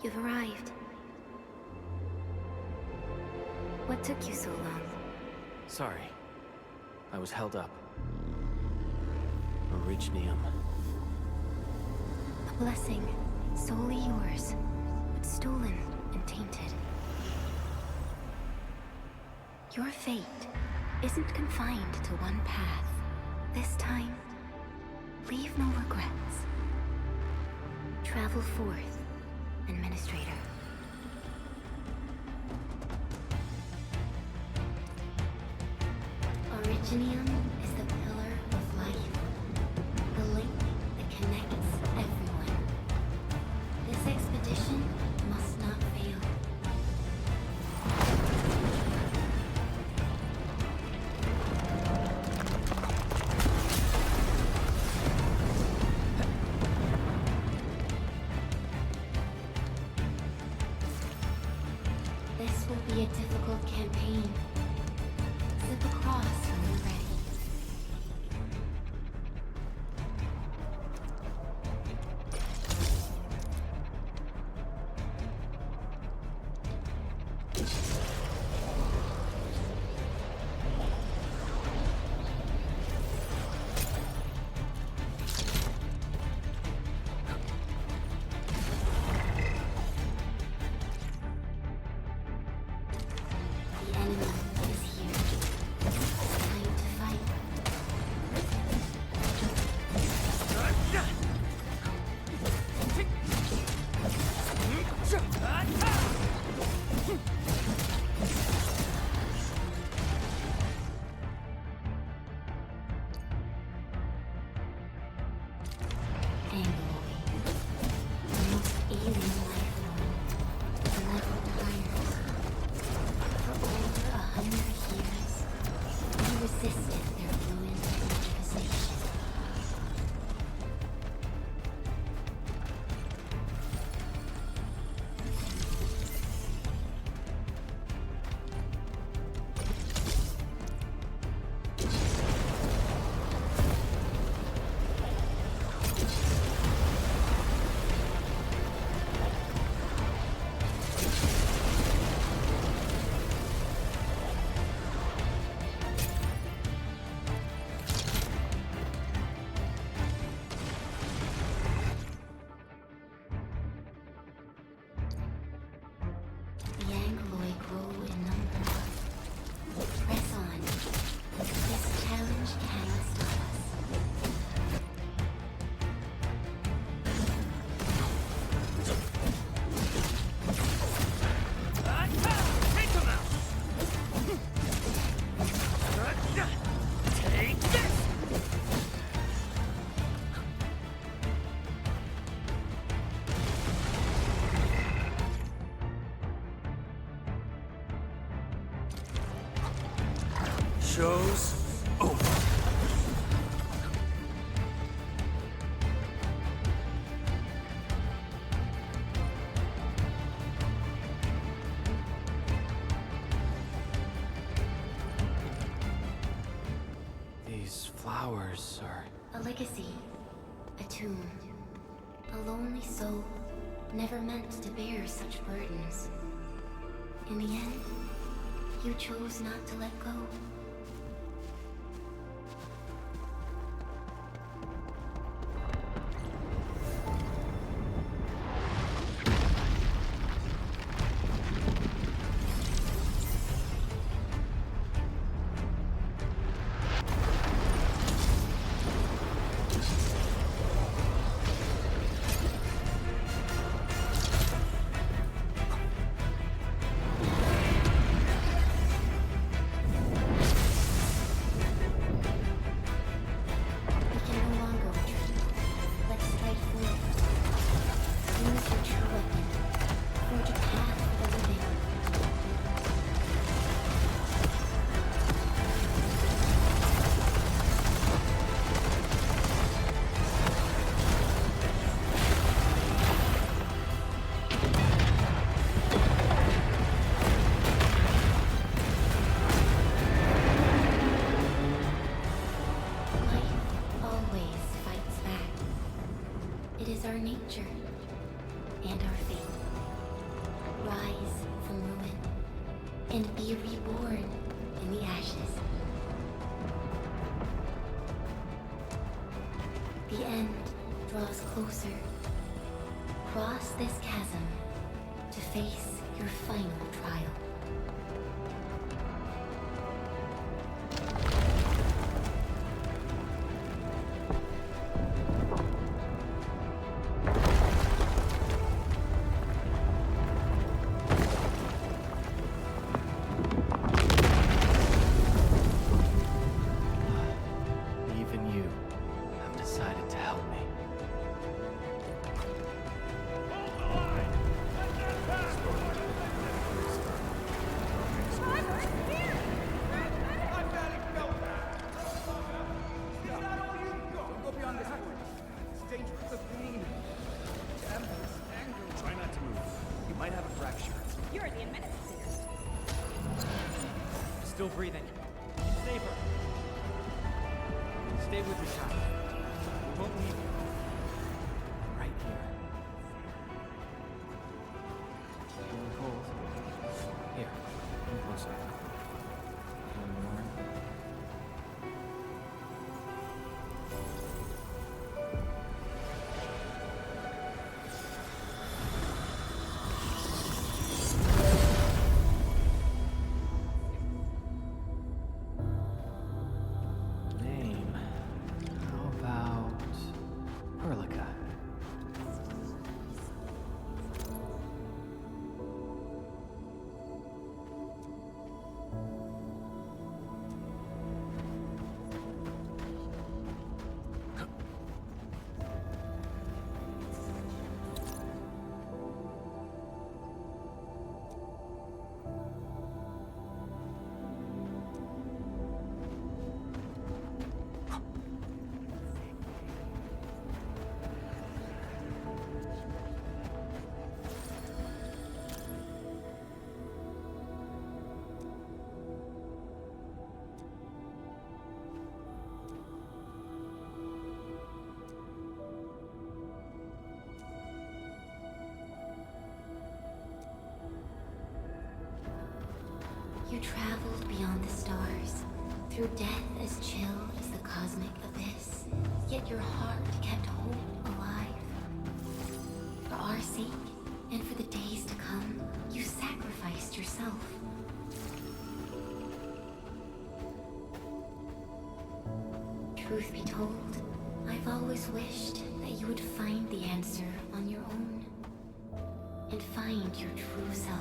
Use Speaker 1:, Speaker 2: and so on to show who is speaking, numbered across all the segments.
Speaker 1: You've arrived. What took you so long?
Speaker 2: Sorry. I was held up. Originium.
Speaker 1: A blessing, solely yours, but stolen and tainted. Your fate isn't confined to one path. This time, leave no regrets. Travel forth, Administrator. Originium is the pillar of life, the link that connects everyone. This expedition must not fail. This will be a difficult campaign. Zip across when you're ready. The enemy is here. It's time to fight. Angloid, the most alien life form, the level hires. For over 100 years, we resisted their ruined manifestation. The Angloid grow in number. Press on. This challenge cannot stop us.
Speaker 3: Take them out! Take this! Show's over.
Speaker 2: These flowers are...
Speaker 1: A legacy. A tomb. A lonely soul, never meant to bear such burdens. In the end, you chose not to let go. and be reborn in the ashes. The end draws closer. Cross this chasm to face your final trial.
Speaker 2: Even you have decided to help me.
Speaker 3: Try not to move. You might have a fracture.
Speaker 4: You're the administrator.
Speaker 2: Still breathing. Save her. Stay with me, child. We won't leave you. Right here. Feeling cold? Here, come closer. Feeling warm? Name. How about Perlica?
Speaker 1: You traveled beyond the stars, through death as chill as the cosmic abyss, yet your heart kept hope alive. For our sake, and for the days to come, you sacrificed yourself. Truth be told, I've always wished that you would find the answer on your own, and find your true self.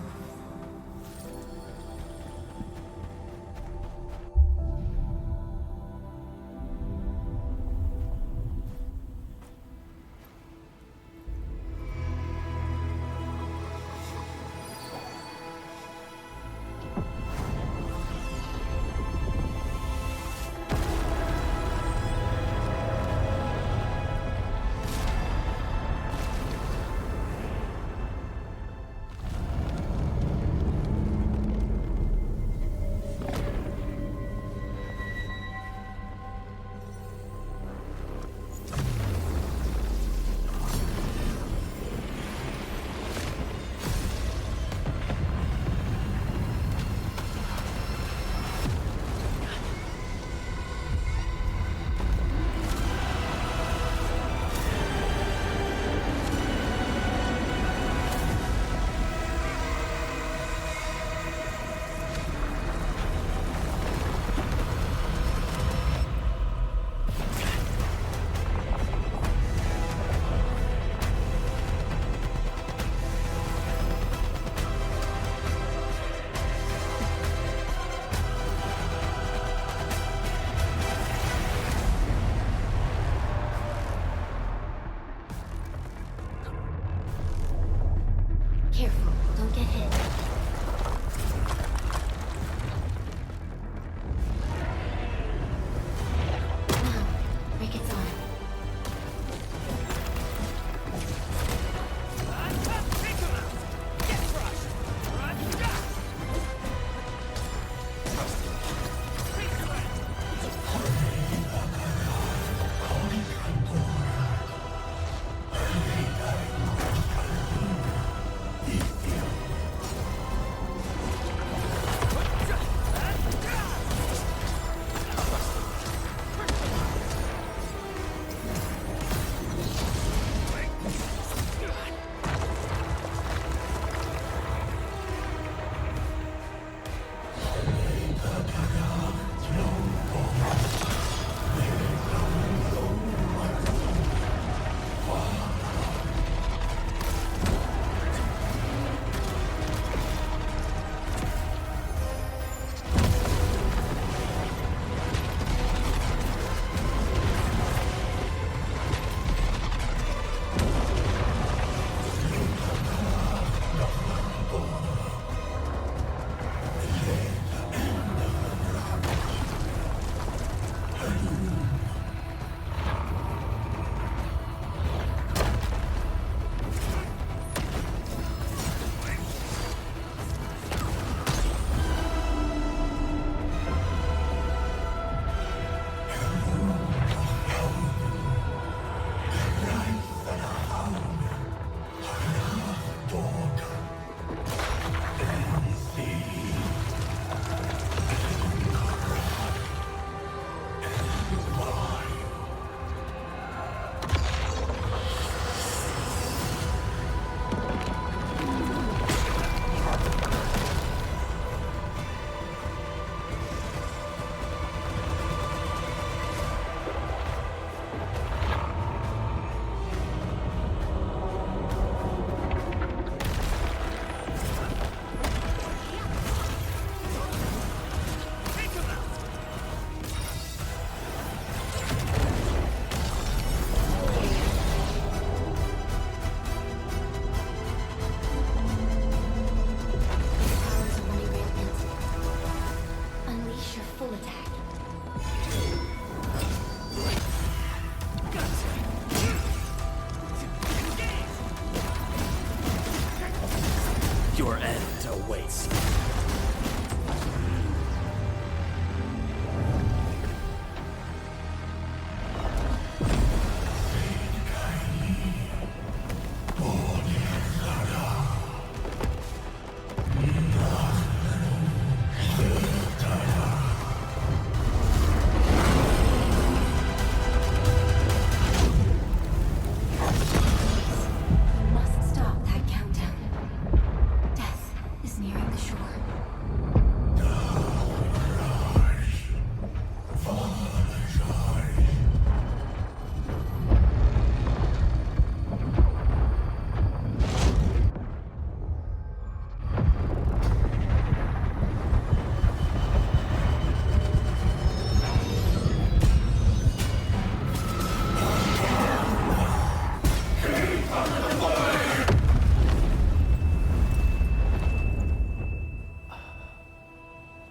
Speaker 3: Your end awaits.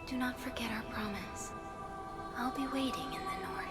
Speaker 1: Do not forget our promise. I'll be waiting in the north.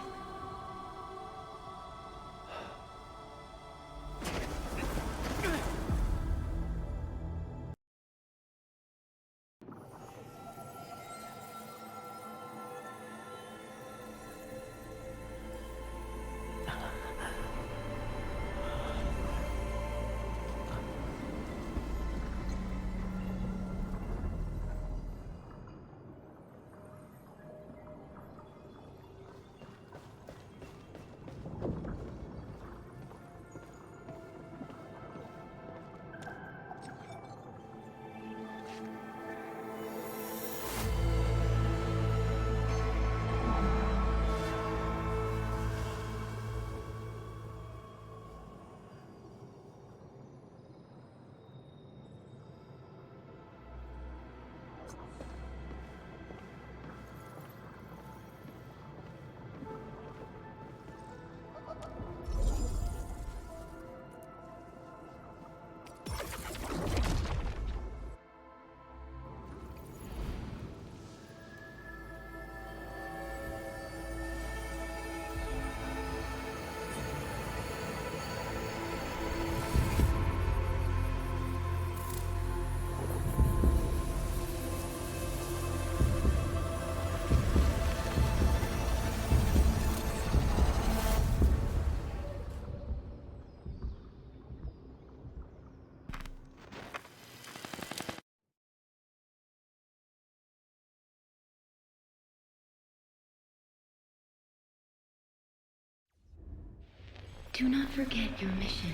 Speaker 1: Do not forget your mission.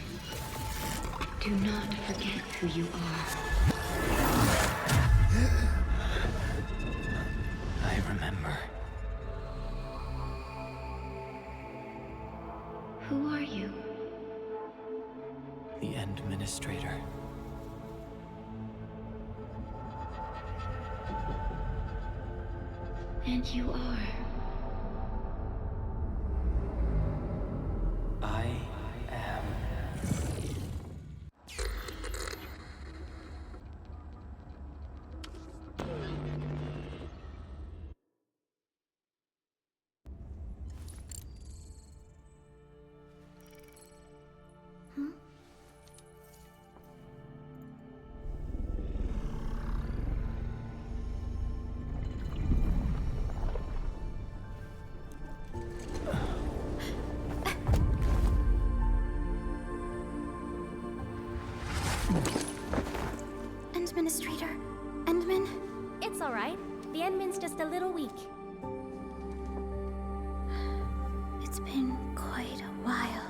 Speaker 1: Do not forget who you are.
Speaker 3: I remember.
Speaker 1: Who are you?
Speaker 3: The Administrator.
Speaker 1: And you are.
Speaker 3: I am.
Speaker 1: Administrator? Endman?
Speaker 4: It's all right. The Endman's just a little weak.
Speaker 1: It's been quite a while.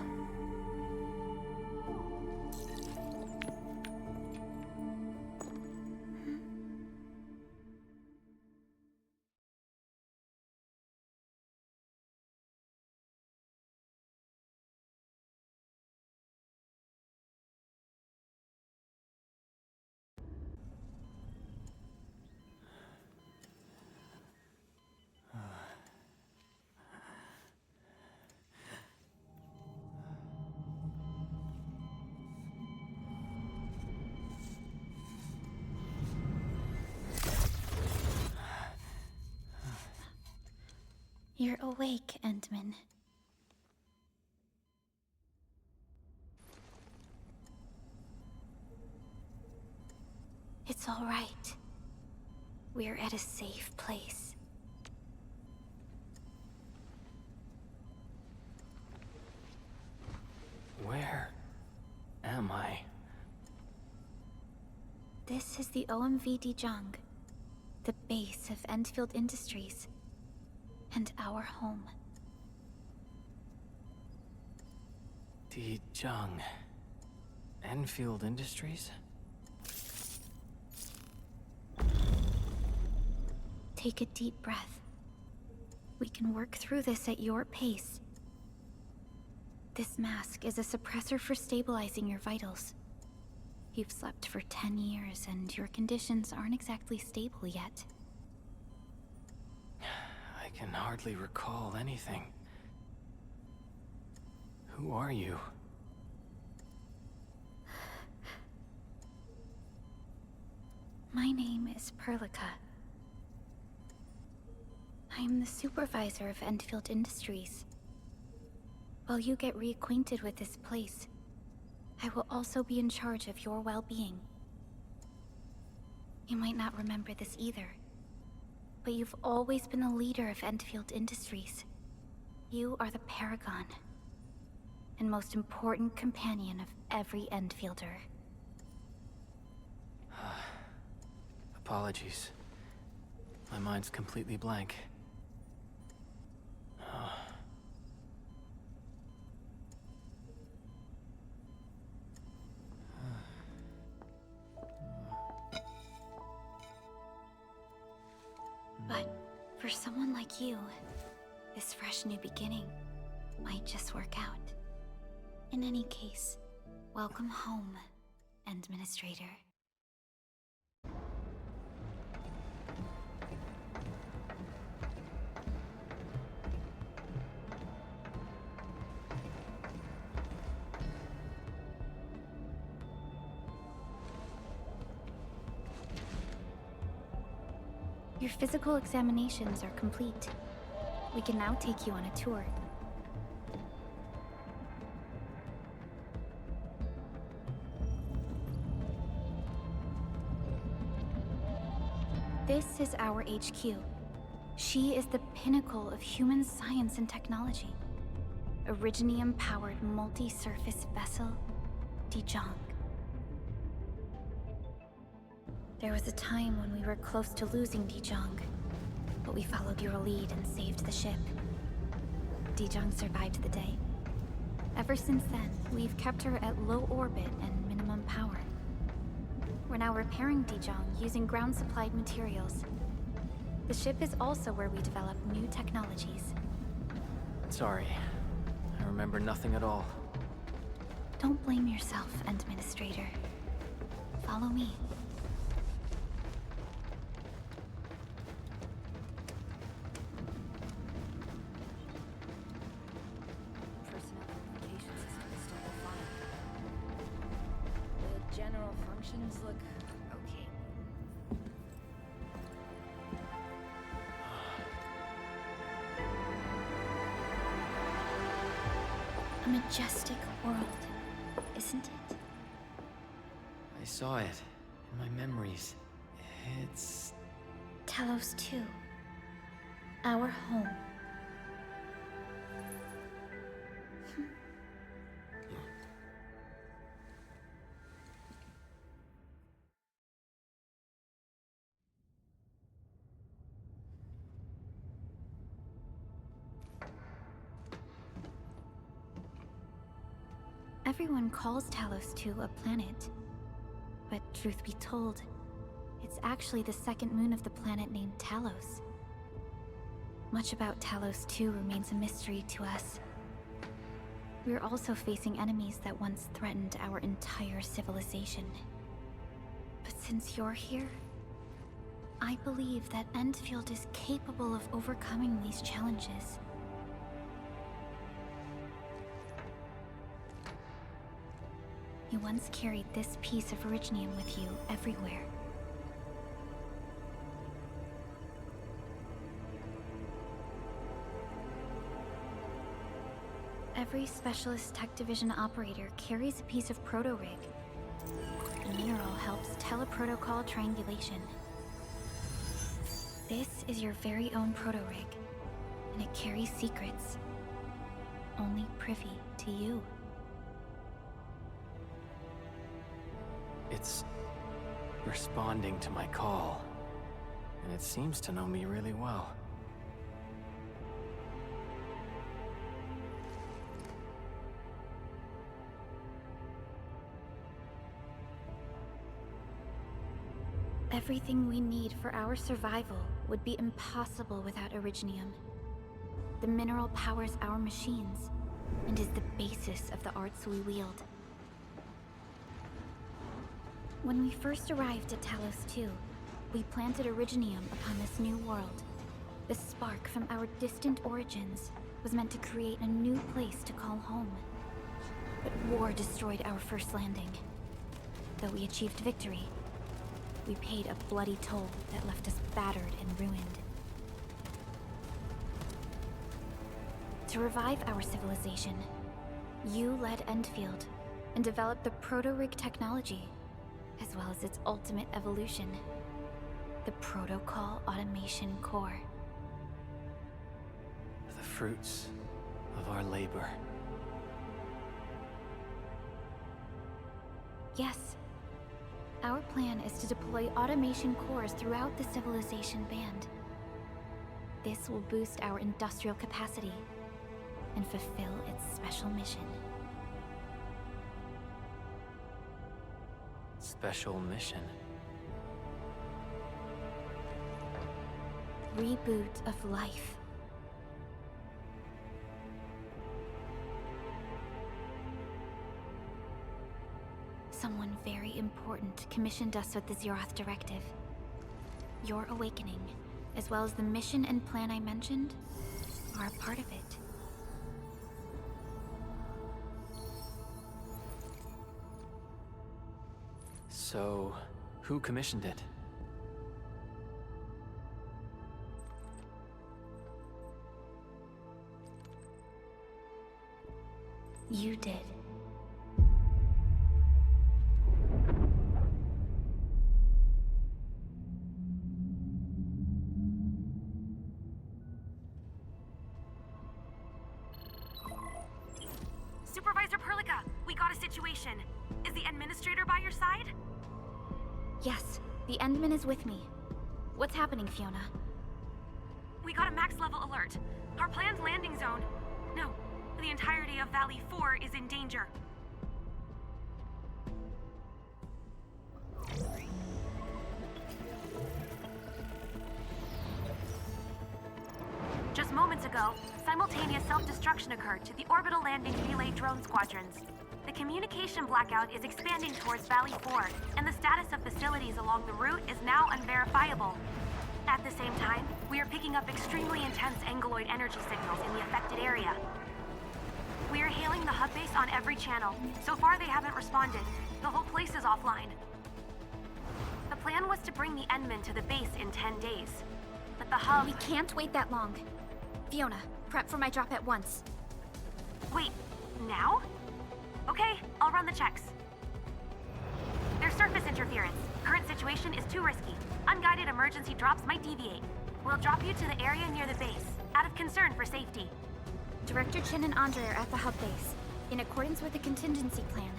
Speaker 1: You're awake, Endman. It's all right. We're at a safe place.
Speaker 3: Where am I?
Speaker 1: This is the OMV Utjung, the base of Endfield Industries, and our home.
Speaker 3: Utjung. Endfield Industries?
Speaker 1: Take a deep breath. We can work through this at your pace. This mask is a suppressor for stabilizing your vitals. You've slept for 10 years, and your conditions aren't exactly stable yet.
Speaker 3: I can hardly recall anything. Who are you?
Speaker 1: My name is Perlica. I am the supervisor of Endfield Industries. While you get reacquainted with this place, I will also be in charge of your well-being. You might not remember this either, but you've always been the leader of Endfield Industries. You are the paragon, and most important companion of every Endfielder.
Speaker 3: Apologies. My mind's completely blank.
Speaker 1: But for someone like you, this fresh new beginning might just work out. In any case, welcome home, Administrator. Your physical examinations are complete. We can now take you on a tour. This is our HQ. She is the pinnacle of human science and technology. Originium-powered multi-surface vessel, Utjung. There was a time when we were close to losing Utjung, but we followed your lead and saved the ship. Utjung survived the day. Ever since then, we've kept her at low orbit and minimum power. We're now repairing Utjung using ground-supplied materials. The ship is also where we develop new technologies.
Speaker 3: Sorry. I remember nothing at all.
Speaker 1: Don't blame yourself, Administrator. Follow me.
Speaker 5: General functions look okay.
Speaker 1: A majestic world, isn't it?
Speaker 3: I saw it in my memories. It's...
Speaker 1: Talos 2. Our home. Everyone calls Talos 2 a planet. But truth be told, it's actually the second moon of the planet named Talos. Much about Talos 2 remains a mystery to us. We're also facing enemies that once threatened our entire civilization. But since you're here, I believe that Endfield is capable of overcoming these challenges. You once carried this piece of Originium with you everywhere. Every Specialist Tech Division operator carries a piece of proto-rig.
Speaker 6: The mineral helps teleprotocol triangulation. This is your very own proto-rig, and it carries secrets only privy to you.
Speaker 3: It's responding to my call, and it seems to know me really well.
Speaker 6: Everything we need for our survival would be impossible without Originium. The mineral powers our machines, and is the basis of the arts we wield. When we first arrived at Talos II, we planted Originium upon this new world. The spark from our distant origins was meant to create a new place to call home. But war destroyed our first landing. Though we achieved victory, we paid a bloody toll that left us battered and ruined. To revive our civilization, you led Endfield and developed the proto-rig technology, as well as its ultimate evolution, the Protocol Automation Core.
Speaker 3: The fruits of our labor.
Speaker 6: Yes. Our plan is to deploy automation cores throughout the civilization band. This will boost our industrial capacity and fulfill its special mission.
Speaker 3: Special mission?
Speaker 6: Reboot of life. Someone very important commissioned us with the Zeroth Directive. Your awakening, as well as the mission and plan I mentioned, are a part of it.
Speaker 3: So, who commissioned it?
Speaker 6: You did.
Speaker 7: Supervisor Perlica, we got a situation. Is the administrator by your side?
Speaker 6: Yes, the Endman is with me. What's happening, Fiona?
Speaker 7: We got a max level alert. Our planned landing zone... No, the entirety of Valley 4 is in danger. Just moments ago, simultaneous self-destruction occurred to the orbital landing relay drone squadrons. The communication blackout is expanding towards Valley 4, and the status of facilities along the route is now unverifiable. At the same time, we are picking up extremely intense angeloid energy signals in the affected area. We are hailing the hub base on every channel. So far, they haven't responded. The whole place is offline. The plan was to bring the Endman to the base in 10 days. But the hub...
Speaker 6: We can't wait that long. Fiona, prep for my drop at once.
Speaker 7: Wait, now? Okay, I'll run the checks. There's surface interference. Current situation is too risky. Unguided emergency drops might deviate. We'll drop you to the area near the base, out of concern for safety.
Speaker 6: Director Chen and Andre are at the hub base. In accordance with the contingency plan,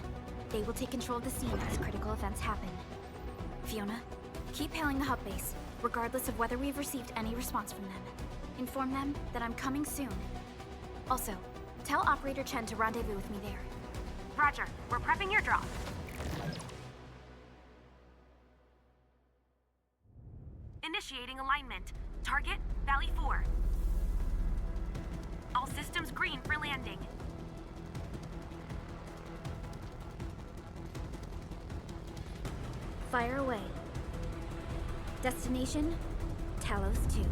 Speaker 6: they will take control of the scene as critical events happen. Fiona, keep hailing the hub base, regardless of whether we've received any response from them. Inform them that I'm coming soon. Also, tell Operator Chen to rendezvous with me there.
Speaker 7: Roger, we're prepping your drop. Initiating alignment. Target, Valley 4. All systems green for landing.
Speaker 6: Fire away. Destination, Talos 2.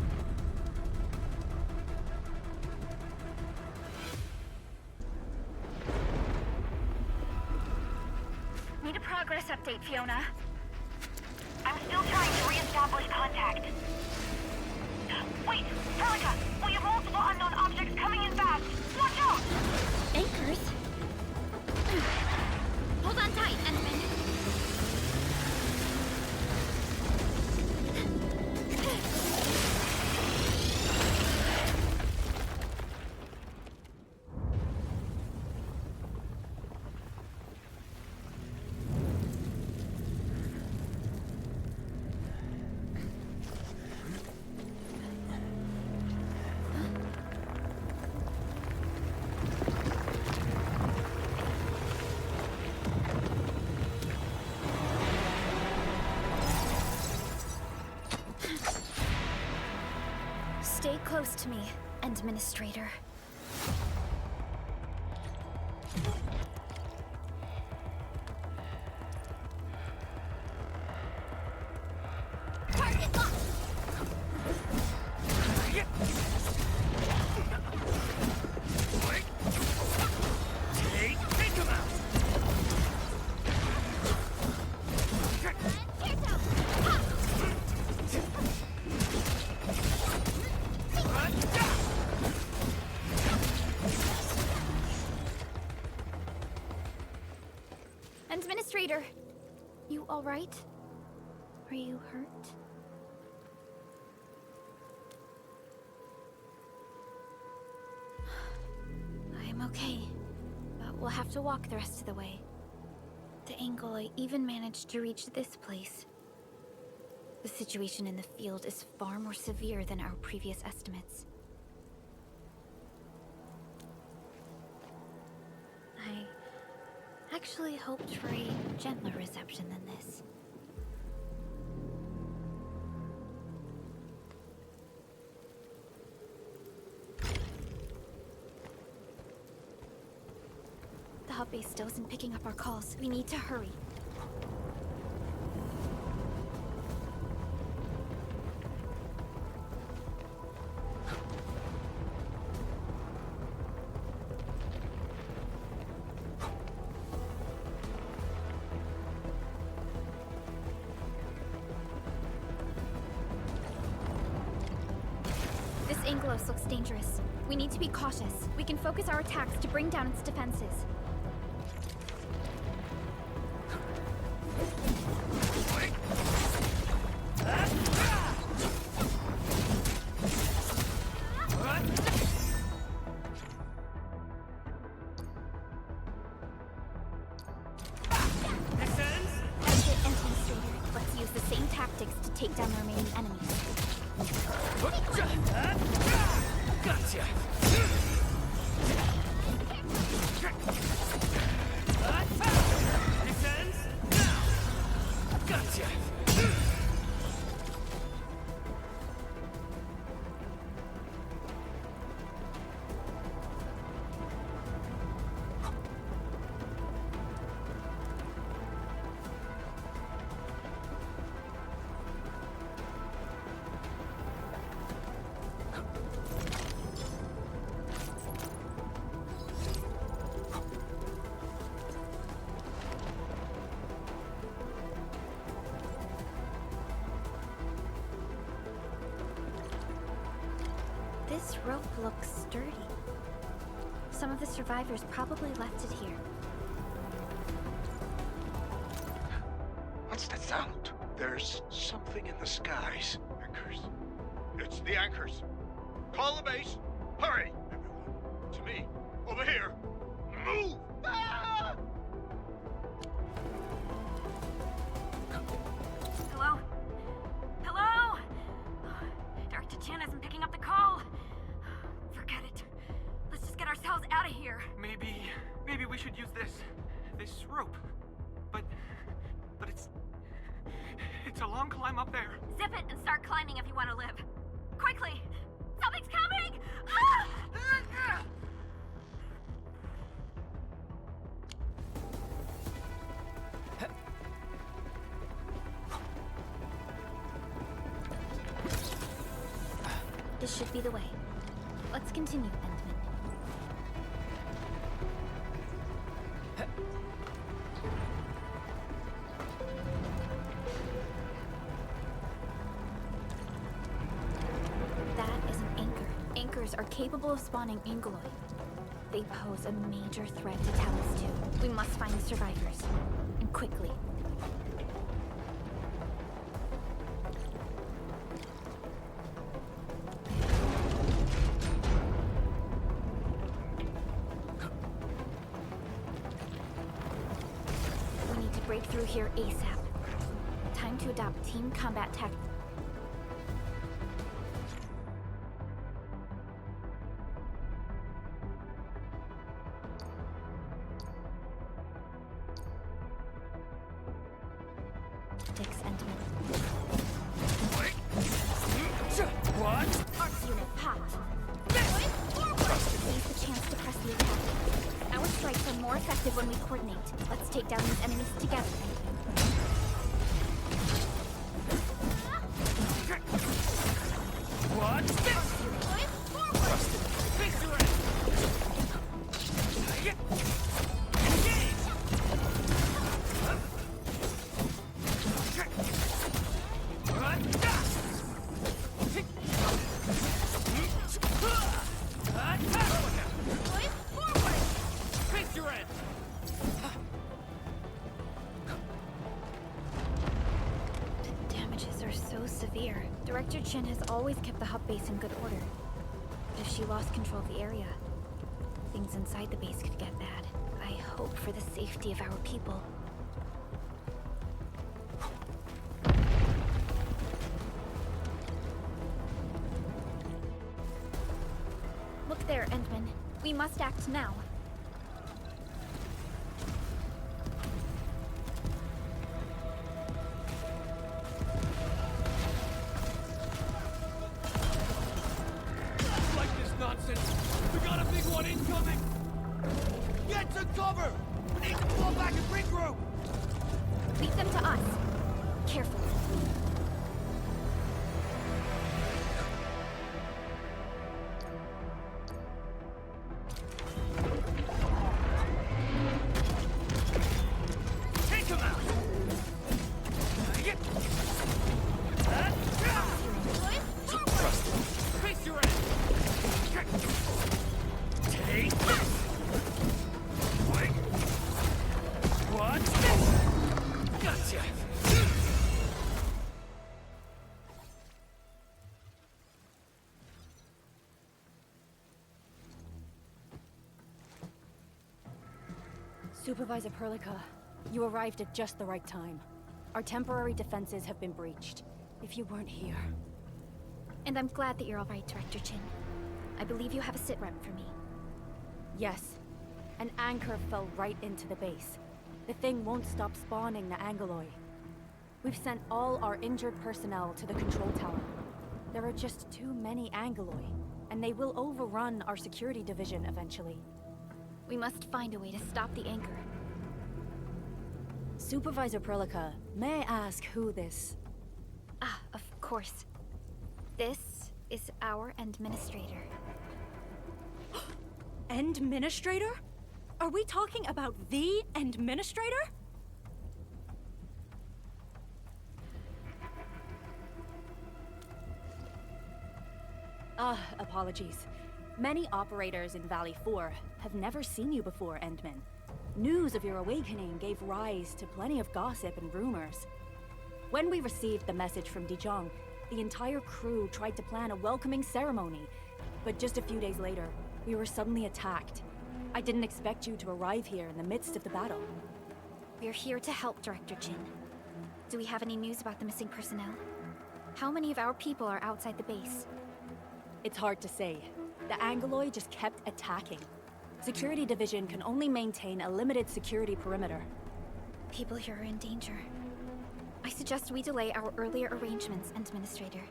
Speaker 7: Need a progress update, Fiona. I'm still trying to re-establish contact. Wait, Perlica! We have multiple unknown objects coming in fast! Watch out!
Speaker 6: Anchors? Hold on tight, Endman. Stay close to me, Administrator.
Speaker 1: Target locked!
Speaker 2: Take him out!
Speaker 1: Tear down! Ha!
Speaker 6: Administrator, you all right? Are you hurt? I'm okay, but we'll have to walk the rest of the way. The angle I even managed to reach this place. The situation in the field is far more severe than our previous estimates. I actually hoped for a gentler reception than this. The hub base still isn't picking up our calls. We need to hurry. This Anglos looks dangerous. We need to be cautious. We can focus our attacks to bring down its defenses. Let's use the same tactics to take down the remaining enemies.
Speaker 2: Gotcha! Descends now! Gotcha!
Speaker 6: This rope looks sturdy. Some of the survivors probably left it here.
Speaker 8: What's that sound?
Speaker 9: There's something in the skies.
Speaker 8: Anchors. It's the anchors. Call the base. Hurry, everyone. To me. Over here. Move! Ah!
Speaker 7: Hello? Hello? Dr. Chan isn't picking up the call. Forget it. Let's just get ourselves out of here.
Speaker 2: Maybe we should use this rope. But it's a long climb up there.
Speaker 7: Zip it and start climbing if you want to live. Quickly! Something's coming! Ah!
Speaker 6: This should be the way. Let's continue, Endman. That is an anchor. Anchors are capable of spawning Angoloi. They pose a major threat to Talos too. We must find the survivors. And quickly. We need to break through here ASAP. Time to adopt team combat tactics.
Speaker 2: What?
Speaker 6: Arts unit, more effective when we coordinate. Let's take down these enemies together.
Speaker 2: Watch this! Face your end! Engage! Face your end!
Speaker 6: The damages are so severe. Director Chin has always kept the hub base in good order. But if she lost control of the area, things inside the base could get bad. I hope for the safety of our people. Look there, Endman. We must act now.
Speaker 2: Like this nonsense! We got a big one incoming! Get to cover! We need to fall back and regroup!
Speaker 6: Lead them to us. Careful.
Speaker 2: Take him out! Face your end! Take this! Wait! Watch this! Gotcha!
Speaker 10: Supervisor Perlica, you arrived at just the right time. Our temporary defenses have been breached. If you weren't here...
Speaker 6: And I'm glad that you're all right, Director Chin. I believe you have a sitrep for me.
Speaker 10: Yes. An anchor fell right into the base. The thing won't stop spawning the Angoloi. We've sent all our injured personnel to the control tower. There are just too many Angoloi, and they will overrun our security division eventually.
Speaker 6: We must find a way to stop the anchor.
Speaker 10: Supervisor Perlica, may I ask who this...
Speaker 6: Ah, of course. This is our administrator.
Speaker 10: Endministrator? Are we talking about the Endministrator? Apologies. Many operators in Valley 4 have never seen you before, Endman. News of your awakening gave rise to plenty of gossip and rumors. When we received the message from Utjung, the entire crew tried to plan a welcoming ceremony, but just a few days later, we were suddenly attacked. I didn't expect you to arrive here in the midst of the battle.
Speaker 6: We're here to help, Director Chin. Do we have any news about the missing personnel? How many of our people are outside the base?
Speaker 10: It's hard to say. The Angoloi just kept attacking. Security Division can only maintain a limited security perimeter.
Speaker 6: People here are in danger. I suggest we delay our earlier arrangements, Administrator.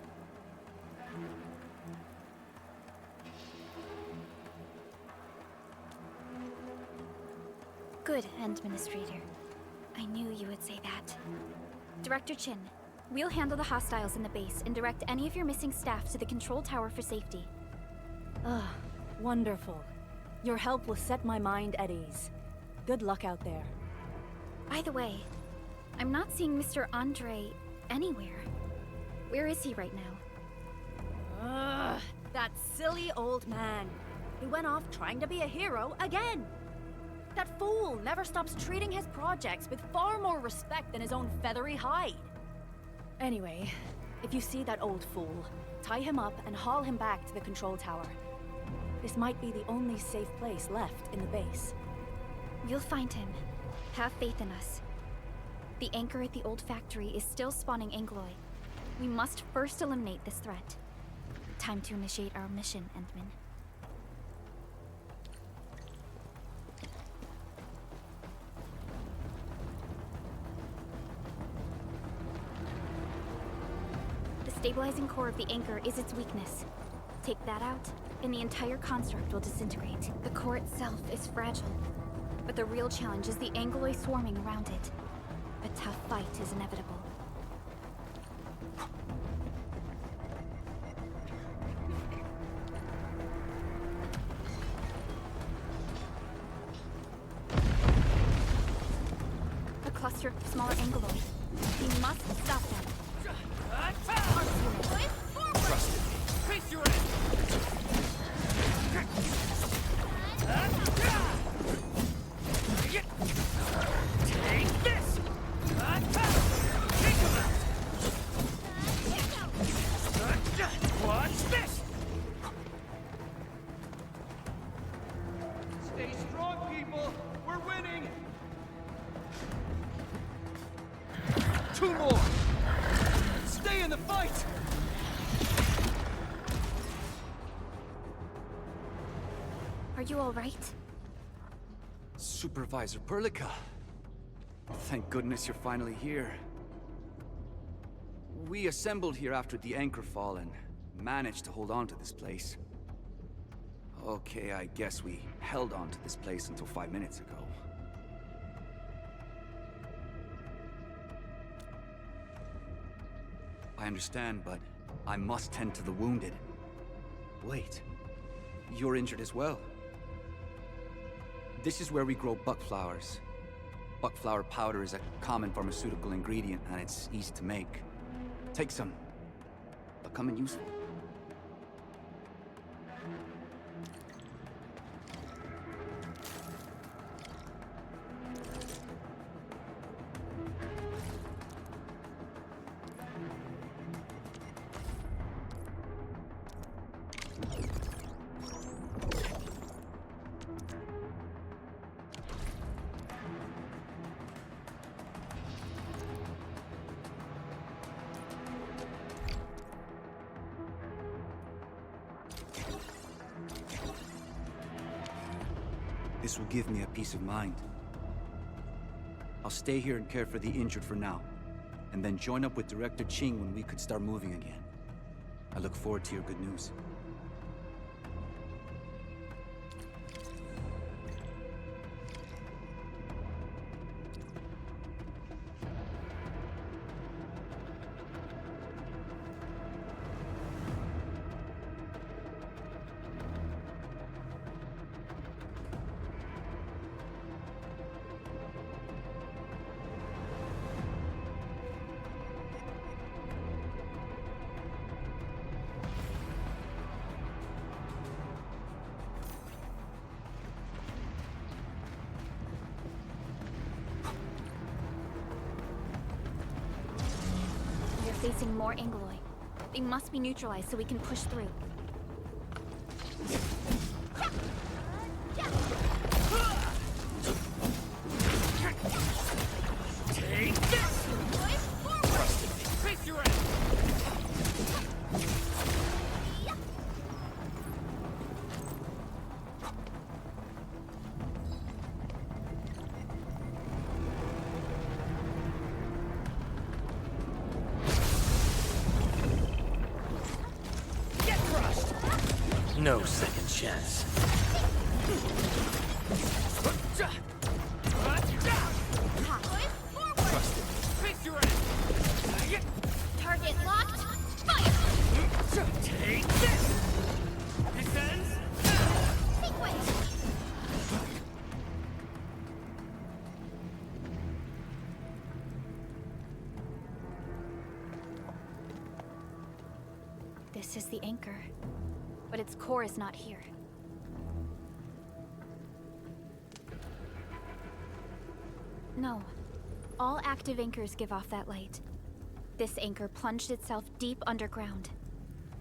Speaker 6: Good, Administrator. I knew you would say that. Director Chin, we'll handle the hostiles in the base and direct any of your missing staff to the control tower for safety.
Speaker 10: Ah, wonderful. Your help will set my mind at ease. Good luck out there.
Speaker 6: By the way, I'm not seeing Mr. Andre anywhere. Where is he right now?
Speaker 10: Ugh, that silly old man. He went off trying to be a hero again. That fool never stops treating his projects with far more respect than his own feathery hide. Anyway, if you see that old fool, tie him up and haul him back to the control tower. This might be the only safe place left in the base.
Speaker 6: We'll find him. Have faith in us. The anchor at the old factory is still spawning Angoloi. We must first eliminate this threat. Time to initiate our mission, Endman. The stabilizing core of the anchor is its weakness. Take that out, and the entire construct will disintegrate. The core itself is fragile, But the real challenge is the Angloy swarming around it. A tough fight is inevitable. A cluster of smaller Angloy. We must stop them.
Speaker 2: Trust me. Face your end. Take this! Take him out! Watch this! Stay strong, people! We're winning! 2 more! Stay in the fight!
Speaker 6: Are you all right?
Speaker 11: Supervisor Perlica. Thank goodness you're finally here. We assembled here after the anchor fall and managed to hold on to this place. Okay, I guess we held on to this place until 5 minutes ago. I understand, but I must tend to the wounded. Wait, you're injured as well. This is where we grow buckflowers. Buckflower powder is a common pharmaceutical ingredient, and it's easy to make. Take some. They'll come in useful. This will give me a peace of mind. I'll stay here and care for the injured for now, and then join up with Director Ching when we could start moving again. I look forward to your good news.
Speaker 6: Facing more Angloy. They must be neutralized so we can push through.
Speaker 2: Take this! Trust me. Face your end! No second chance. Trust it. Face your end.
Speaker 6: Target locked. Fire!
Speaker 2: Take this! This ends.
Speaker 6: Sequence! This is the anchor. But its core is not here. No. All active anchors give off that light. This anchor plunged itself deep underground.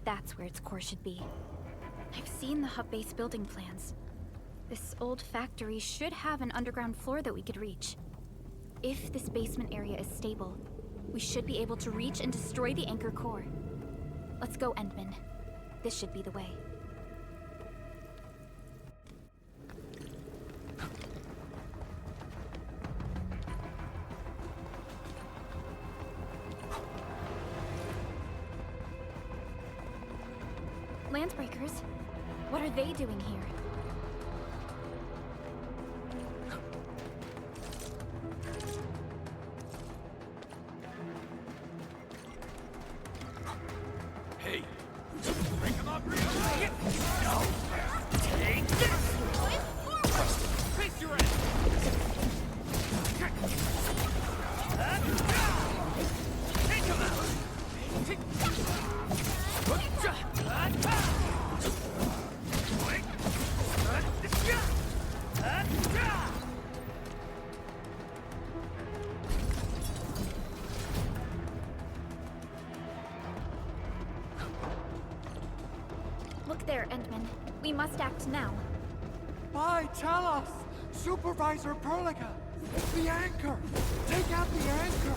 Speaker 6: That's where its core should be. I've seen the hub base building plans. This old factory should have an underground floor that we could reach. If this basement area is stable, we should be able to reach and destroy the anchor core. Let's go, Endman. This should be the way. Landbreakers? What are they doing here? Look there, Endman. We must act now.
Speaker 2: Bye, tell us! Supervisor Prologue! The anchor! Take out the anchor!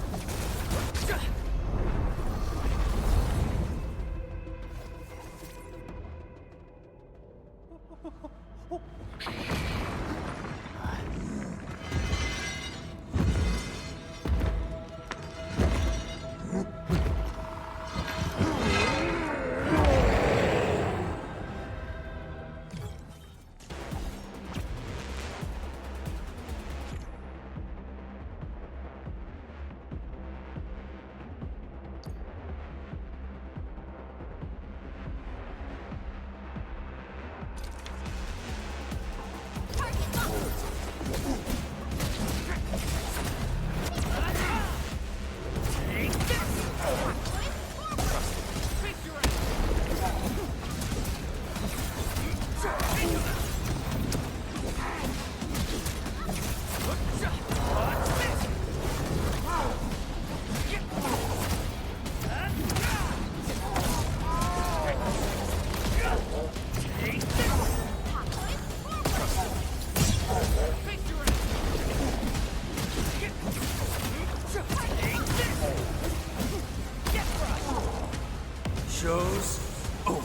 Speaker 12: Show's over.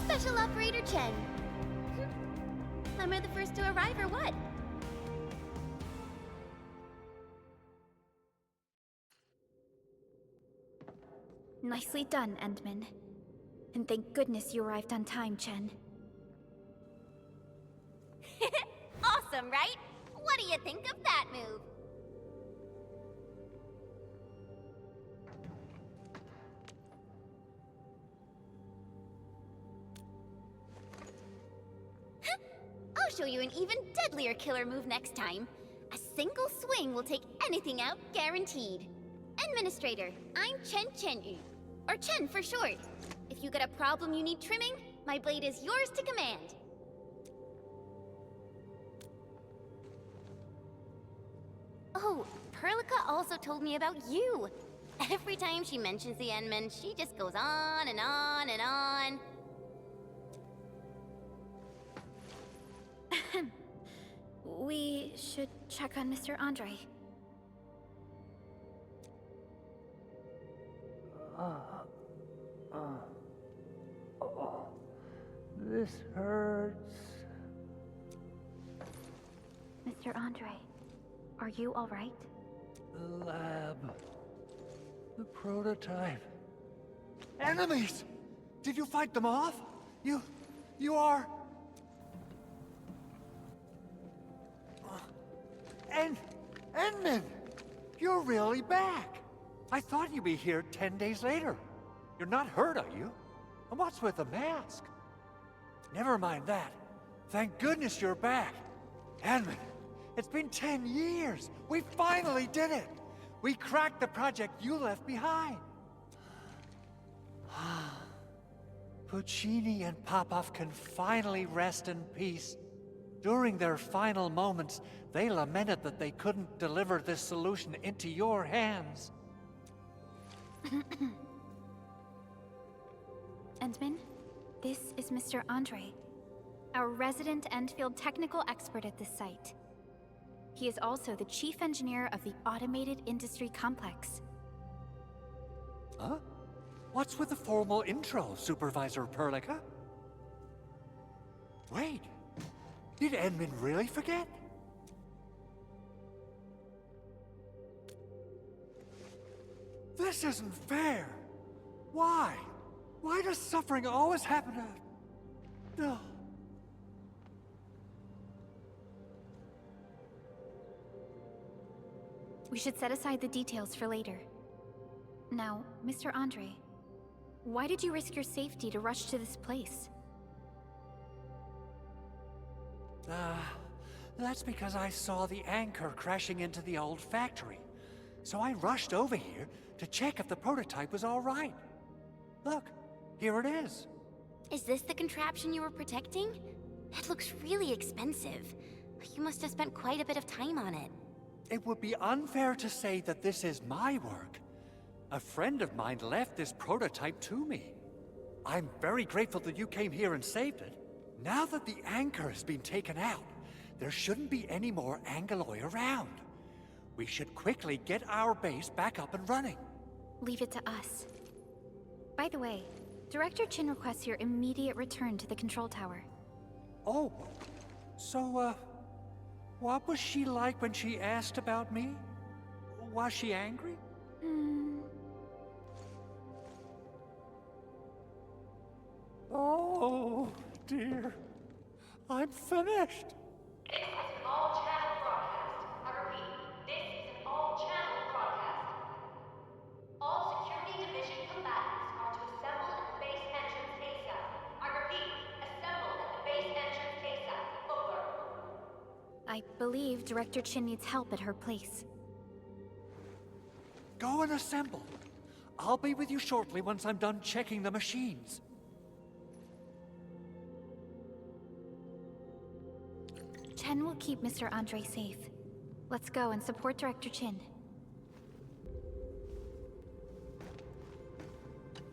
Speaker 1: Special Operator Chen. Am I the first to arrive or what?
Speaker 6: Nicely done, Endman. And thank goodness you arrived on time, Chen.
Speaker 1: Awesome, right? What do you think of that move? I'll show you an even deadlier killer move next time. A single swing will take anything out, guaranteed. Administrator, I'm Chen, or Chen for short. If you got a problem you need trimming, my blade is yours to command. Oh, Perlica also told me about you. Every time she mentions the Endman, she just goes on and on and on.
Speaker 6: We should check on Mr. Andre.
Speaker 2: This hurts.
Speaker 6: Mr. Andre, are you all right?
Speaker 2: The lab. The prototype. Enemies! Did you fight them off? You are... Endman! You're really back! I thought you'd be here 10 days later. You're not hurt, are you? And what's with the mask? Never mind that. Thank goodness you're back. Endman, it's been 10 years. We finally did it. We cracked the project you left behind. Puccini and Popov can finally rest in peace. During their final moments, they lamented that they couldn't deliver this solution into your hands.
Speaker 6: Endman, this is Mr. Andre, our resident Endfield technical expert at this site. He is also the chief engineer of the Automated Industry Complex.
Speaker 2: Huh? What's with the formal intro, Supervisor Perlica? Wait, did Endman really forget? This isn't fair. Why? Why does suffering always happen to... No.
Speaker 6: We should set aside the details for later. Now, Mr. Andre, why did you risk your safety to rush to this place?
Speaker 2: That's because I saw the anchor crashing into the old factory. So I rushed over here to check if the prototype was all right. Look, Here it is.
Speaker 1: Is this the contraption you were protecting? It looks really expensive. You must have spent quite a bit of time on it.
Speaker 2: It would be unfair to say that this is my work. A friend of mine left this prototype to me. I'm very grateful that you came here and saved it. Now that the anchor has been taken out, there shouldn't be any more Angeloi around. We should quickly get our base back up and running.
Speaker 6: Leave it to us. By the way, Director Chin requests your immediate return to the control tower.
Speaker 2: Oh, so, what was she like when she asked about me? Was she angry? Oh, dear. I'm finished.
Speaker 7: This is an all-channel broadcast. I repeat, this is an all-channel broadcast. All Security Division combatants are to assemble at the base entrance ASAP. I repeat, assemble at the base entrance ASAP. Over.
Speaker 6: I believe Director Chin needs help at her place.
Speaker 2: Go and assemble. I'll be with you shortly once I'm done checking the machines.
Speaker 6: Chen will keep Mr. Andre safe. Let's go and support Director Chin.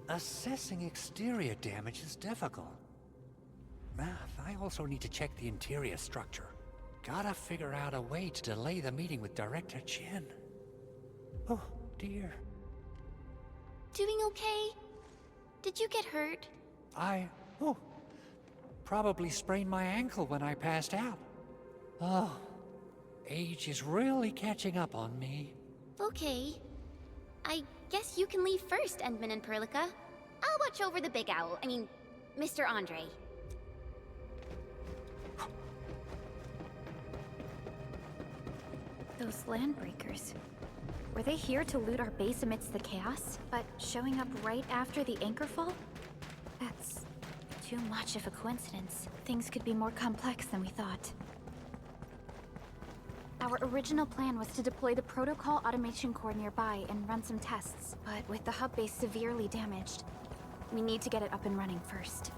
Speaker 2: Assessing exterior damage is difficult. I also need to check the interior structure. Gotta figure out a way to delay the meeting with Director Chin. Oh, dear.
Speaker 1: Doing okay? Did you get hurt?
Speaker 2: Probably sprained my ankle when I passed out. Oh, age is really catching up on me.
Speaker 1: Okay. I guess you can leave first, Endman and Perlica. I'll watch over the Big Owl. Mr. Andre.
Speaker 6: Those landbreakers. Were they here to loot our base amidst the chaos, but showing up right after the anchor fall? That's too much of a coincidence. Things could be more complex than we thought. Our original plan was to deploy the protocol automation core nearby and run some tests, but with the hub base severely damaged, we need to get it up and running first.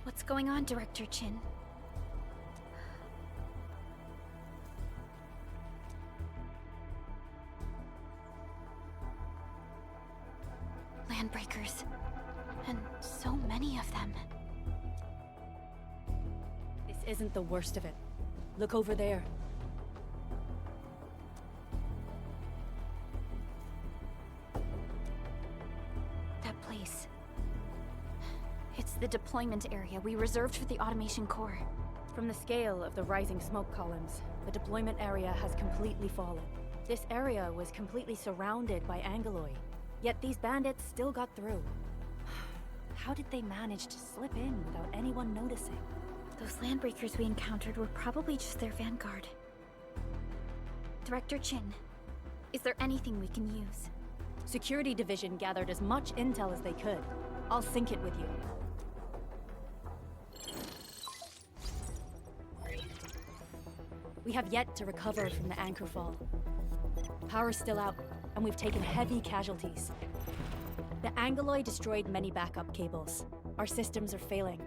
Speaker 6: What's going on, Director Chin? Landbreakers. And so many of them.
Speaker 10: This isn't the worst of it. Look over there.
Speaker 6: That place. It's the deployment area we reserved for the automation core.
Speaker 10: From the scale of the rising smoke columns, the deployment area has completely fallen. This area was completely surrounded by Angeloi. Yet these bandits still got through. How did they manage to slip in without anyone noticing?
Speaker 6: Those landbreakers we encountered were probably just their vanguard. Director Chin, is there anything we can use?
Speaker 10: Security Division gathered as much intel as they could. I'll sync it with you. We have yet to recover from the anchor fall. Power's still out, and we've taken heavy casualties. The Angeloy destroyed many backup cables. Our systems are failing.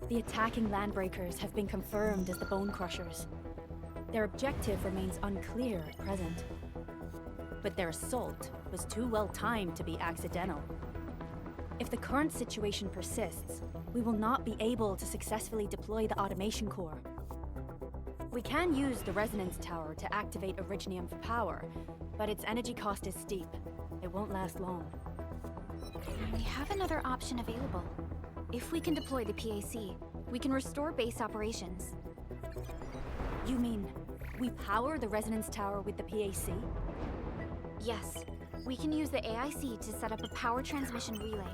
Speaker 10: The attacking landbreakers have been confirmed as the Bone Crushers. Their objective remains unclear at present. But their assault was too well timed to be accidental. If the current situation persists, we will not be able to successfully deploy the automation core. We can use the resonance tower to activate Originium for power, but its energy cost is steep. It won't last long.
Speaker 6: We have another option available. If we can deploy the PAC, we can restore base operations.
Speaker 10: You mean, we power the resonance tower with the PAC?
Speaker 6: Yes. We can use the AIC to set up a power transmission relay.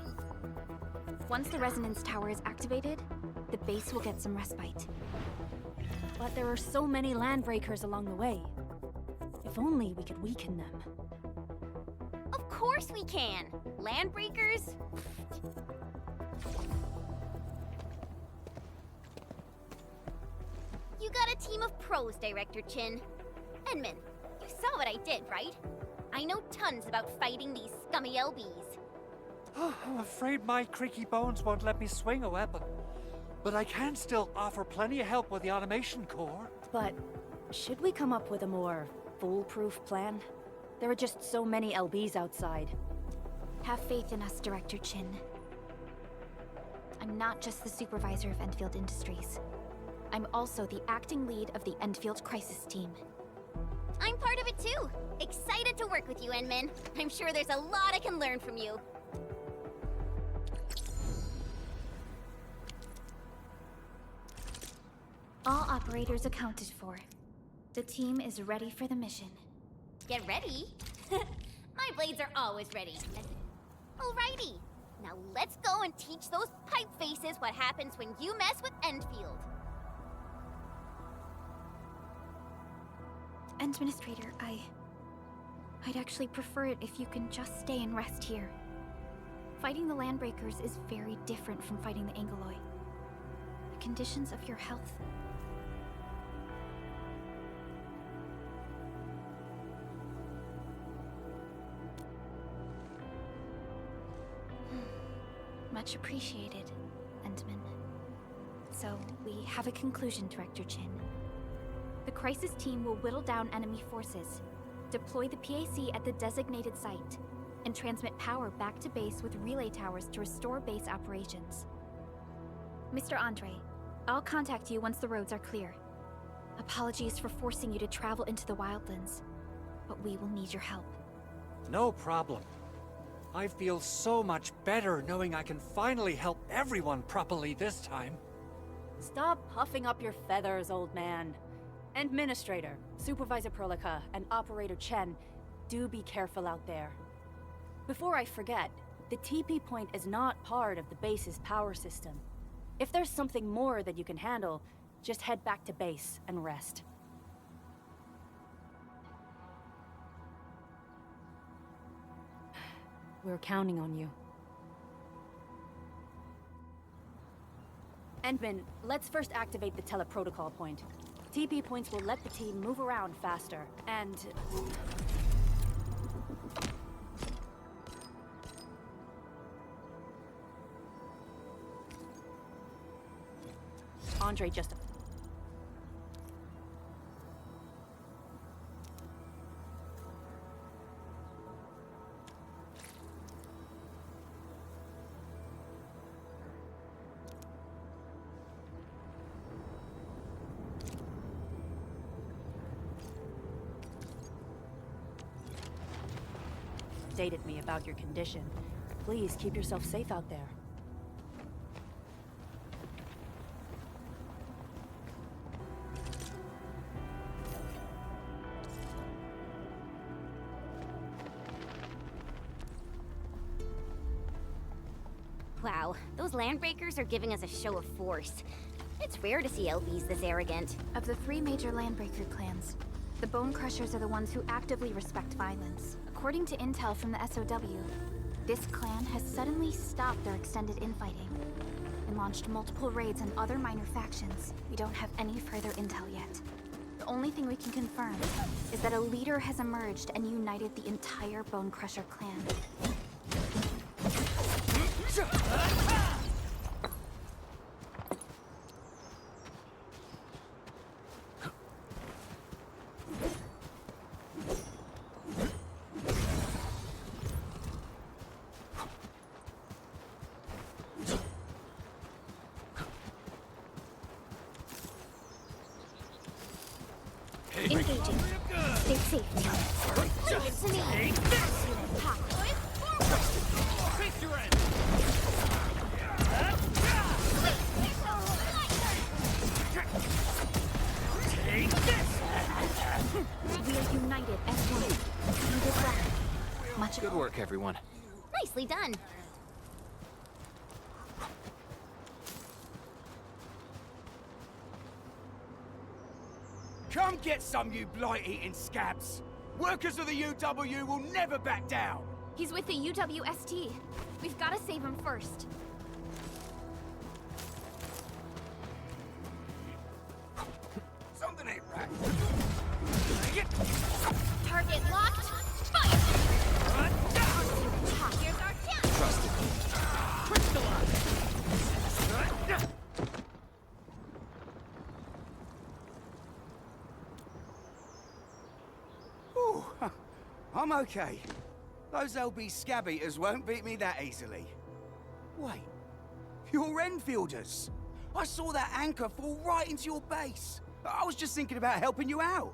Speaker 6: Once the resonance tower is activated, the base will get some respite.
Speaker 10: But there are so many landbreakers along the way. If only we could weaken them.
Speaker 4: Of course we can! Landbreakers? You got a team of pros, Director Chin. Edmund, you saw what I did, right? I know tons about fighting these scummy LBs.
Speaker 2: I'm afraid my creaky bones won't let me swing a weapon. But I can still offer plenty of help with the automation core.
Speaker 10: But should we come up with a more foolproof plan? There are just so many LBs outside.
Speaker 6: Have faith in us, Director Chin. I'm not just the supervisor of Endfield Industries. I'm also the acting lead of the Endfield Crisis Team.
Speaker 4: I'm part of it too. Excited to work with you, Enmin. I'm sure there's a lot I can learn from you.
Speaker 6: All operators accounted for. The team is ready for the mission.
Speaker 4: Get ready? My blades are always ready. Alrighty. Now let's go and teach those pipe faces what happens when you mess with Endfield.
Speaker 6: Administrator, I'd actually prefer it if you can just stay and rest here. Fighting the Landbreakers is very different from fighting the Angeloy. The conditions of your health... Much appreciated, Endman. So, we have a conclusion, Director Chin. The Crisis Team will whittle down enemy forces, deploy the PAC at the designated site, and transmit power back to base with relay towers to restore base operations. Mr. Andre, I'll contact you once the roads are clear. Apologies for forcing you to travel into the wildlands, but we will need your help.
Speaker 2: No problem. I feel so much better knowing I can finally help everyone properly this time.
Speaker 10: Stop puffing up your feathers, old man. Administrator, Supervisor Prologue, and Operator Chen, do be careful out there. Before I forget, the TP point is not part of the base's power system. If there's something more that you can handle, just head back to base and rest. We're counting on you. Endman, let's first activate the teleprotocol point. TP points will let the team move around faster, and... Andre just... stated me about your condition. Please keep yourself safe out there.
Speaker 4: Wow, those landbreakers are giving us a show of force. It's rare to see LBs this arrogant.
Speaker 6: Of the 3 major landbreaker clans, the Bone Crushers are the ones who actively respect violence. According to intel from the SOW, this clan has suddenly stopped their extended infighting and launched multiple raids on other minor factions. We don't have any further intel yet. The only thing we can confirm is that a leader has emerged and united the entire Bone Crusher clan. Engaging. Stay safe, team.
Speaker 4: Leave it to me!
Speaker 12: Face your end! Take this!
Speaker 6: We are united as one. You did well. Much
Speaker 3: Good work, everyone.
Speaker 4: Nicely done.
Speaker 12: Come get some, you blight-eating scabs! Workers of the UW will never back down!
Speaker 6: He's with the UWST. We've got to save him first.
Speaker 12: Something ain't right.
Speaker 4: Target locked. Fire! Here's our chance.
Speaker 3: Trust it.
Speaker 12: Ooh, I'm okay. Those LB scab eaters won't beat me that easily. Wait, you're Enfielders. I saw that anchor fall right into your base. I was just thinking about helping you out.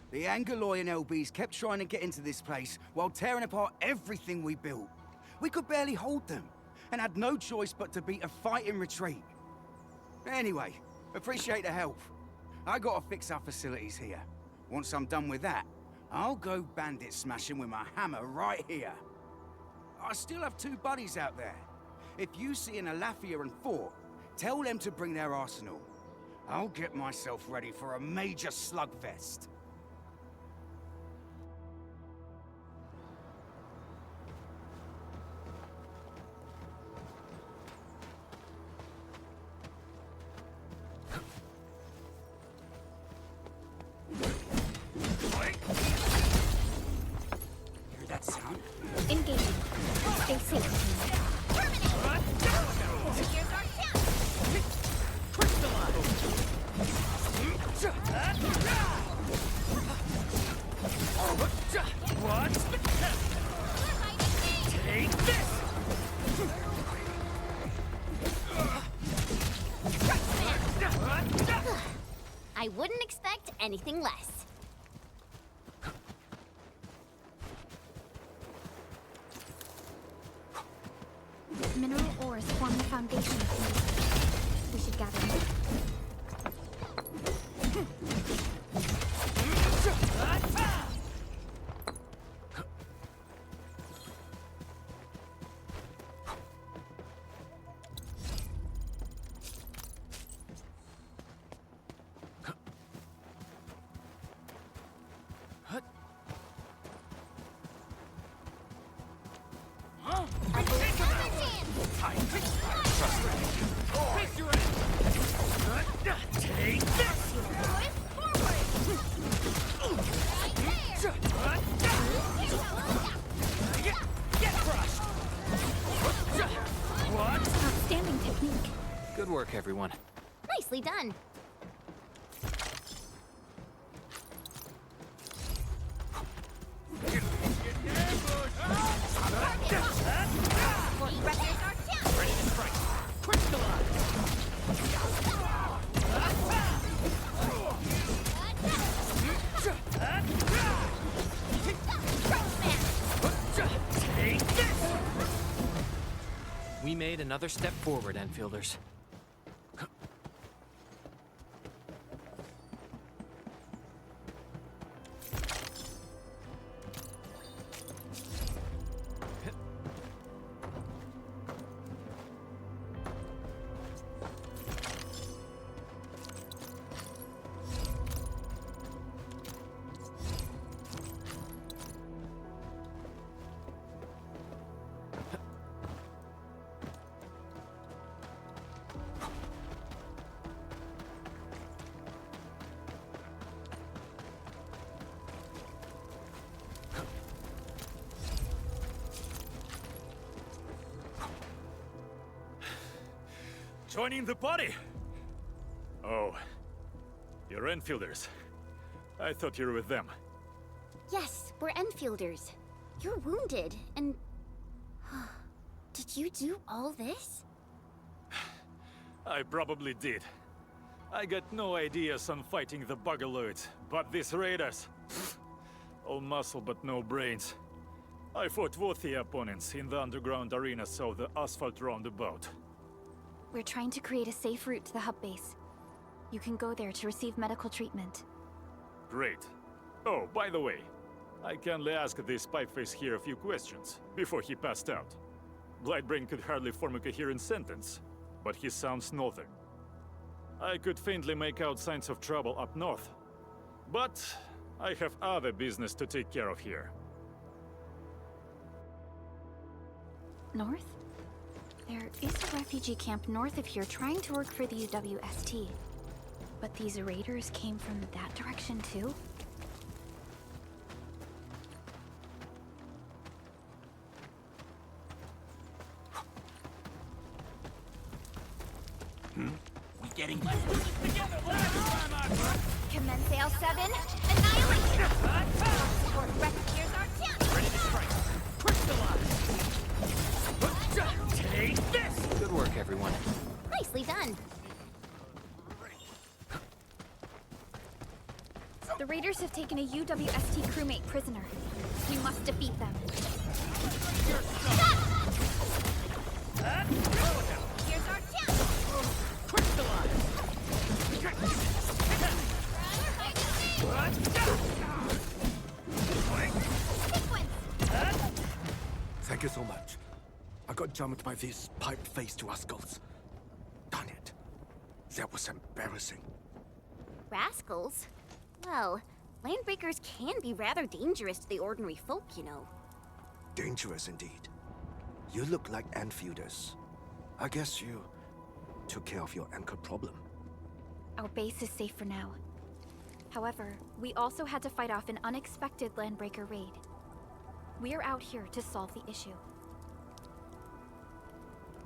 Speaker 12: The Angaloy and LBs kept trying to get into this place while tearing apart everything we built. We could barely hold them, and had no choice but to beat a fight in retreat. Anyway, appreciate the help. I gotta fix our facilities here. Once I'm done with that, I'll go bandit smashing with my hammer right here. I still have 2 buddies out there. If you see an Alafia and Fort, tell them to bring their arsenal. I'll get myself ready for a major slugfest. Hear that sound?
Speaker 6: Engaging. Stay safe, team.
Speaker 4: Here's our chance.
Speaker 12: What? Take this!
Speaker 4: I wouldn't expect anything less.
Speaker 6: Mineral ores form the foundation of these. We should gather them. Outstanding technique.
Speaker 3: Good work, everyone.
Speaker 4: Nicely done.
Speaker 12: Ready to strike. Crystallize! Take this!
Speaker 3: We made another step forward, Enfielders.
Speaker 13: Joining the party? Oh. You're Enfielders. I thought you were with them.
Speaker 4: Yes, we're Enfielders. You're wounded, and... Did you do all this?
Speaker 13: I probably did. I got no ideas on fighting the Buggerloids, but these raiders... all muscle but no brains. I fought worthy opponents in the underground arena of the asphalt roundabout.
Speaker 6: We're trying to create a safe route to the hub base. You can go there to receive medical treatment.
Speaker 13: Great. Oh, by the way, I kindly asked this pipeface here a few questions before he passed out. Blightbrain could hardly form a coherent sentence, but he sounds northern. I could faintly make out signs of trouble up north, but I have other business to take care of here.
Speaker 6: North? There is a refugee camp north of here trying to work for the UWST. But these raiders came from that direction too?
Speaker 12: We getting...
Speaker 4: Commence L7, annihilation! Support Here's our chance!
Speaker 3: Ready to strike. Crystallize! Take this! Good work, everyone.
Speaker 4: Nicely done.
Speaker 6: The raiders have taken a UWST crewmate prisoner. We must defeat them.
Speaker 4: Here's our chance!
Speaker 14: Thank you so much. I got jumped by this pipe-faced rascals. Darn it. That was embarrassing.
Speaker 4: Rascals? Well, landbreakers can be rather dangerous to the ordinary folk, you know.
Speaker 14: Dangerous indeed. You look like Enfielders. I guess you took care of your anchor problem.
Speaker 6: Our base is safe for now. However, we also had to fight off an unexpected landbreaker raid. We're out here to solve the issue.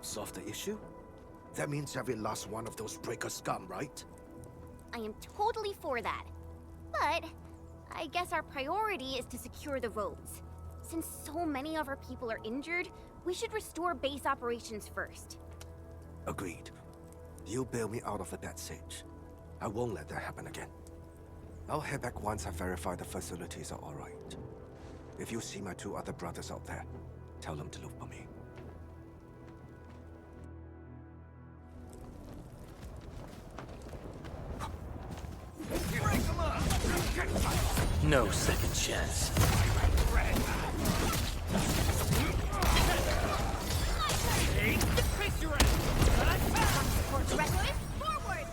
Speaker 14: Solve the issue? That means every last one of those breaker scum, right?
Speaker 4: I am totally for that. But I guess our priority is to secure the roads. Since so many of our people are injured, we should restore base operations first.
Speaker 14: Agreed. You bail me out of the bad sitch. I won't let that happen again. I'll head back once I verify the facilities are alright. If you see my two other brothers out there, tell them to look for me.
Speaker 3: No second chance.
Speaker 4: Directive, forward!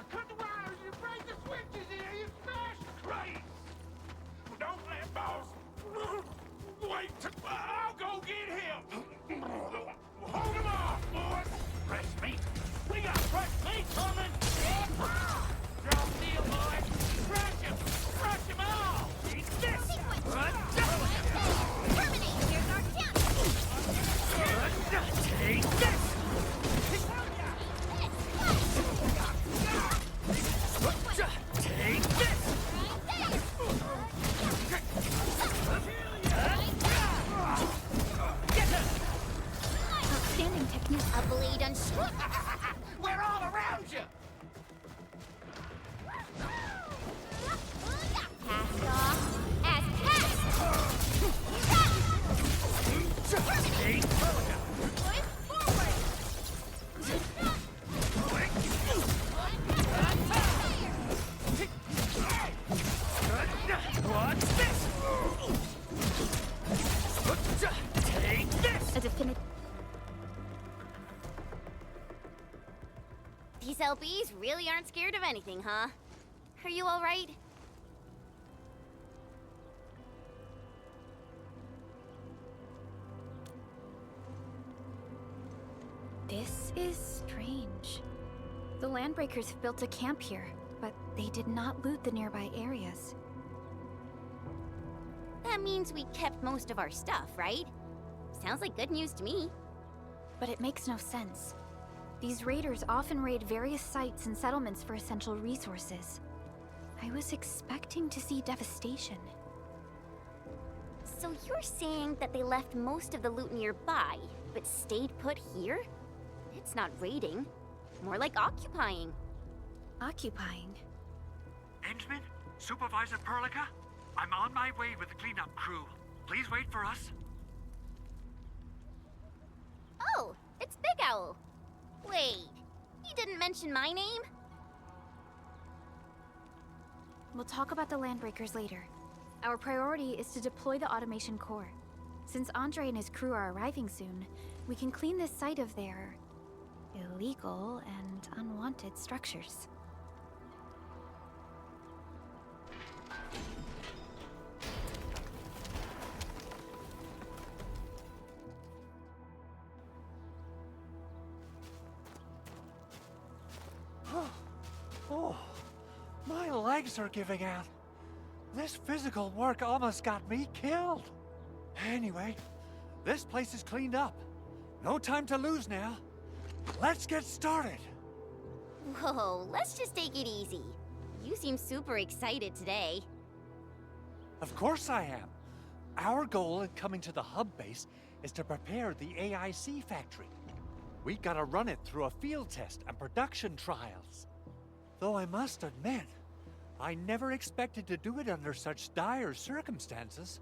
Speaker 8: Cut the wires! You break the
Speaker 4: LPs really aren't scared of anything, huh? Are you alright?
Speaker 6: This is strange. The Landbreakers have built a camp here, but they did not loot the nearby areas.
Speaker 4: That means we kept most of our stuff, right? Sounds like good news to me.
Speaker 6: But it makes no sense. These raiders often raid various sites and settlements for essential resources. I was expecting to see devastation.
Speaker 4: So you're saying that they left most of the loot nearby, but stayed put here? It's not raiding. More like occupying.
Speaker 6: Occupying?
Speaker 2: Endman? Supervisor Perlica? I'm on my way with the cleanup crew. Please wait for us.
Speaker 4: Oh, it's Big Owl. Wait, he didn't mention my name?
Speaker 6: We'll talk about the Landbreakers later. Our priority is to deploy the automation core. Since Andre and his crew are arriving soon, we can clean this site of their illegal and unwanted structures.
Speaker 2: Oh, my legs are giving out. This physical work almost got me killed. Anyway, this place is cleaned up. No time to lose now. Let's get started.
Speaker 4: Whoa, let's just take it easy. You seem super excited today.
Speaker 2: Of course I am. Our goal in coming to the hub base is to prepare the AIC factory. We gotta run it through a field test and production trials. Though I must admit, I never expected to do it under such dire circumstances.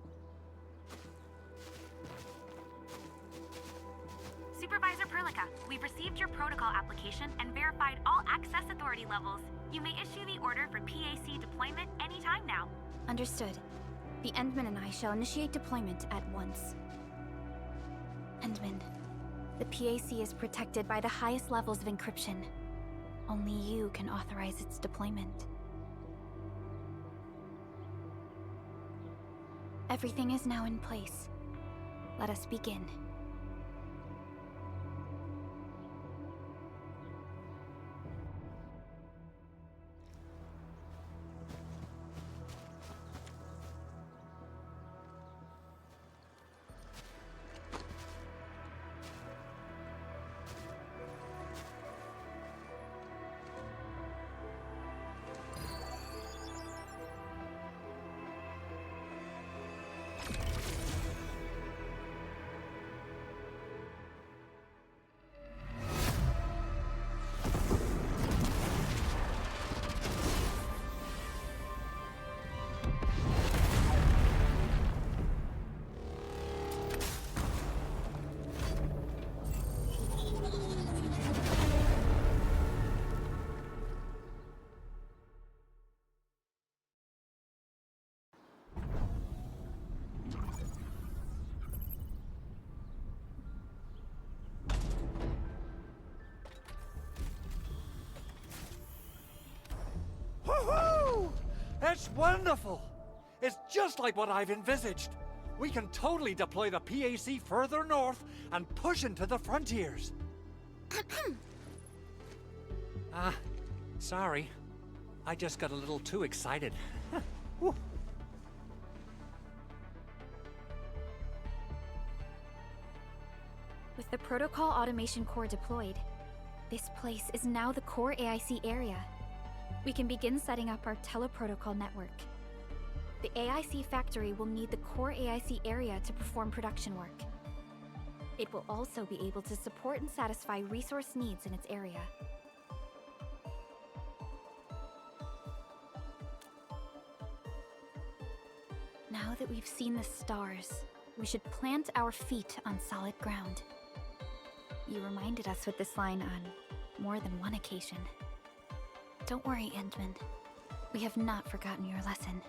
Speaker 7: Supervisor Perlica, we've received your protocol application and verified all access authority levels. You may issue the order for PAC deployment anytime now.
Speaker 6: Understood. The Endman and I shall initiate deployment at once. Endman, the PAC is protected by the highest levels of encryption. Only you can authorize its deployment. Everything is now in place. Let us begin.
Speaker 2: Woohoo! That's wonderful! It's just like what I've envisaged. We can totally deploy the PAC further north and push into the frontiers. Sorry. I just got a little too excited.
Speaker 6: With the Protocol Automation Core deployed, this place is now the core AIC area. We can begin setting up our teleprotocol network. The AIC factory will need the core AIC area to perform production work. It will also be able to support and satisfy resource needs in its area. Now that we've seen the stars, we should plant our feet on solid ground. You reminded us with this line on more than one occasion. Don't worry, Endman. We have not forgotten your lesson.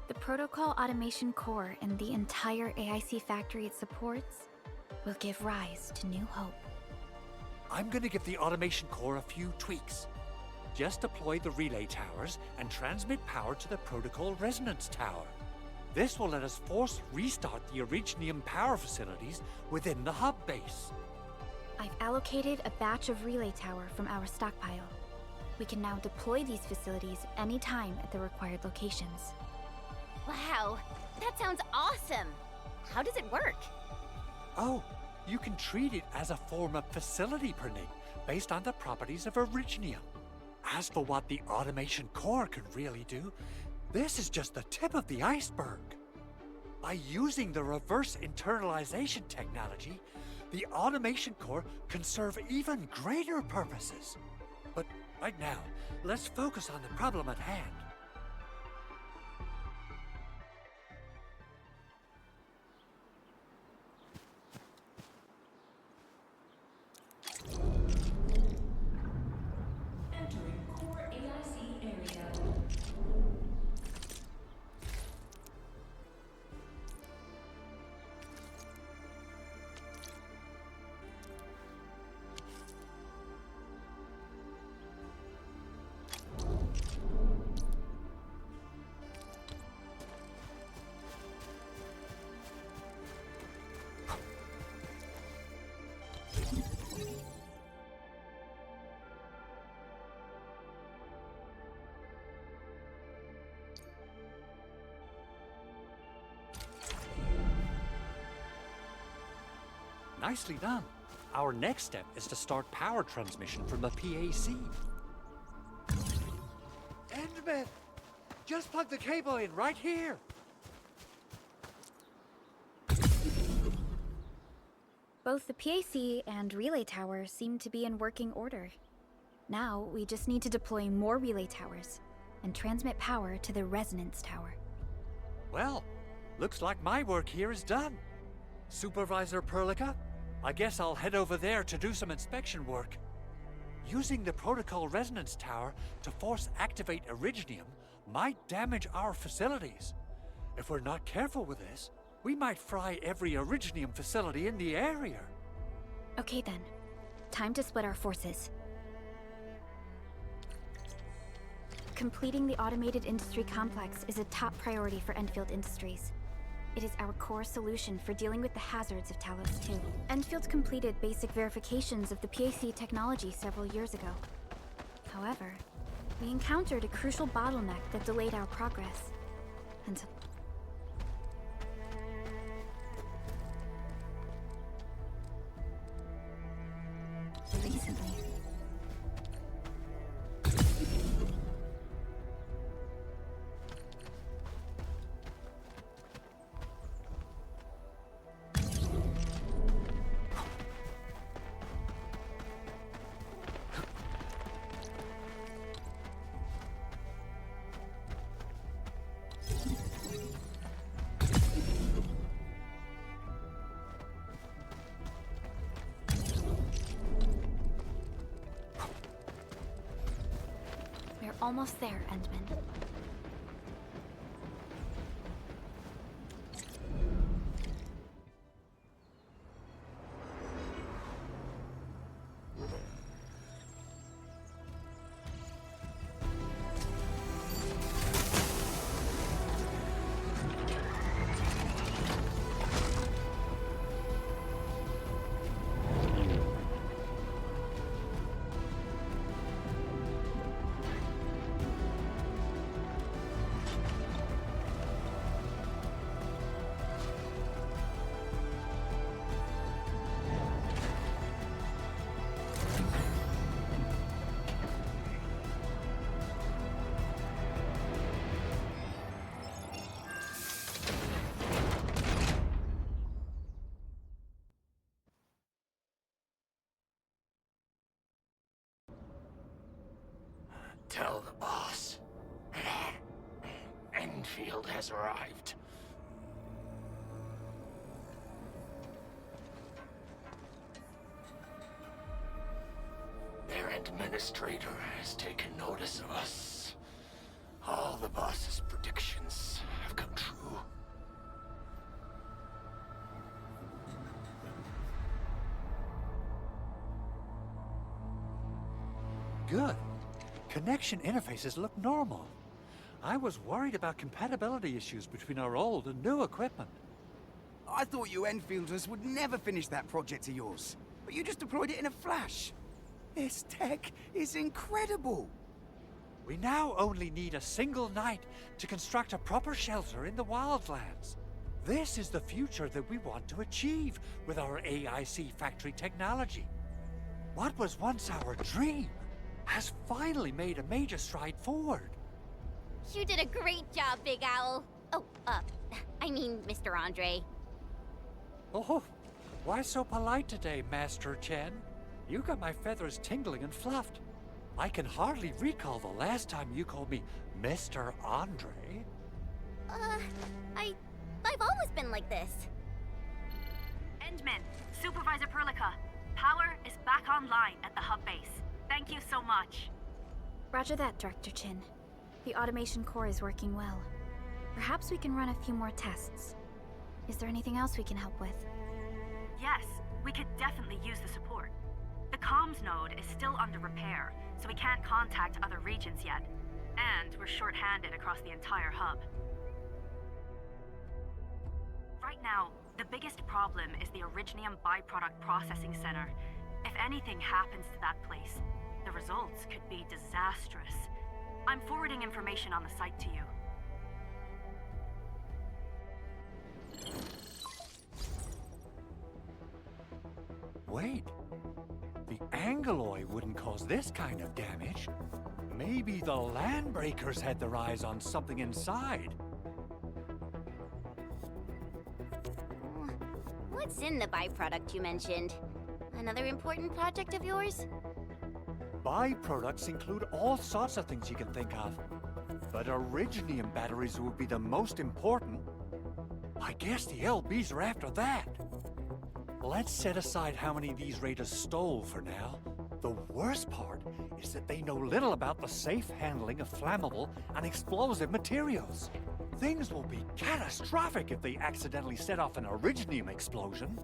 Speaker 6: The Protocol Automation Core and the entire AIC factory it supports will give rise to new hope.
Speaker 2: I'm gonna give the automation core a few tweaks. Just deploy the relay towers and transmit power to the protocol resonance tower. This will let us force restart the Originium power facilities within the hub base.
Speaker 6: I've allocated a batch of relay tower from our stockpile. We can now deploy these facilities anytime at the required locations.
Speaker 4: Wow, that sounds awesome! How does it work?
Speaker 2: Oh, you can treat it as a form of facility pernig based on the properties of Originium. As for what the automation core can really do, this is just the tip of the iceberg. By using the reverse internalization technology, the automation core can serve even greater purposes. But right now, let's focus on the problem at hand.
Speaker 15: Entering core AIC area.
Speaker 2: Nicely done. Our next step is to start power transmission from the PAC. Endman! Just plug the cable in right here!
Speaker 6: Both the PAC and relay tower seem to be in working order. Now, we just need to deploy more relay towers and transmit power to the resonance tower.
Speaker 2: Well, looks like my work here is done. Supervisor Perlica, I guess I'll head over there to do some inspection work. Using the protocol resonance tower to force activate Originium might damage our facilities. If we're not careful with this, we might fry every Originium facility in the area.
Speaker 6: Okay then, time to split our forces. Completing the automated industry complex is a top priority for Endfield Industries. It is our core solution for dealing with the hazards of Talos 2. Endfield completed basic verifications of the PAC technology several years ago. However, we encountered a crucial bottleneck that delayed our progress. Until recently. Almost there, Endman.
Speaker 16: Tell the boss. Endfield has arrived. Their administrator has taken notice of us. All the boss's predictions have come true.
Speaker 2: good. Connection interfaces look normal. I was worried about compatibility issues between our old and new equipment.
Speaker 12: I thought you Enfielders would never finish that project of yours, but you just deployed it in a flash. This tech is incredible.
Speaker 2: We now only need a single night to construct a proper shelter in the wildlands. This is the future that we want to achieve with our AIC factory technology. What was once our dream has finally made a major stride forward.
Speaker 4: You did a great job, Big Owl. Oh, I mean, Mr. Andre.
Speaker 2: Oh, why so polite today, Master Chen? You got my feathers tingling and fluffed. I can hardly recall the last time you called me Mr. Andre.
Speaker 4: I've always been like this.
Speaker 7: Endman, Supervisor Perlica, power is back online at the hub base. Thank you so much.
Speaker 6: Roger that, Director Chin. The automation core is working well. Perhaps we can run a few more tests. Is there anything else we can help with?
Speaker 7: Yes, we could definitely use the support. The comms node is still under repair, so we can't contact other regions yet. And we're short-handed across the entire hub. Right now, the biggest problem is the Originium byproduct processing center. If anything happens to that place, the results could be disastrous. I'm forwarding information on the site to you.
Speaker 2: Wait, the Angeloy wouldn't cause this kind of damage. Maybe the Landbreakers had their eyes on something inside.
Speaker 4: What's in the byproduct you mentioned? Another important project of yours?
Speaker 2: Byproducts include all sorts of things you can think of. But Originium batteries would be the most important. I guess the LBs are after that. Let's set aside how many of these raiders stole for now. The worst part is that they know little about the safe handling of flammable and explosive materials. Things will be catastrophic if they accidentally set off an Originium explosion.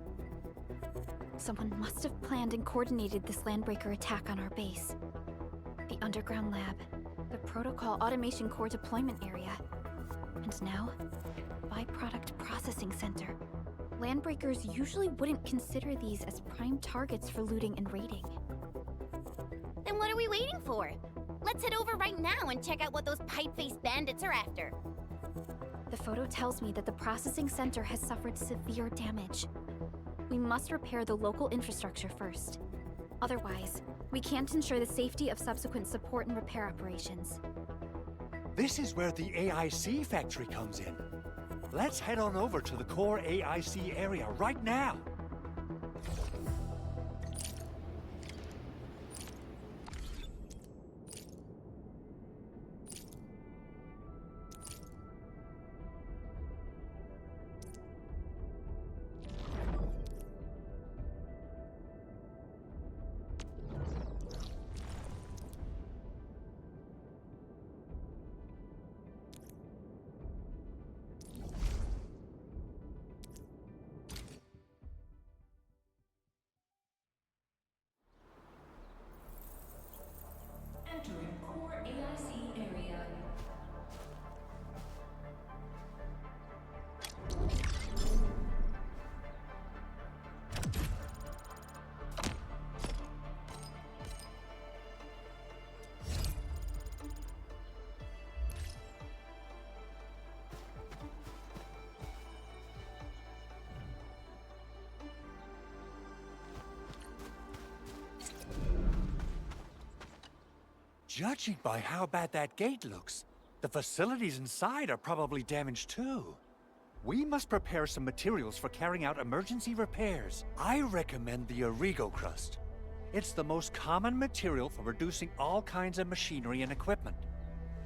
Speaker 6: Someone must have planned and coordinated this Landbreaker attack on our base. The underground lab, the protocol automation core deployment area, and now, byproduct processing center. Landbreakers usually wouldn't consider these as prime targets for looting and raiding.
Speaker 4: Then what are we waiting for? Let's head over right now and check out what those pipe-faced bandits are after.
Speaker 6: The photo tells me that the processing center has suffered severe damage. We must repair the local infrastructure first. Otherwise, we can't ensure the safety of subsequent support and repair operations.
Speaker 2: This is where the AIC factory comes in. Let's head on over to the core AIC area right now.
Speaker 15: Entering core AIC area.
Speaker 2: Judging by how bad that gate looks, the facilities inside are probably damaged too. We must prepare some materials for carrying out emergency repairs. I recommend the Origo crust. It's the most common material for producing all kinds of machinery and equipment.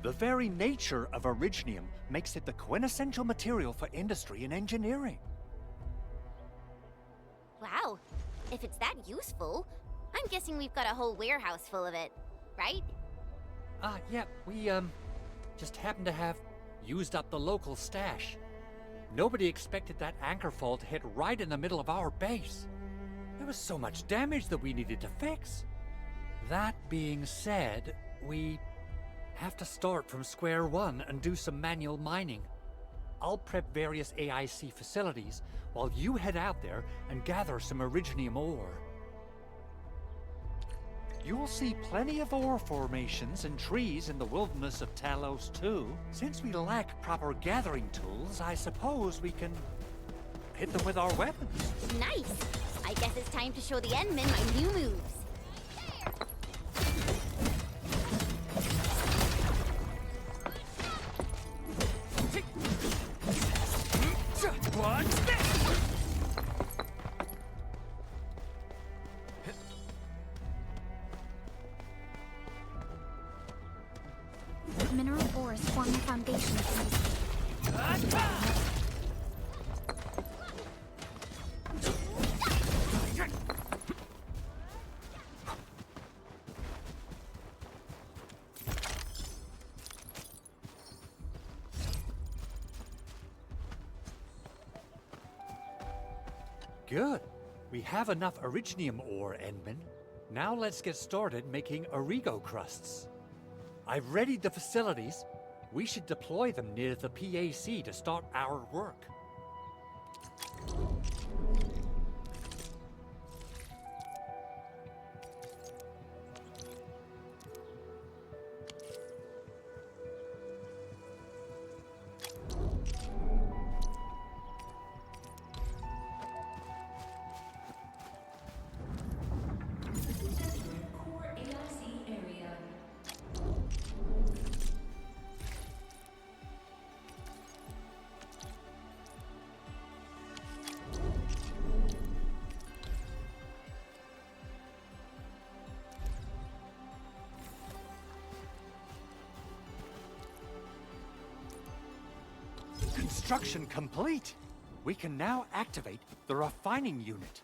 Speaker 2: The very nature of Originium makes it the quintessential material for industry and engineering.
Speaker 4: Wow, if it's that useful, I'm guessing we've got a whole warehouse full of it, right?
Speaker 2: Yeah, we, just happen to have used up the local stash. Nobody expected that anchor fall to hit right in the middle of our base. There was so much damage that we needed to fix. That being said, we have to start from square one and do some manual mining. I'll prep various AIC facilities while you head out there and gather some Originium ore. You'll see plenty of ore formations and trees in the wilderness of Talos too. Since we lack proper gathering tools, I suppose we can hit them with our weapons.
Speaker 4: Nice! I guess it's time to show the Endmen my new moves.
Speaker 2: What's this?
Speaker 6: Mineral ores form the foundation of industry.
Speaker 2: Good. We have enough Originium ore, Endman. Now let's get started making Origo crusts. I've readied the facilities. We should deploy them near the PAC to start our work. Construction complete. We can now activate the refining unit.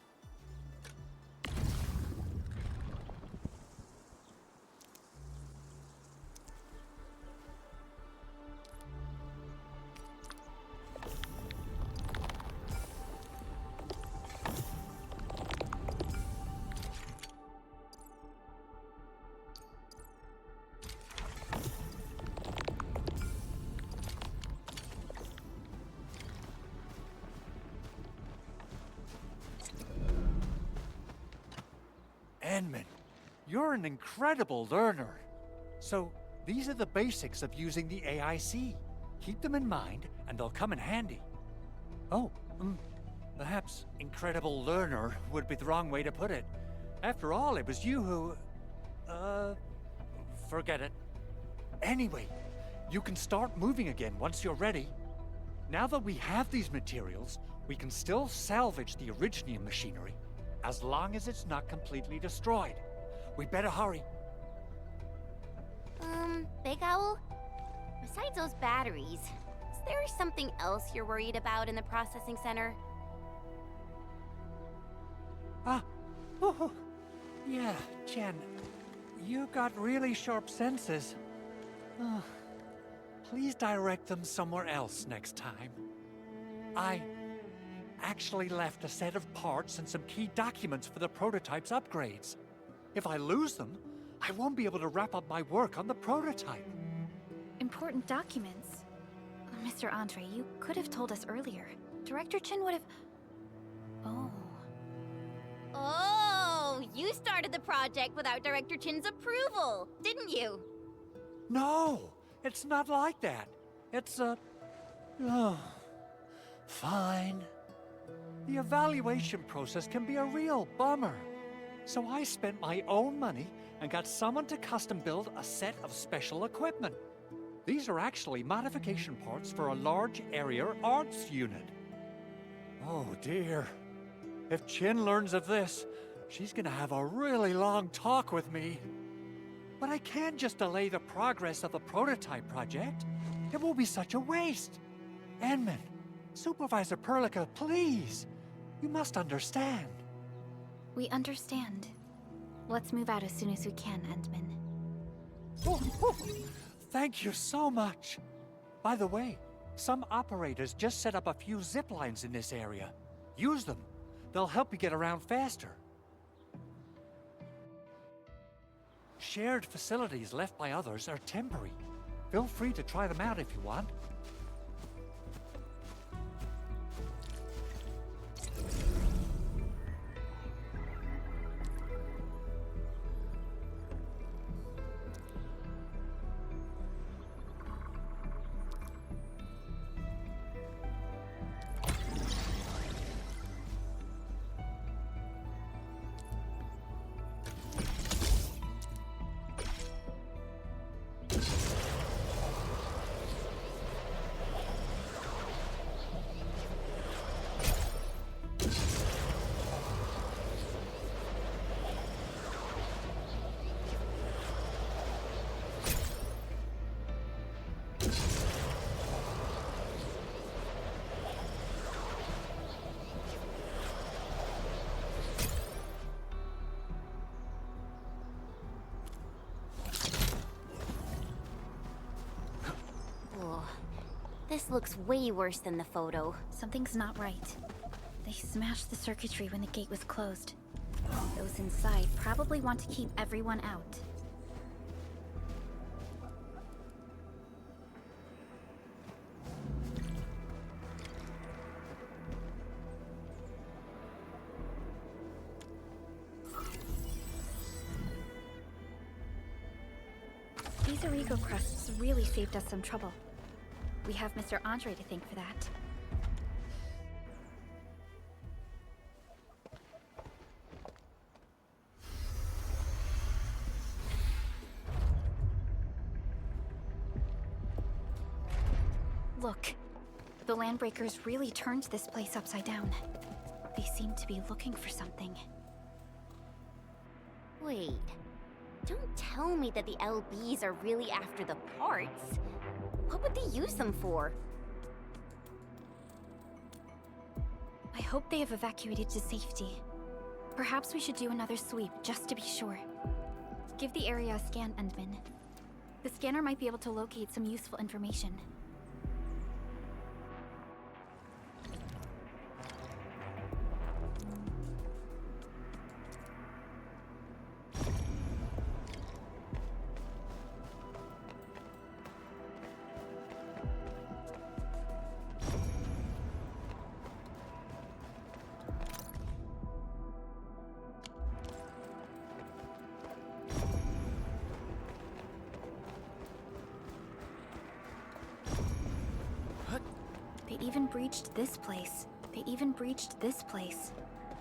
Speaker 2: Endman, you're an incredible learner. So, these are the basics of using the AIC. Keep them in mind, and they'll come in handy. Oh, perhaps incredible learner would be the wrong way to put it. After all, it was you who... forget it. Anyway, you can start moving again once you're ready. Now that we have these materials, we can still salvage the Originium machinery, as long as it's not completely destroyed. We better hurry.
Speaker 4: Big Owl? Besides those batteries, is there something else you're worried about in the processing center?
Speaker 2: Yeah, Jen. You got really sharp senses. Please direct them somewhere else next time. I actually left a set of parts and some key documents for the prototype's upgrades. If I lose them, I won't be able to wrap up my work on the prototype.
Speaker 6: Important documents? Mr. Andre, you could have told us earlier. Director Chin would have...
Speaker 4: Oh, you started the project without Director Chin's approval, didn't you?
Speaker 2: No, it's not like that. It's fine. The evaluation process can be a real bummer. So I spent my own money and got someone to custom build a set of special equipment. These are actually modification parts for a large area arts unit. Oh dear. If Chin learns of this, she's gonna have a really long talk with me. But I can't just delay the progress of the prototype project. It will be such a waste. Endman, Supervisor Perlica, please. You must understand.
Speaker 6: We understand. Let's move out as soon as we can, Endman.
Speaker 2: Thank you so much. By the way, some operators just set up a few zip lines in this area. Use them. They'll help you get around faster. Shared facilities left by others are temporary. Feel free to try them out if you want.
Speaker 4: This looks way worse than the photo.
Speaker 6: Something's not right. They smashed the circuitry when the gate was closed. Those inside probably want to keep everyone out. These Origo crusts really saved us some trouble. We have Mr. Andre to thank for that. Look, the Landbreakers really turned this place upside down. They seem to be looking for something.
Speaker 4: Wait, don't tell me that the LBs are really after the parts. What would they use them for?
Speaker 6: I hope they have evacuated to safety. Perhaps we should do another sweep, just to be sure. Give the area a scan, Endman. The scanner might be able to locate some useful information. They even breached this place.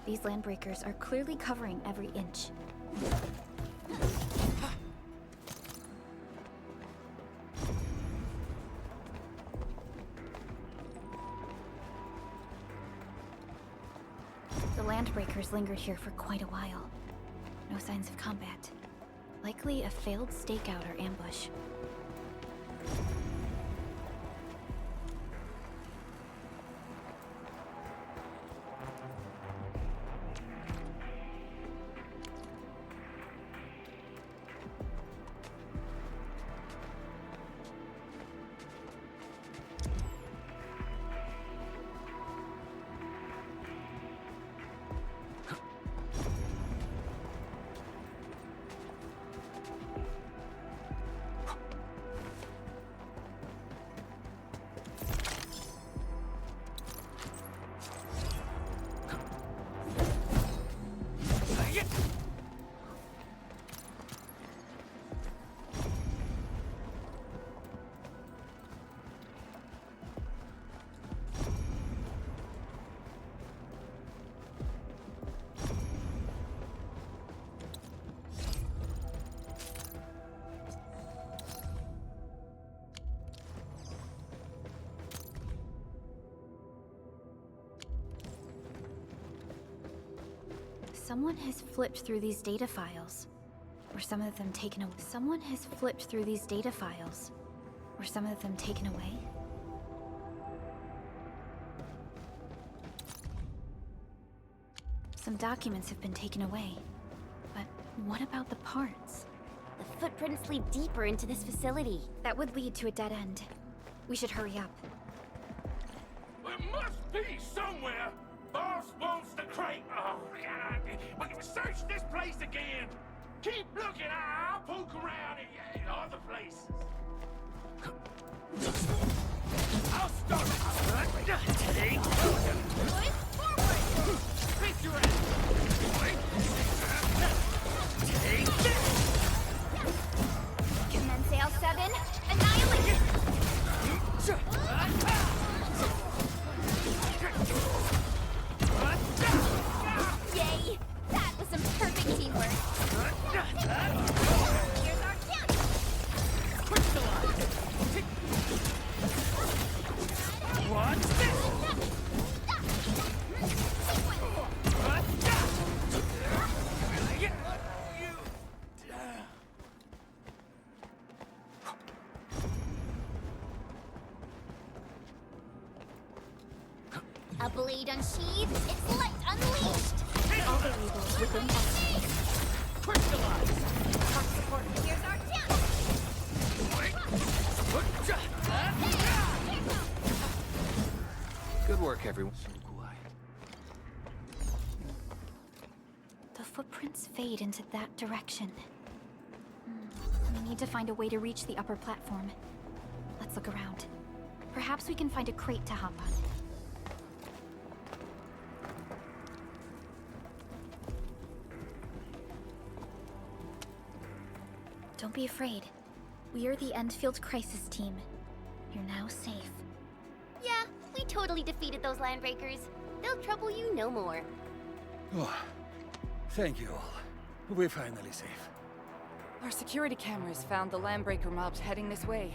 Speaker 6: These Landbreakers are clearly covering every inch. The Landbreakers lingered here for quite a while. No signs of combat. Likely a failed stakeout or ambush. Someone has flipped through these data files. Were some of them taken away? Someone has flipped through these data files. Were some of them taken away? Some documents have been taken away. But what about the parts?
Speaker 4: The footprints lead deeper into this facility.
Speaker 6: That would lead to a dead end. We should hurry up.
Speaker 16: There must be somewhere! Boss wants the crate! Oh, God! We can search this place again! Keep looking, I'll poke around in other places. I'll start. Take. Face your ass. Take this.
Speaker 4: Commence L7. Annihilate. Yay! That was some perfect teamwork. Here's our chance.
Speaker 16: What's this?
Speaker 4: A blade unsheathed, its light unleashed!
Speaker 6: All the labels within Outpost.
Speaker 16: Crystallize!
Speaker 4: Top support, here's our chance!
Speaker 3: Good work, everyone.
Speaker 6: The footprints fade into that direction. We need to find a way to reach the upper platform. Let's look around. Perhaps we can find a crate to hop on. Don't be afraid. We are the Endfield crisis team. You're now safe.
Speaker 4: Yeah, we totally defeated those landbreakers. They'll trouble you no more.
Speaker 17: Oh, thank you all. We're finally safe.
Speaker 5: Our security cameras found the landbreaker mobs heading this way.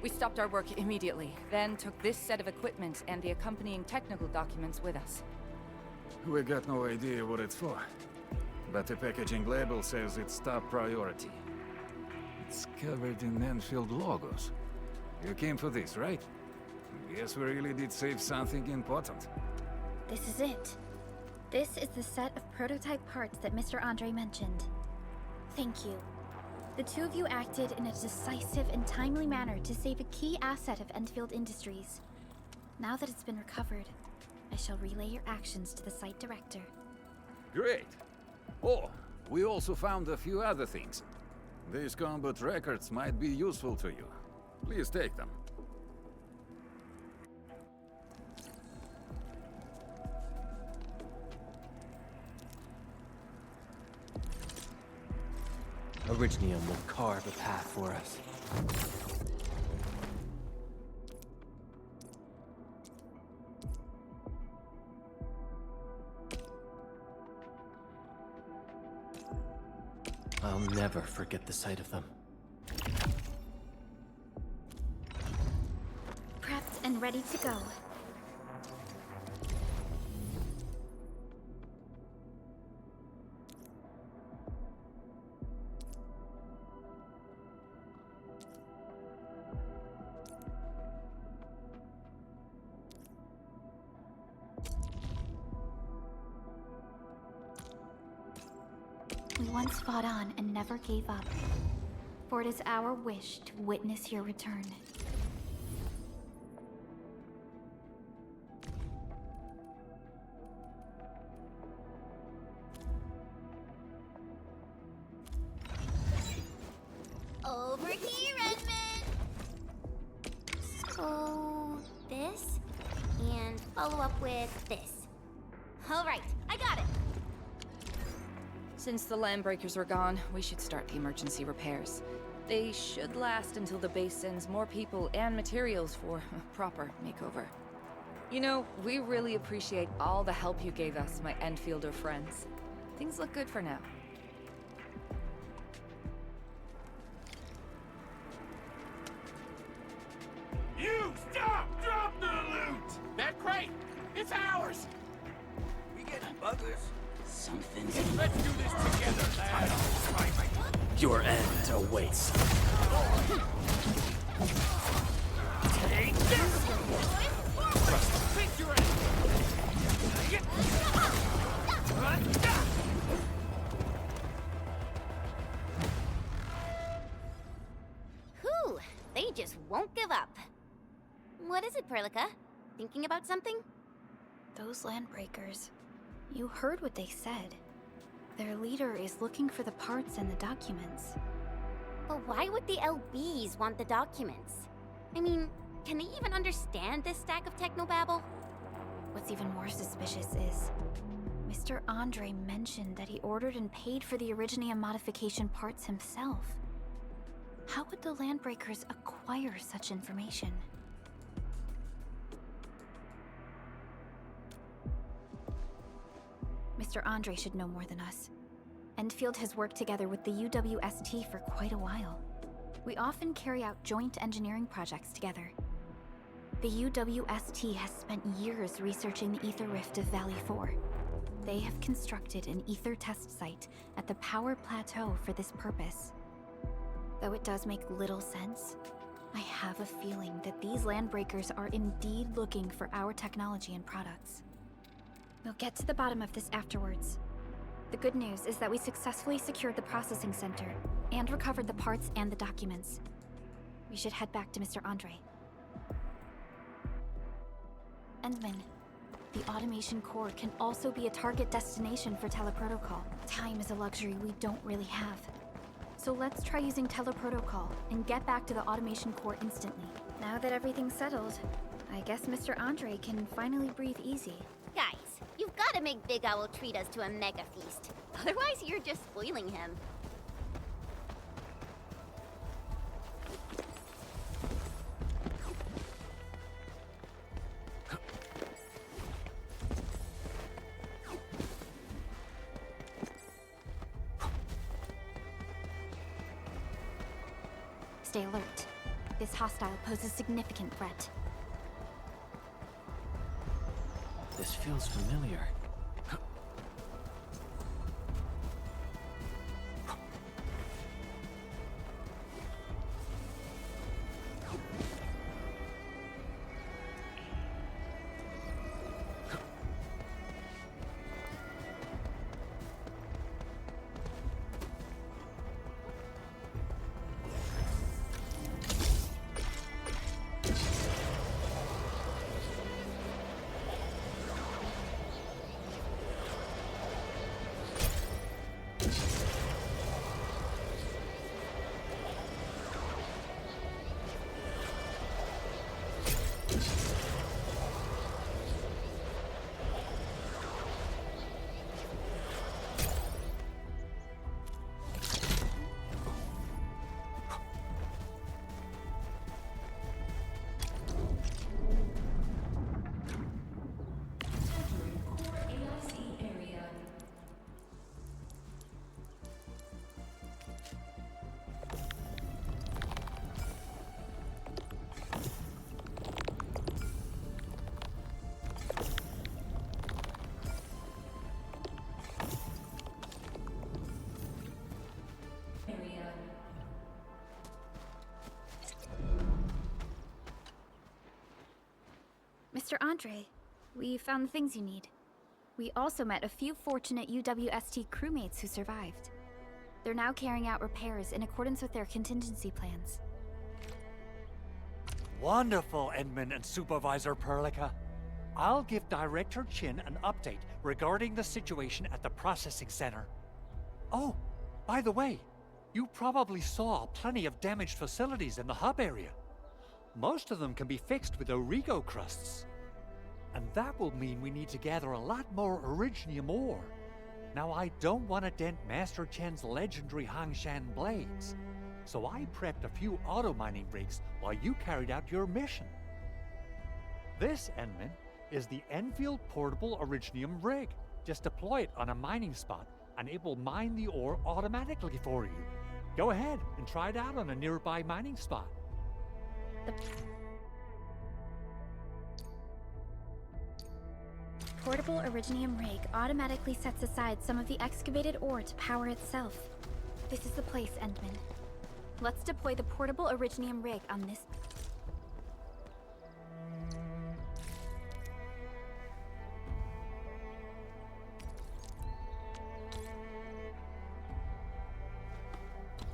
Speaker 5: We stopped our work immediately, then took this set of equipment and the accompanying technical documents with us.
Speaker 13: We got no idea what it's for, but the packaging label says it's top priority. It's covered in Endfield logos. You came for this, right? Guess we really did save something important.
Speaker 6: This is it. This is the set of prototype parts that Mr. Andre mentioned. Thank you. The two of you acted in a decisive and timely manner to save a key asset of Endfield Industries. Now that it's been recovered, I shall relay your actions to the site director.
Speaker 13: Great. Oh, we also found a few other things. These combat records might be useful to you. Please take them.
Speaker 3: Originium will carve a path for us. I'll never forget the sight of them.
Speaker 6: Prepped and ready to go. We once fought on and never gave up. For it is our wish to witness your return.
Speaker 4: Over here, Edmund! So, this, and follow up with this. Alright, I got it!
Speaker 5: Since the landbreakers are gone, we should start the emergency repairs. They should last until the base sends more people and materials for a proper makeover. You know, we really appreciate all the help you gave us, my Endfielder friends. Things look good for now.
Speaker 16: You stop! Drop the loot! That crate! It's ours!
Speaker 12: We getting buggers? Something's...
Speaker 16: Let's do this together, lad!
Speaker 3: Your end awaits.
Speaker 16: Take this! Face your ass!
Speaker 4: Whew, they just won't give up. What is it, Perlica? Thinking about something?
Speaker 6: Those landbreakers. You heard what they said. Their leader is looking for the parts and the documents.
Speaker 4: But why would the LBs want the documents? I mean, can they even understand this stack of technobabble?
Speaker 6: What's even more suspicious is Mr. Andre mentioned that he ordered and paid for the Originium modification parts himself. How would the Landbreakers acquire such information? Mr. Andre should know more than us. Endfield has worked together with the UWST for quite a while. We often carry out joint engineering projects together. The UWST has spent years researching the ether rift of Valley 4. They have constructed an ether test site at the Power Plateau for this purpose. Though it does make little sense, I have a feeling that these Landbreakers are indeed looking for our technology and products. We'll get to the bottom of this afterwards. The good news is that we successfully secured the processing center and recovered the parts and the documents. We should head back to Mr. Andre. Endman, the automation core can also be a target destination for teleprotocol. Time is a luxury we don't really have. So let's try using teleprotocol and get back to the automation core instantly. Now that everything's settled, I guess Mr. Andre can finally breathe easy.
Speaker 4: Guys, you've got to make Big Owl treat us to a mega feast. Otherwise, you're just spoiling him.
Speaker 6: Stay alert. This hostile poses significant threat.
Speaker 3: This feels familiar.
Speaker 6: Mr. Andre, we found the things you need. We also met a few fortunate UWST crewmates who survived. They're now carrying out repairs in accordance with their contingency plans.
Speaker 2: Wonderful, Edmund and Supervisor Perlica. I'll give Director Chin an update regarding the situation at the processing center. Oh, by the way, you probably saw plenty of damaged facilities in the hub area. Most of them can be fixed with Origo crusts. And that will mean we need to gather a lot more Originium ore. Now, I don't want to dent Master Chen's legendary Hangshan blades, so I prepped a few auto-mining rigs while you carried out your mission. This, Enman, is the Endfield Portable Originium rig. Just deploy it on a mining spot, and it will mine the ore automatically for you. Go ahead and try it out on a nearby mining spot.
Speaker 6: The portable Originium rig automatically sets aside some of the excavated ore to power itself. This is the place, Endman. Let's deploy the portable Originium rig on this.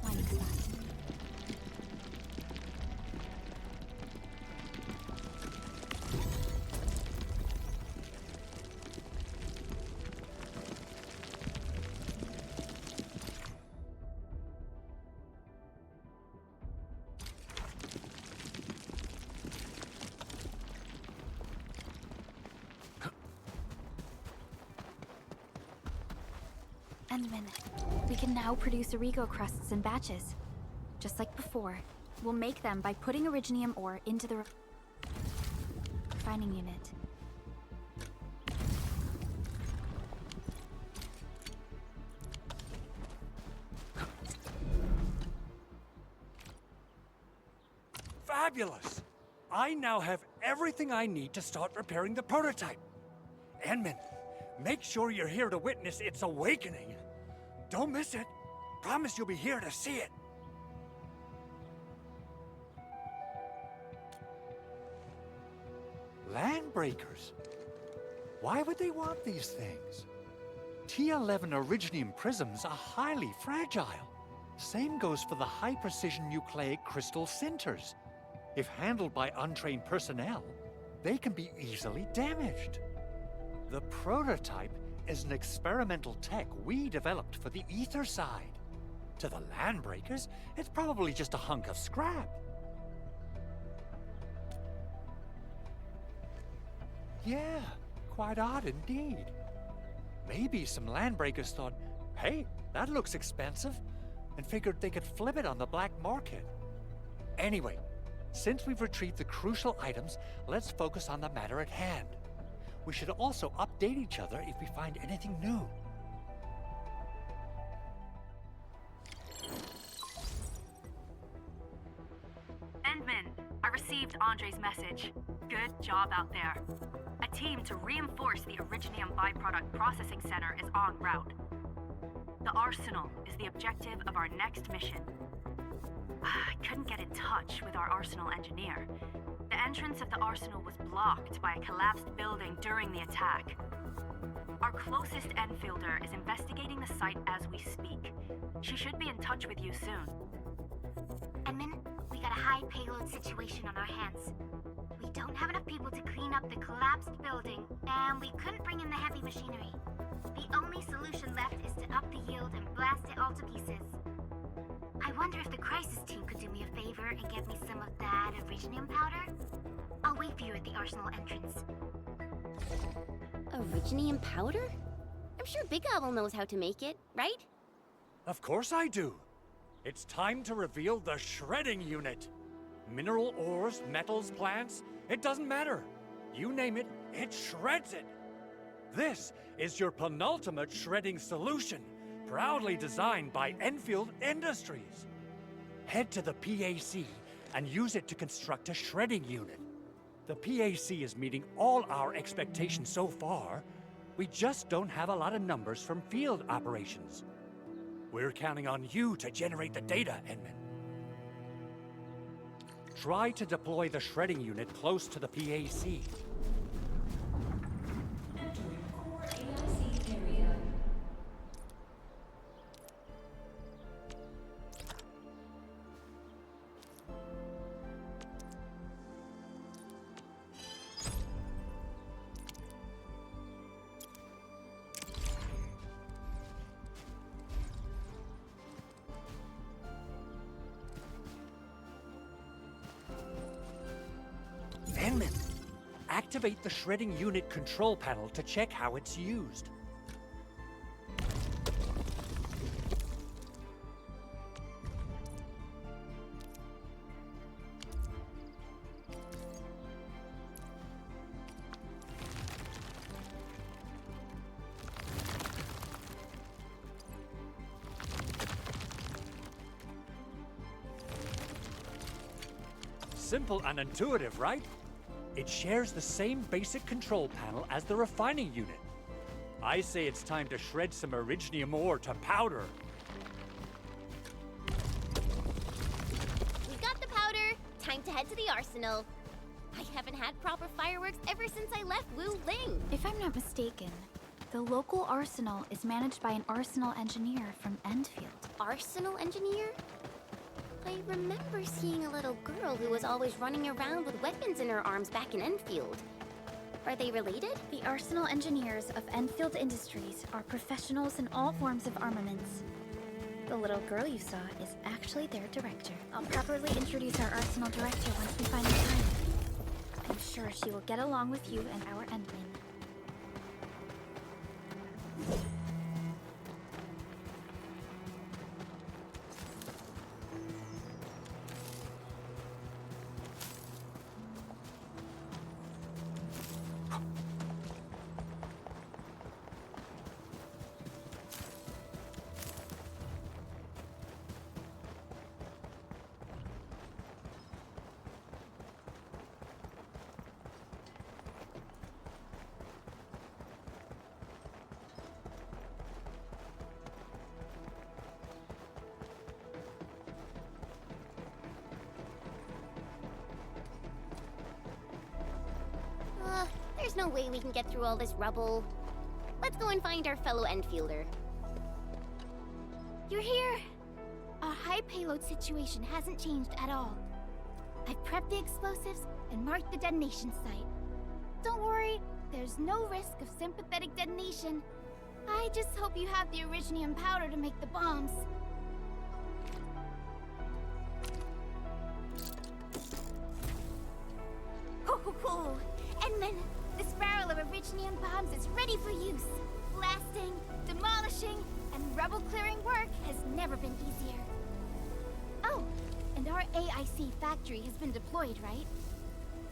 Speaker 6: Mining spot. Endman, we can now produce Origo crusts in batches. Just like before, we'll make them by putting Originium ore into the refining unit.
Speaker 2: Fabulous! I now have everything I need to start repairing the prototype. Endman, make sure you're here to witness its awakening. Don't miss it. Promise you'll be here to see it. Landbreakers? Why would they want these things? T11 Originium prisms are highly fragile. Same goes for the high-precision nucleic crystal Cinders. If handled by untrained personnel, they can be easily damaged. The prototype is an experimental tech we developed for the ether side. To the Landbreakers, it's probably just a hunk of scrap. Yeah, quite odd indeed. Maybe some Landbreakers thought, hey, that looks expensive, and figured they could flip it on the black market. Anyway, since we've retrieved the crucial items, let's focus on the matter at hand. We should also update each other if we find anything new.
Speaker 7: Endman, I received Andre's message. Good job out there. A team to reinforce the Originium byproduct processing center is en route. The arsenal is the objective of our next mission. I couldn't get in touch with our arsenal engineer. The entrance of the arsenal was blocked by a collapsed building during the attack. Our closest Endfielder is investigating the site as we speak. She should be in touch with you soon.
Speaker 1: Endman, we got a high payload situation on our hands. We don't have enough people to clean up the collapsed building, and we couldn't bring in the heavy machinery. The only solution left is to up the yield and blast it all to pieces. I wonder if the crisis team could do me a favor and get me some of that Originium powder? I'll wait for you at the arsenal entrance.
Speaker 4: Originium powder? I'm sure Big Owl knows how to make it, right?
Speaker 2: Of course I do. It's time to reveal the shredding unit. Mineral ores, metals, plants, it doesn't matter. You name it, it shreds it. This is your penultimate shredding solution, proudly designed by Endfield Industries. Head to the PAC and use it to construct a shredding unit. The PAC is meeting all our expectations so far. We just don't have a lot of numbers from field operations. We're counting on you to generate the data, Endman. Try to deploy the shredding unit close to the PAC.
Speaker 15: Entering core AIC area.
Speaker 2: Endman, activate the shredding unit control panel to check how it's used. Simple and intuitive, right? It shares the same basic control panel as the refining unit. I say it's time to shred some Originium ore to powder.
Speaker 4: We got the powder. Time to head to the arsenal. I haven't had proper fireworks ever since I left Wu Ling.
Speaker 6: If I'm not mistaken, the local arsenal is managed by an arsenal engineer from Endfield.
Speaker 4: Arsenal engineer? I remember seeing a little girl who was always running around with weapons in her arms back in Endfield. Are they related?
Speaker 6: The arsenal engineers of Endfield Industries are professionals in all forms of armaments. The little girl you saw is actually their director. I'll properly introduce our arsenal director once we find the time. I'm sure she will get along with you and our Endman.
Speaker 4: no way we can get through all this rubble. Let's go and find our fellow Endfielder.
Speaker 6: You're here! Our high payload situation hasn't changed at all. I've prepped the explosives and marked the detonation site. Don't worry, there's no risk of sympathetic detonation. I just hope you have the originium powder to make the bombs. Ho! Endman, this barrel of originium bombs is ready for use. Blasting, demolishing, and rubble-clearing work has never been easier. Oh, and our AIC factory has been deployed, right?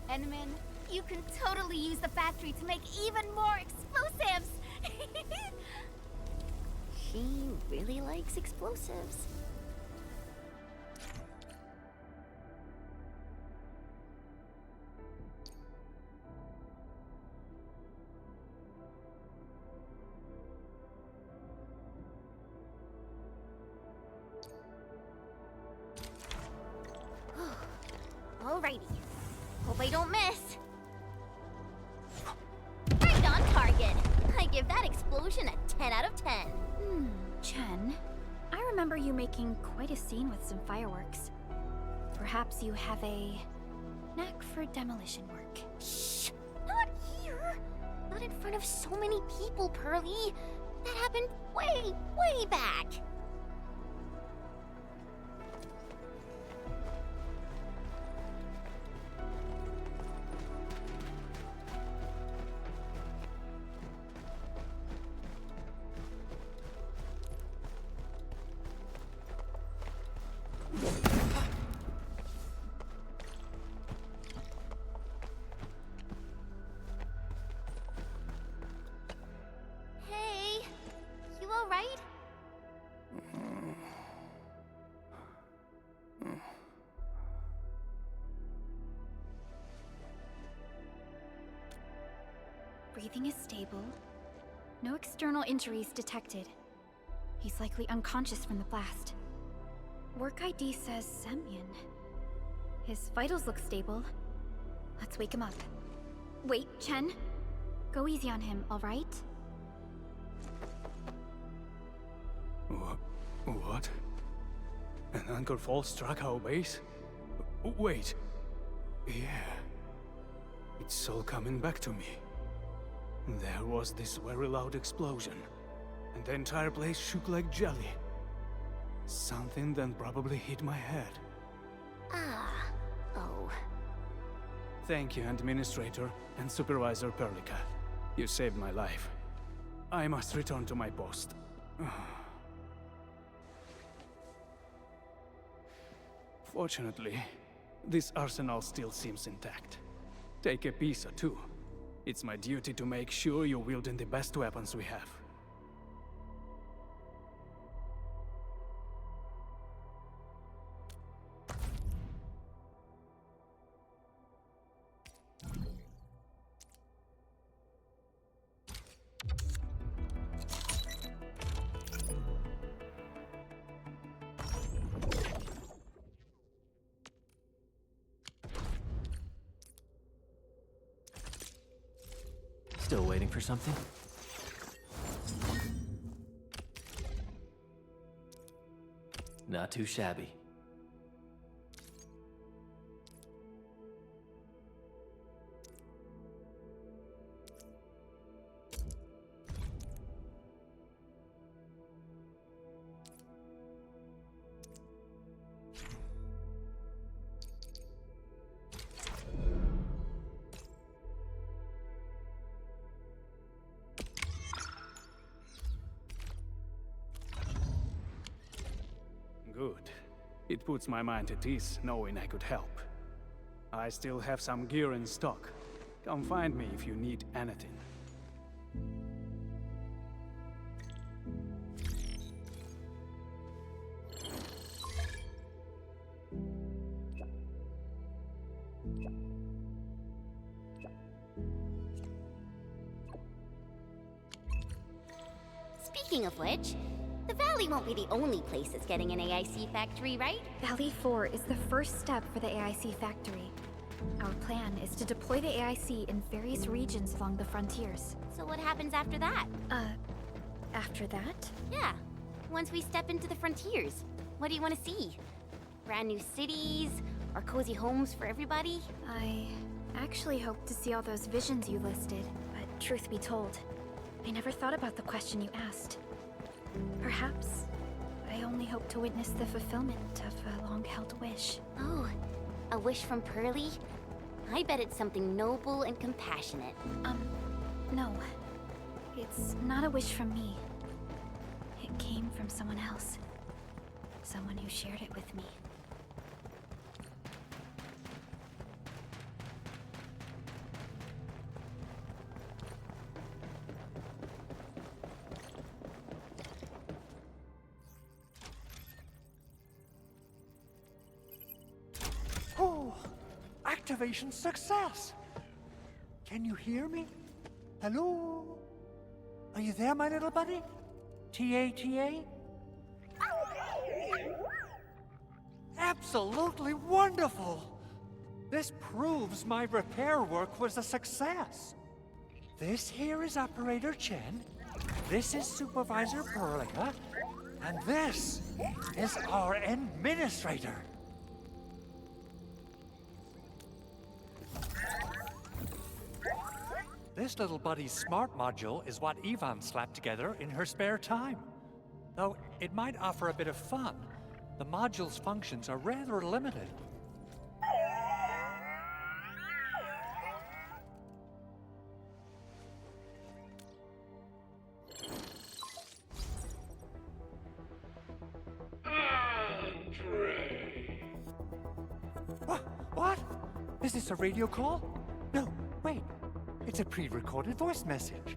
Speaker 6: Endman, you can totally use the factory to make even more explosives!
Speaker 4: She really likes explosives. Alrighty. Hope I don't miss. Right on target. I give that explosion a 10 out of 10.
Speaker 6: Chen, I remember you making quite a scene with some fireworks. Perhaps you have a knack for demolition work.
Speaker 4: Shh! Not here! Not in front of so many people, Pearly. That happened way back.
Speaker 6: Breathing is stable. No external injuries detected. He's likely unconscious from the blast. Work ID says Semyon. His vitals look stable. Let's wake him up. Wait, Chen. Go easy on him, all right?
Speaker 17: What? An anchor fall struck our base? Wait. Yeah. It's all coming back to me. There was this very loud explosion, and the entire place shook like jelly. Something then probably hit my head.
Speaker 4: Oh.
Speaker 17: Thank you, Administrator and Supervisor Perlica. You saved my life. I must return to my post. Fortunately, this arsenal still seems intact. Take a piece or two. It's my duty to make sure you're wielding the best weapons we have.
Speaker 3: Still waiting for something? Not too shabby.
Speaker 17: Good. It puts my mind at ease knowing I could help. I still have some gear in stock. Come find me if you need anything.
Speaker 4: Speaking of which, the Valley won't be the only place that's getting an AIC factory, right?
Speaker 6: Valley 4 is the first step for the AIC factory. Our plan is to deploy the AIC in various regions along the frontiers.
Speaker 4: So what happens after that?
Speaker 6: After that?
Speaker 4: Yeah. Once we step into the frontiers, what do you want to see? Brand new cities? Or cozy homes for everybody?
Speaker 6: I actually hoped to see all those visions you listed, but truth be told, I never thought about the question you asked. Perhaps I only hope to witness the fulfillment of a long-held wish.
Speaker 4: Oh, a wish from Pearly? I bet it's something noble and compassionate.
Speaker 6: No. It's not a wish from me. It came from someone else. Someone who shared it with me.
Speaker 2: Oh, activation success! Can you hear me? Hello? Are you there, my little buddy? T-A-T-A? Absolutely wonderful! This proves my repair work was a success. This here is Operator Chen, this is Supervisor Perlica, and this is our Administrator. This little buddy's smart module is what Yvonne slapped together in her spare time. Though it might offer a bit of fun, the module's functions are rather limited. What? Is this a radio call? No, wait. It's a pre-recorded voice message.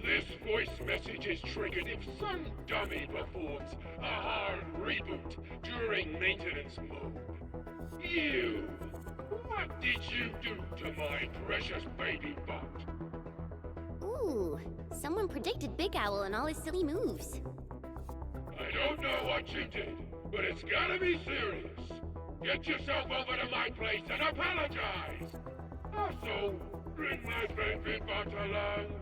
Speaker 18: This voice message is triggered if some dummy performs a hard reboot during maintenance mode. You! What did you do to my precious baby bot?
Speaker 4: Ooh, someone predicted Big Owl and all his silly moves.
Speaker 18: I don't know what you did, but it's gotta be serious. Get yourself over to my place and apologize! Also, bring my baby bot along.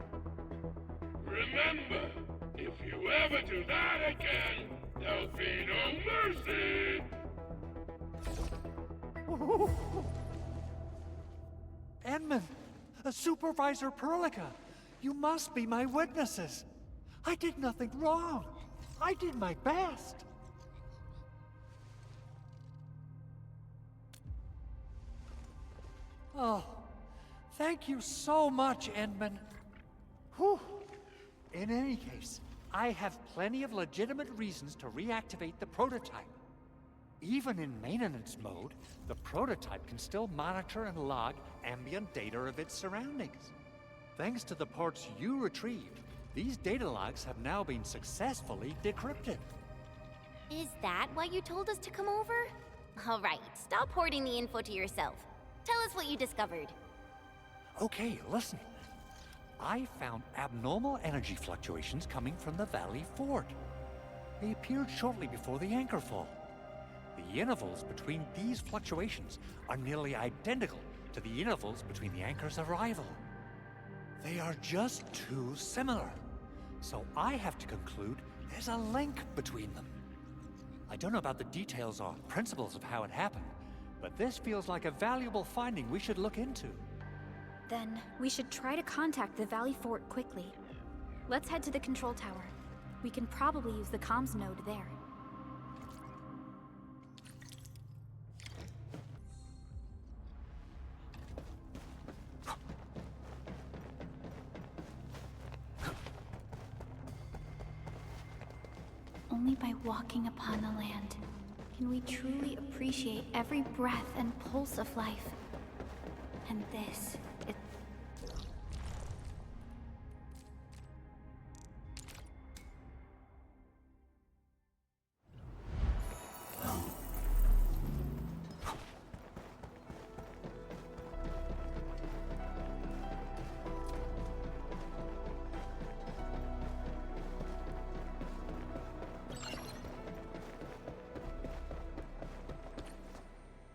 Speaker 18: Remember, if you ever do that again, there'll be no mercy!
Speaker 2: Edmund, Supervisor Perlica, you must be my witnesses. I did nothing wrong. I did my best. Oh, thank you so much, Edmund. Whew. In any case, I have plenty of legitimate reasons to reactivate the prototype. Even in maintenance mode, the prototype can still monitor and log ambient data of its surroundings. Thanks to the parts you retrieved, these data logs have now been successfully decrypted.
Speaker 4: Is that why you told us to come over? All right, stop hoarding the info to yourself. Tell us what you discovered.
Speaker 2: Okay, listen. I found abnormal energy fluctuations coming from the Valley Fort. They appeared shortly before the anchor fall. The intervals between these fluctuations are nearly identical to the intervals between the anchor's arrival. They are just too similar. So I have to conclude there's a link between them. I don't know about the details or principles of how it happened, but this feels like a valuable finding we should look into.
Speaker 6: Then we should try to contact the Valley Fort quickly. Let's head to the control tower. We can probably use the comms node there. Only by walking upon the land can we truly appreciate every breath and pulse of life. And this,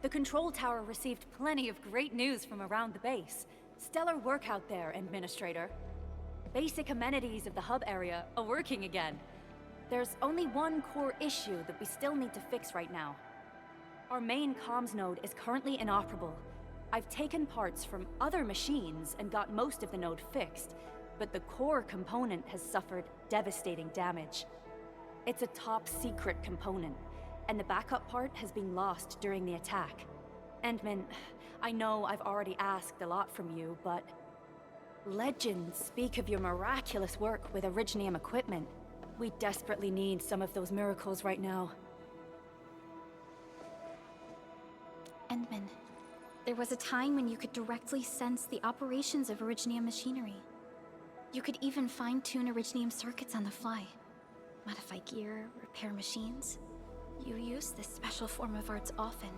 Speaker 10: The control tower received plenty of great news from around the base. Stellar work out there, Administrator. Basic amenities of the hub area are working again. There's only one core issue that we still need to fix right now. Our main comms node is currently inoperable. I've taken parts from other machines and got most of the node fixed, but the core component has suffered devastating damage. It's a top-secret component, and the backup part has been lost during the attack. Endman, I know I've already asked a lot from you, but legends speak of your miraculous work with Originium equipment. We desperately need some of those miracles right now.
Speaker 6: Endman, there was a time when you could directly sense the operations of Originium machinery. You could even fine-tune Originium circuits on the fly. Modify gear, repair machines. You use this special form of arts often.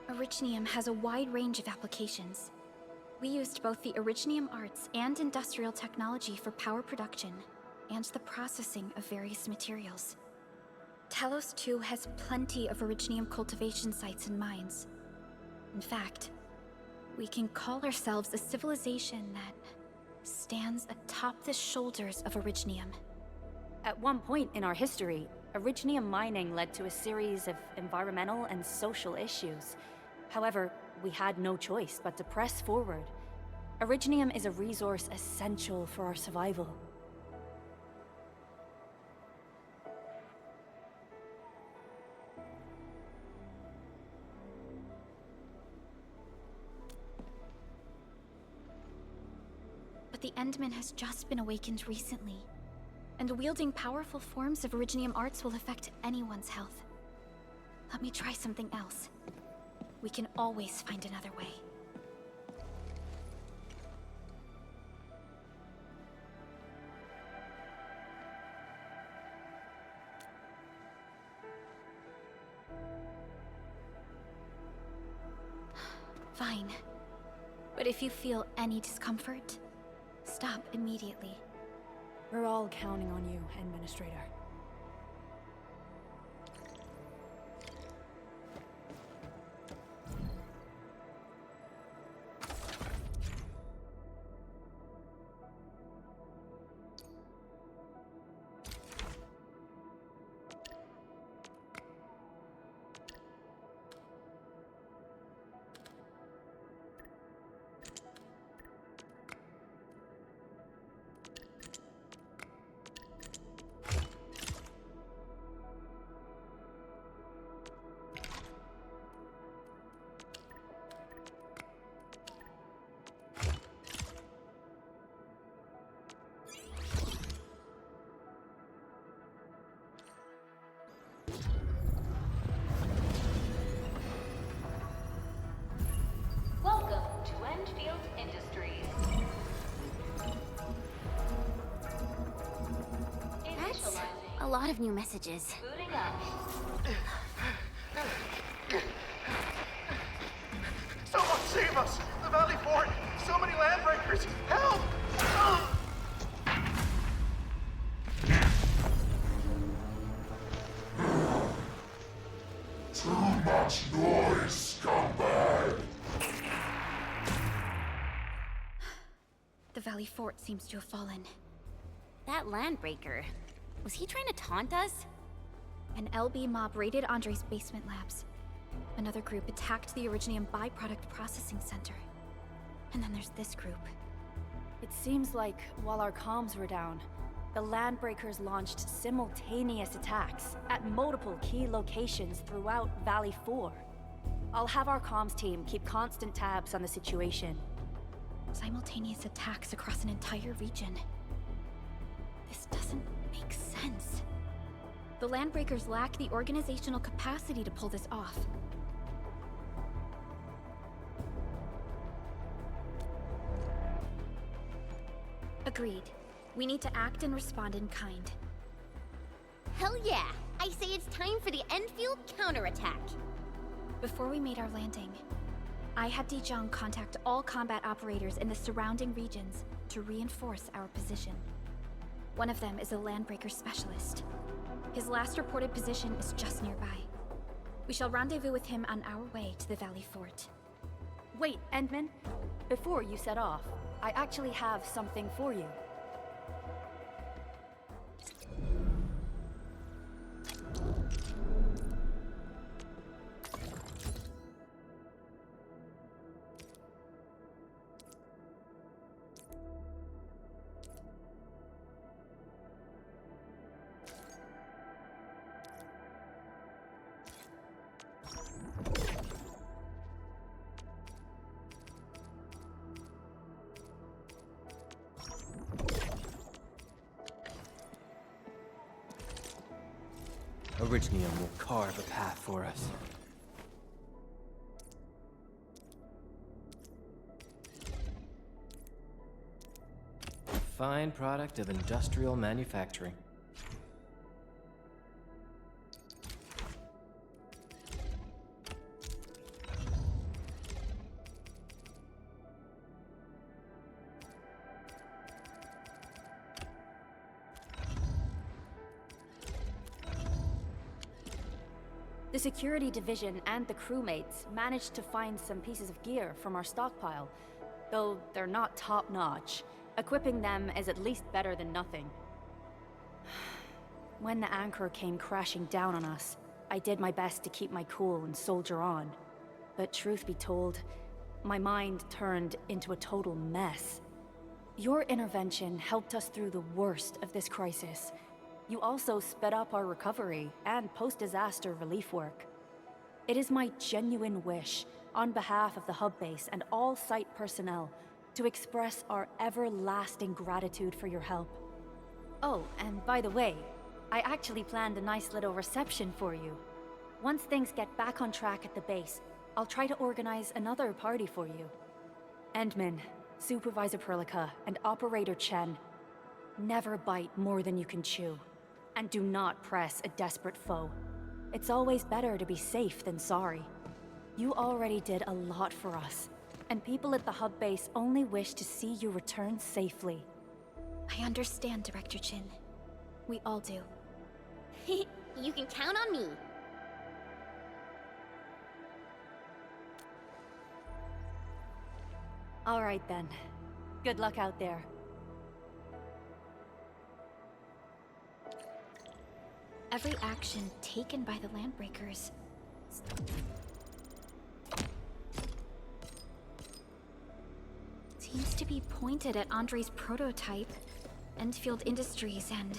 Speaker 6: Originium has a wide range of applications. We used both the Originium arts and industrial technology for power production, and the processing of various materials. Talos 2 has plenty of Originium cultivation sites and mines. In fact, we can call ourselves a civilization that stands atop the shoulders of Originium.
Speaker 10: At one point in our history, Originium mining led to a series of environmental and social issues. However, we had no choice but to press forward. Originium is a resource essential for our survival.
Speaker 6: But the Endman has just been awakened recently, and wielding powerful forms of Originium arts will affect anyone's health. Let me try something else. We can always find another way. Fine. But if you feel any discomfort, stop immediately.
Speaker 10: We're all counting on you, Administrator.
Speaker 15: Welcome to Endfield Industries.
Speaker 4: That's a lot of new messages.
Speaker 15: Booting up.
Speaker 8: Someone save us! The Valley Fort! So many landbreakers! Help!
Speaker 18: Too much noise, scumbag!
Speaker 6: The Valley Fort seems to have fallen.
Speaker 4: That landbreaker, was he trying to taunt us?
Speaker 6: An LB mob raided Andre's basement labs. Another group attacked the Originium byproduct processing center. And then there's this group.
Speaker 10: It seems like while our comms were down, the Landbreakers launched simultaneous attacks at multiple key locations throughout Valley 4. I'll have our comms team keep constant tabs on the situation.
Speaker 6: Simultaneous attacks across an entire region. This doesn't make sense. The Landbreakers lack the organizational capacity to pull this off. Agreed. We need to act and respond in kind.
Speaker 4: Hell yeah! I say it's time for the Endfield counterattack.
Speaker 6: Before we made our landing, I had Utjung contact all combat operators in the surrounding regions to reinforce our position. One of them is a Landbreaker specialist. His last reported position is just nearby. We shall rendezvous with him on our way to the Valley Fort.
Speaker 10: Wait, Endman. Before you set off, I actually have something for you.
Speaker 3: Originium will carve a path for us. A fine product of industrial manufacturing.
Speaker 10: The security division and the crewmates managed to find some pieces of gear from our stockpile, though they're not top-notch. Equipping them is at least better than nothing. When the anchor came crashing down on us, I did my best to keep my cool and soldier on. But truth be told, my mind turned into a total mess. Your intervention helped us through the worst of this crisis. You also sped up our recovery and post-disaster relief work. It is my genuine wish, on behalf of the hub base and all site personnel, to express our everlasting gratitude for your help. Oh, and by the way, I actually planned a nice little reception for you. Once things get back on track at the base, I'll try to organize another party for you. Endman, Supervisor Perlica, and Operator Chen, never bite more than you can chew. And do not press a desperate foe. It's always better to be safe than sorry. You already did a lot for us, and people at the hub base only wish to see you return safely.
Speaker 6: I understand, Director Chin. We all do.
Speaker 4: You can count on me.
Speaker 10: All right then. Good luck out there.
Speaker 6: Every action taken by the Landbreakers seems to be pointed at Andre's prototype, Endfield Industries, and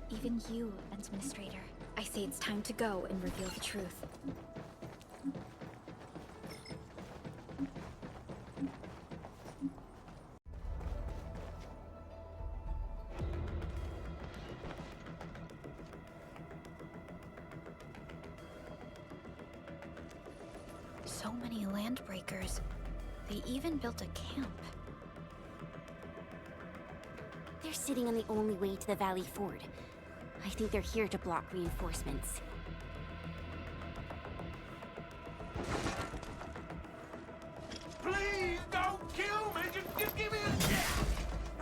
Speaker 6: even you, Administrator. I say it's time to go and reveal the truth. So many Landbreakers. They even built a camp.
Speaker 4: They're sitting on the only way to the Valley Ford. I think they're here to block reinforcements.
Speaker 18: Please don't kill me! Just give me a chance!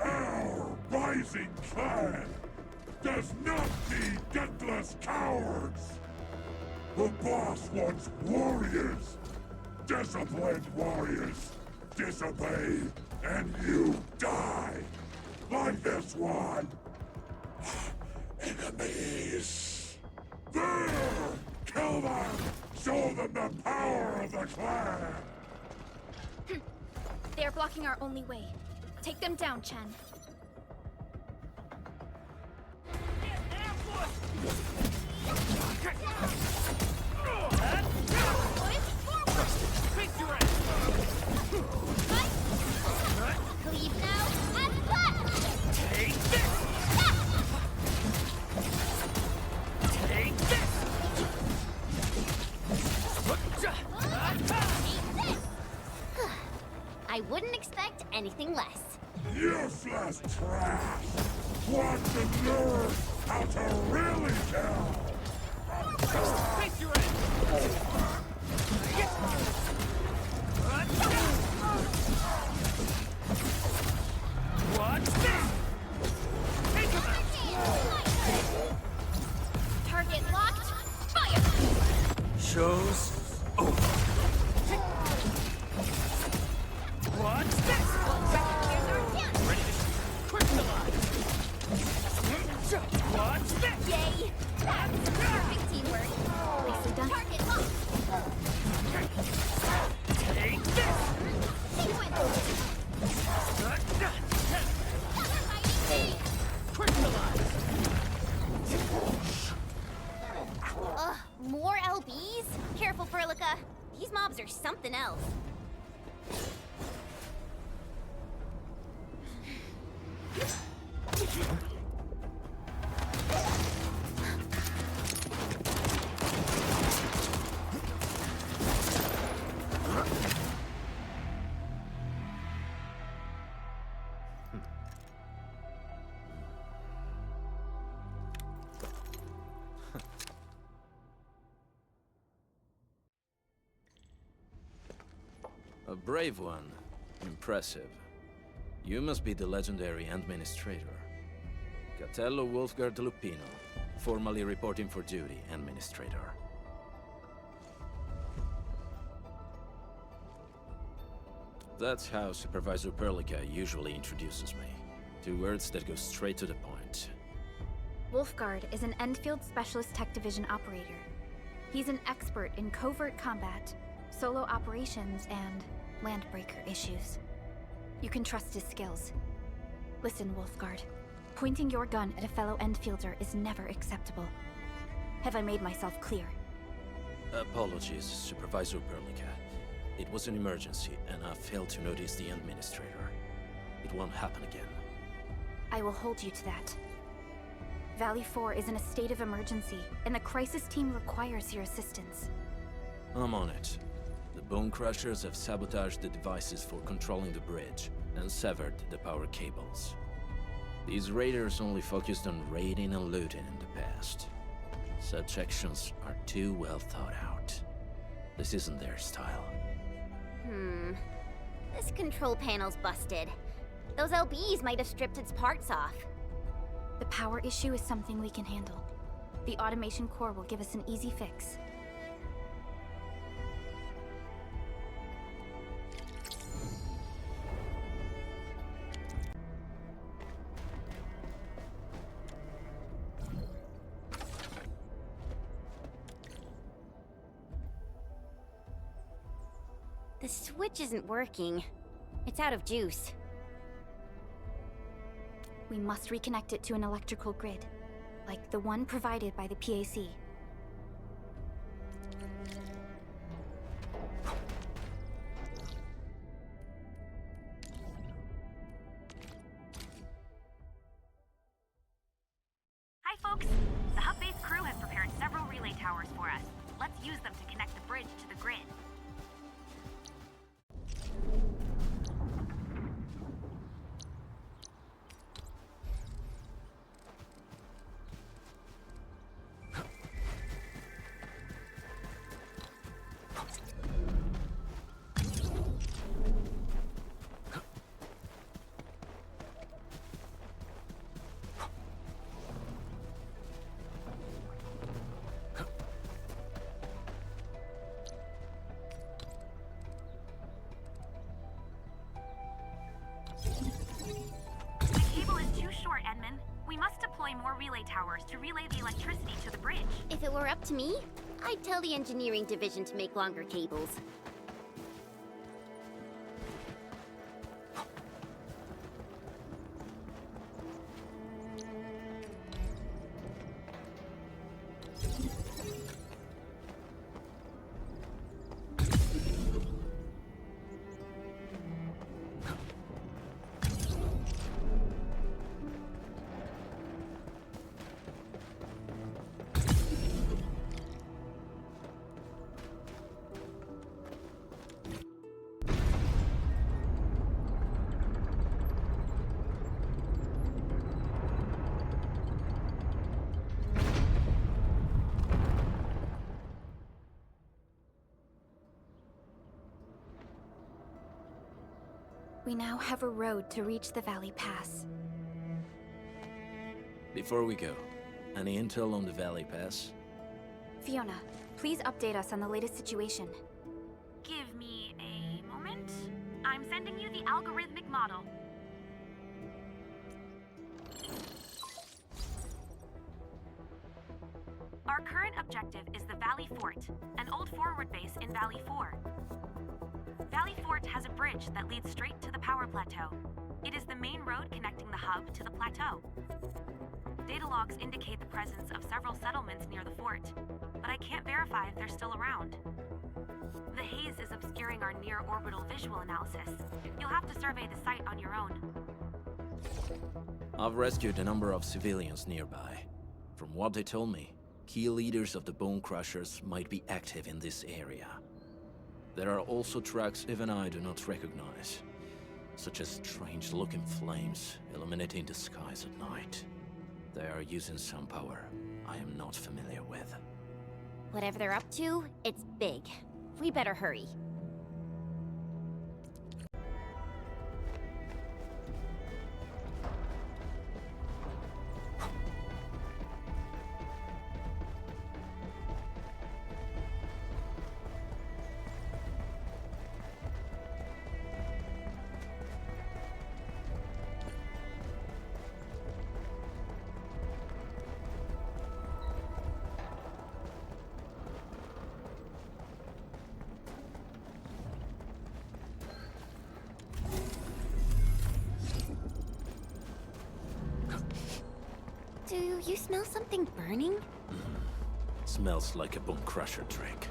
Speaker 19: Our rising clan does not need gutless cowards! The boss wants warriors! Disciplined warriors! Disobey, and you die! Like this one! Enemies! There! Kill them! Show them the power of the clan!
Speaker 6: They are blocking our only way. Take them down, Chen.
Speaker 4: Cleave now and cut!
Speaker 18: Take this! Take this!
Speaker 4: I wouldn't expect anything less.
Speaker 19: Useless trash! Want to learn how to really kill!
Speaker 18: Face your end! Watch this! Think of it!
Speaker 3: Watch this! Ready to crystallize! Watch this!
Speaker 4: Yay! That's perfect teamwork.
Speaker 6: Nicely done.
Speaker 4: Target locked.
Speaker 3: Take this!
Speaker 4: Sequence.
Speaker 3: Crystallize!
Speaker 4: Ugh, more LBs? Careful, Prologue. These mobs are something else.
Speaker 20: A brave one. Impressive. You must be the legendary Administrator. Catello Wolfgard Lupino, formally reporting for duty, Administrator. That's how Supervisor Perlica usually introduces me. 2 words that go straight to the point.
Speaker 6: Wolfgard is an Endfield Specialist Tech Division operator. He's an expert in covert combat, solo operations, and landbreaker issues. You can trust his skills. Listen, Wolfgard. Pointing your gun at a fellow Endfielder is never acceptable. Have I made myself clear?
Speaker 20: Apologies, Supervisor Perlica. It was an emergency, and I failed to notice the Administrator. It won't happen again.
Speaker 6: I will hold you to that. Valley 4 is in a state of emergency, and the crisis team requires your assistance.
Speaker 20: I'm on it. The Bone Crushers have sabotaged the devices for controlling the bridge, and severed the power cables. These raiders only focused on raiding and looting in the past. Such actions are too well thought out. This isn't their style.
Speaker 4: This control panel's busted. Those LBs might have stripped its parts off.
Speaker 6: The power issue is something we can handle. The automation core will give us an easy fix.
Speaker 4: The switch isn't working. It's out of juice.
Speaker 6: We must reconnect it to an electrical grid, like the one provided by the PAC.
Speaker 7: Hi, folks. The hub-based crew has prepared several relay towers for us. Let's use them to connect the bridge to the grid. More relay towers to relay the electricity to the bridge.
Speaker 4: If it were up to me, I'd tell the engineering division to make longer cables.
Speaker 6: We now have a road to reach the Valley Pass.
Speaker 20: Before we go, any intel on the Valley Pass?
Speaker 6: Fiona, please update us on the latest situation.
Speaker 7: Give me a moment. I'm I'm sending you the algorithmic model. Our current objective is the Valley Fort, an old forward base in Valley 4. Valley Fort has a bridge that leads straight to the power plateau. It is the main road connecting the hub to the plateau. Data logs indicate the presence of several settlements near the fort, but I can't verify if they're still around. The haze is obscuring our near-orbital visual analysis. You'll have to survey the site on your own.
Speaker 20: I've rescued a number of civilians nearby. From what they told me, key leaders of the Bone Crushers might be active in this area. There are also tracks even I do not recognize, such as strange-looking flames illuminating the skies at night. They are using some power I am not familiar with.
Speaker 4: Whatever they're up to, it's big. We better hurry. Do you smell something burning?
Speaker 20: Smells like a Bone Crusher trick.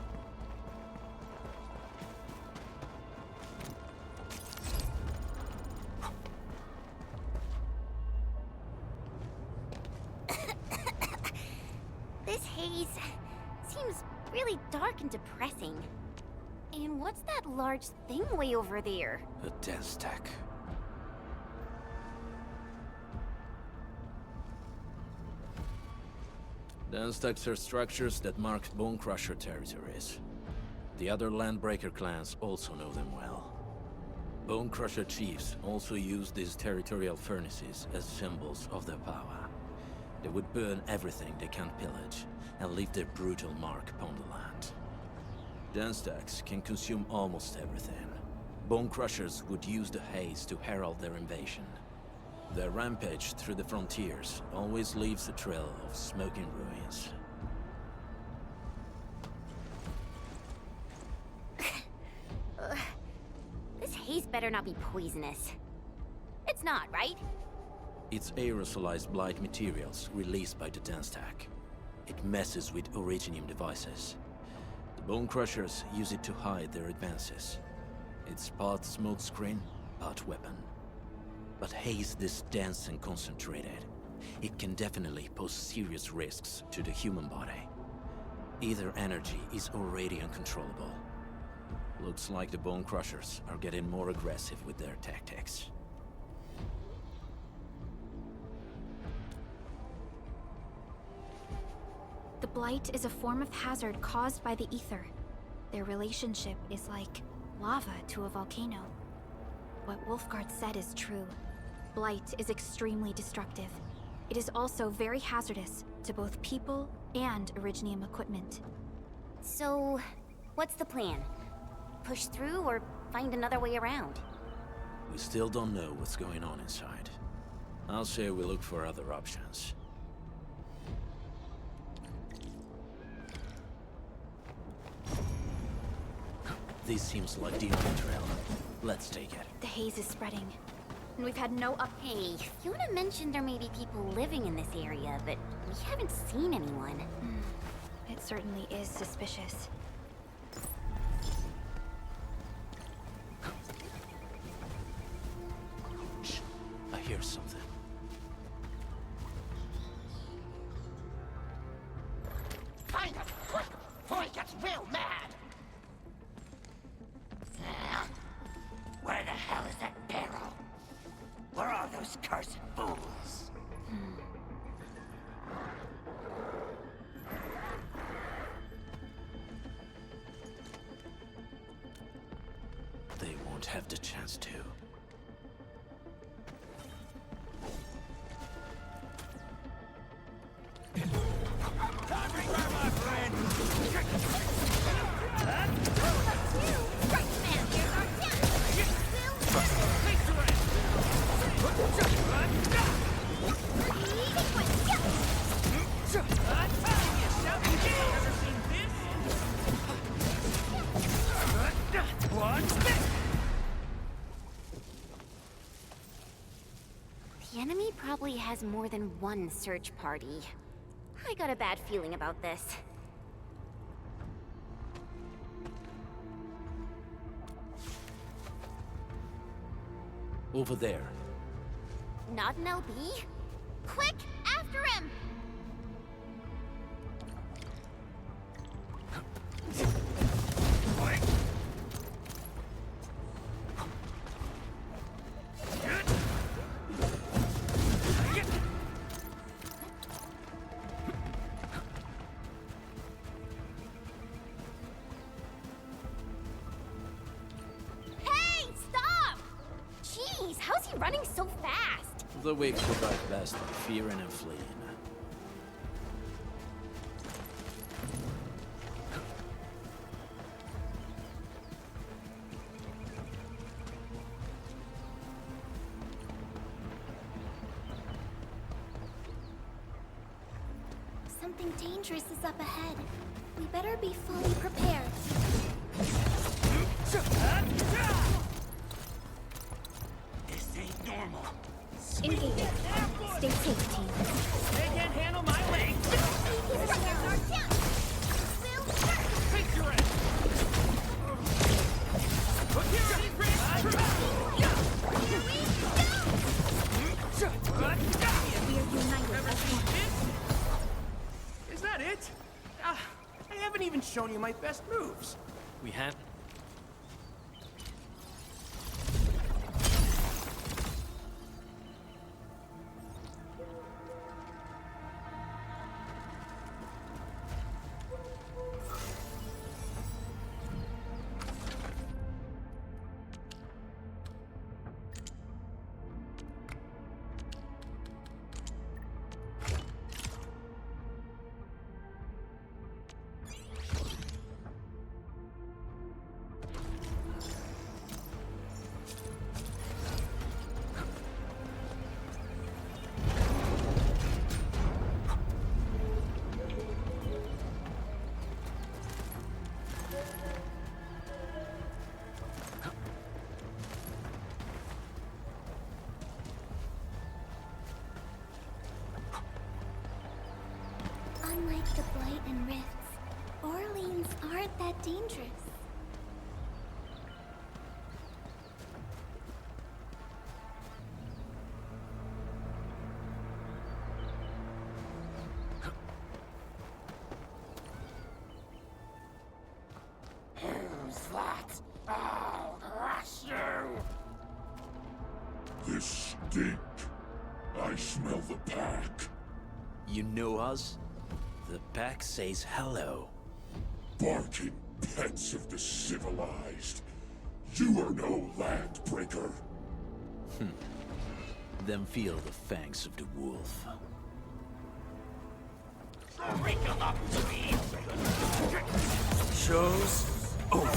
Speaker 4: This haze seems really dark and depressing. And what's that large thing way over there?
Speaker 20: A dense stack. Dense stacks are structures that mark Bone Crusher territories. The other Landbreaker clans also know them well. Bone Crusher chiefs also use these territorial furnaces as symbols of their power. They would burn everything they can't pillage, and leave their brutal mark upon the land. Dense stacks can consume almost everything. Bone Crushers would use the haze to herald their invasion. Their rampage through the frontiers always leaves a trail of smoking ruins.
Speaker 4: This haze better not be poisonous. It's not, right?
Speaker 20: It's aerosolized blight materials released by the dense stack. It messes with Originium devices. The Bone Crushers use it to hide their advances. It's part smokescreen, part weapon. But haze this dense and concentrated. It can definitely pose serious risks to the human body. Either energy is already uncontrollable. Looks like the Bone Crushers are getting more aggressive with their tactics.
Speaker 6: The Blight is a form of hazard caused by the ether. Their relationship is like lava to a volcano. What Wolfguard said is true. Blight is extremely destructive. It is also very hazardous to both people and Originium equipment.
Speaker 4: So, what's the plan? Push through or find another way around?
Speaker 20: We still don't know what's going on inside. I'll say we look for other options. This seems like the only trail. Let's take it.
Speaker 6: The haze is spreading, and we've had no up.
Speaker 4: Hey, Fiona mentioned there may be people living in this area, but we haven't seen anyone.
Speaker 6: It certainly is suspicious.
Speaker 20: Shh, I hear something.
Speaker 16: Find him, quick, before he gets real mad! Where the hell is that barrel? Where are those cursed fools?
Speaker 20: They won't have the chance to.
Speaker 4: The enemy probably has more than one search party. I got a bad feeling about this.
Speaker 20: Over there.
Speaker 4: Not an LB? Quick, after him! Running so fast!
Speaker 20: The weak survive best by fearing and fleeing.
Speaker 6: Something dangerous is up ahead. We better be fully prepared.
Speaker 16: Normal.
Speaker 6: Engage. Stay safe, team.
Speaker 16: They can't handle my legs. Take your end. Security bridge.
Speaker 6: We are united as one.
Speaker 16: Is that it? I haven't even shown you my best moves.
Speaker 20: We have.
Speaker 6: Unlike the Blight and Rifts, Orleans aren't that dangerous.
Speaker 19: Who's that? I'll crush you! This stink. I smell the pack.
Speaker 20: You know us? The pack says hello.
Speaker 19: Barking pets of the civilized. You are no landbreaker.
Speaker 20: Then feel the fangs of the wolf.
Speaker 16: Wrinkle up to me.
Speaker 20: Show's over.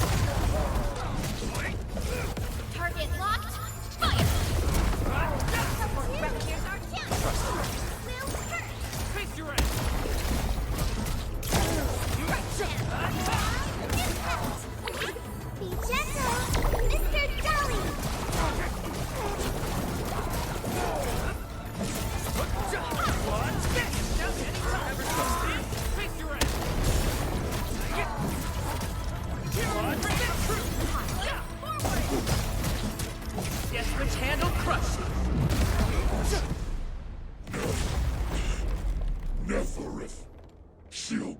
Speaker 4: Target locked. Fire! Replicators are down. Will hurt.
Speaker 16: Face your end.
Speaker 6: Be gentle, Mr. Dolly!
Speaker 16: What's this? Down anytime. Ever trust me? Face your end. What's this? Forward. Guess which hand will crush you?
Speaker 19: Neferith. She'll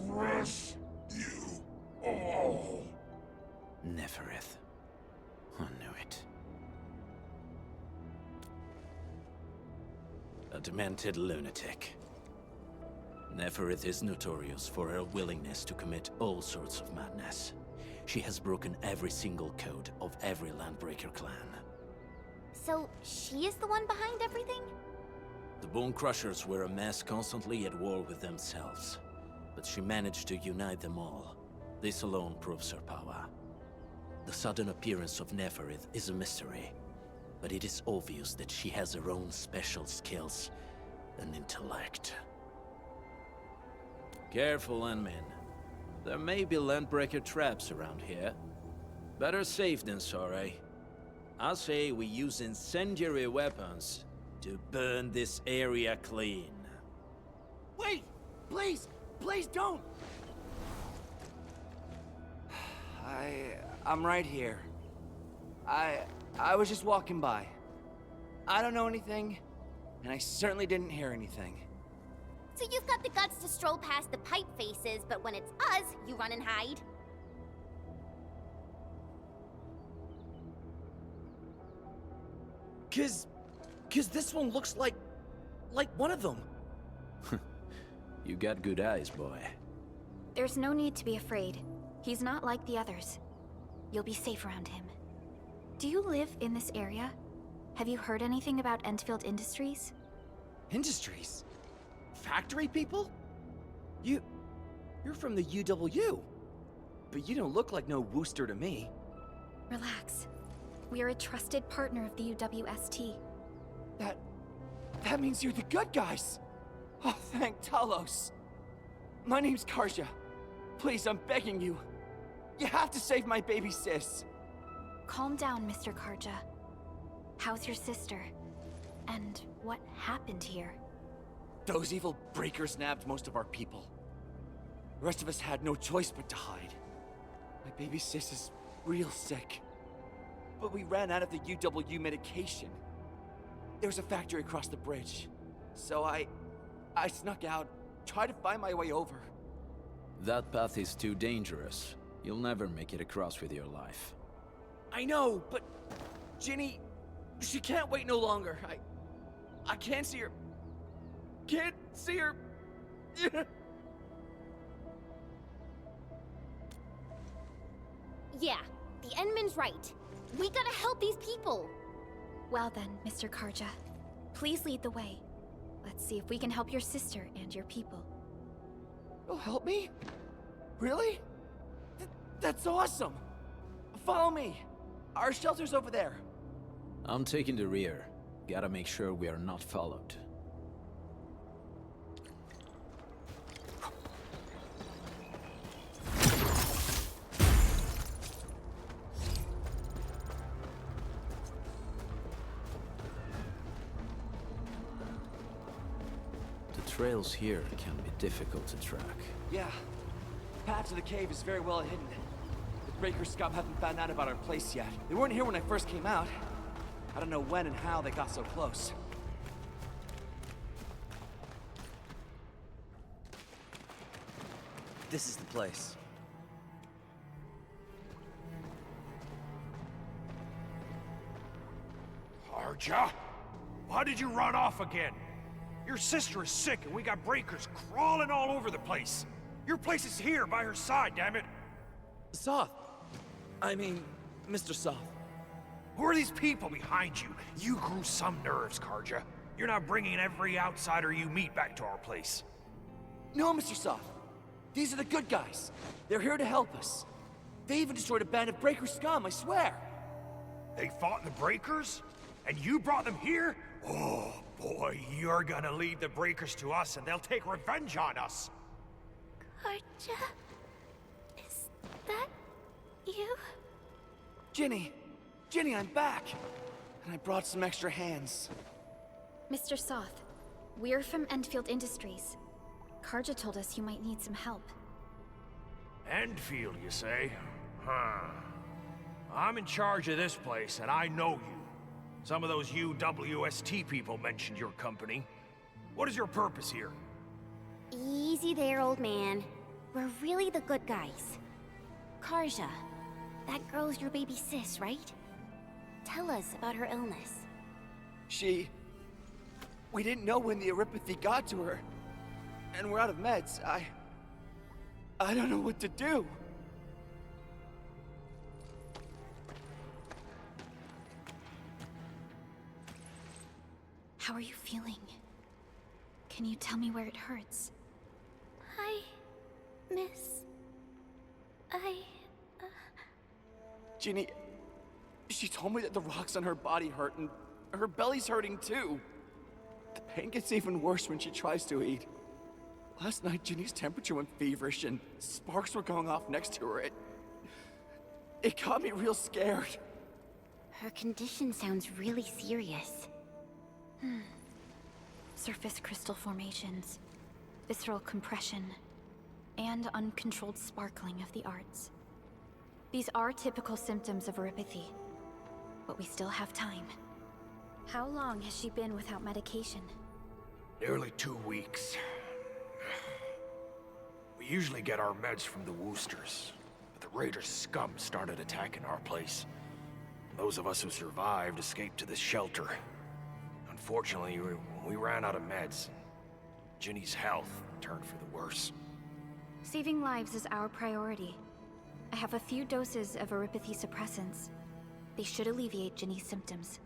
Speaker 19: crush you all.
Speaker 20: Neferith. I knew it. A demented lunatic. Neferith is notorious for her willingness to commit all sorts of madness. She has broken every single code of every Landbreaker clan.
Speaker 4: So, she is the one behind everything?
Speaker 20: The Bone Crushers were a mess constantly at war with themselves. But she managed to unite them all. This alone proves her power. The sudden appearance of Neferith is a mystery, but it is obvious that she has her own special skills and intellect. Careful, Landmen. There may be Landbreaker traps around here. Better safe than sorry. I say we use incendiary weapons To burn this area clean.
Speaker 12: Wait! Please! Please don't! I'm right here. I was just walking by. I don't know anything, and I certainly didn't hear anything.
Speaker 4: So you've got the guts to stroll past the pipe faces, but when it's us, you run and hide.
Speaker 21: Cause this one looks like one of them.
Speaker 20: You got good eyes, boy.
Speaker 6: There's no need to be afraid. He's not like the others. You'll be safe around him. Do you live in this area? Have you heard anything about Endfield Industries?
Speaker 21: Industries? Factory people? You're from the UW. But you don't look like no Wooster to me.
Speaker 6: Relax. We are a trusted partner of the UWST.
Speaker 12: That means you're the good guys! Oh, thank Talos! My name's Karja. Please, I'm begging you. You have to save my baby sis.
Speaker 6: Calm down, Mr. Karja. How's your sister? And what happened here?
Speaker 12: Those evil breakers nabbed most of our people. The rest of us had no choice but to hide. My baby sis is real sick. But we ran out of the UW medication. There was a factory across the bridge. So I snuck out, tried to find my way over.
Speaker 20: That path is too dangerous. You'll never make it across with your life.
Speaker 21: I know, but Ginny, she can't wait no longer. I can't see her. Can't see her.
Speaker 4: Yeah, the Endman's right. We gotta help these people.
Speaker 6: Well then, Mr. Karja, please lead the way. Let's see if we can help your sister and your people.
Speaker 12: You'll help me? Really? That's awesome! Follow me! Our shelter's over there.
Speaker 20: I'm taking the rear. Gotta make sure we are not followed. The trails here can be difficult to track.
Speaker 12: Yeah. Path to the cave is very well hidden. The Breaker scum haven't found out about our place yet. They weren't here when I first came out. I don't know when and how they got so close. This is the place.
Speaker 18: Karja? Why did you run off again? Your sister is sick and we got breakers crawling all over the place. Your place is here by her side, damn it.
Speaker 12: Soth. I mean, Mr. Soth.
Speaker 18: Who are these people behind you? You grew some nerves, Karja. You're not bringing every outsider you meet back to our place.
Speaker 12: No, Mr. Soth. These are the good guys. They're here to help us. They even destroyed a band of Breaker scum, I swear.
Speaker 18: They fought the Breakers? And you brought them here? Oh, boy, you're gonna lead the Breakers to us and they'll take revenge on us.
Speaker 6: Karja? Is that you?
Speaker 12: Ginny! Ginny, I'm back! And I brought some extra hands.
Speaker 6: Mr. Soth, we're from Endfield Industries. Karja told us you might need some help.
Speaker 18: Endfield, you say? Huh. I'm in charge of this place, and I know you. Some of those UWST people mentioned your company. What is your purpose here?
Speaker 4: Easy there, old man. We're really the good guys. Karja, that girl's your baby sis, right? Tell us about her illness.
Speaker 12: We didn't know when the Eripathy got to her. And we're out of meds. I don't know what to do.
Speaker 6: How are you feeling? Can you tell me where it hurts?
Speaker 1: Hi, miss.
Speaker 12: Ginny, she told me that the rocks on her body hurt and her belly's hurting too. The pain gets even worse when she tries to eat. Last night, Ginny's temperature went feverish and sparks were going off next to her. It got me real scared.
Speaker 4: Her condition sounds really serious.
Speaker 6: Surface crystal formations, visceral compression, and uncontrolled sparkling of the arts. These are typical symptoms of erypathy, but we still have time. How long has she been without medication?
Speaker 9: Nearly 2 weeks. We usually get our meds from the Woosters, but the Raiders' scum started attacking our place. Those of us who survived escaped to this shelter. Unfortunately, we ran out of meds. Ginny's health turned for the worse.
Speaker 6: Saving lives is our priority. I have a few doses of erypathy suppressants. They should alleviate Ginny's symptoms.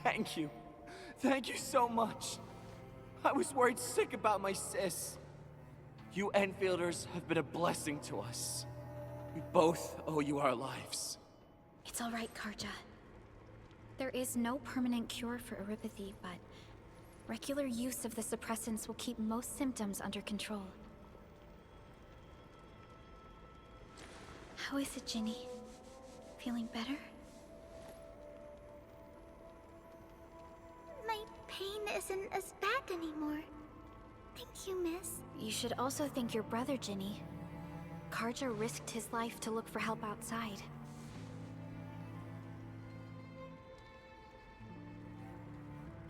Speaker 3: Thank you. Thank you so much. I was worried sick about my sis. You Enfielders have been a blessing to us. We both owe you our lives.
Speaker 6: It's all right, Karja. There is no permanent cure for erypathy, but regular use of the suppressants will keep most symptoms under control. How is it, Ginny? Feeling better?
Speaker 1: My pain isn't as bad anymore. Thank you, miss.
Speaker 6: You should also thank your brother, Ginny. Karja risked his life to look for help outside.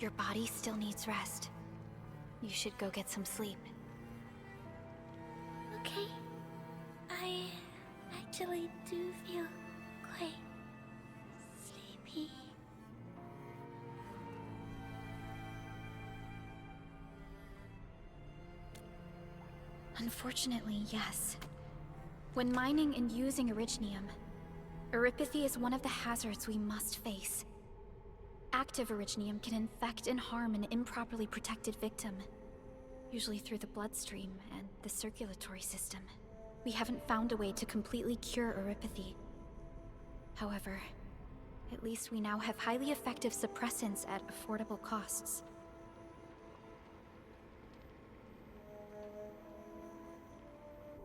Speaker 6: Your body still needs rest. You should go get some sleep.
Speaker 1: Okay. I actually do feel quite sleepy.
Speaker 6: Unfortunately, yes. When mining and using Originium, erypathy is one of the hazards we must face. Active Originium can infect and harm an improperly protected victim, usually through the bloodstream and the circulatory system. We haven't found a way to completely cure erypathy. However, at least we now have highly effective suppressants at affordable costs.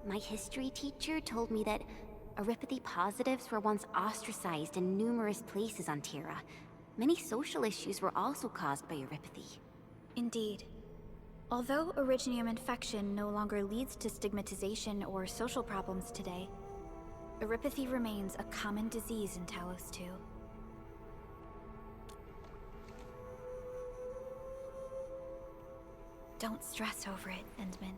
Speaker 4: My history teacher told me that erypathy positives were once ostracized in numerous places on Terra. Many social issues were also caused by erypathy.
Speaker 6: Indeed. Although Originium infection no longer leads to stigmatization or social problems today, erypathy remains a common disease in Talos 2. Don't stress over it, Endman.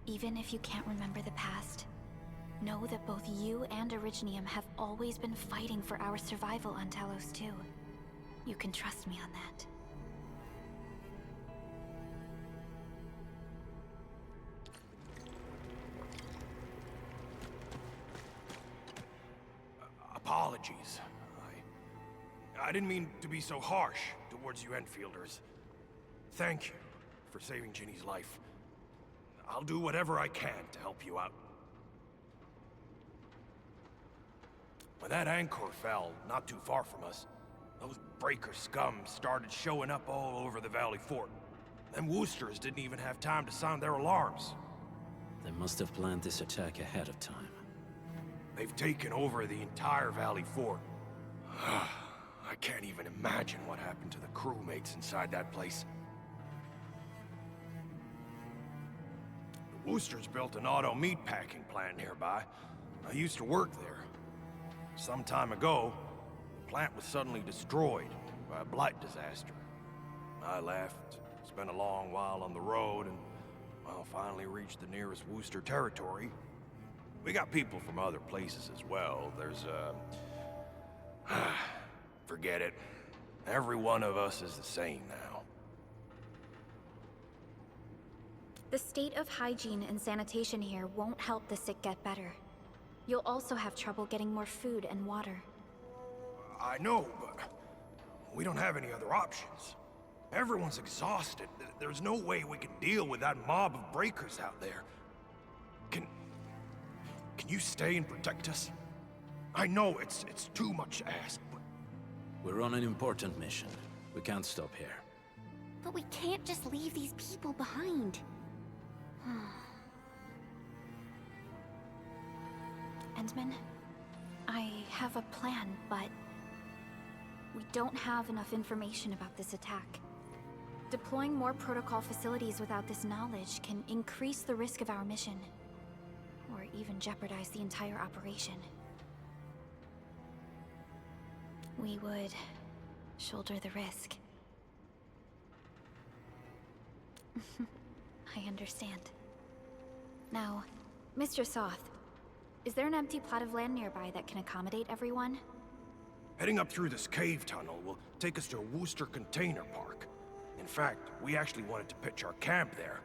Speaker 6: Even if you can't remember the past, know that both you and Originium have always been fighting for our survival on Talos 2. You can trust me on that.
Speaker 9: Apologies. I didn't mean to be so harsh towards you Enfielders. Thank you for saving Ginny's life. I'll do whatever I can to help you out. When that anchor fell, not too far from us, those breaker scum started showing up all over the Valley Fort. Them Woosters didn't even have time to sound their alarms.
Speaker 20: They must have planned this attack ahead of time.
Speaker 9: They've taken over the entire Valley Fort. I can't even imagine what happened to the crewmates inside that place. The Woosters built an auto meatpacking plant nearby. I used to work there. Some time ago, the plant was suddenly destroyed by a blight disaster. I left, spent a long while on the road, and, well, finally reached the nearest Wooster territory. We got people from other places as well. There's, forget it. Every one of us is the same now.
Speaker 6: The state of hygiene and sanitation here won't help the sick get better. You'll also have trouble getting more food and water.
Speaker 9: I know, but we don't have any other options. Everyone's exhausted. There's no way we can deal with that mob of breakers out there. Can you stay and protect us? I know it's too much to ask, but...
Speaker 20: We're on an important mission. We can't stop here.
Speaker 4: But we can't just leave these people behind.
Speaker 6: Endman, I have a plan, but we don't have enough information about this attack. Deploying more protocol facilities without this knowledge can increase the risk of our mission, or even jeopardize the entire operation. We would shoulder the risk. I understand. Now, Mr. Soth, is there an empty plot of land nearby that can accommodate everyone?
Speaker 9: Heading up through this cave tunnel will take us to a Wooster container park. In fact, we actually wanted to pitch our camp there.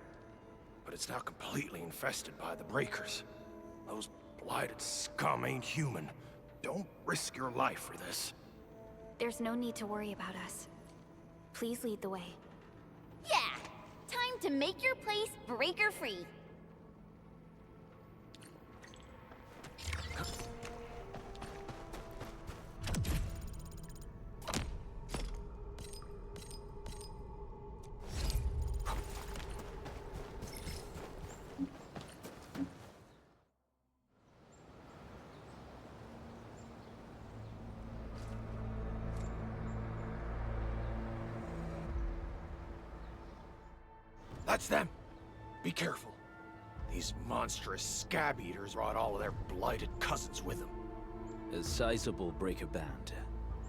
Speaker 9: But it's now completely infested by the breakers. Those blighted scum ain't human. Don't risk your life for this.
Speaker 6: There's no need to worry about us. Please lead the way.
Speaker 4: Yeah! Time to make your place breaker-free.
Speaker 9: That's them! Be careful. These monstrous scab eaters brought all of their blighted cousins with them.
Speaker 20: A sizable breaker band.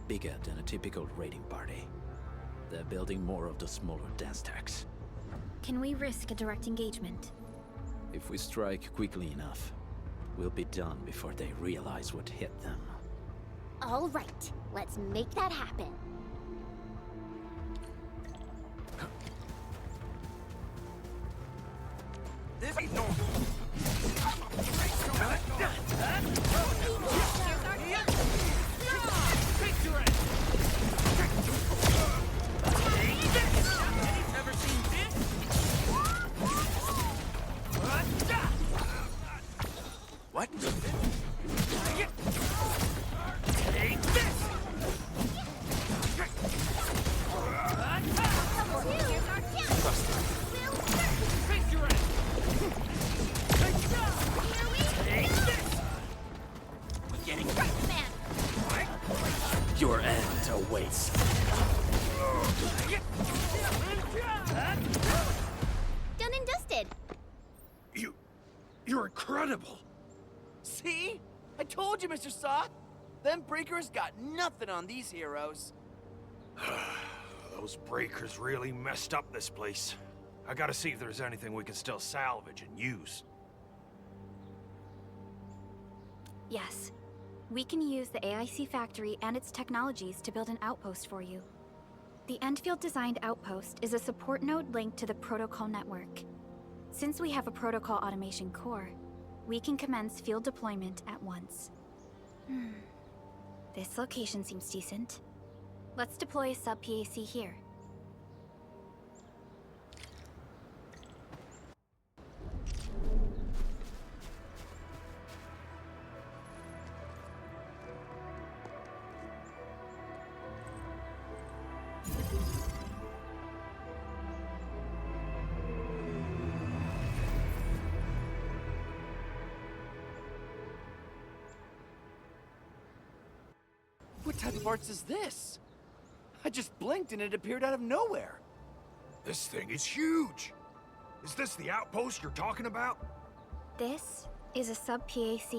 Speaker 20: Bigger than a typical raiding party. They're building more of the smaller dance tags.
Speaker 6: Can we risk a direct engagement?
Speaker 20: If we strike quickly enough, we'll be done before they realize what hit them.
Speaker 4: All right, let's make that happen.
Speaker 9: This ain't normal.
Speaker 3: Never seen this?
Speaker 9: What?
Speaker 3: Take this! Face your end! Getting your end awaits.
Speaker 4: Done and dusted.
Speaker 9: You're incredible.
Speaker 3: See? I told you, Mr. Soth. Them breakers got nothing on these heroes.
Speaker 9: Those breakers really messed up this place. I gotta see if there's anything we can still salvage and use.
Speaker 6: Yes. We can use the AIC factory and its technologies to build an outpost for you. The Endfield designed outpost is a support node linked to the protocol network. Since we have a protocol automation core, we can commence field deployment at once. This location seems decent. Let's deploy a sub-PAC here.
Speaker 3: What type of arts is this? I just blinked and it appeared out of nowhere.
Speaker 9: This thing is huge! Is this the outpost you're talking about?
Speaker 6: This is a sub-PAC.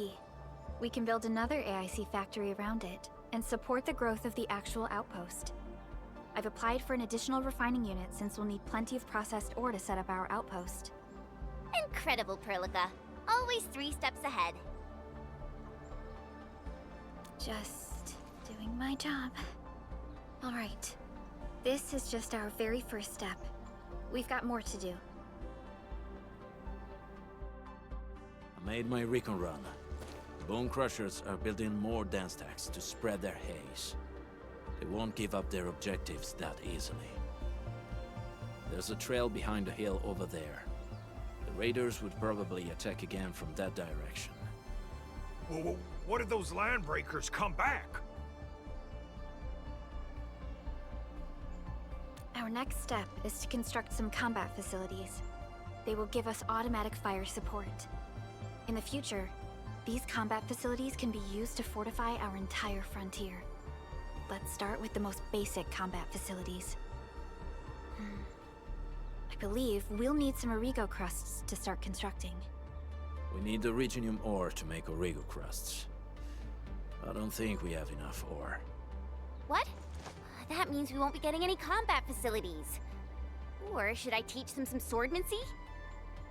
Speaker 6: We can build another AIC factory around it and support the growth of the actual outpost. I've applied for an additional refining unit since we'll need plenty of processed ore to set up our outpost.
Speaker 4: Incredible, Prologue. Always 3 steps ahead.
Speaker 6: Just doing my job. Alright. This is just our very first step. We've got more to do.
Speaker 20: I made my recon run. Bone Crushers are building more dance stacks to spread their haze. They won't give up their objectives that easily. There's a trail behind the hill over there. The raiders would probably attack again from that direction.
Speaker 9: Well, what if those landbreakers come back?
Speaker 6: Our next step is to construct some combat facilities. They will give us automatic fire support. In the future, these combat facilities can be used to fortify our entire frontier. Let's start with the most basic combat facilities. I believe we'll need some Origo crusts to start constructing.
Speaker 20: We need the Reginium ore to make Origo crusts. I don't think we have enough ore.
Speaker 4: What? That means we won't be getting any combat facilities. Or should I teach them some swordmancy?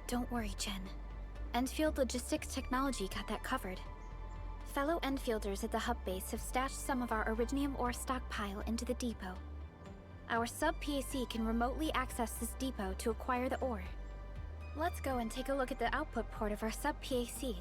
Speaker 6: Don't worry, Jen. Endfield Logistics Technology got that covered. Fellow Endfielders at the hub base have stashed some of our Originium ore stockpile into the depot. Our sub-PAC can remotely access this depot to acquire the ore. Let's go and take a look at the output port of our sub-PAC.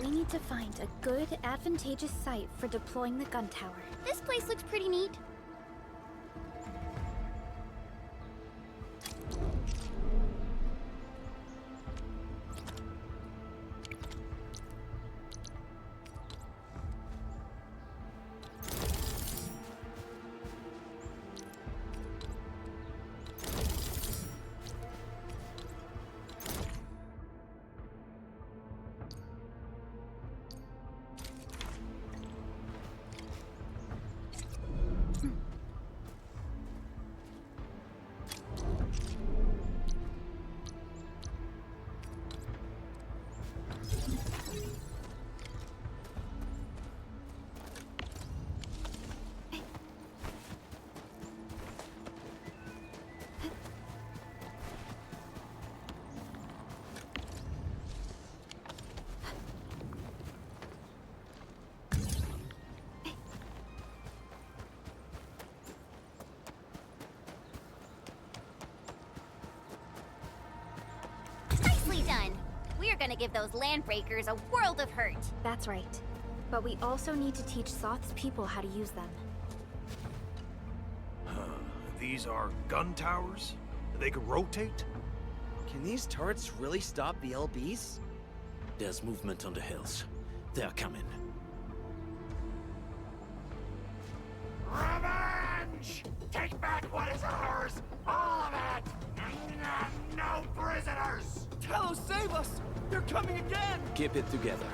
Speaker 6: We need to find a good, advantageous site for deploying the gun tower.
Speaker 4: This place looks pretty neat. we're gonna give those landbreakers a world of hurt.
Speaker 6: That's right. But we also need to teach Soth's people how to use them.
Speaker 9: These are gun towers? They can rotate?
Speaker 21: Can these turrets really stop the LBs?
Speaker 20: There's movement on the hills. They're coming.
Speaker 8: Revenge! Take back what is ours! All of it! No prisoners!
Speaker 3: Talos, save us! They're coming again!
Speaker 20: Keep it together.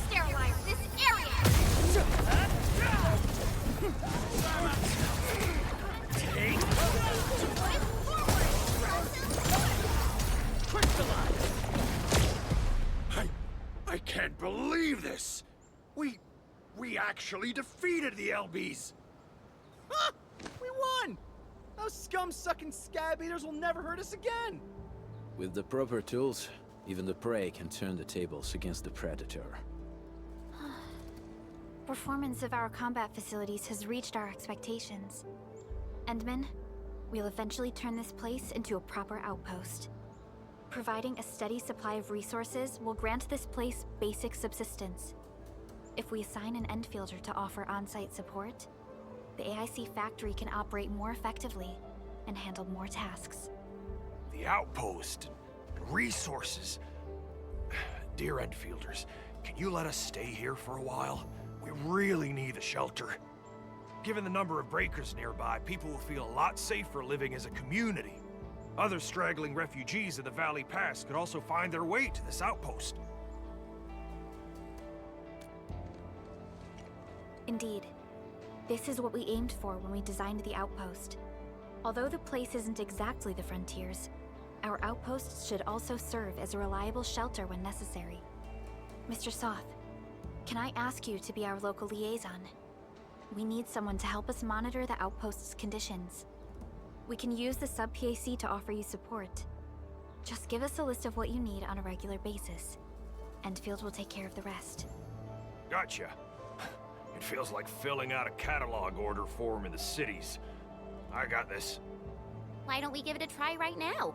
Speaker 4: Sterilize this area!
Speaker 8: I can't believe this! We actually defeated the LBs!
Speaker 21: Huh! We won! Those scum-sucking scab eaters will never hurt us again!
Speaker 20: With the proper tools, even the prey can turn the tables against the predator.
Speaker 6: Performance of our combat facilities has reached our expectations. Endman, we'll eventually turn this place into a proper outpost. Providing a steady supply of resources will grant this place basic subsistence. If we assign an Endfielder to offer on-site support, the AIC factory can operate more effectively and handle more tasks.
Speaker 9: The outpost and resources. Dear Endfielders, can you let us stay here for a while? We really need the shelter. Given the number of breakers nearby, people will feel a lot safer living as a community. Other straggling refugees of the Valley Pass could also find their way to this outpost.
Speaker 6: Indeed. This is what we aimed for when we designed the outpost. Although the place isn't exactly the frontiers, our outposts should also serve as a reliable shelter when necessary. Mr. Soth, can I ask you to be our local liaison? We need someone to help us monitor the outpost's conditions. We can use the sub-PAC to offer you support. Just give us a list of what you need on a regular basis. Endfield will take care of the rest.
Speaker 9: Gotcha. It feels like filling out a catalog order form in the cities. I got this.
Speaker 4: Why don't we give it a try right now?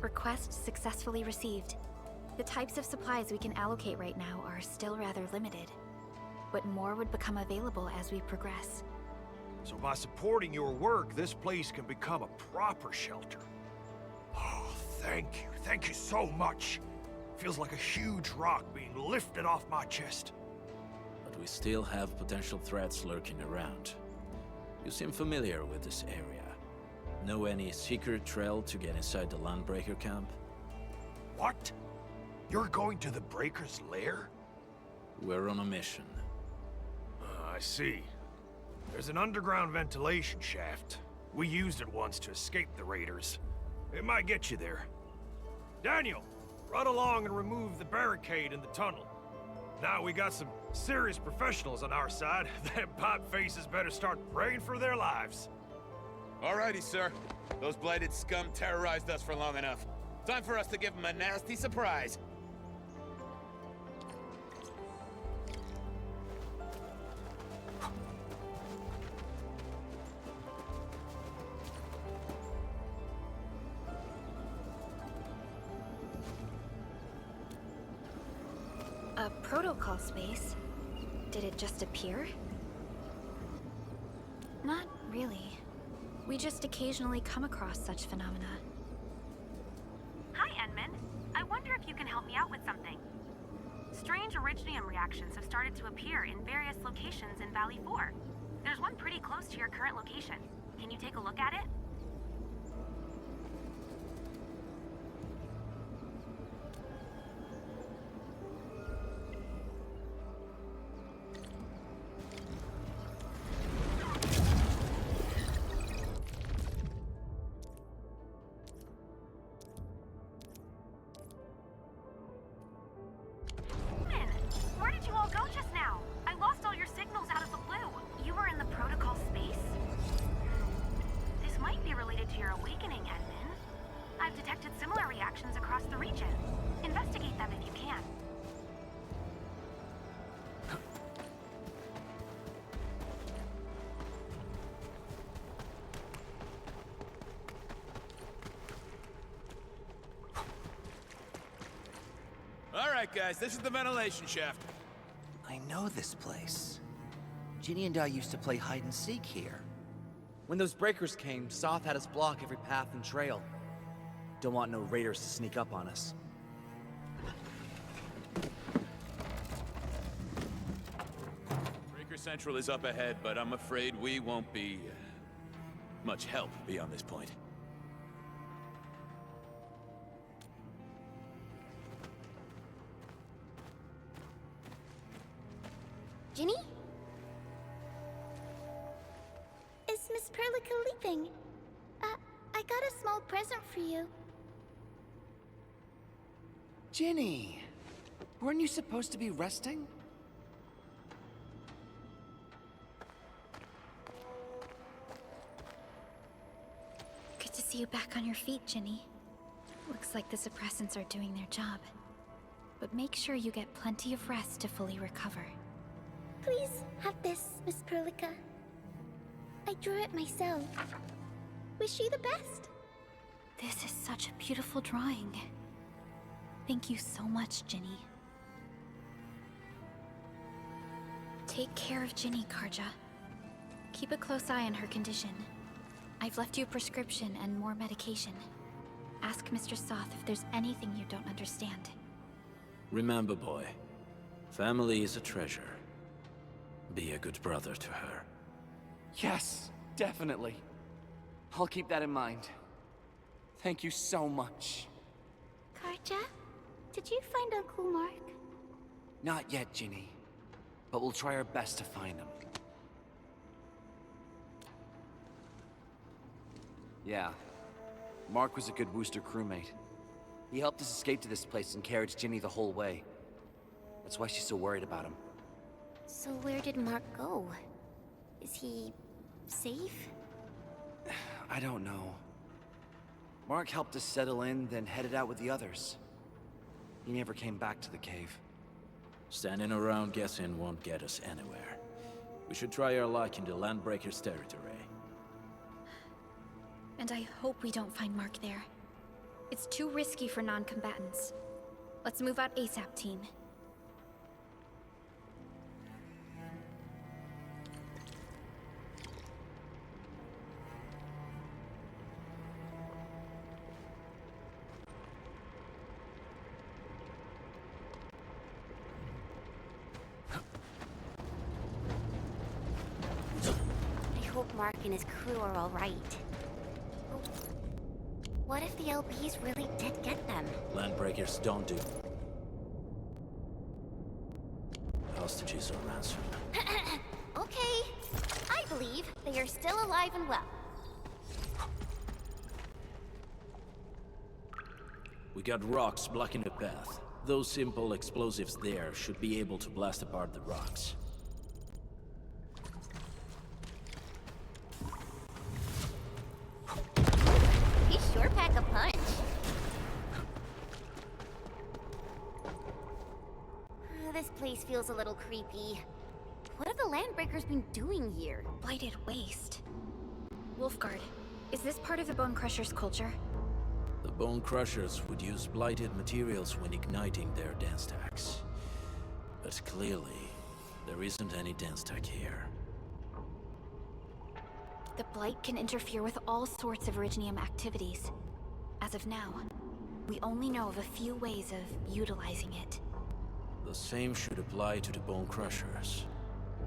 Speaker 6: Request successfully received. The types of supplies we can allocate right now are still rather limited, but more would become available as we progress.
Speaker 9: So by supporting your work, this place can become a proper shelter. Oh, thank you. Thank you so much. Feels like a huge rock being lifted off my chest.
Speaker 20: But we still have potential threats lurking around. You seem familiar with this area. Know any secret trail to get inside the Landbreaker camp?
Speaker 9: What? You're going to the Breaker's lair?
Speaker 20: We're on a mission.
Speaker 9: I see. There's an underground ventilation shaft. We used it once to escape the raiders. It might get you there. Daniel, run along and remove the barricade in the tunnel. Now we got some serious professionals on our side. Them pipe faces better start praying for their lives.
Speaker 11: Alrighty, sir. Those blighted scum terrorized us for long enough. Time for us to give them a nasty surprise.
Speaker 6: protocol space. Did it just appear? Not really. We just occasionally come across such phenomena.
Speaker 7: Hi, Enman. I wonder if you can help me out with something. Strange originium reactions have started to appear in various locations in Valley 4. There's one pretty close to your current location. Can you take a look at it?
Speaker 11: Alright guys, this is the ventilation shaft.
Speaker 3: I know this place. Ginny and I used to play hide and seek here. When those breakers came, Soth had us block every path and trail. Don't want no raiders to sneak up on us.
Speaker 11: Breaker Central is up ahead, but I'm afraid we won't be much help beyond this point.
Speaker 1: Ginny? Is Miss Perlica leaving? I got a small present for you.
Speaker 3: Ginny! Weren't you supposed to be resting?
Speaker 6: Good to see you back on your feet, Ginny. Looks like the suppressants are doing their job. But make sure you get plenty of rest to fully recover.
Speaker 1: Please have this, Miss Perlica. I drew it myself. Wish you the best.
Speaker 6: This is such a beautiful drawing. Thank you so much, Ginny. Take care of Ginny, Karja. Keep a close eye on her condition. I've left you a prescription and more medication. Ask Mr. Soth if there's anything you don't understand.
Speaker 20: Remember, boy, family is a treasure. Be a good brother to her.
Speaker 3: Yes, definitely. I'll keep that in mind. Thank you so much.
Speaker 1: Karja, did you find Uncle Mark?
Speaker 3: Not yet, Ginny. But we'll try our best to find him. Yeah. Mark was a good Wooster crewmate. He helped us escape to this place and carried Ginny the whole way. That's why she's so worried about him.
Speaker 1: So where did Mark go? Is he safe?
Speaker 3: I don't know. Mark helped us settle in, then headed out with the others. He never came back to the cave.
Speaker 20: Standing around guessing won't get us anywhere. We should try our luck in the Landbreakers' territory.
Speaker 6: And I hope we don't find Mark there. It's too risky for non-combatants. Let's move out ASAP, team.
Speaker 1: Mark and his crew are all right. What if the LPs really did get them?
Speaker 20: Landbreakers don't do. Hostages are ransomed.
Speaker 1: Okay. I believe they are still alive and well.
Speaker 20: We got rocks blocking the path. Those simple explosives there should be able to blast apart the rocks.
Speaker 1: Sure pack a punch. This place feels a little creepy. What have the Landbreakers been doing here?
Speaker 6: Blighted waste. Wolfguard, is this part of the Bone Crusher's culture?
Speaker 20: The Bone Crushers would use blighted materials when igniting their dance stacks. But clearly, there isn't any dense tech here.
Speaker 6: The Blight can interfere with all sorts of Originium activities. As of now, we only know of a few ways of utilizing it.
Speaker 20: The same should apply to the Bone Crushers.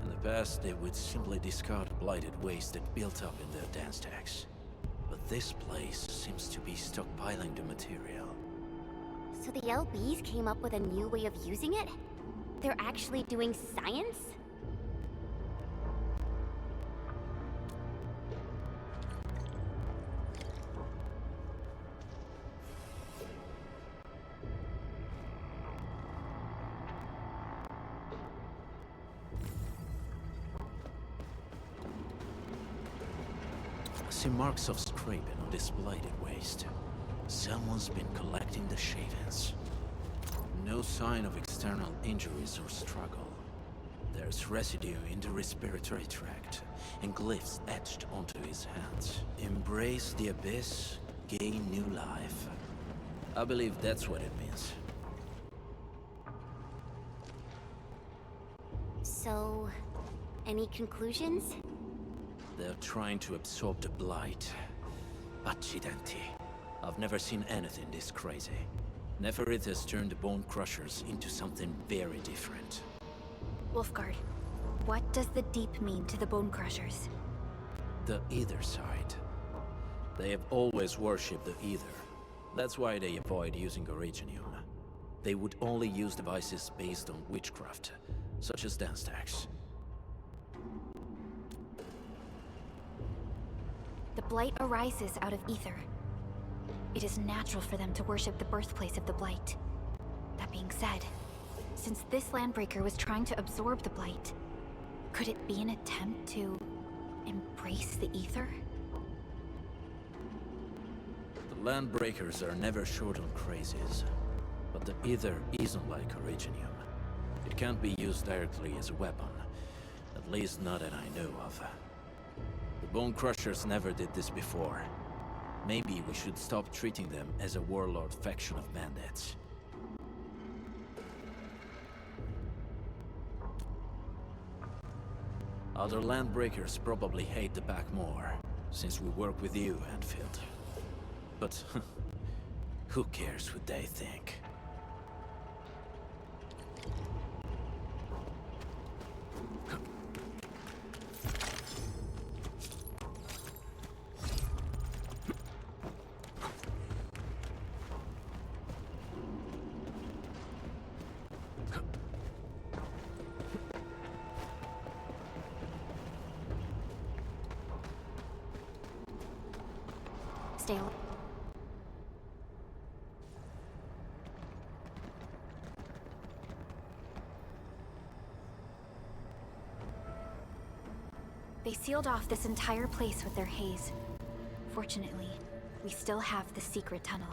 Speaker 20: In the past, they would simply discard blighted waste that built up in their dense techs. But this place seems to be stockpiling the material.
Speaker 4: So the LBs came up with a new way of using it? They're actually doing science?
Speaker 20: I see marks of scraping on this blighted waste. Someone's been collecting the shavings. No sign of external injuries or struggle. There's residue in the respiratory tract, and glyphs etched onto his hands. Embrace the abyss, gain new life. I believe that's what it means.
Speaker 4: So, any conclusions?
Speaker 20: They're trying to absorb the blight. Accidenti. I've never seen anything this crazy. Neferith has turned the Bone Crushers into something very different.
Speaker 6: Wolfguard, what does the Deep mean to the Bone Crushers?
Speaker 20: The Ether side. They have always worshipped the Ether. That's why they avoid using Originium. They would only use devices based on witchcraft, such as dance tags.
Speaker 6: The Blight arises out of Ether. It is natural for them to worship the birthplace of the Blight. That being said, since this Landbreaker was trying to absorb the Blight, could it be an attempt to embrace the Ether?
Speaker 20: The Landbreakers are never short on crazes, but the Ether isn't like Originium. It can't be used directly as a weapon, at least not that I know of. The Bone Crushers never did this before. Maybe we should stop treating them as a warlord faction of bandits. Other Landbreakers probably hate the Pack more, since we work with you, Endfield. But who cares what they think?
Speaker 6: Stay alive. They sealed off this entire place with their haze. Fortunately, we still have the secret tunnel.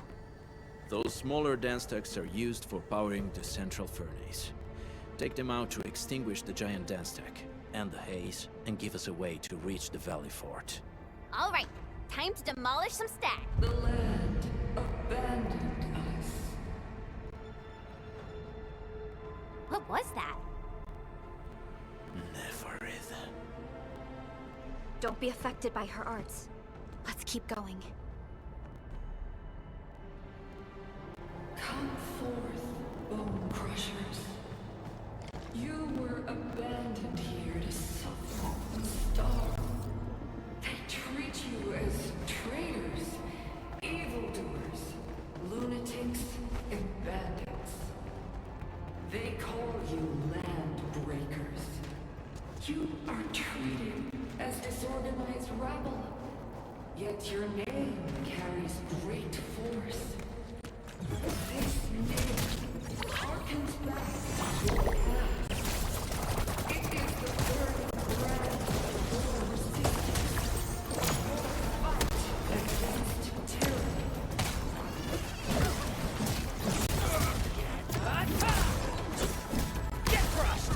Speaker 20: Those smaller dance techs are used for powering the central furnace. Take them out to extinguish the giant dance tech and the haze, and give us a way to reach the Valley Fort.
Speaker 4: All right, time to demolish some stack.
Speaker 14: The land abandoned us.
Speaker 4: What was that?
Speaker 20: Neferith.
Speaker 6: Don't be affected by her arts. Let's keep going.
Speaker 14: Come forth, Bone Crushers. You were abandoned here to suffer and starve. They treat you as traitors, evildoers, lunatics, and bandits. They call you land breakers. You are treated as disorganized rabble. Yet your name carries great force. This name harkens back to your past. It is the third brand of your resistance. Fight against tyranny.
Speaker 3: Get crushed!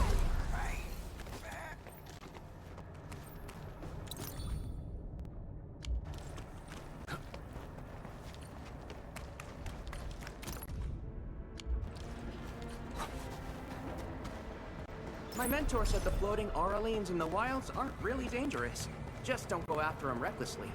Speaker 3: My mentor said the floating Aurelians in the wilds aren't really dangerous. Just don't go after them recklessly.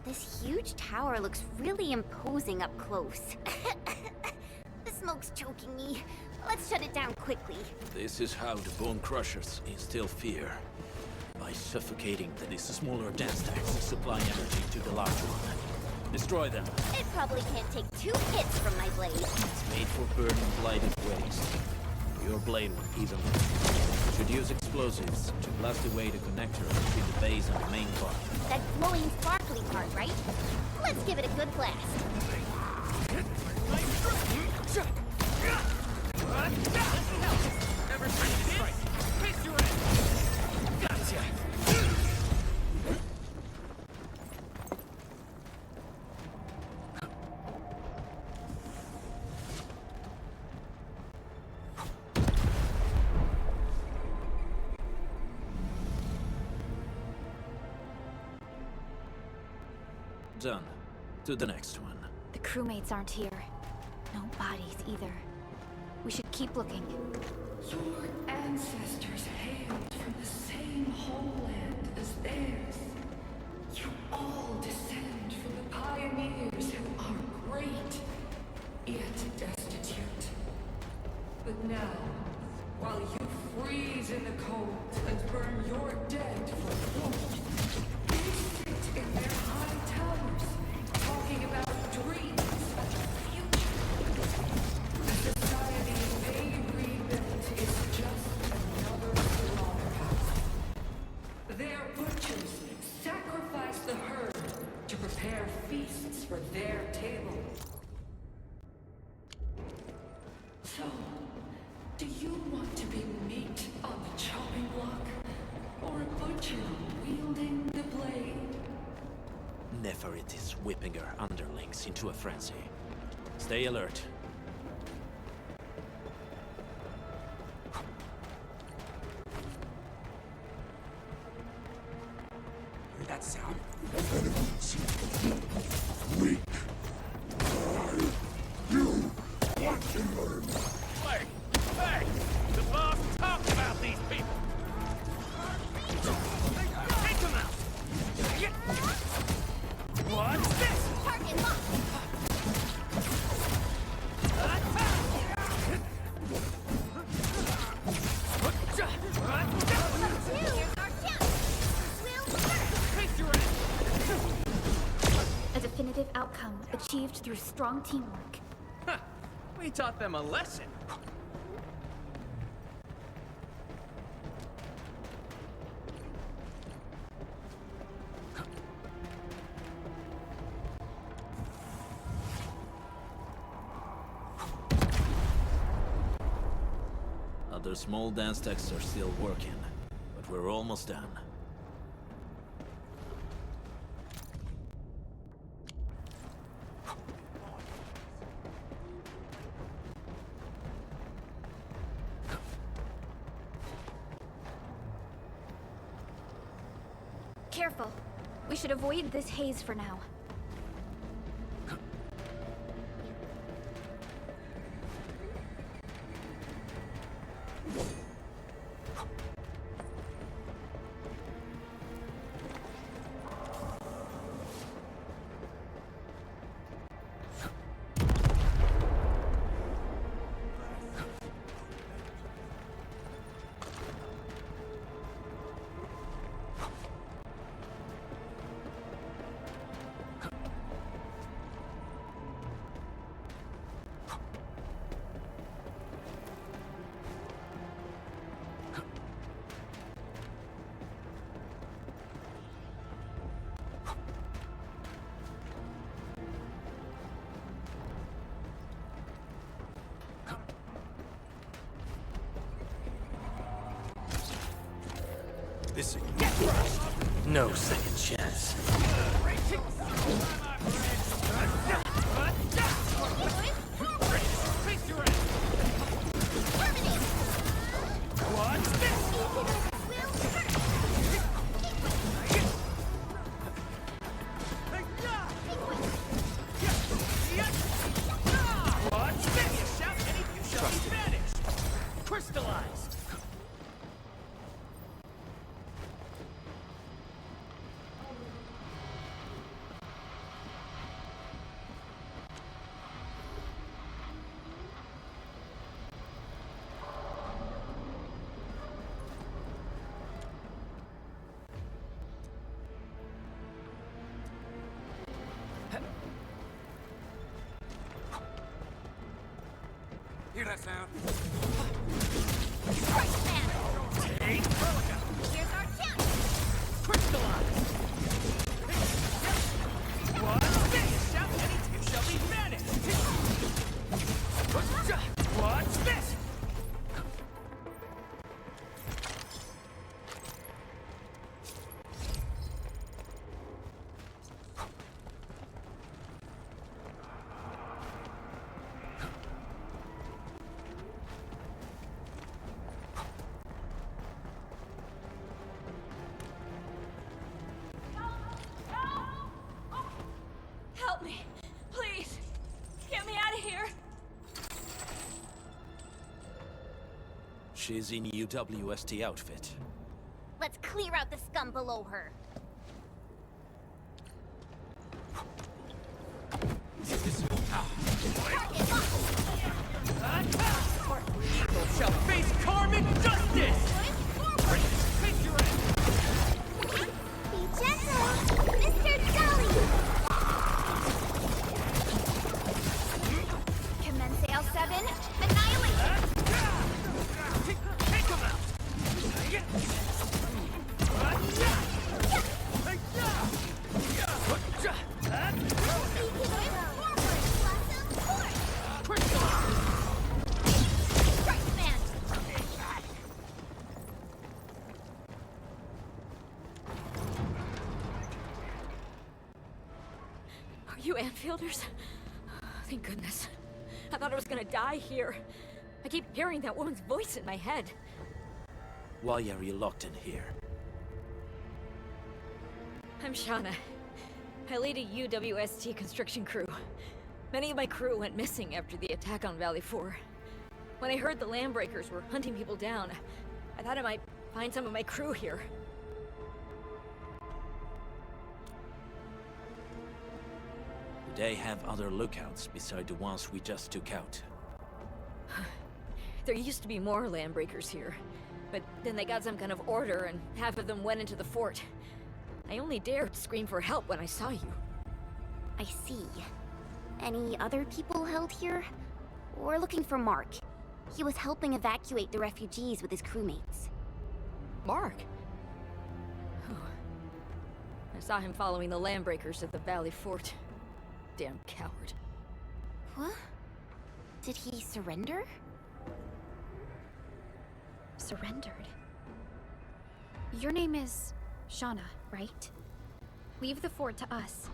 Speaker 4: This huge tower looks really imposing up close. The smoke's choking me. Let's shut it down quickly.
Speaker 20: This is how the Bone Crushers instill fear. By suffocating the smaller dance stacks supplying energy to the larger one. Destroy them.
Speaker 4: It probably can't take 2 hits from my blade.
Speaker 20: It's made for burning blighted waste. Your blade will even should use explosives to blast away the connector between the base and the main part.
Speaker 4: That glowing sparkly part, right? Let's give it a good blast.
Speaker 3: Never try to strike. Face your end. Gotcha.
Speaker 20: Done. To the next one.
Speaker 6: The crewmates aren't here. No bodies either. We should keep looking.
Speaker 14: Your ancestors hailed from the same homeland as theirs. You all descend from the pioneers who are great, yet destitute. But now, while you freeze in the cold and burn your dead for warmth, they sit in their high towers, talking about dreams and the future. The society they rebuilt is just another slaughterhouse. Their butchers sacrifice the herd to prepare feasts for their table. So, do you want to be meat on the chopping block, or a butcher wielding the blade?
Speaker 20: Neferit is whipping her underlings into a frenzy. Stay alert.
Speaker 3: Hear that sound?
Speaker 19: Weak. You want to learn.
Speaker 11: Hey! Hey! The boss talked about these people! Take them out! What's this?
Speaker 4: Target locked!
Speaker 6: A definitive outcome achieved through strong teamwork.
Speaker 3: Huh. We taught them a lesson.
Speaker 20: Other small dance stacks are still working, but we're almost done.
Speaker 6: Careful. We should avoid this haze for now.
Speaker 9: This no second chance.
Speaker 3: Crystallized!
Speaker 12: Hear that sound?
Speaker 3: Take Prologue!
Speaker 4: Here's our chance!
Speaker 3: Crystallize! What's this? Shout anything, you shall be vanished! What's this?
Speaker 10: Help me! Please! Get me out of here!
Speaker 20: She's in UWST outfit.
Speaker 4: Let's clear out the scum below her.
Speaker 3: Evil shall face karmic justice! Take your end!
Speaker 4: Be gentle, Mr. Jolly! Commence L7, annihilate!
Speaker 3: Take him out!
Speaker 10: Are you Anfielders? Thank goodness. I thought I was gonna die here. I keep hearing that woman's voice in my head.
Speaker 20: Why are you locked in here?
Speaker 10: I'm Shauna. I lead a UWST construction crew. Many of my crew went missing after the attack on Valley 4. When I heard the Landbreakers were hunting people down, I thought I might find some of my crew here.
Speaker 20: Do they have other lookouts beside the ones we just took out?
Speaker 10: There used to be more Landbreakers here, but then they got some kind of order and half of them went into the fort. I only dared scream for help when I saw you.
Speaker 4: I see. Any other people held here? We're looking for Mark. He was helping evacuate the refugees with his crewmates.
Speaker 10: Mark? Oh. I saw him following the Landbreakers at the Valley Fort. Damn coward.
Speaker 4: What? Did he surrender?
Speaker 6: Surrendered? Your name is Shauna, right? Leave the fort to us.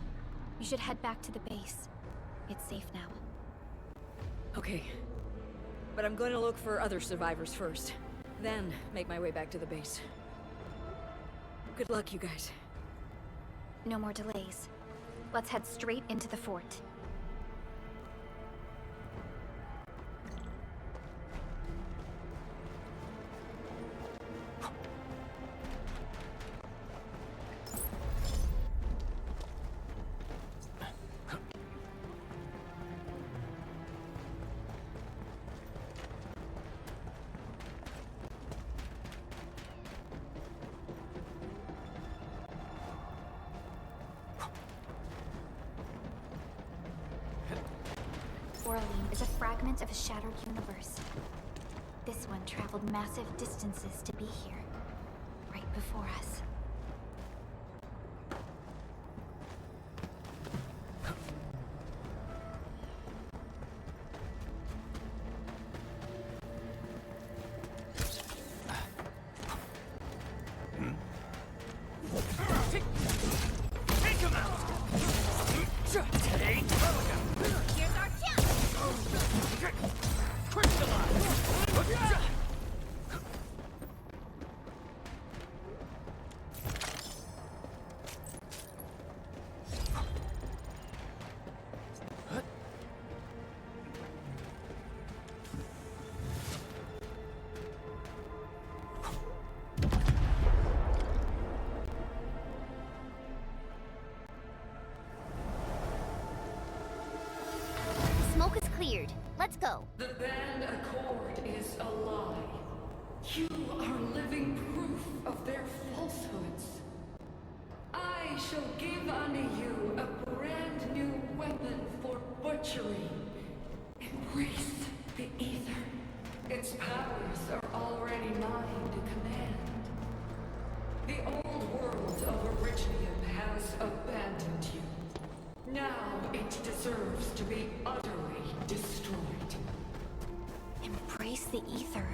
Speaker 6: You should head back to the base. It's safe now.
Speaker 10: Okay. But I'm going to look for other survivors first. Then make my way back to the base. Good luck, you guys.
Speaker 6: No more delays. Let's head straight into the fort. Orlean is a fragment of a shattered universe. This one traveled massive distances to be here, right before us.
Speaker 4: Let's go.
Speaker 14: The Band Accord is a lie. You are living proof of their falsehoods. I shall give unto you a brand new weapon for butchery. Embrace the Ether. Its powers are already mine to command. The old world of Originium has abandoned you. Now it deserves to be utterly destroyed.
Speaker 6: Embrace the Ether.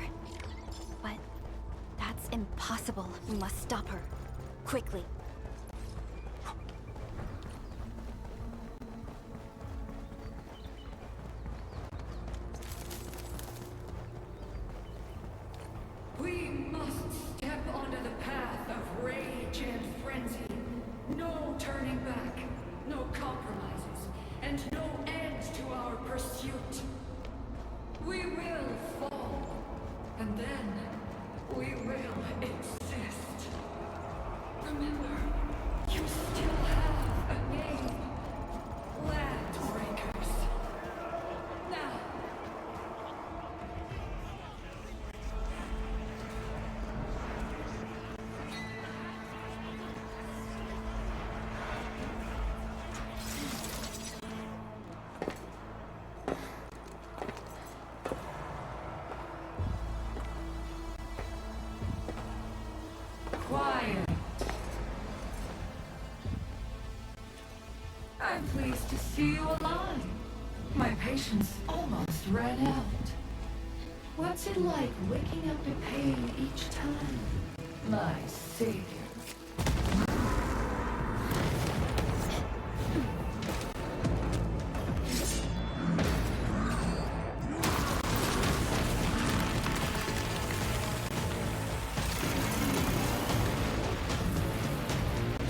Speaker 6: But that's impossible. We must stop her. Quickly.
Speaker 14: We must step onto the path of rage and frenzy. No turning back, no compromises, and no end to our pursuit. We will fall, and then we will exist. Remember, you still have a name. Landbreakers. Now. Quiet. I'm pleased to see you alive. My patience almost ran out. What's it like waking up to pain each time? My savior.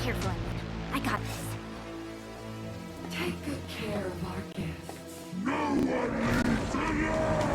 Speaker 4: Careful, Endman. I got this.
Speaker 14: Take good care of our guests.
Speaker 19: No one leaves alive!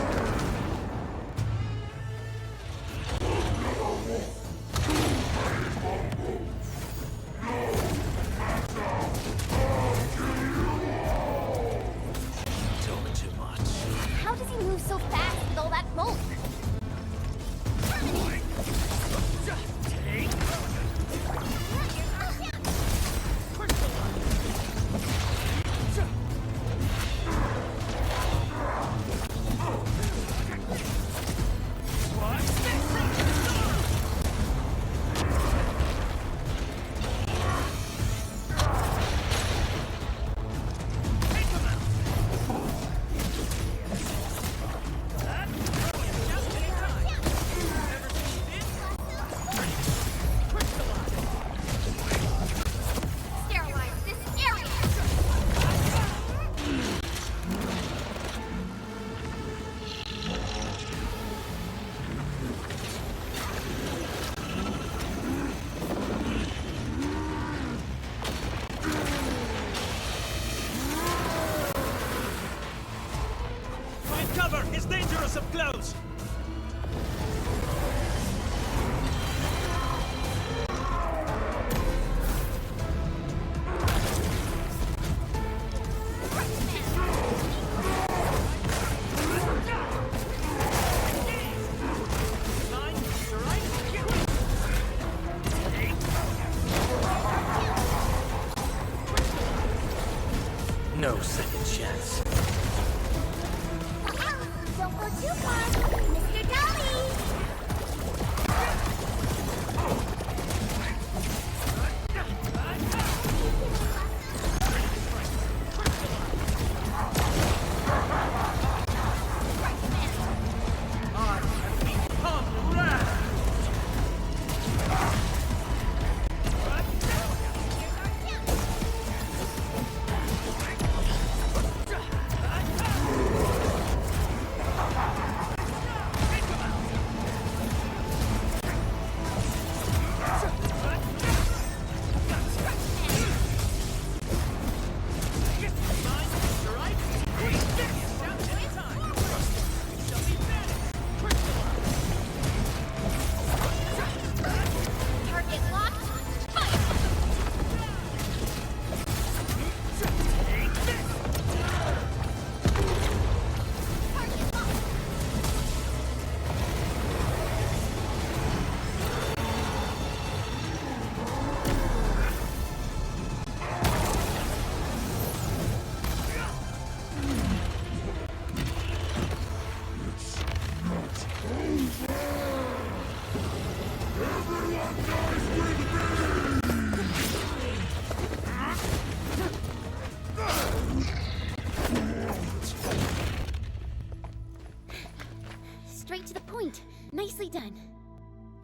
Speaker 19: Everyone dies with
Speaker 4: Straight to the point. Nicely done.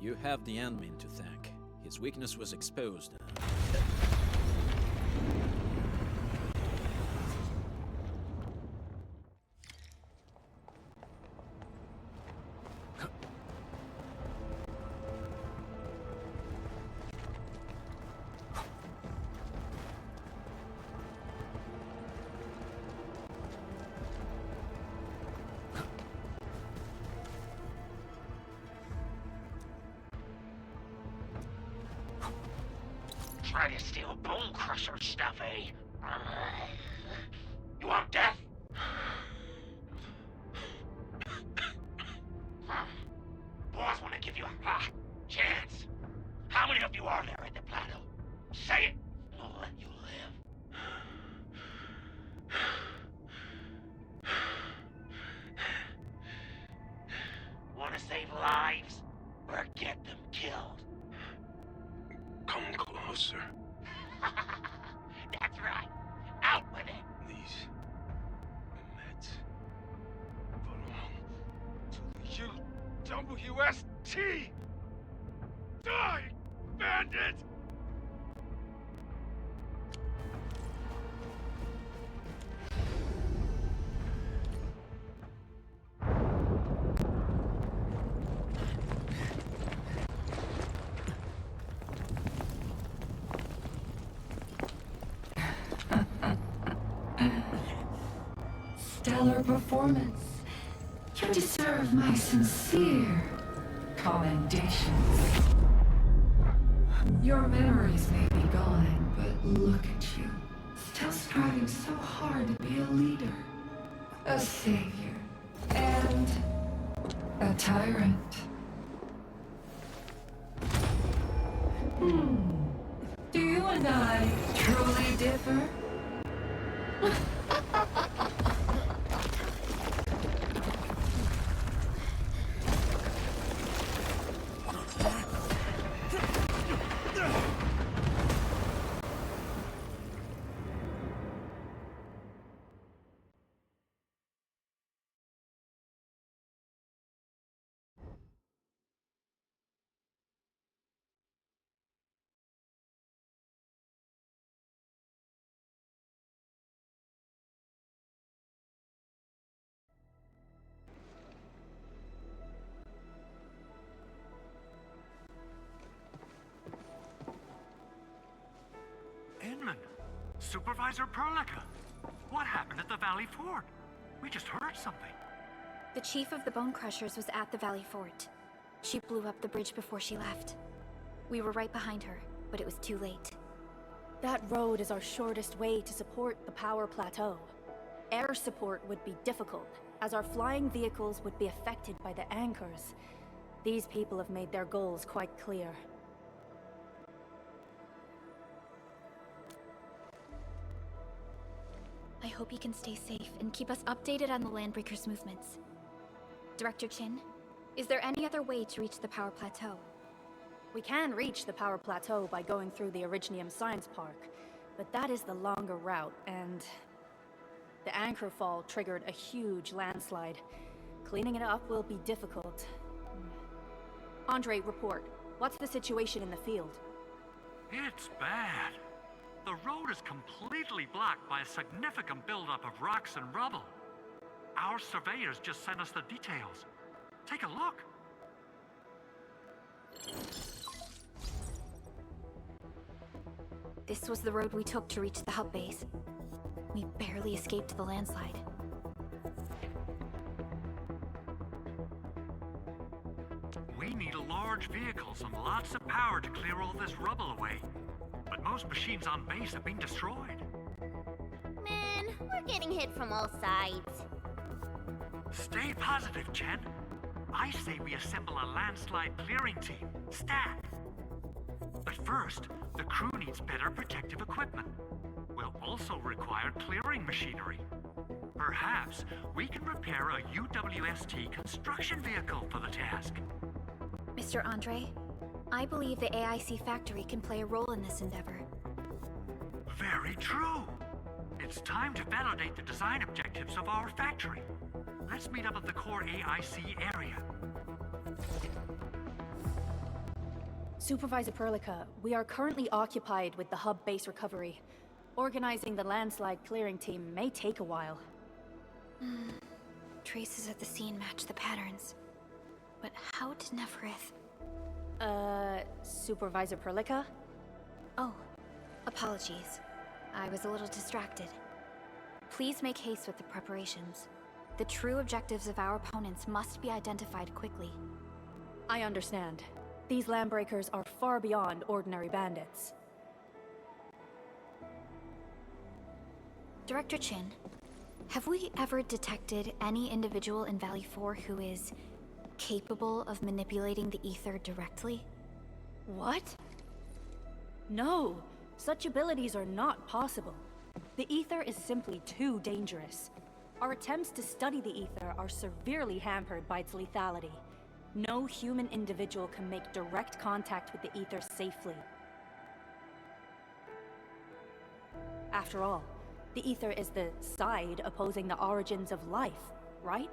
Speaker 20: You have the admin to thank. His weakness was exposed.
Speaker 16: Try to steal Bone Crusher stuff, eh? You want death? Boys want to give you a chance. How many of you are there at the plateau? Say it, and I'll let you live. Want to save lives, or get them killed?
Speaker 9: Come closer.
Speaker 16: That's right. Out with it.
Speaker 9: These meds belong to the UWST. Die, bandit!
Speaker 14: Stellar performance. You deserve my sincere commendations. Your memories may be gone, but look at you. Still striving so hard to be a leader, a savior, and a tyrant. Do you and I truly differ?
Speaker 2: Supervisor Prologue, what happened at the Valley Fort? We just heard something.
Speaker 6: The chief of the Bone Crushers was at the Valley Fort. She blew up the bridge before she left. We were right behind her, but it was too late.
Speaker 10: That road is our shortest way to support the power plateau. Air support would be difficult, as our flying vehicles would be affected by the anchors. These people have made their goals quite clear.
Speaker 6: I hope you can stay safe and keep us updated on the Landbreakers' movements. Director Chin, is there any other way to reach the power plateau?
Speaker 10: We can reach the power plateau by going through the Originium Science Park, but that is the longer route, and the anchor fall triggered a huge landslide. Cleaning it up will be difficult. Andre, report. What's the situation in the field?
Speaker 2: It's bad. The road is completely blocked by a significant buildup of rocks and rubble. Our surveyors just sent us the details. Take a look.
Speaker 6: This was the road we took to reach the hub base. We barely escaped the landslide.
Speaker 2: We need large vehicles and lots of power to clear all this rubble away. But most machines on base have been destroyed.
Speaker 4: Man, we're getting hit from all sides.
Speaker 2: Stay positive, Chen. I say we assemble a landslide clearing team, stat. But first, the crew needs better protective equipment. We'll also require clearing machinery. Perhaps we can prepare a UWST construction vehicle for the task.
Speaker 6: Mr. Andre, I believe the AIC factory can play a role in this endeavor.
Speaker 2: Very true. It's time to validate the design objectives of our factory. Let's meet up at the core AIC area.
Speaker 10: Supervisor Perlica, we are currently occupied with the hub base recovery. Organizing the landslide clearing team may take a while.
Speaker 6: Traces at the scene match the patterns. But how did Neferith...
Speaker 10: Supervisor Perlica?
Speaker 6: Oh, apologies. I was a little distracted. Please make haste with the preparations. The true objectives of our opponents must be identified quickly.
Speaker 10: I understand. These landbreakers are far beyond ordinary bandits.
Speaker 6: Director Chin, have we ever detected any individual in Valley 4 who is capable of manipulating the ether directly?
Speaker 10: What? No, such abilities are not possible. The ether is simply too dangerous. Our attempts to study the ether are severely hampered by its lethality. No human individual can make direct contact with the ether safely. After all, the ether is the side opposing the origins of life, right?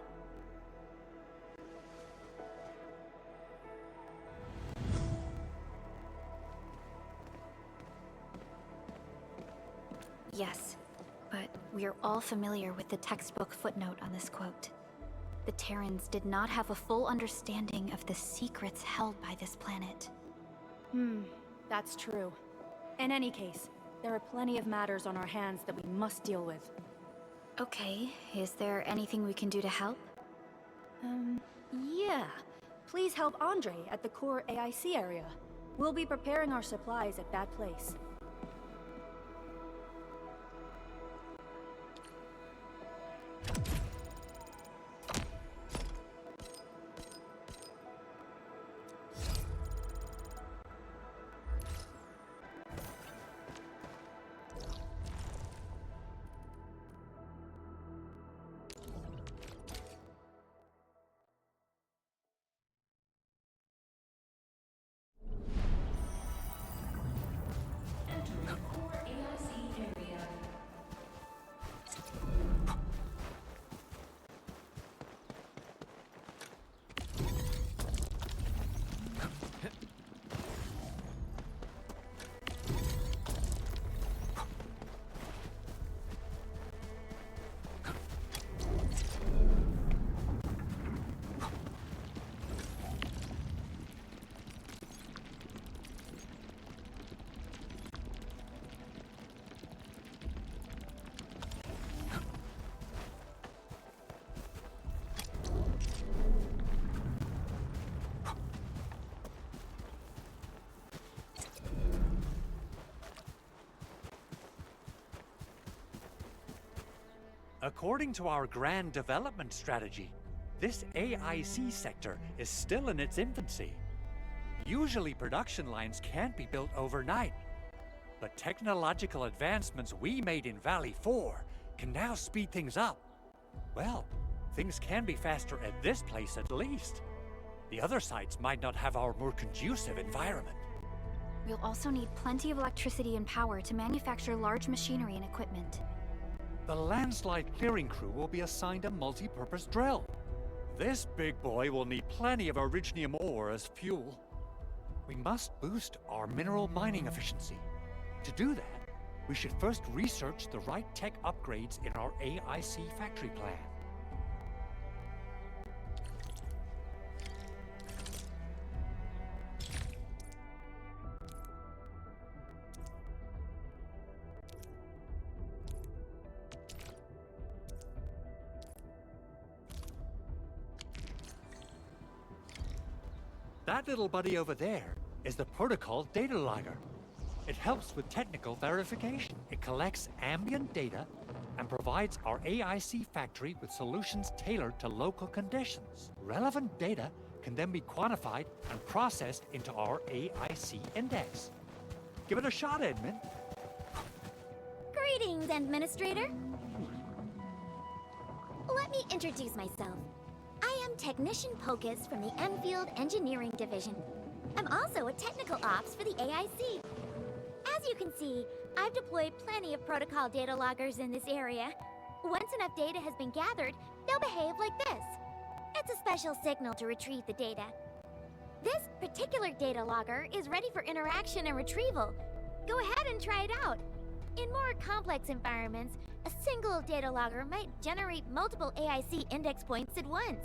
Speaker 6: Yes, but we are all familiar with the textbook footnote on this quote. The Terrans did not have a full understanding of the secrets held by this planet.
Speaker 10: That's true. In any case, there are plenty of matters on our hands that we must deal with.
Speaker 6: Okay, is there anything we can do to help?
Speaker 10: Yeah. Please help Andre at the core AIC area. We'll be preparing our supplies at that place.
Speaker 2: According to our grand development strategy, this AIC sector is still in its infancy. Usually production lines can't be built overnight, but technological advancements we made in Valley 4 can now speed things up. Well, things can be faster at this place at least. The other sites might not have our more conducive environment.
Speaker 6: We'll also need plenty of electricity and power to manufacture large machinery and equipment.
Speaker 2: The landslide clearing crew will be assigned a multi-purpose drill. This big boy will need plenty of originium ore as fuel. We must boost our mineral mining efficiency. To do that, we should first research the right tech upgrades in our AIC factory plan. That little buddy over there is the protocol data logger. It helps with technical verification. It collects ambient data and provides our AIC factory with solutions tailored to local conditions. Relevant data can then be quantified and processed into our AIC index. Give it a shot, Edmund.
Speaker 4: Greetings, Administrator. me introduce myself. I am Technician Pocus from the Endfield Engineering Division. I'm also a technical ops for the AIC. As you can see, I've deployed plenty of protocol data loggers in this area. Once enough data has been gathered, they'll behave like this. It's a special signal to retrieve the data. This particular data logger is ready for interaction and retrieval. Go ahead and try it out. In more complex environments, a single data logger might generate multiple AIC index points at once.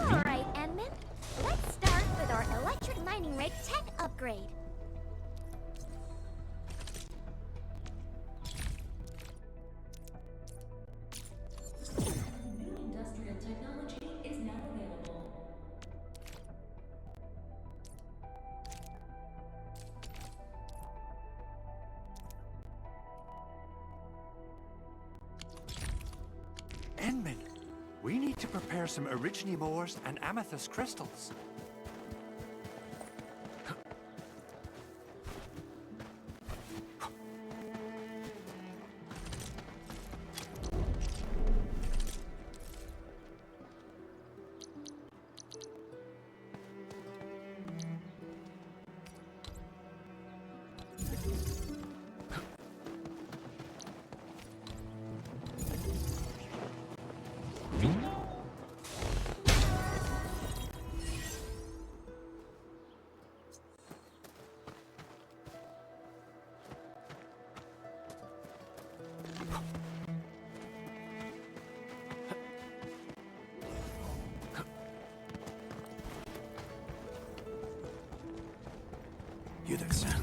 Speaker 4: Alright, Endman. Let's start with our electric mining rig tech upgrade.
Speaker 15: New industrial technology is now available.
Speaker 2: Endman, we need to prepare some Originium ores and amethyst crystals.
Speaker 12: Hear that sound?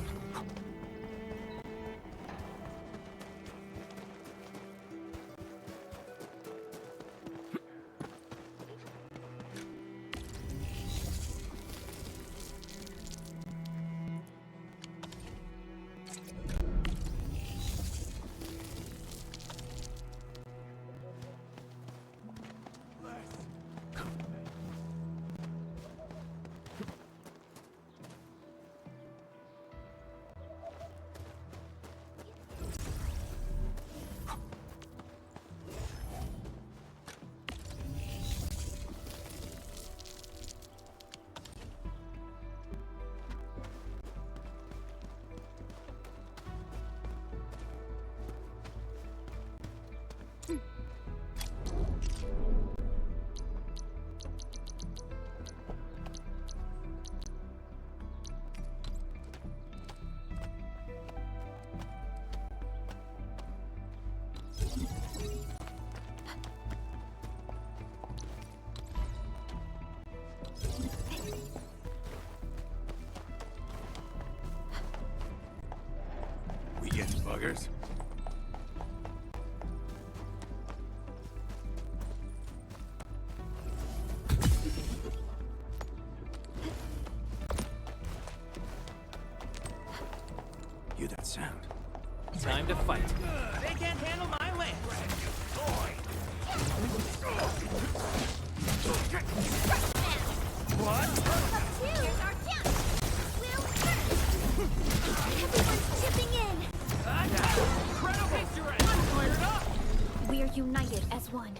Speaker 12: We getting buggers? Hear that sound?
Speaker 3: Time to fight. They can't handle my land. What?
Speaker 4: Here's our chance. Everyone's chipping in.
Speaker 3: Cradle victory! Fired up!
Speaker 6: We are united as one.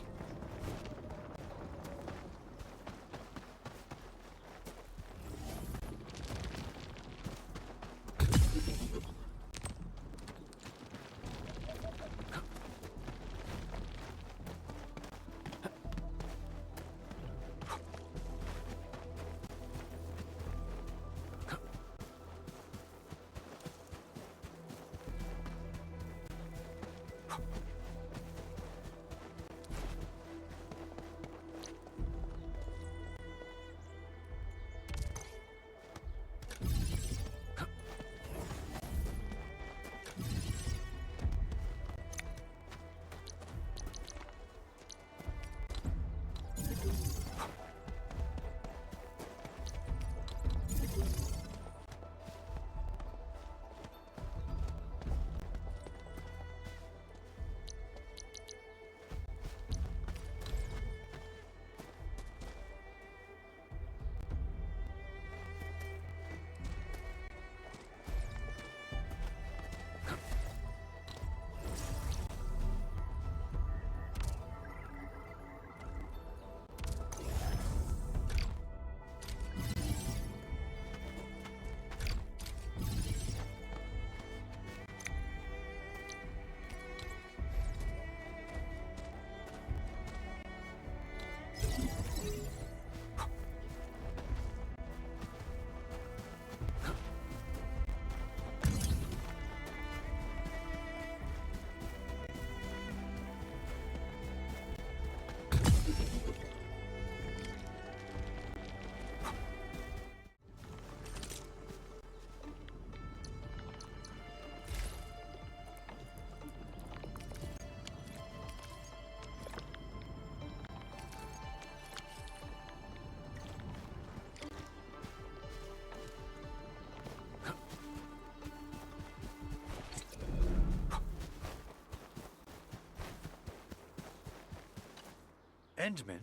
Speaker 2: Endman,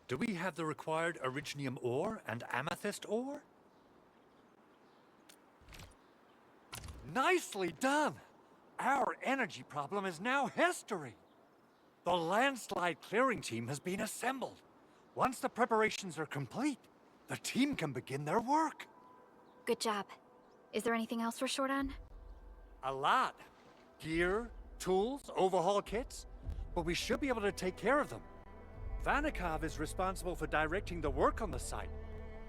Speaker 2: do we have the required Originium ore and Amethyst ore? Nicely done! Our energy problem is now history. The landslide clearing team has been assembled. Once the preparations are complete, the team can begin their work.
Speaker 6: Good job. Is there anything else we're short on?
Speaker 2: A lot. Gear, tools, overhaul kits. But we should be able to take care of them. Vanikov is responsible for directing the work on the site.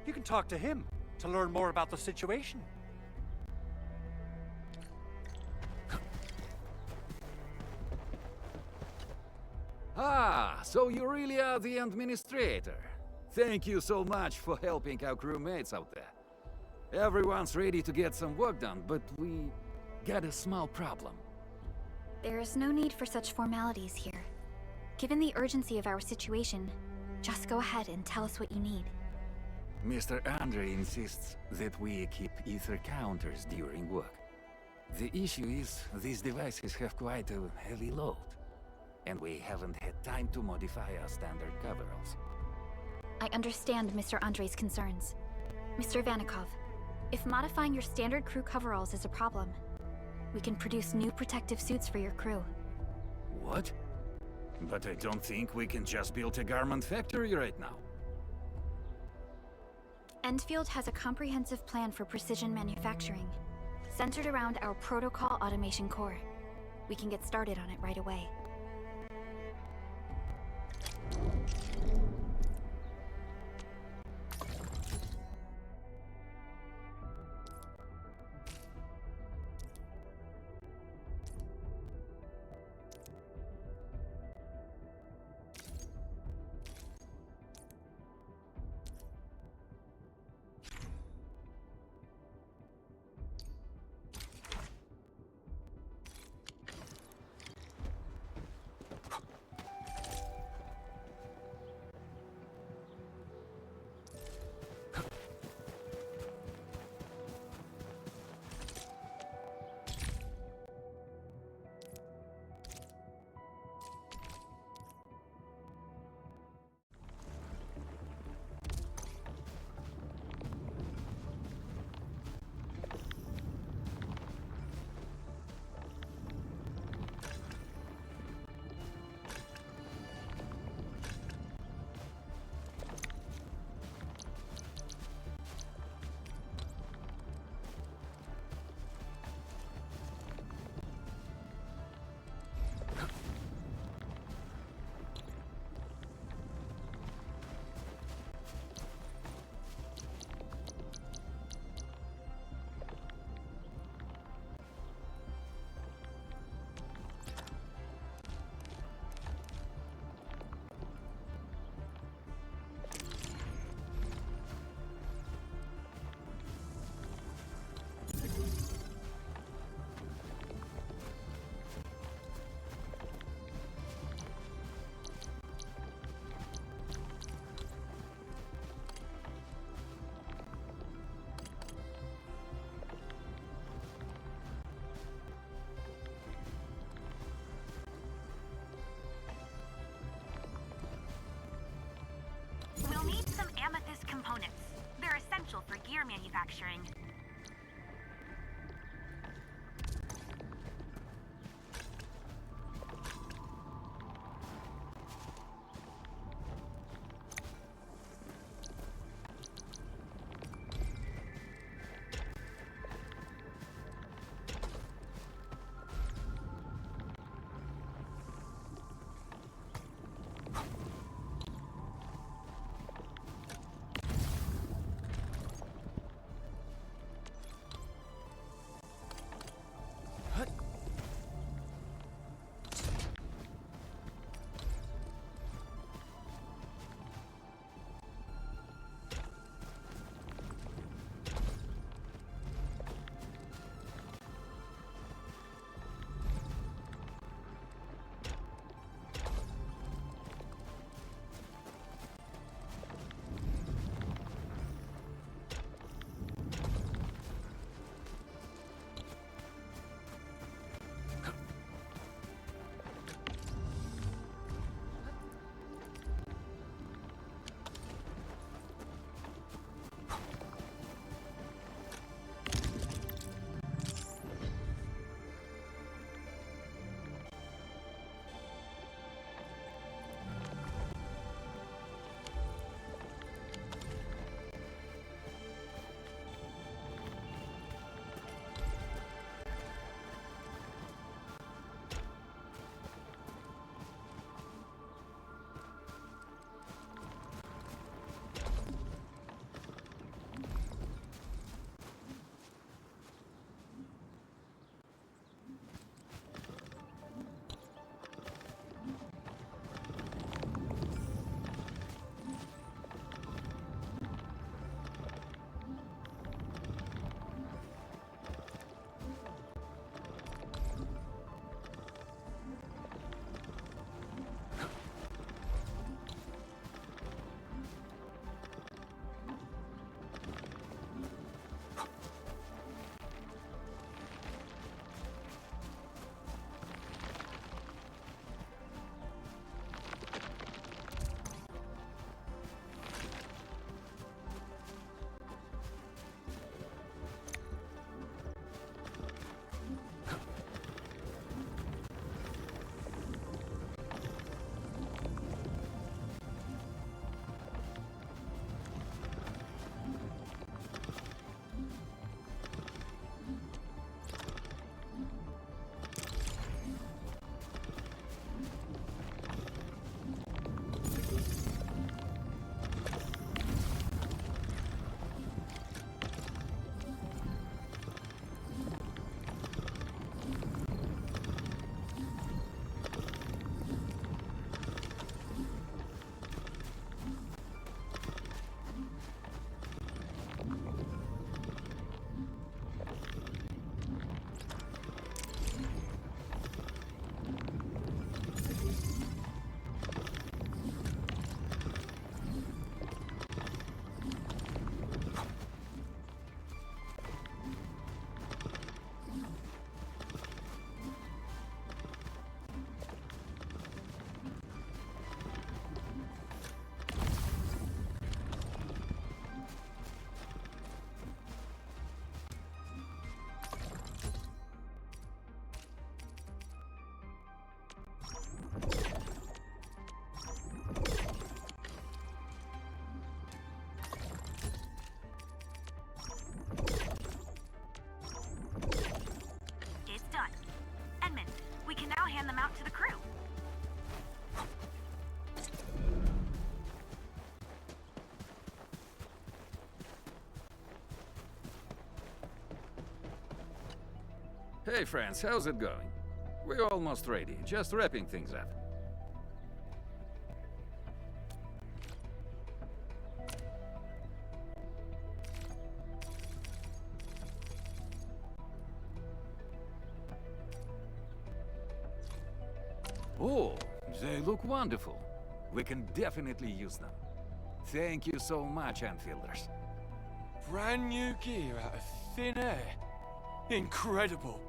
Speaker 2: You can talk to him to learn more about the situation.
Speaker 13: Ah, so you really are the administrator. Thank you so much for helping our crewmates out there. Everyone's ready to get some work done, but we got a small problem.
Speaker 6: There is no need for such formalities here. Given the urgency of our situation, just go ahead and tell us what you need.
Speaker 13: Mr. Andre insists that we equip ether counters during work. The issue is, these devices have quite a heavy load, and we haven't had time to modify our standard coveralls.
Speaker 6: I understand Mr. Andre's concerns. Mr. Vanikov, if modifying your standard crew coveralls is a problem, we can produce new protective suits for your crew.
Speaker 13: What? But I don't think we can just build a garment factory right now.
Speaker 6: Endfield has a comprehensive plan for precision manufacturing, centered around our protocol automation core. We can get started on it right away.
Speaker 7: We'll need some amethyst components. They're essential for gear manufacturing.
Speaker 13: Hey friends, how's it going? We're almost ready, just wrapping things up. Oh, they look wonderful. We can definitely use them. Thank you so much, Enfielders.
Speaker 3: Brand new gear out of thin air. Incredible.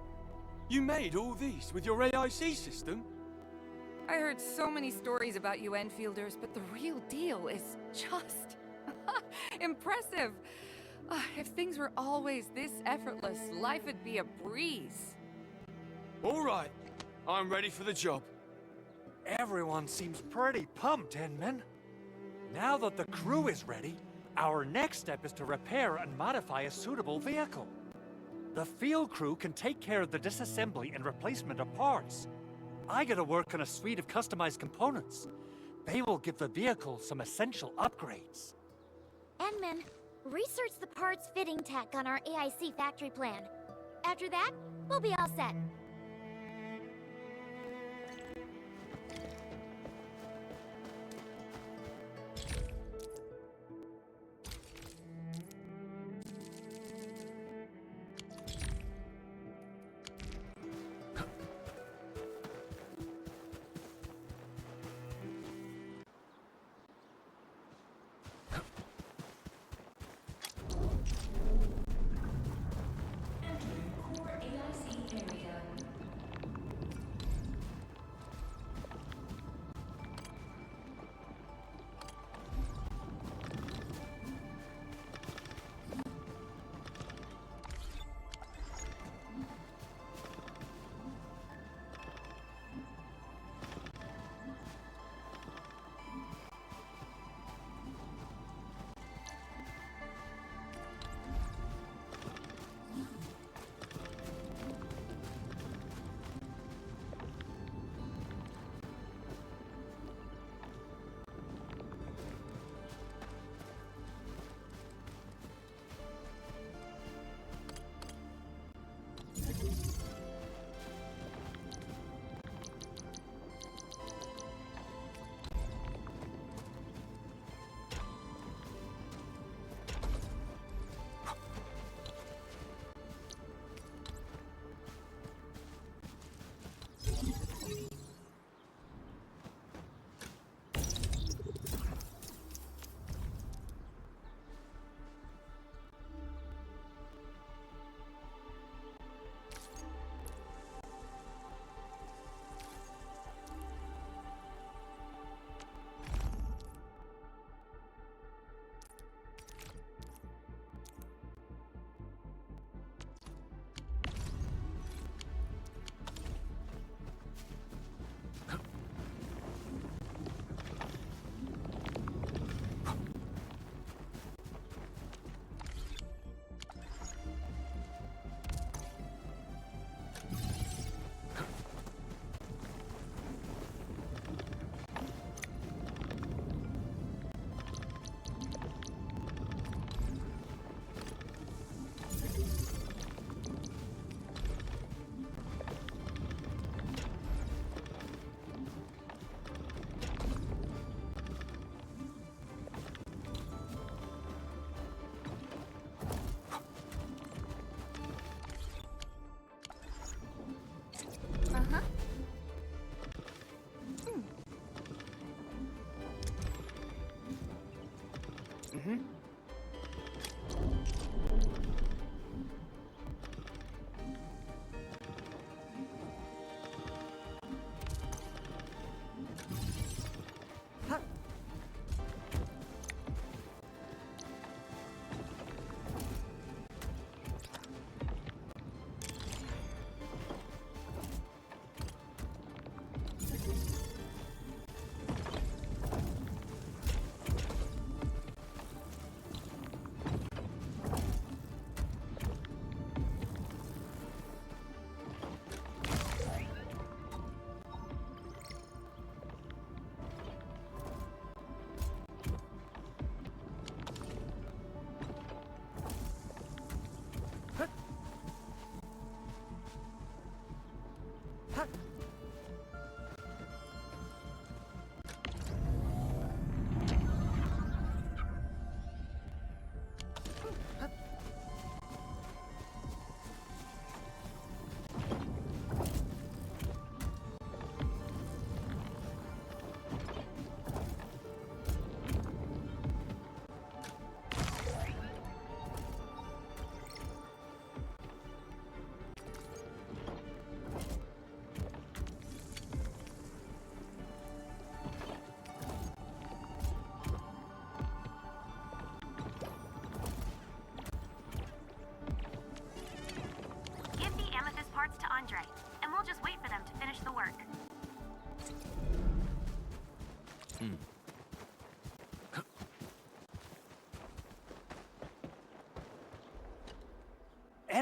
Speaker 3: You made all these with your AIC system?
Speaker 5: I heard so many stories about you Enfielders, but the real deal is just impressive. If things were always this effortless, life would be a breeze.
Speaker 3: All right, I'm ready for the job.
Speaker 2: Everyone seems pretty pumped, Endman. Now that the crew is ready, our next step is to repair and modify a suitable vehicle. The field crew can take care of the disassembly and replacement of parts. I gotta work on a suite of customized components. They will give the vehicle some essential upgrades.
Speaker 4: Endman, research the parts fitting tech on our AIC factory plan. After that, we'll be all set.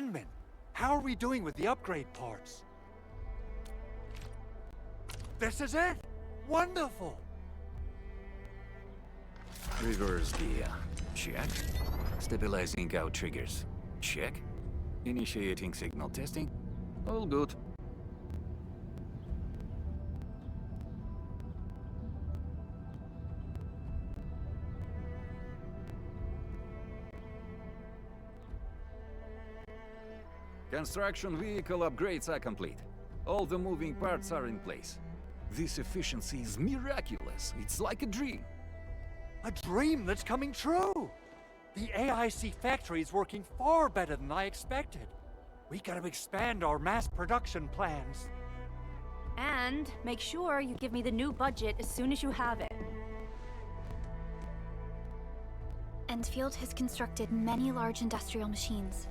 Speaker 2: Endman, how are we doing with the upgrade parts? This is it! Wonderful!
Speaker 13: Reverse gear. Check. Stabilizing out triggers. Check. Initiating signal testing. All good. Construction vehicle upgrades are complete. All the moving parts are in place. This efficiency is miraculous. It's like a dream.
Speaker 2: A dream that's coming true! The AIC factory is working far better than I expected. We gotta expand our mass production plans.
Speaker 10: And make sure you give me the new budget as soon as you have it.
Speaker 6: Endfield has constructed many large industrial machines,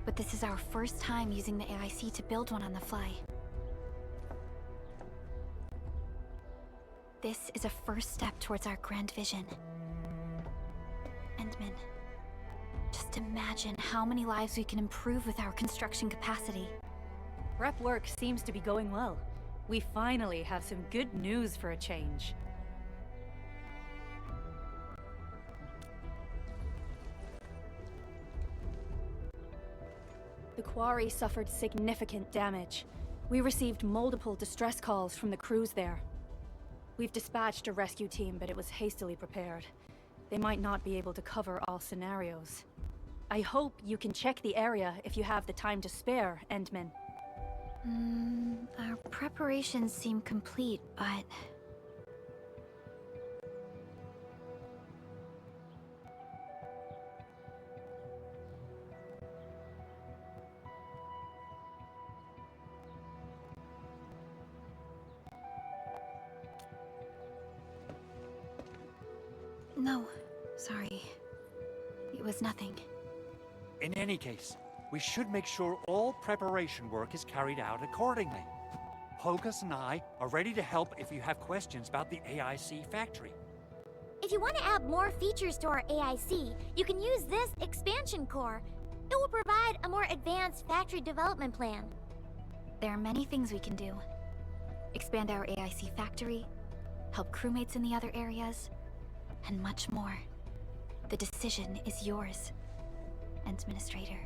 Speaker 6: but this is our first time using the AIC to build one on the fly. This is a first step towards our grand vision. Endman, just imagine how many lives we can improve with our construction capacity.
Speaker 10: Prep work seems to be going well. We finally have some good news for a change. The Quarry suffered significant damage. We received multiple distress calls from the crews there. We've dispatched a rescue team, but it was hastily prepared. They might not be able to cover all scenarios. I hope you can check the area if you have the time to spare, Endman.
Speaker 6: Our preparations seem complete, but... No, sorry. It was nothing.
Speaker 2: In any case, we should make sure all preparation work is carried out accordingly. Hogus and I are ready to help if you have questions about the AIC factory.
Speaker 4: If you want to add more features to our AIC, you can use this expansion core. It will provide a more advanced factory development plan.
Speaker 6: There are many things we can do. Expand our AIC factory, help crewmates in the other areas, and much more. The decision is yours, Administrator.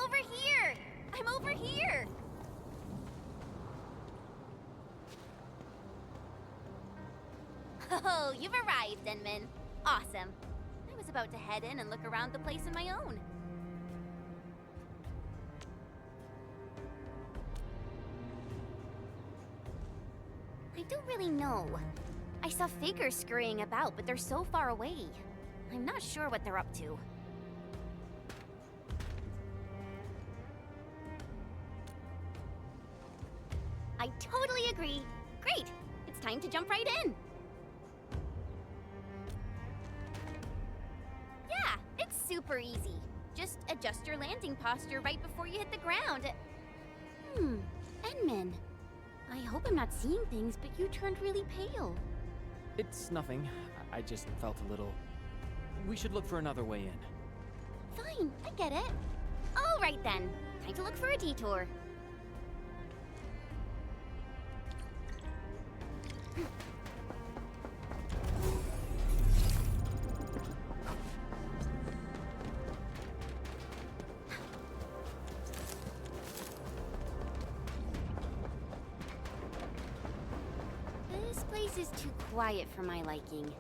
Speaker 4: Over here! I'm over here! Oh, you've arrived, Denman. Awesome. I was about to head in and look around the place on my own. I don't really know. I saw figures scurrying about, but they're so far away. I'm not sure what they're up to. I totally agree. Great, time to jump right in. Yeah, it's super easy. Just adjust your landing posture right before you hit the ground. Enmin. I hope I'm not seeing things, but you turned really pale.
Speaker 17: It's nothing. I just felt a little... We should look for another way in.
Speaker 4: Fine, I get it. All right then, time to look for a detour. This place is too quiet for my liking.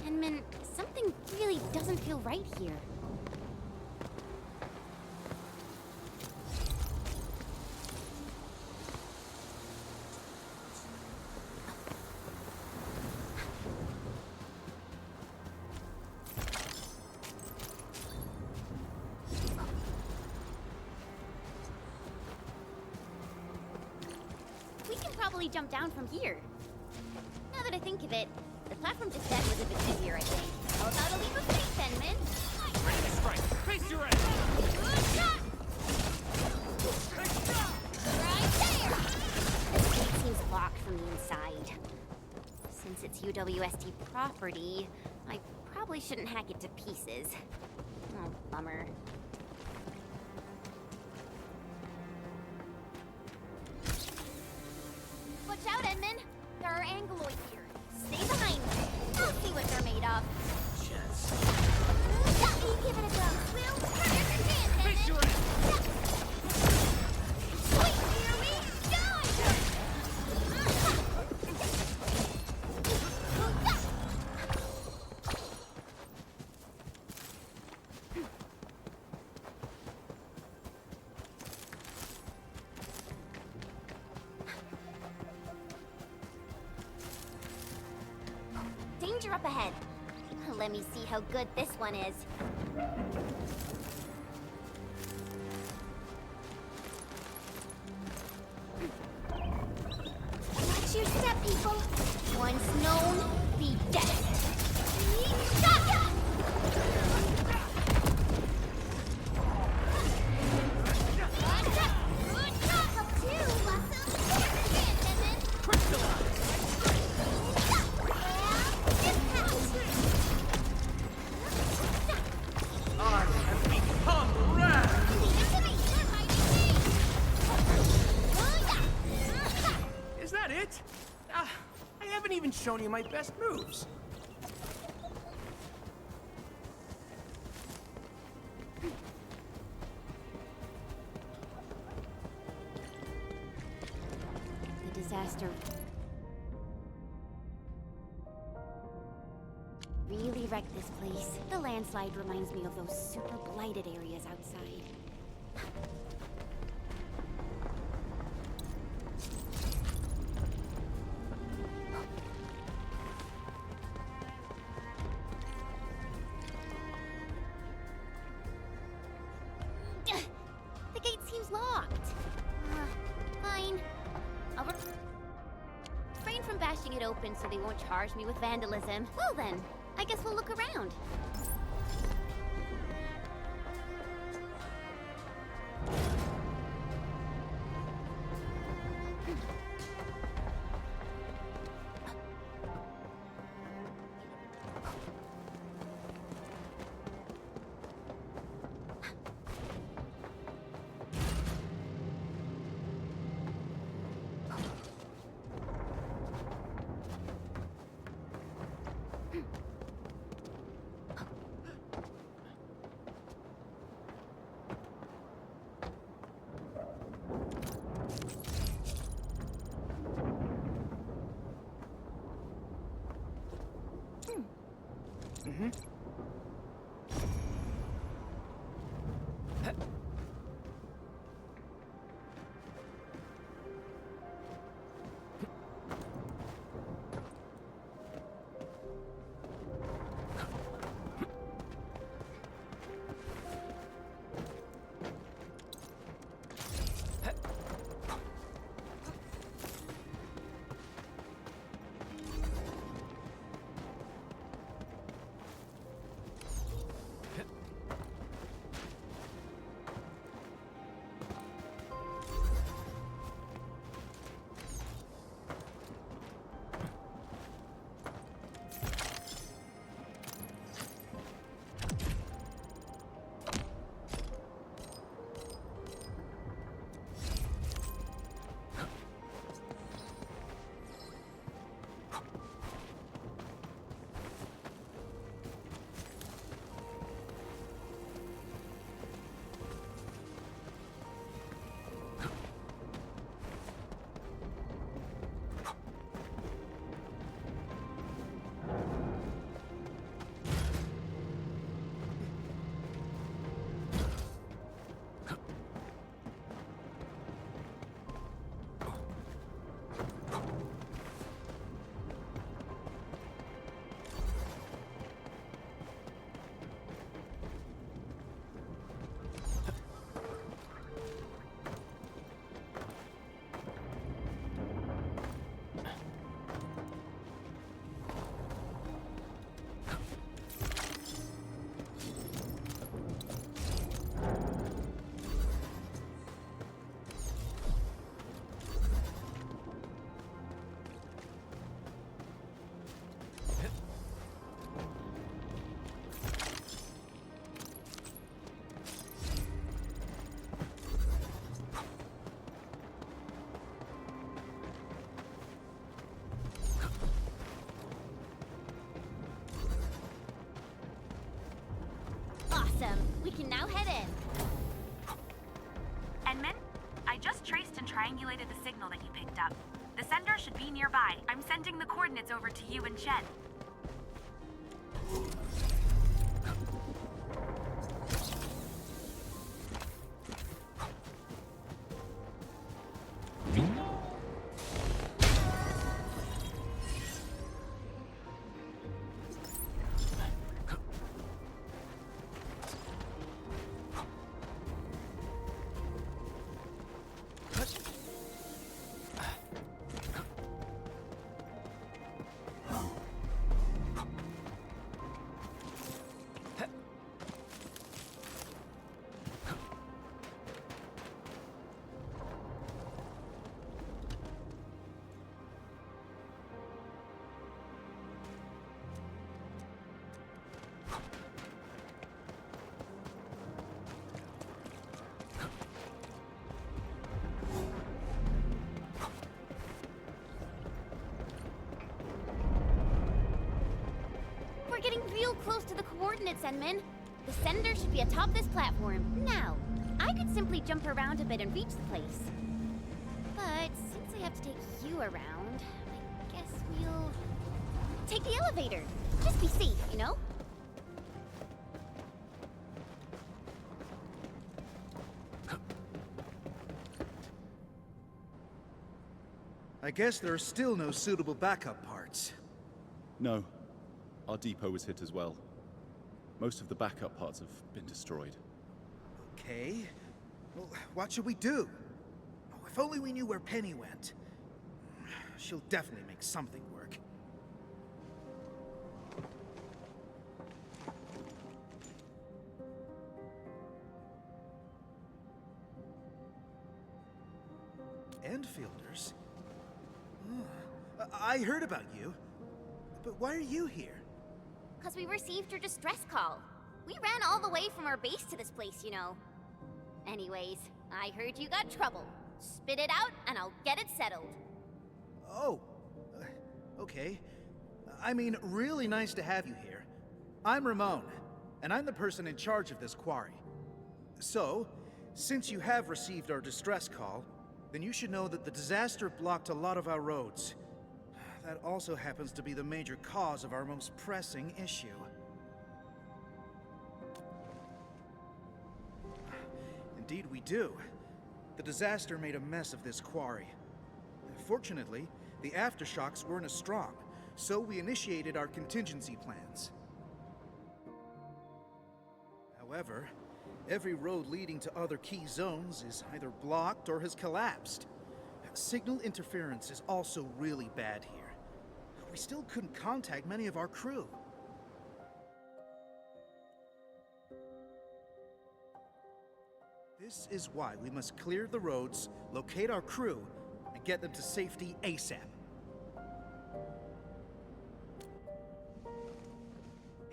Speaker 4: Enmin, something really doesn't feel right here. We can probably jump down from here. Now that I think of it, the platform just then was a bit easier, I think. How about a leap of faith, Enmin?
Speaker 3: Ready to strike! Face your end!
Speaker 4: Right there! This gate seems locked from the inside. Since it's UWST property, I probably shouldn't hack it to pieces. Oh, bummer. Watch out, Enmin! There are angloids here. Stay behind me. I'll see what they're made of.
Speaker 3: Chance.
Speaker 4: You give it a go. Will, there's a chance, Enmin.
Speaker 3: Face your end!
Speaker 4: Wait, here we go! Danger up ahead. Let me see how good this one is. Watch your step, people. Once known, be dead.
Speaker 3: Is that it? I haven't even shown you my best moves.
Speaker 4: The disaster really wrecked this place. The landslide reminds me of those super blighted areas outside. The gate seems locked. Fine. I'll refrain from bashing it open so they won't charge me with vandalism. Well then, I guess we'll look around. can now head in.
Speaker 7: Enman, I just traced and triangulated the signal that you picked up. The sender should be nearby. I'm sending the coordinates over to you and Chen.
Speaker 4: We're getting real close to the coordinates, Enman. The sender should be atop this platform. Now, I could simply jump around a bit and reach the place. But since I have to take you around, I guess we'll take the elevator. Just be safe, you know?
Speaker 18: I guess there are still no suitable backup parts.
Speaker 22: No. Our depot was hit as well. Most of the backup parts have been destroyed.
Speaker 18: Okay. Well, what should we do? Oh, if only we knew where Penny went. She'll definitely make something work. Endfielders? Oh, I heard about you. But why are you here?
Speaker 4: Because we received your distress call. We ran all the way from our base to this place, you know. Anyways, I heard you got trouble. Spit it out, and I'll get it settled.
Speaker 18: Oh, okay. I mean, really nice to have you here. I'm Ramon, and I'm the person in charge of this quarry. So, since you have received our distress call, then you should know that the disaster blocked a lot of our roads. That also happens to be the major cause of our most pressing issue. Indeed we do. The disaster made a mess of this quarry. Fortunately, the aftershocks weren't as strong, so we initiated our contingency plans. However, every road leading to other key zones is either blocked or has collapsed. Signal interference is also really bad here. We still couldn't contact many of our crew. This is why we must clear the roads, locate our crew, and get them to safety ASAP.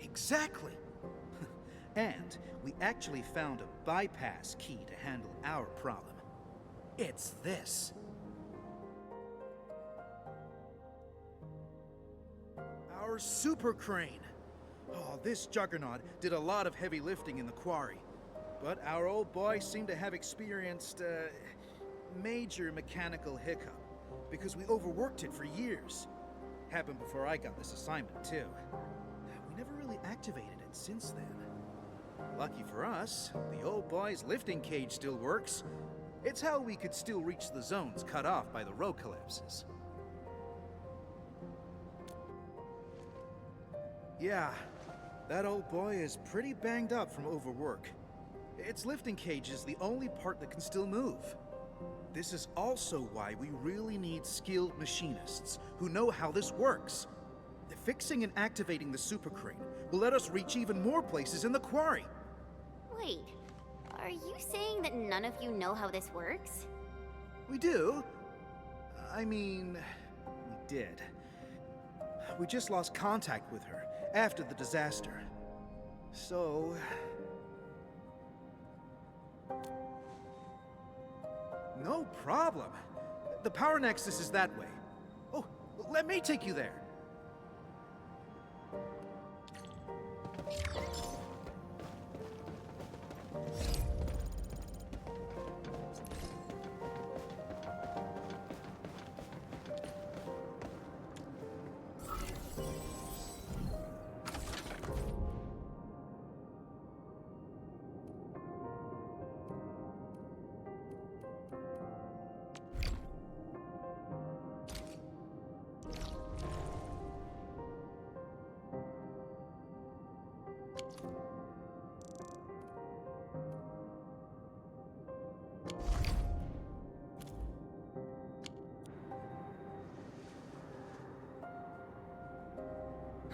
Speaker 18: Exactly! And we actually found a bypass key to handle our problem. It's this. Our super crane. Oh, this juggernaut did a lot of heavy lifting in the quarry. But our old boy seemed to have experienced a major mechanical hiccup because we overworked it for years. Happened before I got this assignment, too. We never really activated it since then. Lucky for us, the old boy's lifting cage still works. It's how we could still reach the zones cut off by the road collapses. Yeah, that old boy is pretty banged up from overwork. Its lifting cage is the only part that can still move. This is also why we really need skilled machinists who know how this works. Fixing and activating the super crane will let us reach even more places in the quarry.
Speaker 4: Wait, are you saying that none of you know how this works?
Speaker 18: We do. I mean, we did. We just lost contact with her after the disaster. So... no problem. The power nexus is that way. Oh, let me take you there.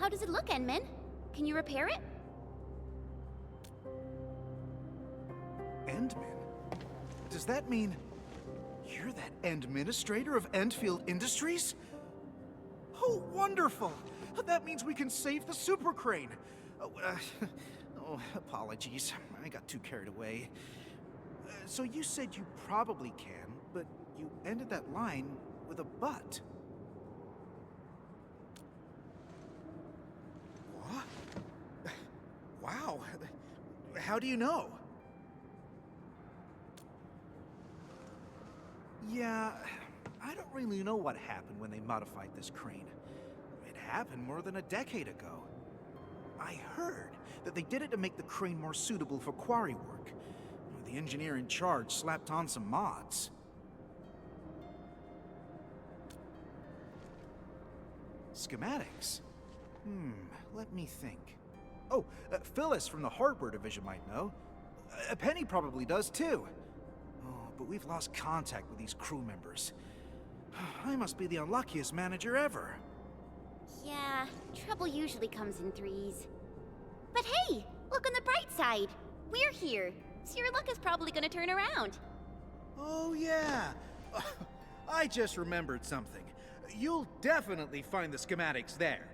Speaker 4: How does it look, Endman? Can you repair it?
Speaker 18: Endman? Does that mean you're that administrator of Endfield Industries? Oh, wonderful! That means we can save the super crane. Oh, apologies. I got too carried away. So you said you probably can, but you ended that line with a but. What? Wow. How do you know? Yeah, I don't really know what happened when they modified this crane. It happened more than a decade ago. I heard that they did it to make the crane more suitable for quarry work. The engineer in charge slapped on some mods. Schematics? Let me think. Oh, Phyllis from the hardware division might know. Penny probably does too. Oh, but we've lost contact with these crew members. I must be the unluckiest manager ever.
Speaker 4: Yeah, trouble usually comes in threes. But hey, look on the bright side. We're here, so your luck is probably gonna turn around.
Speaker 18: Oh yeah, I just remembered something. You'll definitely find the schematics there.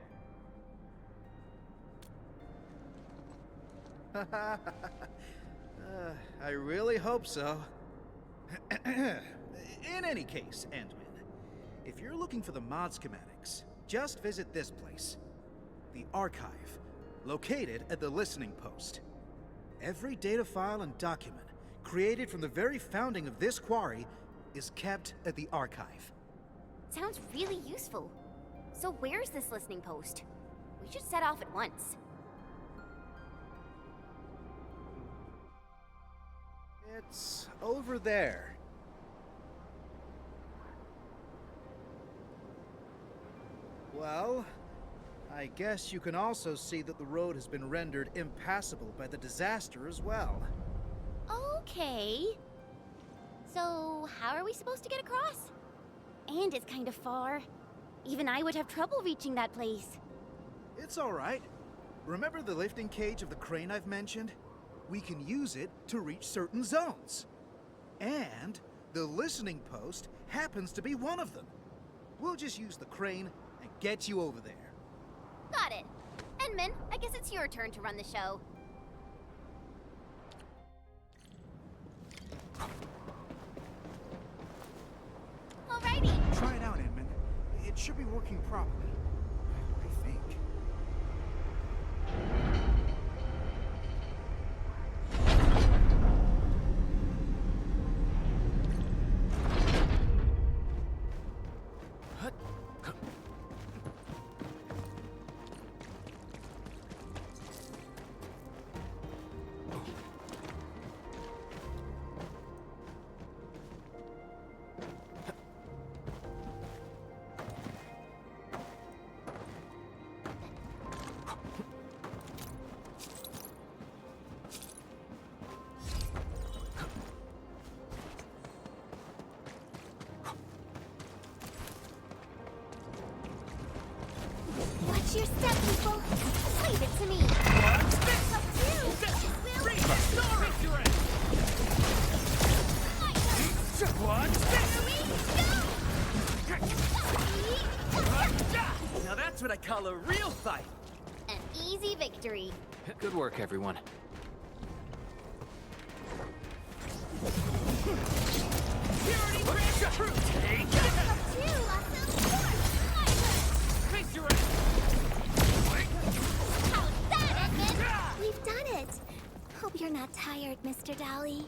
Speaker 18: I really hope so. In any case, Endman, if you're looking for the mod schematics, just visit this place. The Archive, located at the Listening Post. Every data file and document created from the very founding of this quarry is kept at the Archive.
Speaker 4: Sounds really useful. So where's this listening post? We should set off at once.
Speaker 18: It's over there. Well, I guess you can also see that the road has been rendered impassable by the disaster as well.
Speaker 4: Okay. So, how are we supposed to get across? And it's kind of far. Even I would have trouble reaching that place.
Speaker 18: It's all right. Remember the lifting cage of the crane I've mentioned? We can use it to reach certain zones. And the listening post happens to be one of them. We'll just use the crane and get you over there.
Speaker 4: Got it. Endman, I guess it's your turn to run the show. Alrighty.
Speaker 18: Try it out, Endman. It should be working properly. I think.
Speaker 4: Watch your step, people. Leave it to me.
Speaker 3: Now that's what I call a real fight.
Speaker 4: An easy victory.
Speaker 17: Good work, everyone.
Speaker 1: We've done it. Hope you're not tired, Mr. Dolly.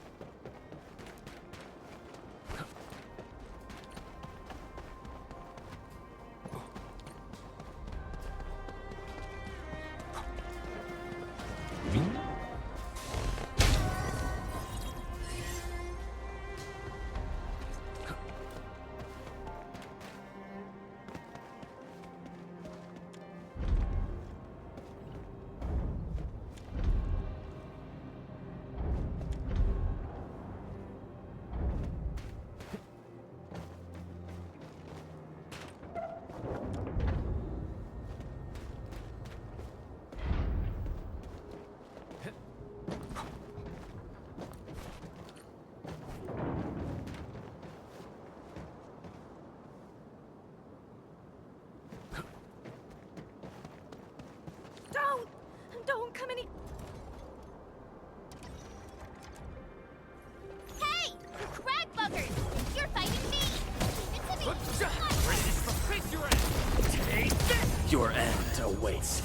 Speaker 9: awaits.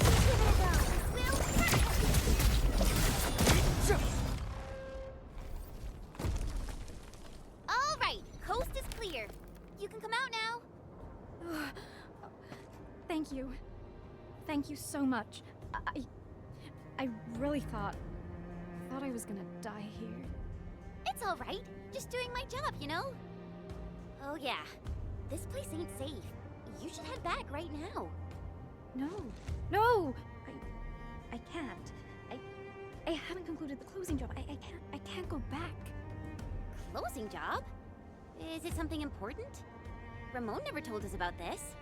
Speaker 4: All right, coast is clear. You can come out now.
Speaker 6: Thank you. Thank you so much. I really thought I was gonna die here.
Speaker 4: It's all right. Just doing my job, you know? Oh yeah, this place ain't safe. You should head back right now.
Speaker 6: No! I can't. I haven't concluded the closing job. I can't go back.
Speaker 4: Closing job? Is it something important? Ramon never told us about this.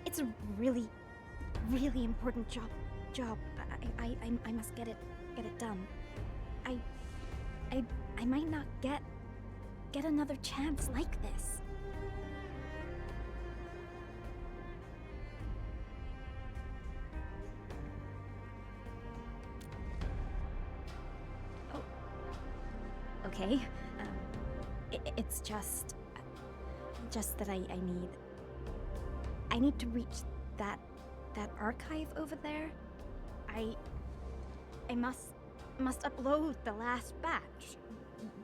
Speaker 6: It's a really important job. I must get it done. I might not get another chance like this. Oh. Okay. It's just that I need to reach that archive over there. I must upload the last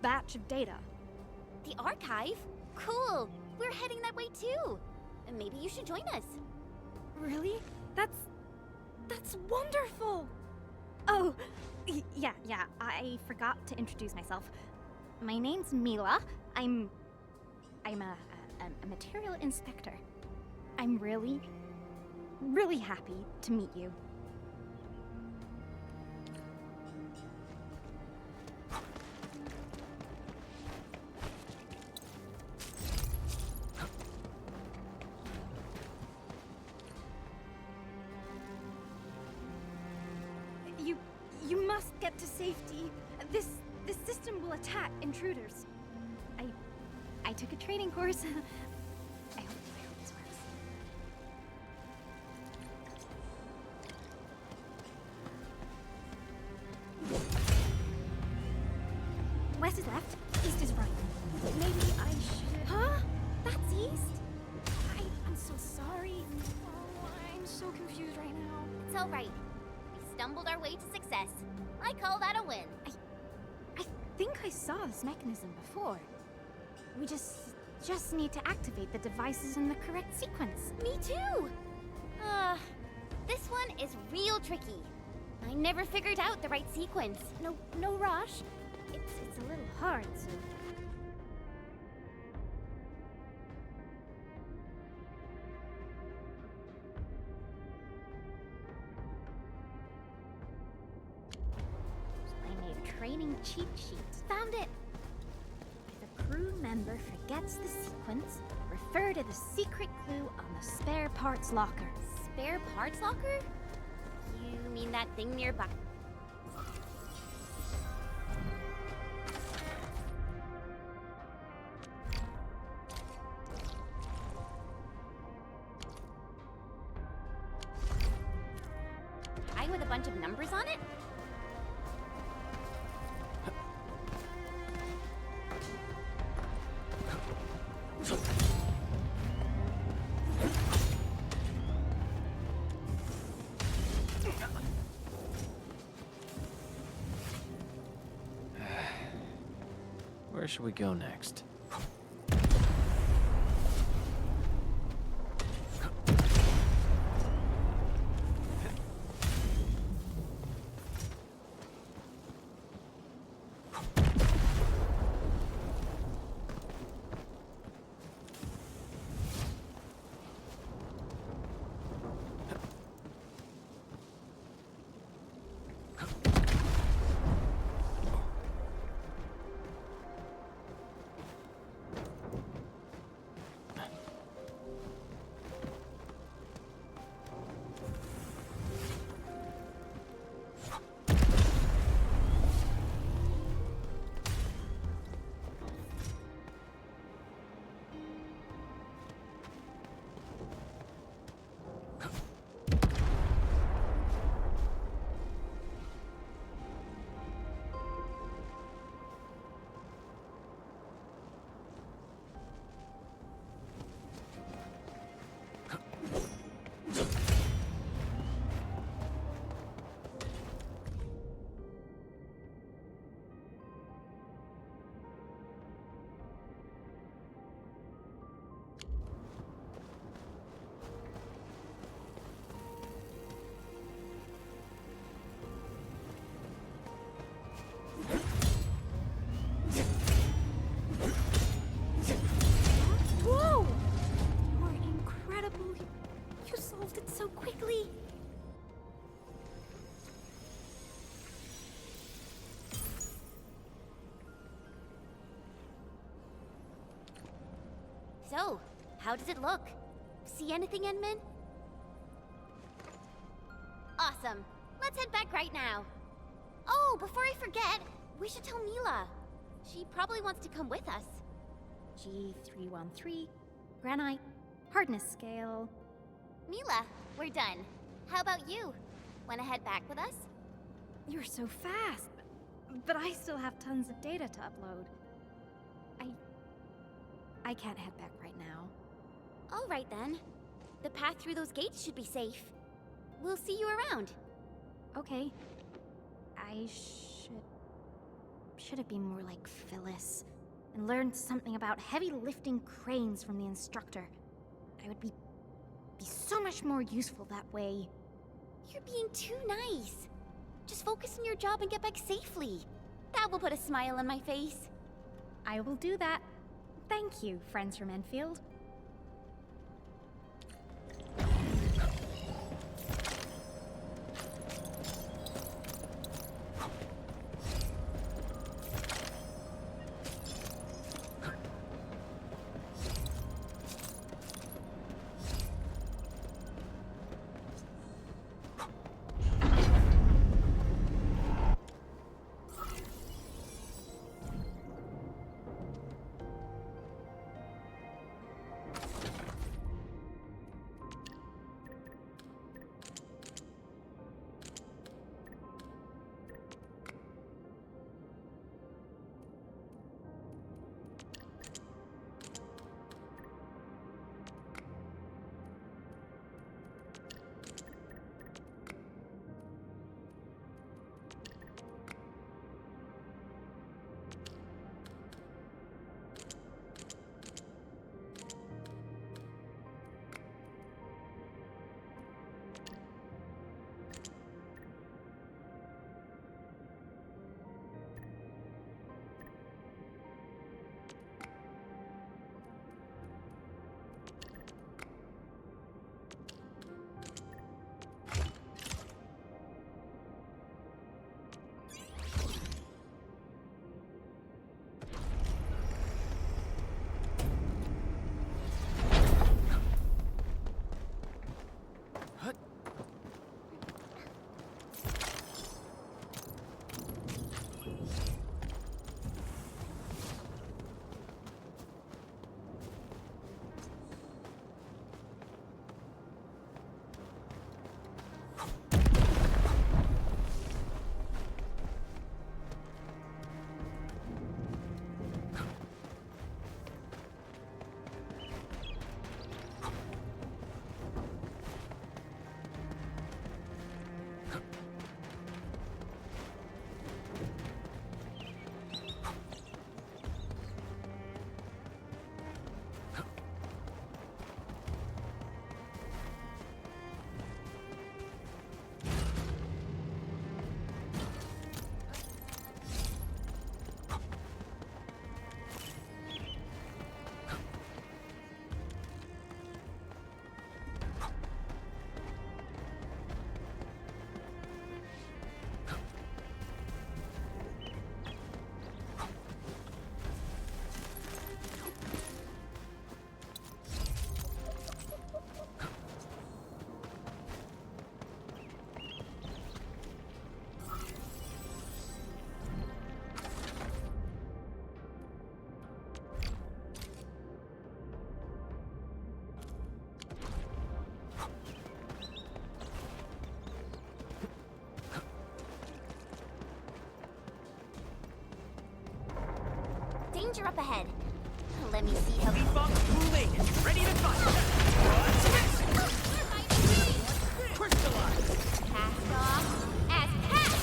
Speaker 6: batch of data.
Speaker 4: The archive? Cool. We're heading that way too. And maybe you should join us.
Speaker 6: Really? That's wonderful. Oh, yeah. I forgot to introduce myself. My name's Mila. I'm a material inspector. I'm really happy to meet you. You must get to safety. This system will attack intruders. I took a training course. I hope this works. West is left, east is right. Maybe I should... Huh? That's east? I'm so sorry. Oh, I'm so confused right now.
Speaker 4: It's all right. We stumbled our way to success. I call that a win.
Speaker 6: I think I saw this mechanism before. We just need to activate the devices in the correct sequence.
Speaker 4: Me too! This one is real tricky. I never figured out the right sequence.
Speaker 6: No rush. It's a little hard, so... I made a training cheat sheet. Found it! If a crew member forgets the sequence, refer to the secret clue on the spare parts locker.
Speaker 4: Spare parts locker? You mean that thing nearby? With a bunch of numbers on it?
Speaker 3: Where should we go next?
Speaker 4: So, how does it look? See anything, Endman? Awesome. Let's head back right now. Oh, before I forget, we should tell Mila. She probably wants to come with us.
Speaker 6: G313, granite, hardness scale.
Speaker 4: Mila, we're done. How about you? Wanna head back with us?
Speaker 6: You're so fast, but I still have tons of data to upload. I can't head back right now.
Speaker 4: All right then. The path through those gates should be safe. We'll see you around.
Speaker 6: Okay. I should have been more like Phyllis and learned something about heavy lifting cranes from the instructor. I would be so much more useful that way.
Speaker 4: You're being too nice. Just focus on your job and get back safely. That will put a smile on my face.
Speaker 6: I will do that. Thank you, friends from Endfield.
Speaker 4: Danger up ahead. Let me see how...
Speaker 3: Moving! Ready to fight! Crystallize!
Speaker 4: Cast off as cast!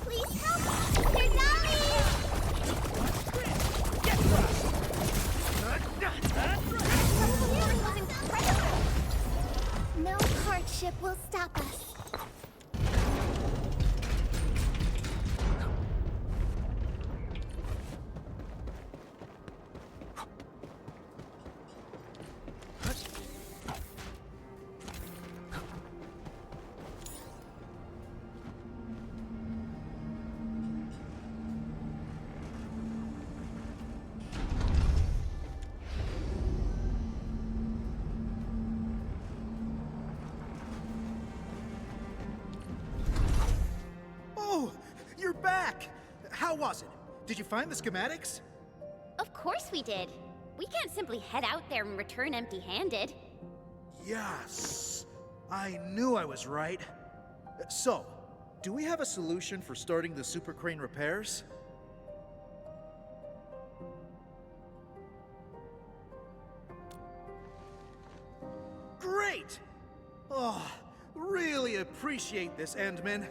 Speaker 4: Please help me! They're dollies!
Speaker 3: Get crushed!
Speaker 4: Healing was incredible! No hardship will stop us.
Speaker 18: back! How was it? Did you find the schematics?
Speaker 4: Of course we did. We can't simply head out there and return empty-handed.
Speaker 18: Yes! I knew I was right. So, do we have a solution for starting the super crane repairs? Great! Oh, really appreciate this, Endman.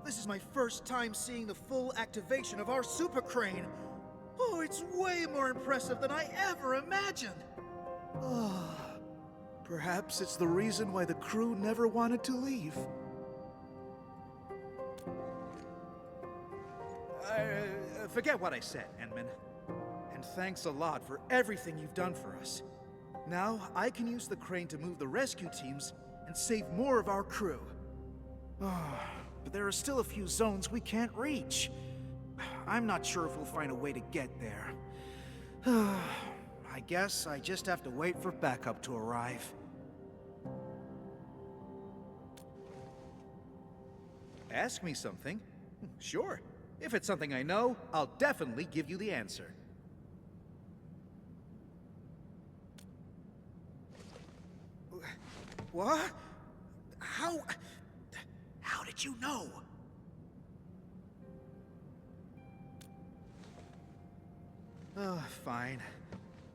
Speaker 18: This is my first time seeing the full activation of our super crane. Oh, it's way more impressive than I ever imagined. Oh, perhaps it's the reason why the crew never wanted to leave. Forget what I said, Endman. And thanks a lot for everything you've done for us. Now, I can use the crane to move the rescue teams and save more of our crew. But there are still a few zones we can't reach. I'm not sure if we'll find a way to get there. I guess I just have to wait for backup to arrive. Ask me something. Sure. If it's something I know, I'll definitely give you the answer. What? How did you know? Oh, fine.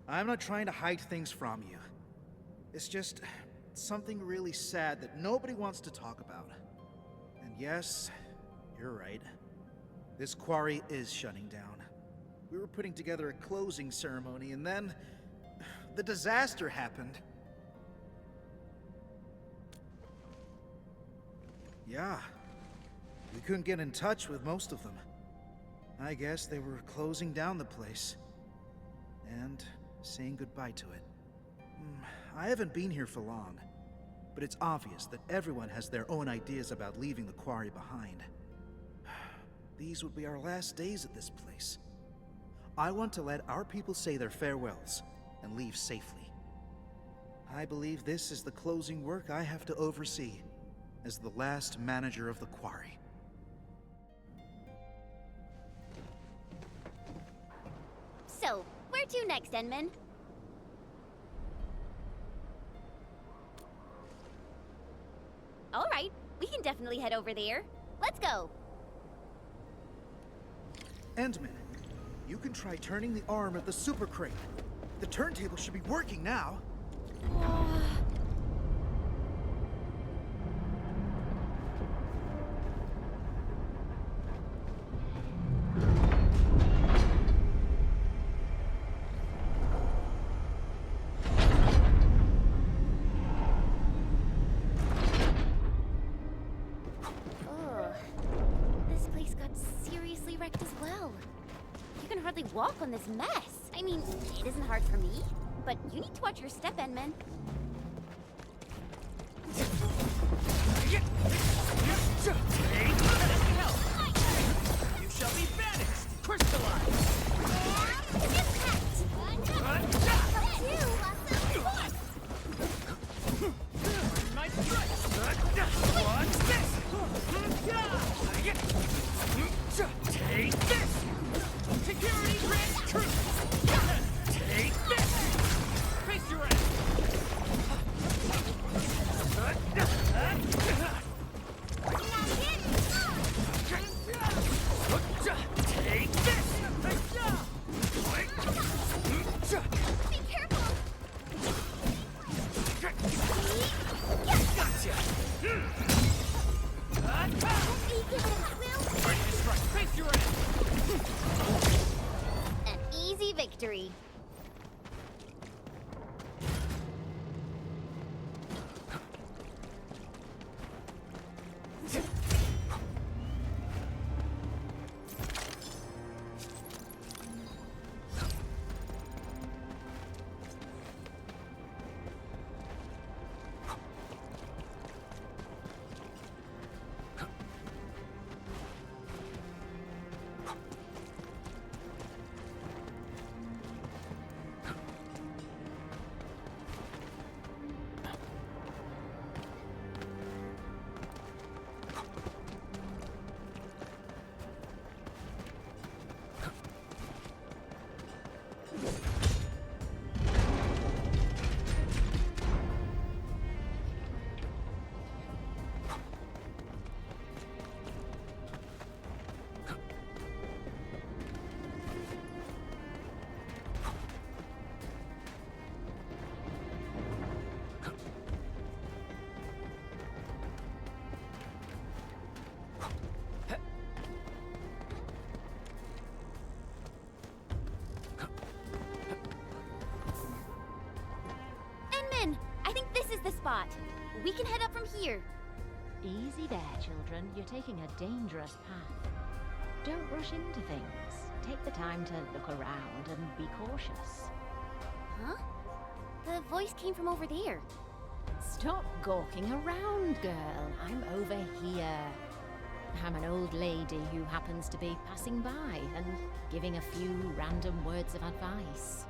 Speaker 18: I'm not trying to hide things from you. It's just something really sad that nobody wants to talk about. And yes, you're right. This quarry is shutting down. We were putting together a closing ceremony, and then the disaster happened. Yeah, we couldn't get in touch with most of them. I guess they were closing down the place and saying goodbye to it. I haven't been here for long, but it's obvious that everyone has their own ideas about leaving the quarry behind. These would be our last days at this place. I want to let our people say their farewells and leave safely. I believe this is the closing work I have to oversee as the last manager of the quarry.
Speaker 4: So, where to next, Endman? Alright, we can definitely head over there. Let's go!
Speaker 18: Endman, you can try turning the arm of the super crane. The turntable should be working now.
Speaker 4: Walk on this mess. I mean, it isn't hard for me, but you need to watch your step, Endman.
Speaker 3: You shall be banished! Crystallized! My strike! What's this?
Speaker 4: spot. We can head up from here.
Speaker 8: Easy there, children. You're taking a dangerous path. Don't rush into things. Take the time to look around and be cautious.
Speaker 4: Huh? The voice came from over there.
Speaker 8: Stop gawking around, girl. I'm over here. I'm an old lady who happens to be passing by and giving a few random words of advice.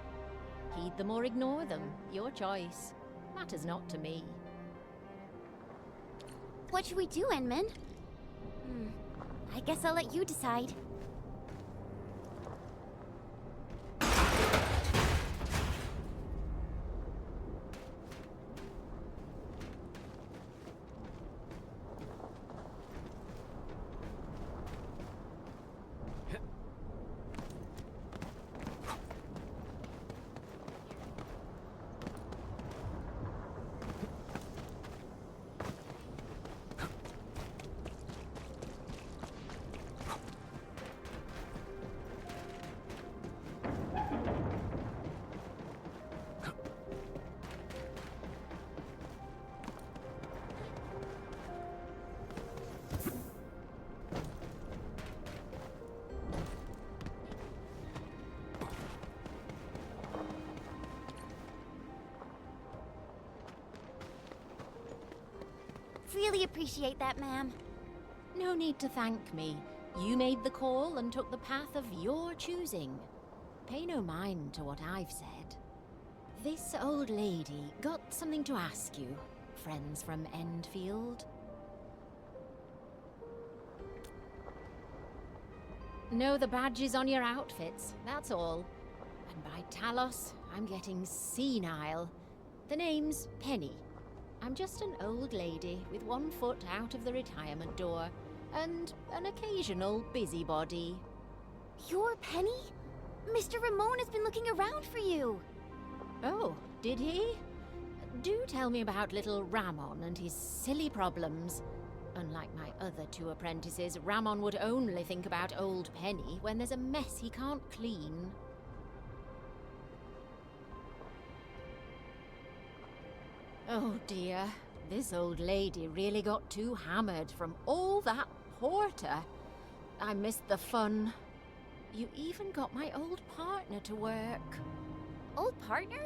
Speaker 8: Heed them or ignore them. Your choice. Matters not to me.
Speaker 4: What should we do, Enman? I guess I'll let you decide. Really appreciate that, ma'am.
Speaker 8: No need to thank me. You made the call and took the path of your choosing. Pay no mind to what I've said. This old lady got something to ask you, friends from Endfield. Know the badges on your outfits, that's all. And by Talos, I'm getting senile. The name's Penny. I'm just an old lady with one foot out of the retirement door, and an occasional busybody.
Speaker 4: You're Penny? Mr. Ramon has been looking around for you.
Speaker 8: Oh, did he? Do tell me about little Ramon and his silly problems. Unlike my other two apprentices, Ramon would only think about old Penny when there's a mess he can't clean. Oh dear, this old lady really got too hammered from all that porter. I missed the fun. You even got my old partner to work.
Speaker 4: Old partner?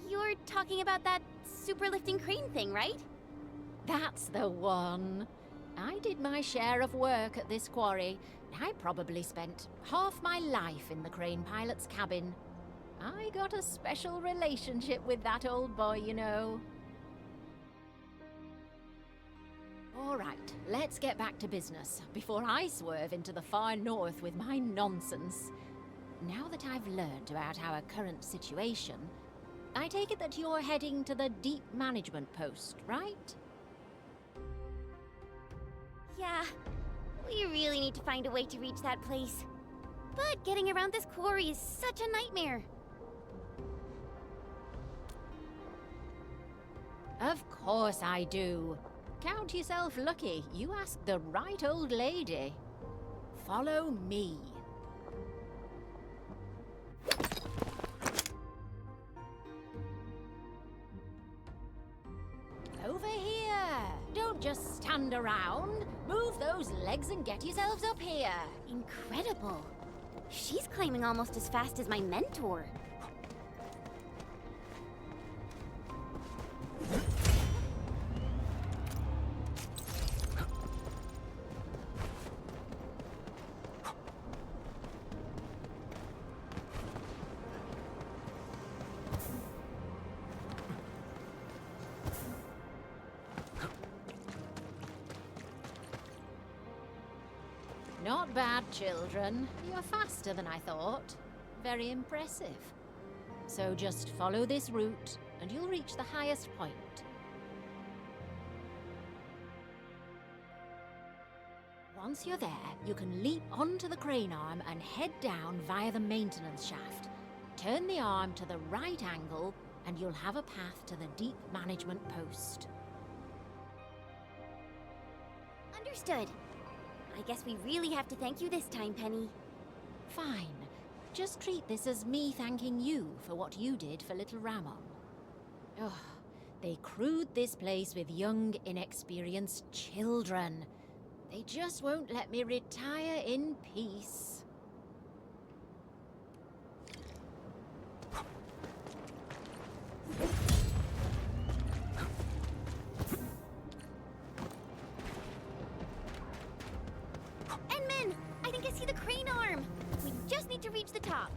Speaker 4: You're talking about that super lifting crane thing, right?
Speaker 8: That's the one. I did my share of work at this quarry. I probably spent half my life in the crane pilot's cabin. I got a special relationship with that old boy, you know. All right, let's get back to business before I swerve into the far north with my nonsense. Now that I've learned about our current situation, I take it that you're heading to the deep management post, right?
Speaker 4: Yeah, we really need to find a way to reach that place. But getting around this quarry is such a nightmare.
Speaker 8: Of course I do. Count yourself lucky. You asked the right old lady. Follow me. Over here. Don't just stand around. Move those legs and get yourselves up here.
Speaker 4: Incredible. She's climbing almost as fast as my mentor.
Speaker 8: Not bad, children. You're faster than I thought. Very impressive. So just follow this route, and you'll reach the highest point. Once you're there, you can leap onto the crane arm and head down via the maintenance shaft. Turn the arm to the right angle, and you'll have a path to the deep management post.
Speaker 4: Understood. I guess we really have to thank you this time, Penny.
Speaker 8: Fine. Just treat this as me thanking you for what you did for little Ramon. Oh, They crewed this place with young, inexperienced children. They just won't let me retire in peace.
Speaker 4: Enman! I think I see the crane arm! We just need to reach the top.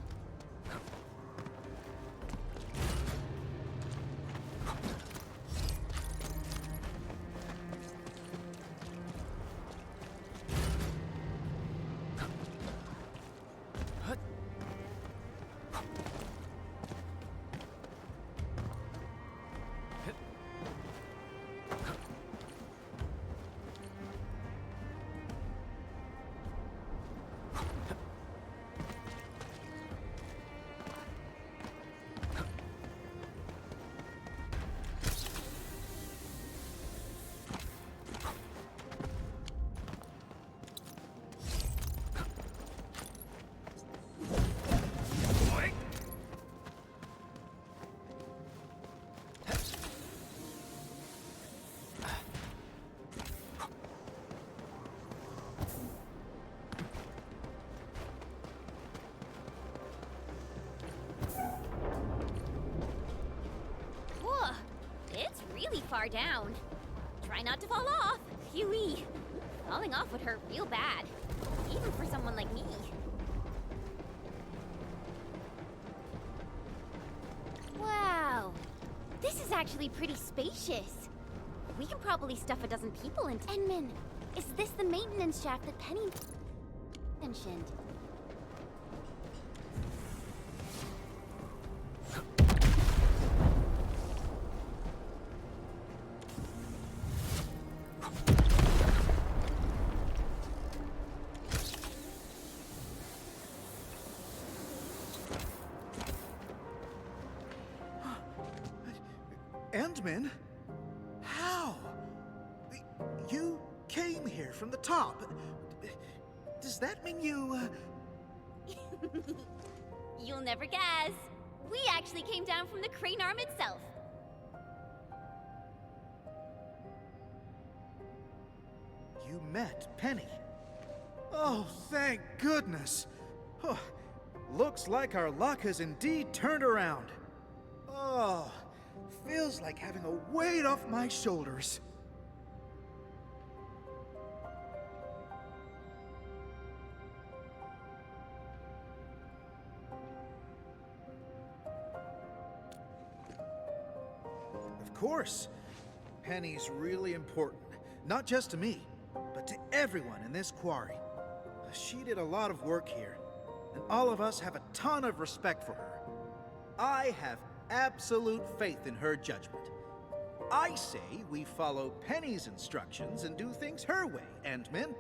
Speaker 4: Really far down. Try not to fall off. Phew-wee. Falling off would hurt real bad. Even for someone like me. Wow. This is actually pretty spacious. We can probably stuff a dozen people into. Enman, is this the maintenance shaft that Penny mentioned?
Speaker 18: Endman? How? You came here from the top. Does that mean you,
Speaker 4: You'll never guess. We actually came down from the crane arm itself.
Speaker 18: You met Penny? Oh, thank goodness. Oh, looks like our luck has indeed turned around. Oh, feels like having a weight off my shoulders. Of course. Penny's really important. Not just to me, but to everyone in this quarry. She did a lot of work here, and all of us have a ton of respect for her. I have absolute faith in her judgment. I say we follow Penny's instructions and do things her way, Endman.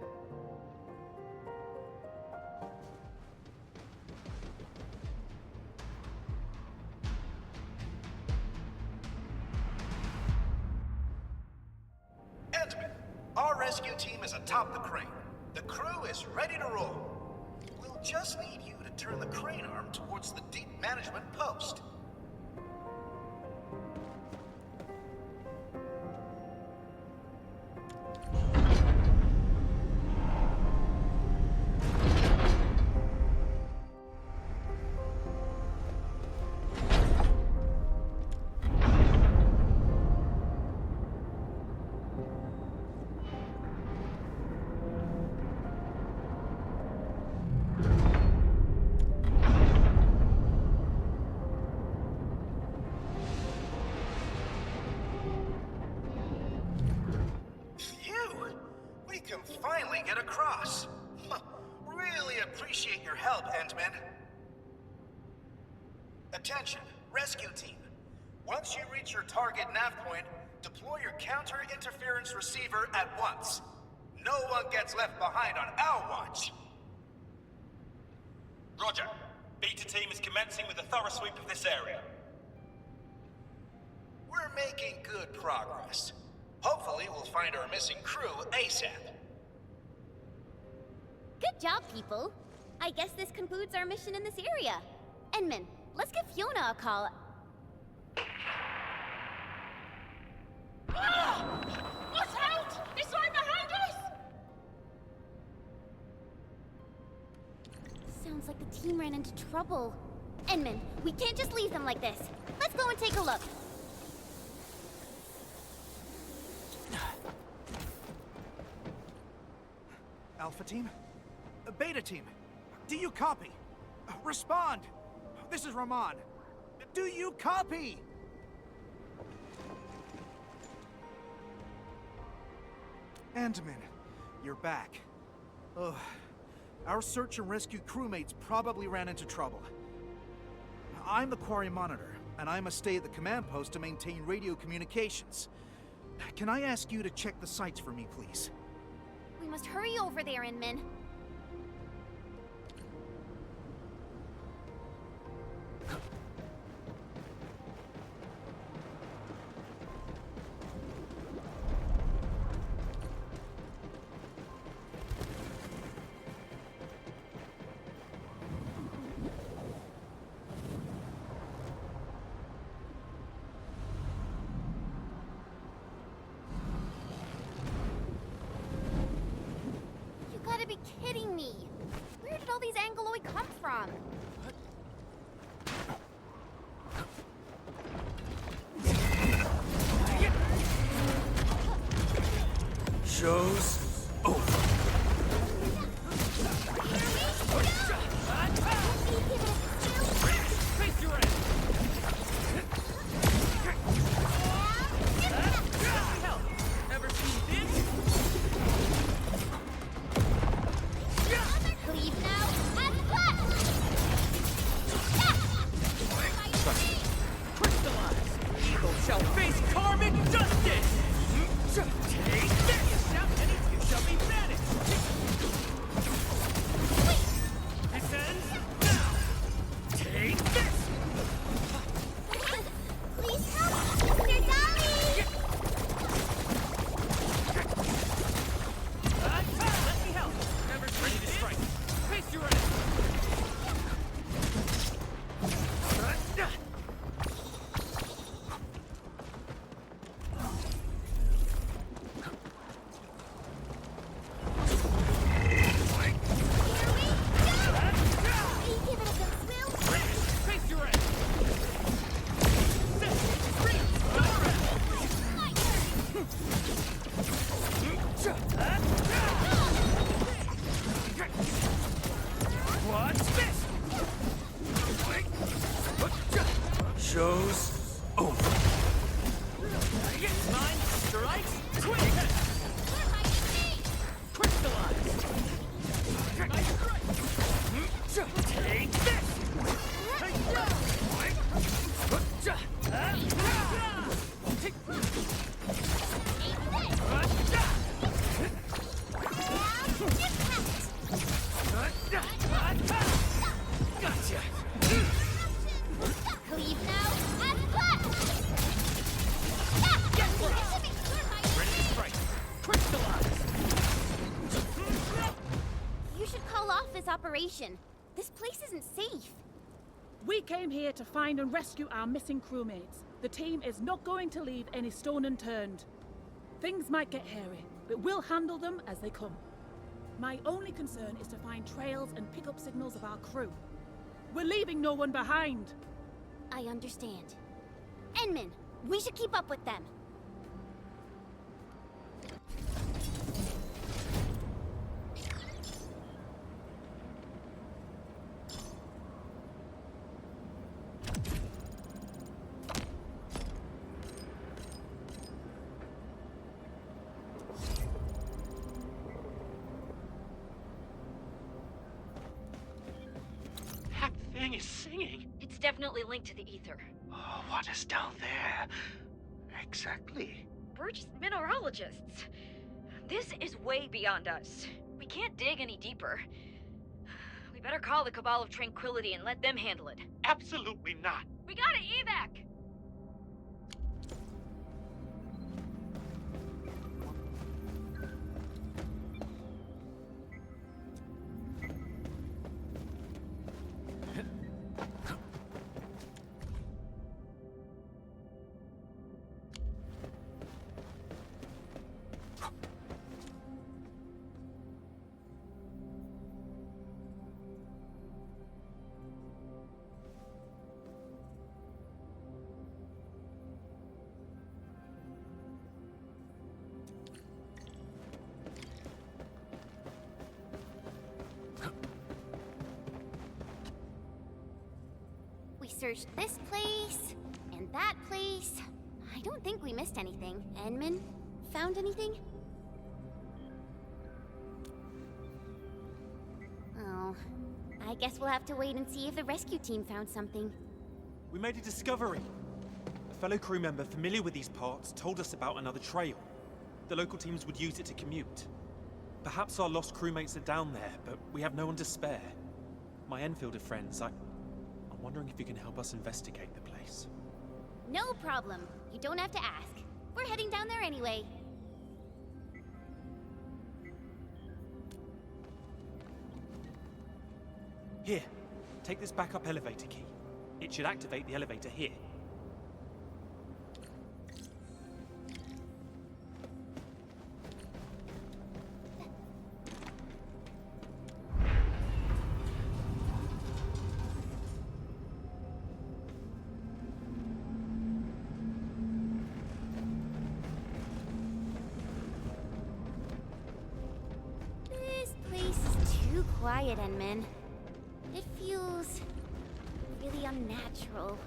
Speaker 11: Endman, our rescue team is atop the crane. The crew is ready to roll. We'll just need you to turn the crane arm towards the deep management post. Finally get across. Really appreciate your help, Endman. Attention, rescue team. Once you reach your target nav point, deploy your counter-interference receiver at once. No one gets left behind on our watch.
Speaker 21: Roger. Beta team is commencing with a thorough sweep of this area.
Speaker 11: We're making good progress. Hopefully we'll find our missing crew ASAP.
Speaker 4: Good job, people. I guess this concludes our mission in this area. Endman, let's give Fiona a call.
Speaker 19: Watch out! It's right behind us!
Speaker 4: Sounds like the team ran into trouble. Endman, we can't just leave them like this. Let's go and take a look.
Speaker 18: Alpha team? Beta team? Do you copy? Respond! This is Rahman. Do you copy? Andman, you're back. Ugh. Our search and rescue crewmates probably ran into trouble. I'm the Quarry Monitor, and I must stay at the command post to maintain radio communications. Can I ask you to check the sites for me, please?
Speaker 4: We must hurry over there, Inman. Be kidding me! Where did all these Angoloi come from?
Speaker 3: Show's over. Face your end. Ever seen this?
Speaker 4: Leave now and cut!
Speaker 3: Crystallize! Evil shall face karmic justice! Take this! And you shall be banished! This ends now! Take this!
Speaker 4: Please help! Mr. Dolly!
Speaker 3: Let me help! Never ready to strike! Face your enemy! Show's over. Mine strikes quick. Crystallize. Nice strike. Take this. Gotcha.
Speaker 4: Leave now and cut!
Speaker 3: Ready to strike. Crystallize.
Speaker 4: You should call off this operation. This place isn't safe.
Speaker 20: We came here to find and rescue our missing crewmates. The team is not going to leave any stone unturned. Things might get hairy, but we'll handle them as they come. My only concern is to find trails and pick up signals of our crew. We're leaving no one behind.
Speaker 4: I understand. Enman, we should keep up with them.
Speaker 16: That thing is singing.
Speaker 23: It's definitely linked to the ether.
Speaker 16: Oh, what is down there? Exactly.
Speaker 23: We're just mineralogists. This is way beyond us. We can't dig any deeper. We better call the Cabal of Tranquility and let them handle it.
Speaker 16: Absolutely not.
Speaker 23: We gotta evac!
Speaker 4: searched this place, and that place. I don't think we missed anything. Enman, found anything? Oh, I guess we'll have to wait and see if the rescue team found something.
Speaker 21: We made a discovery. A fellow crew member familiar with these parts told us about another trail. The local teams would use it to commute. Perhaps our lost crewmates are down there, but we have no one to spare. My Enfielder friends, I'm wondering if you can help us investigate the place.
Speaker 4: No problem. You don't have to ask. We're heading down there anyway.
Speaker 21: Here, take this backup elevator key. It should activate the elevator here.
Speaker 4: This place is too quiet, Enman. It feels really unnatural.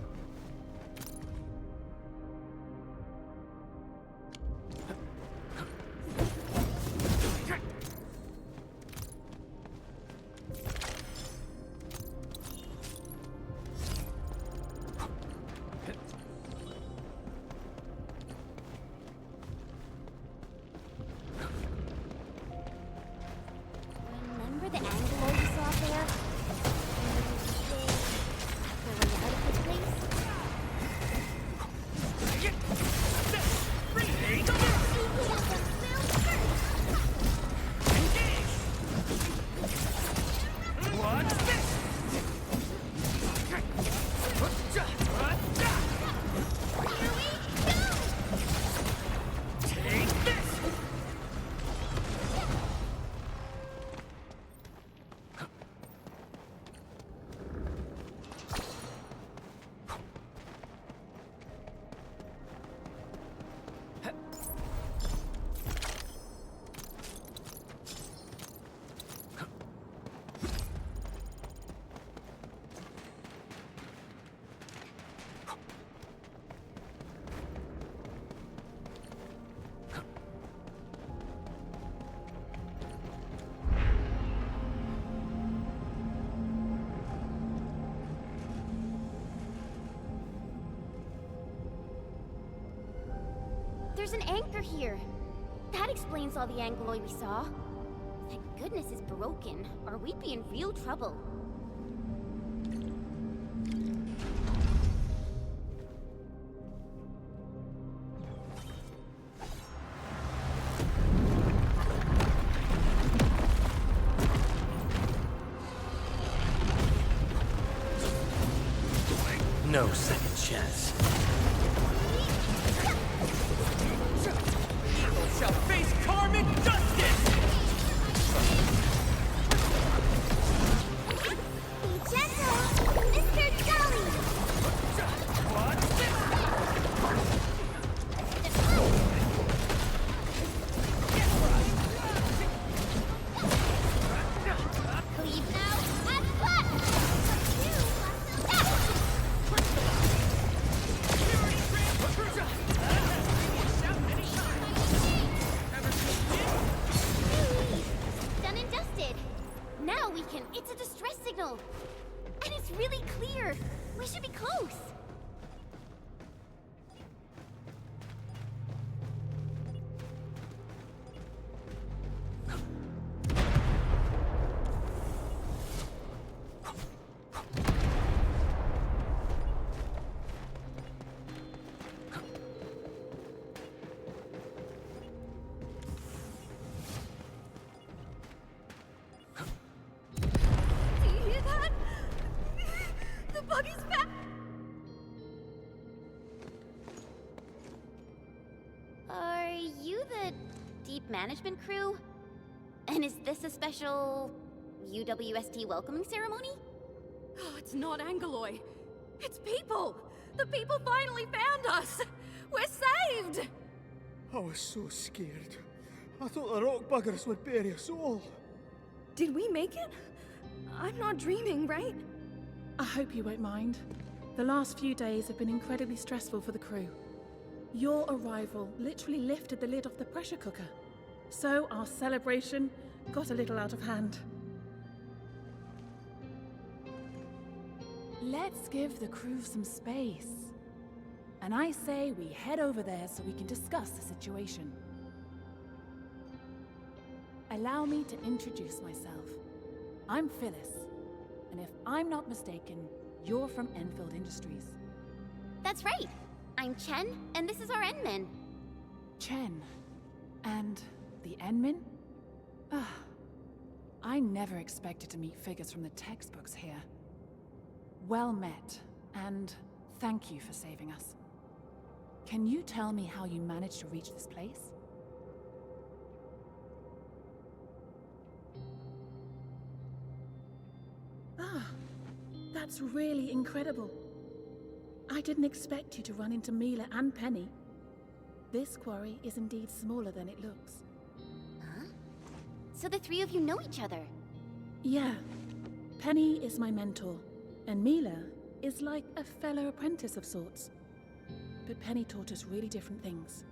Speaker 4: Remember the angle we saw there? There's an anchor here. That explains all the angloi we saw. Thank goodness it's broken, or we'd be in real trouble.
Speaker 12: No second chance.
Speaker 3: Evil shall face karmic justice!
Speaker 4: Be gentle, Mr. Jolly!
Speaker 3: What's this?
Speaker 4: Leave now, and cut! Done and dusted. Now we can. It's a distress signal. And it's really clear. We should be close. Do you hear that? The buggy's back! Are you the deep management crew? And is this a special UWST welcoming ceremony?
Speaker 10: Oh, it's not Angeloi. It's people! The people finally found us! We're saved!
Speaker 14: I was so scared. I thought the rock buggers would bury us all.
Speaker 10: Did we make it? I'm not dreaming, right?
Speaker 20: I hope you won't mind. The last few days have been incredibly stressful for the crew. Your arrival literally lifted the lid off the pressure cooker. So our celebration got a little out of hand. Let's give the crew some space. And I say we head over there so we can discuss the situation. Allow me to introduce myself. I'm Phyllis, and if I'm not mistaken, you're from Endfield Industries.
Speaker 4: That's right. I'm Chen, and this is our Endman.
Speaker 20: Chen. And the Endman? I never expected to meet figures from the textbooks here. Well met, and thank you for saving us. Can you tell me how you managed to reach this place? That's really incredible. I didn't expect you to run into Mila and Penny. This quarry is indeed smaller than it looks.
Speaker 4: Huh? So the three of you know each other?
Speaker 20: Yeah. Penny is my mentor, and Mila is like a fellow apprentice of sorts. But Penny taught us really different things.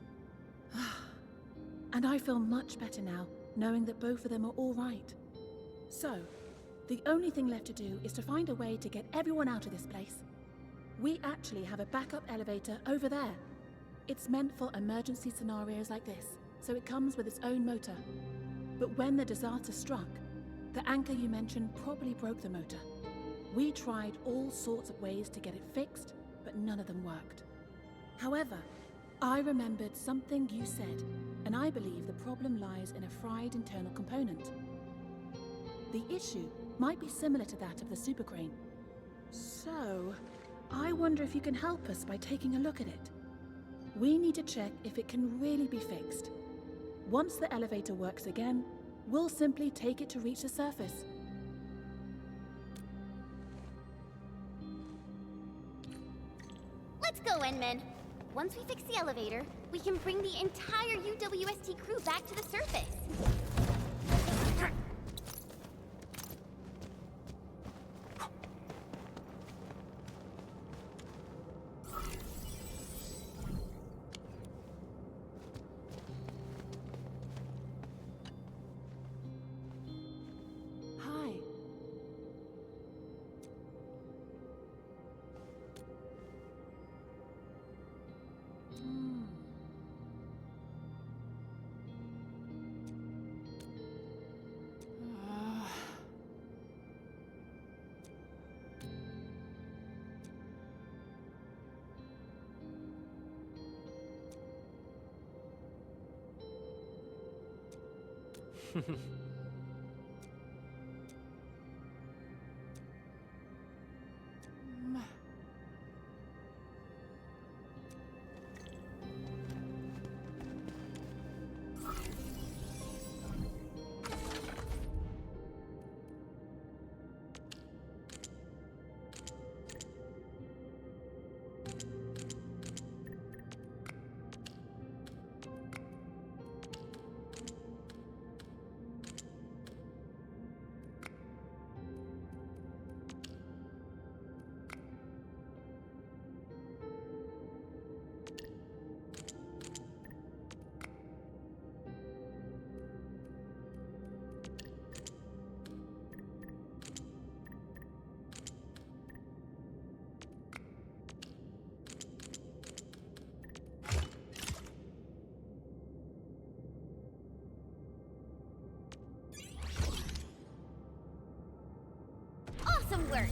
Speaker 20: And I feel much better now, knowing that both of them are all right. So, the only thing left to do is to find a way to get everyone out of this place. We actually have a backup elevator over there. It's meant for emergency scenarios like this, so it comes with its own motor. But when the disaster struck, the anchor you mentioned probably broke the motor. We tried all sorts of ways to get it fixed, but none of them worked. However, I remembered something you said, and I believe the problem lies in a fried internal component. The issue might be similar to that of the super crane. So, I wonder if you can help us by taking a look at it. We need to check if it can really be fixed. Once the elevator works again, we'll simply take it to reach the surface.
Speaker 4: Let's go, Endman. Once we fix the elevator, we can bring the entire UWST crew back to the surface. Awesome work!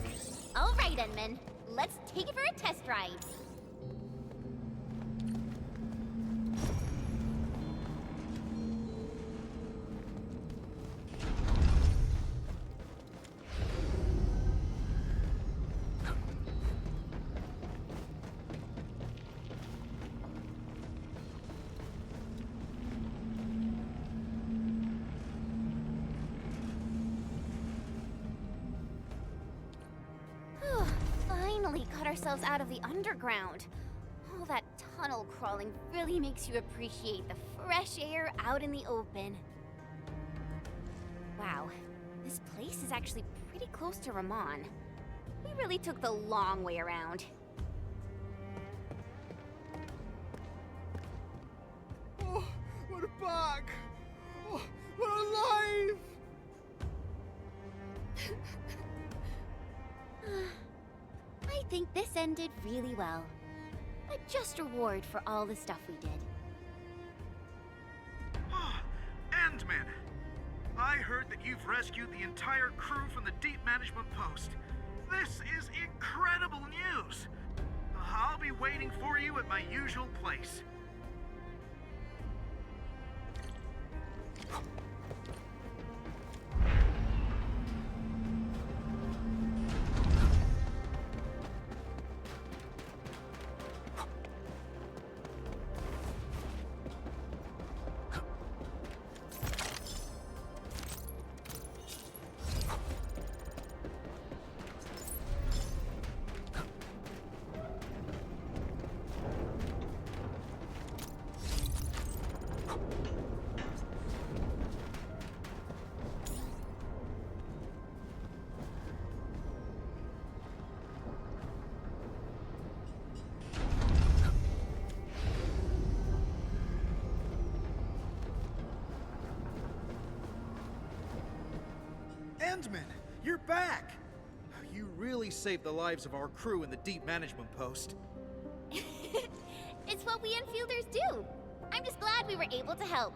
Speaker 4: All right, Endman. Let's take it for a test ride. Got ourselves out of the underground. All that tunnel crawling really makes you appreciate the fresh air out in the open. Wow, this place is actually pretty close to Ramon. We really took the long way around. I think this ended really well. A just reward for all the stuff we did.
Speaker 18: Endman! I heard that you've rescued the entire crew from the Deep Management Post. This is incredible news! I'll be waiting for you at my usual place. Endman, you're back! You really saved the lives of our crew in the Deep Management Post.
Speaker 4: It's what we Enfielders do. I'm just glad we were able to help.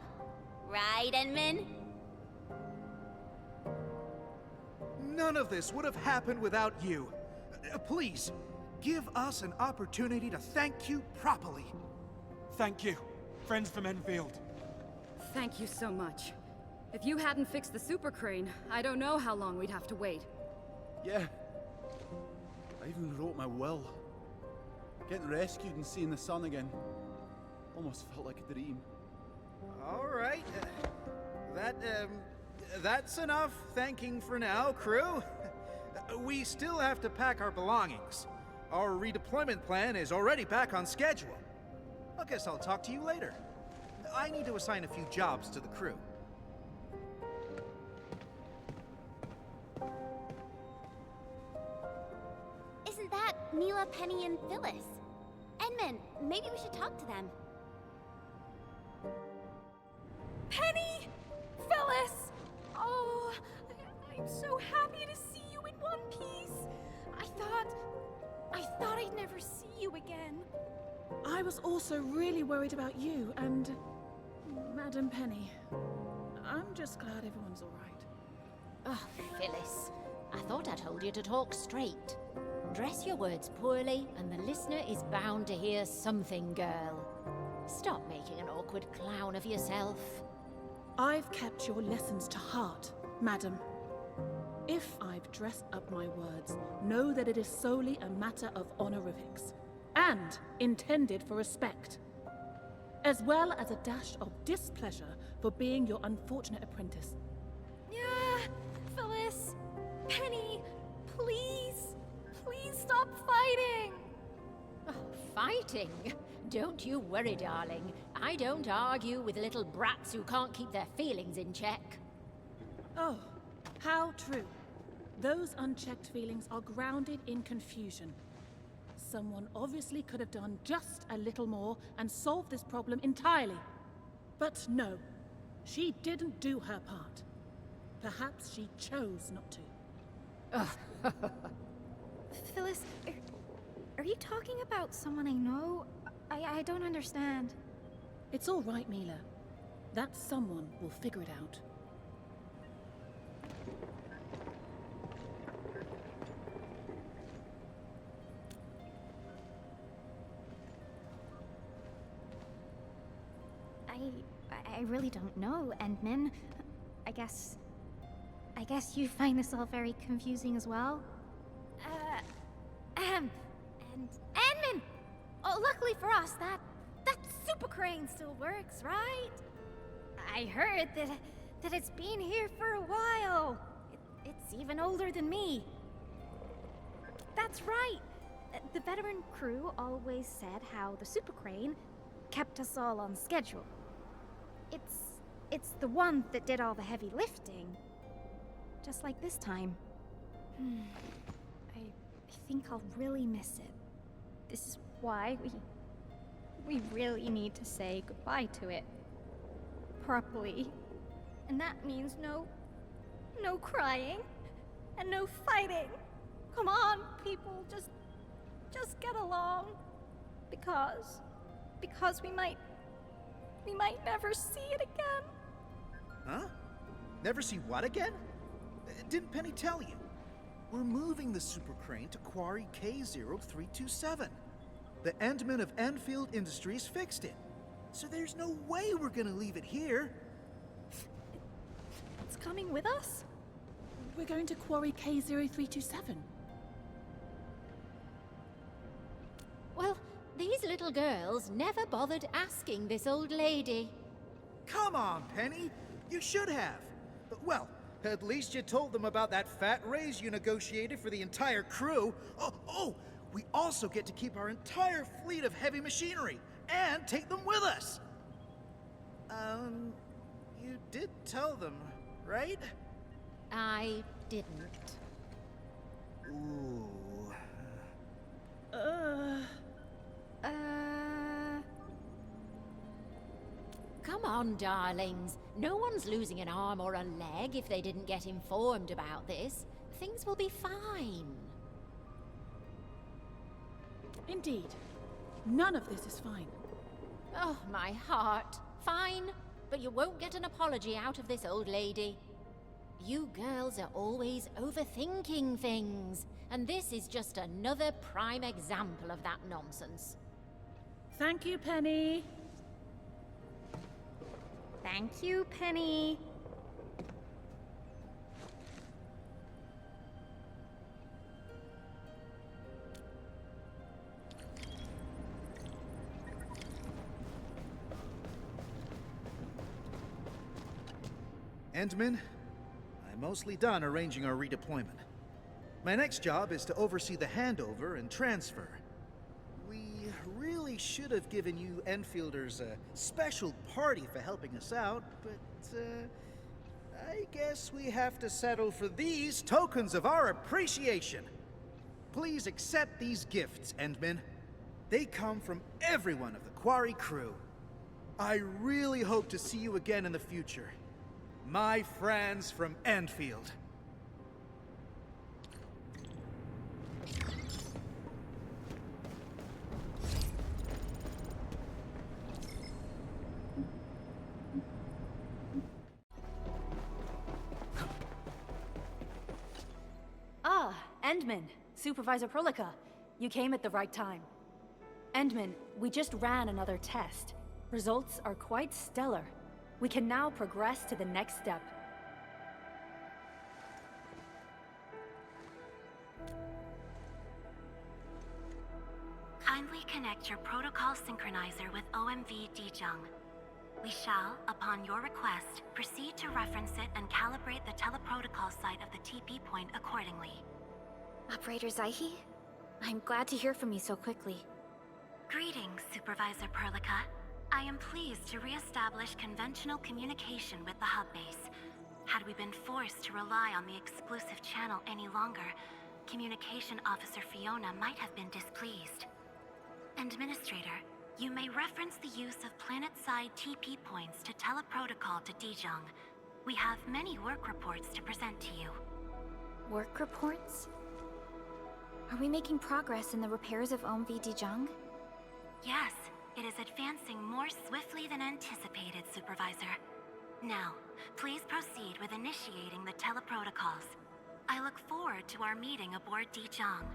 Speaker 4: Right, Endman?
Speaker 18: None of this would have happened without you. Please, give us an opportunity to thank you properly.
Speaker 21: Thank you, friends from Enfield.
Speaker 5: Thank you so much. If you hadn't fixed the super crane, I don't know how long we'd have to wait.
Speaker 22: Yeah. I even wrote my will. Getting rescued and seeing the sun again. Almost felt like a dream.
Speaker 18: Alright. That's enough thanking for now, crew. We still have to pack our belongings. Our redeployment plan is already back on schedule. I guess I'll talk to you later. I need to assign a few jobs to the crew.
Speaker 4: Isn't that Mila, Penny, and Phyllis? Endman, maybe we should talk to them.
Speaker 13: Penny! Phyllis! Oh, I'm so happy to see you in one piece. I thought I'd never see you again.
Speaker 20: I was also really worried about you and Madam Penny. I'm just glad everyone's all right.
Speaker 8: Oh, Phyllis. I thought I told you to talk straight. Dress your words poorly, and the listener is bound to hear something, girl. Stop making an awkward clown of yourself.
Speaker 20: I've kept your lessons to heart, madam. If I've dressed up my words, know that it is solely a matter of honorifics, and intended for respect, as well as a dash of displeasure for being your unfortunate apprentice.
Speaker 13: Yeah, Phyllis, Penny, please, please stop fighting.
Speaker 8: Oh, fighting? Don't you worry, darling. I don't argue with little brats who can't keep their feelings in check.
Speaker 20: Oh, how true. Those unchecked feelings are grounded in confusion. Someone obviously could have done just a little more and solved this problem entirely. But no, she didn't do her part. Perhaps she chose not to.
Speaker 6: Phyllis, are you talking about someone I know? I don't understand.
Speaker 20: It's all right, Mila. That someone will figure it out.
Speaker 6: I really don't know, Endman. I guess you find this all very confusing as well?
Speaker 4: And Endman! Oh, luckily for us, that super crane still works, right? I heard that it's been here for a while. It's even older than me.
Speaker 6: That's right. The veteran crew always said how the super crane kept us all on schedule. It's the one that did all the heavy lifting. Just like this time. I think I'll really miss it. This is why we really need to say goodbye to it. Properly. And that means no crying.
Speaker 13: and no fighting. Come on, people, just get along. Because we might never see it again.
Speaker 18: Huh? Never see what again? Didn't Penny tell you? We're moving the Super Crane to Quarry K0327. The Endman of Endfield Industries fixed it. So there's no way we're gonna leave it here.
Speaker 20: It's coming with us? We're going to Quarry K0327.
Speaker 8: Well, these little girls never bothered asking this old lady.
Speaker 18: Come on, Penny. You should have. Well, at least you told them about that fat raise you negotiated for the entire crew. Oh, we also get to keep our entire fleet of heavy machinery and take them with us. You did tell them, right?
Speaker 8: I didn't.
Speaker 18: Ooh.
Speaker 8: Come on, darlings. No one's losing an arm or a leg if they didn't get informed about this. Things will be fine.
Speaker 20: Indeed. None of this is fine.
Speaker 8: Oh, my heart. Fine, but you won't get an apology out of this old lady. You girls are always overthinking things, and this is just another prime example of that nonsense.
Speaker 20: Thank you, Penny.
Speaker 13: Thank you, Penny.
Speaker 18: Endman, I'm mostly done arranging our redeployment. My next job is to oversee the handover and transfer. We really should have given you Enfielders a special party for helping us out, but I guess we have to settle for these tokens of our appreciation. Please accept these gifts, Endman. They come from everyone of the Quarry crew. I really hope to see you again in the future. My friends from Endfield.
Speaker 10: Ah, Endman, Supervisor Prologue. You came at the right time. Endman, we just ran another test. Results are quite stellar. We can now progress to the next step.
Speaker 2: Kindly connect your protocol synchronizer with OMV Utjung. We shall, upon your request, proceed to reference it and calibrate the teleprotocol site of the TP point accordingly.
Speaker 6: Operator Zaihi? I'm glad to hear from you so quickly.
Speaker 2: Greetings, Supervisor Prologue. I am pleased to re-establish conventional communication with the hub base. Had we been forced to rely on the exclusive channel any longer, Communication Officer Fiona might have been displeased. Administrator, you may reference the use of planet-side TP points to teleprotocol to Utjung. We have many work reports to present to you.
Speaker 6: Work reports? Are we making progress in the repairs of OMV Utjung?
Speaker 2: Yes. It is advancing more swiftly than anticipated, Supervisor. Now, please proceed with initiating the teleprotocols. I look forward to our meeting aboard Utjung.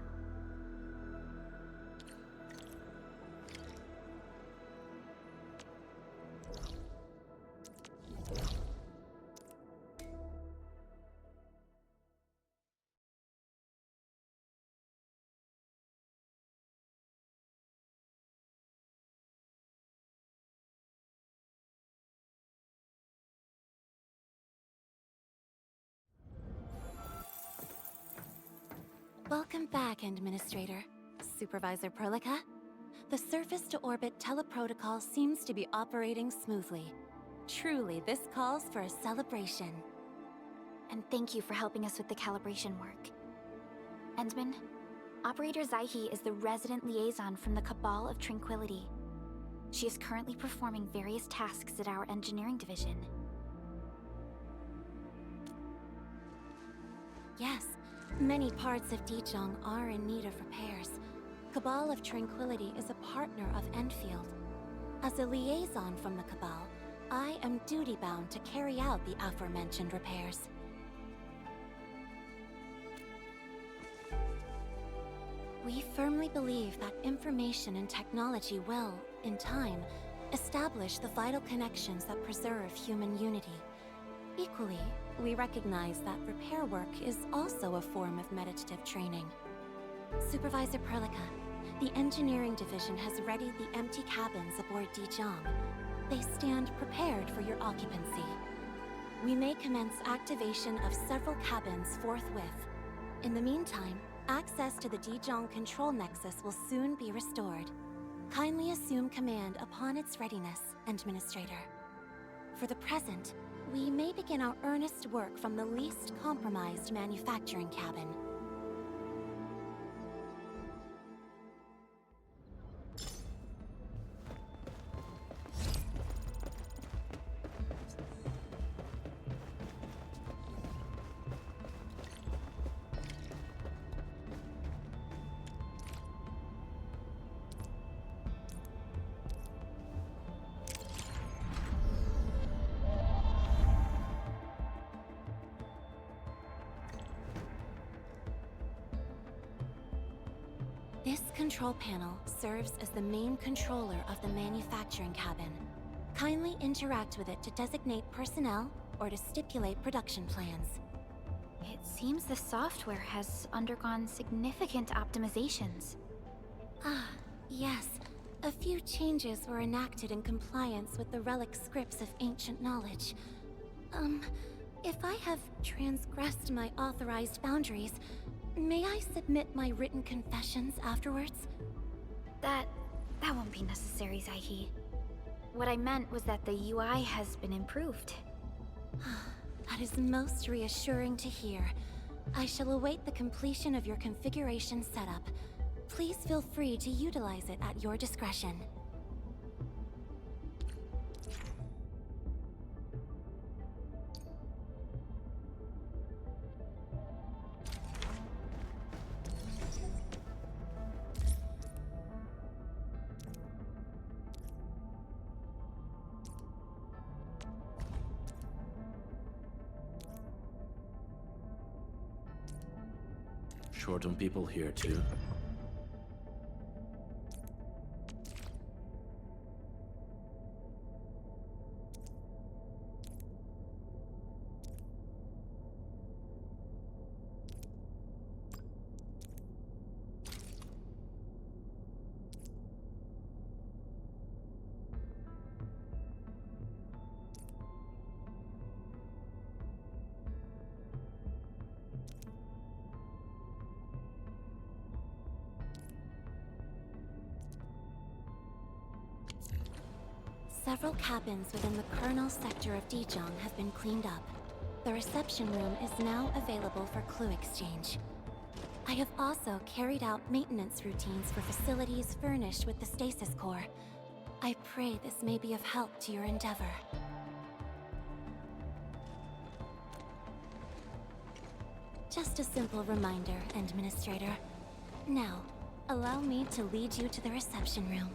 Speaker 2: Welcome back, Administrator. Supervisor Prologue. The surface-to-orbit teleprotocol seems to be operating smoothly. Truly, this calls for a celebration.
Speaker 6: And thank you for helping us with the calibration work. Endman, Operator Zaihi is the resident liaison from the Cabal of Tranquility. She is currently performing various tasks at our engineering division.
Speaker 2: Yes, Many parts of Utjung are in need of repairs. Cabal of Tranquility is a partner of Endfield. As a liaison from the Cabal, I am duty-bound to carry out the aforementioned repairs. We firmly believe that information and technology will, in time, establish the vital connections that preserve human unity. Equally, we recognize that repair work is also a form of meditative training. Supervisor Prologue, the engineering division has readied the empty cabins aboard Utjung. They stand prepared for your occupancy. We may commence activation of several cabins forthwith. In the meantime, access to the Utjung control nexus will soon be restored. Kindly assume command upon its readiness, Administrator. For the present, we may begin our earnest work from the least compromised manufacturing cabin. This control panel serves as the main controller of the manufacturing cabin. Kindly interact with it to designate personnel or to stipulate production plans.
Speaker 6: It seems the software has undergone significant optimizations.
Speaker 2: Ah, yes. A few changes were enacted in compliance with the relic scripts of ancient knowledge. If I have transgressed my authorized boundaries, may I submit my written confessions afterwards?
Speaker 6: That won't be necessary, Zaihi. What I meant was that the UI has been improved.
Speaker 2: That is most reassuring to hear. I shall await the completion of your configuration setup. Please feel free to utilize it at your discretion.
Speaker 12: Short on people here, too.
Speaker 2: Several cabins within the kernel sector of Utjung have been cleaned up. The reception room is now available for clue exchange. I have also carried out maintenance routines for facilities furnished with the stasis core. I pray this may be of help to your endeavor. Just a simple reminder, Administrator. Now, allow me to lead you to the reception room.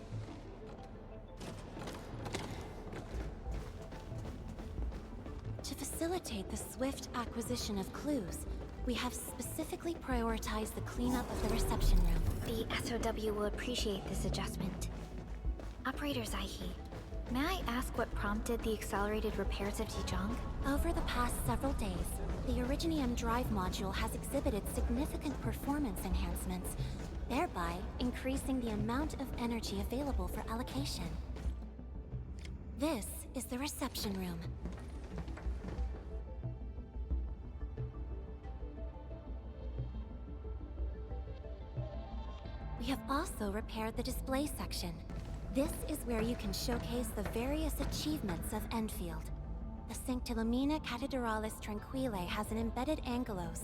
Speaker 2: To facilitate the swift acquisition of clues, we have specifically prioritized the cleanup of the reception room.
Speaker 6: The SOW will appreciate this adjustment. Operator Zaihi, may I ask what prompted the accelerated repairs of Utjung?
Speaker 2: Over the past several days, the Originium drive module has exhibited significant performance enhancements, thereby increasing the amount of energy available for allocation. This is the reception room. We have also repaired the display section. This is where you can showcase the various achievements of Endfield. The Sanctilumina Cathedralis Tranquile has an embedded angelos,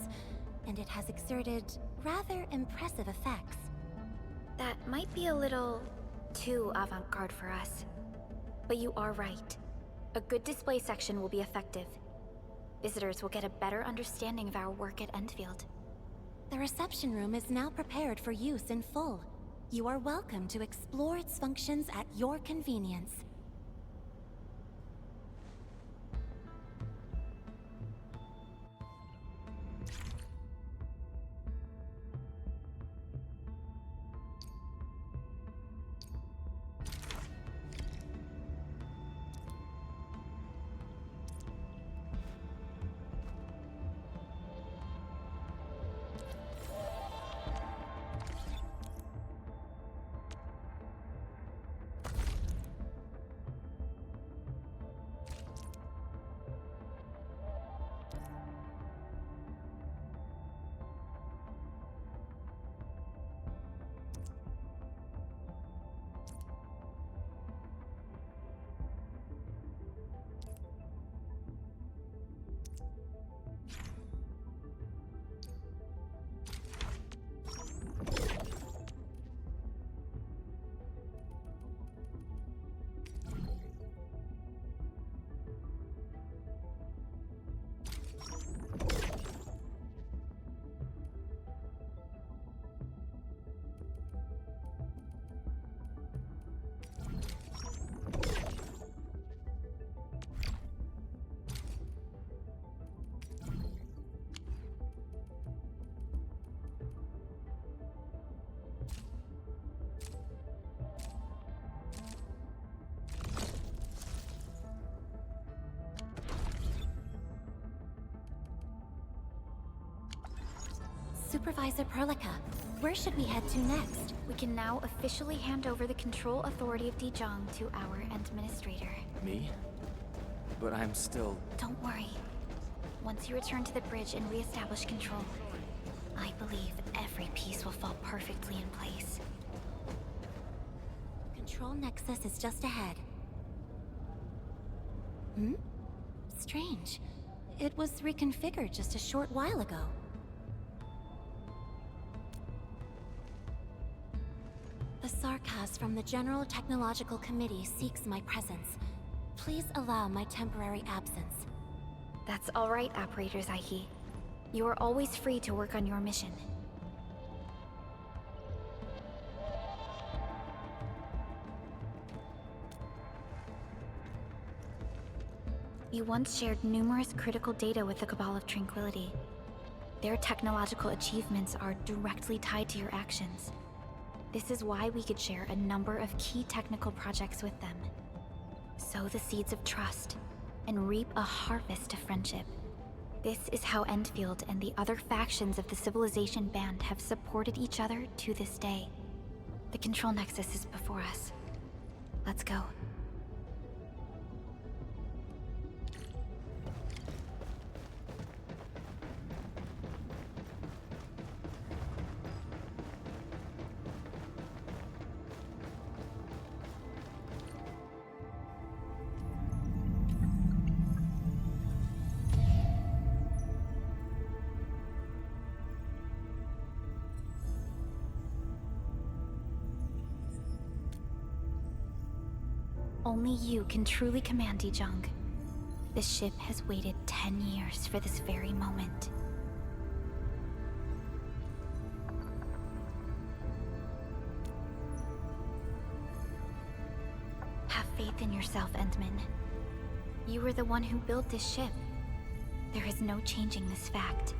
Speaker 2: and it has exerted rather impressive effects.
Speaker 6: That might be a little too avant-garde for us. But you are right. A good display section will be effective. Visitors will get a better understanding of our work at Endfield.
Speaker 2: The reception room is now prepared for use in full. You are welcome to explore its functions at your convenience. Supervisor Prologue, where should we head to next?
Speaker 6: We can now officially hand over the control authority of Utjung to our administrator.
Speaker 3: Me? But I'm still...
Speaker 6: Don't worry. Once you return to the bridge and reestablish control, I believe every piece will fall perfectly in place.
Speaker 2: Control Nexus is just ahead. Strange. It was reconfigured just a short while ago. The Sarkaz from the General Technological Committee seeks my presence. Please allow my temporary absence.
Speaker 6: That's all right, Operator Zaihi. You are always free to work on your mission. You once shared numerous critical data with the Cabal of Tranquility. Their technological achievements are directly tied to your actions. This is why we could share a number of key technical projects with them. Sow the seeds of trust, and reap a harvest of friendship. This is how Endfield and the other factions of the Civilization Band have supported each other to this day. The Control Nexus is before us. Let's go. Only you can truly command Utjung. This ship has waited 10 years for this very moment. Have faith in yourself, Endman. You were the one who built this ship. There is no changing this fact.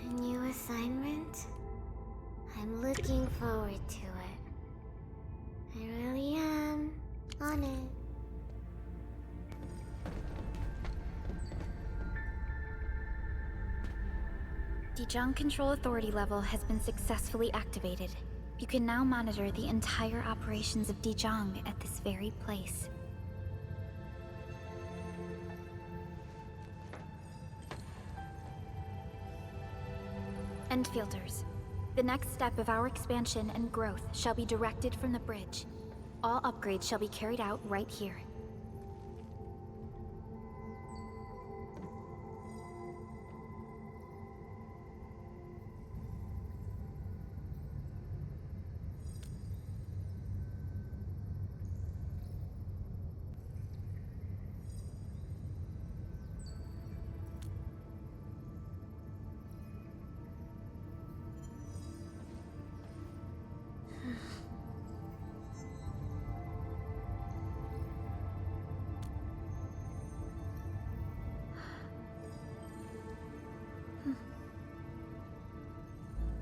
Speaker 1: A new assignment? I'm looking forward to it. I really am. On it.
Speaker 6: Utjung Control Authority level has been successfully activated. You can now monitor the entire operations of Utjung at this very place. Endfielders, the next step of our expansion and growth shall be directed from the bridge. All upgrades shall be carried out right here.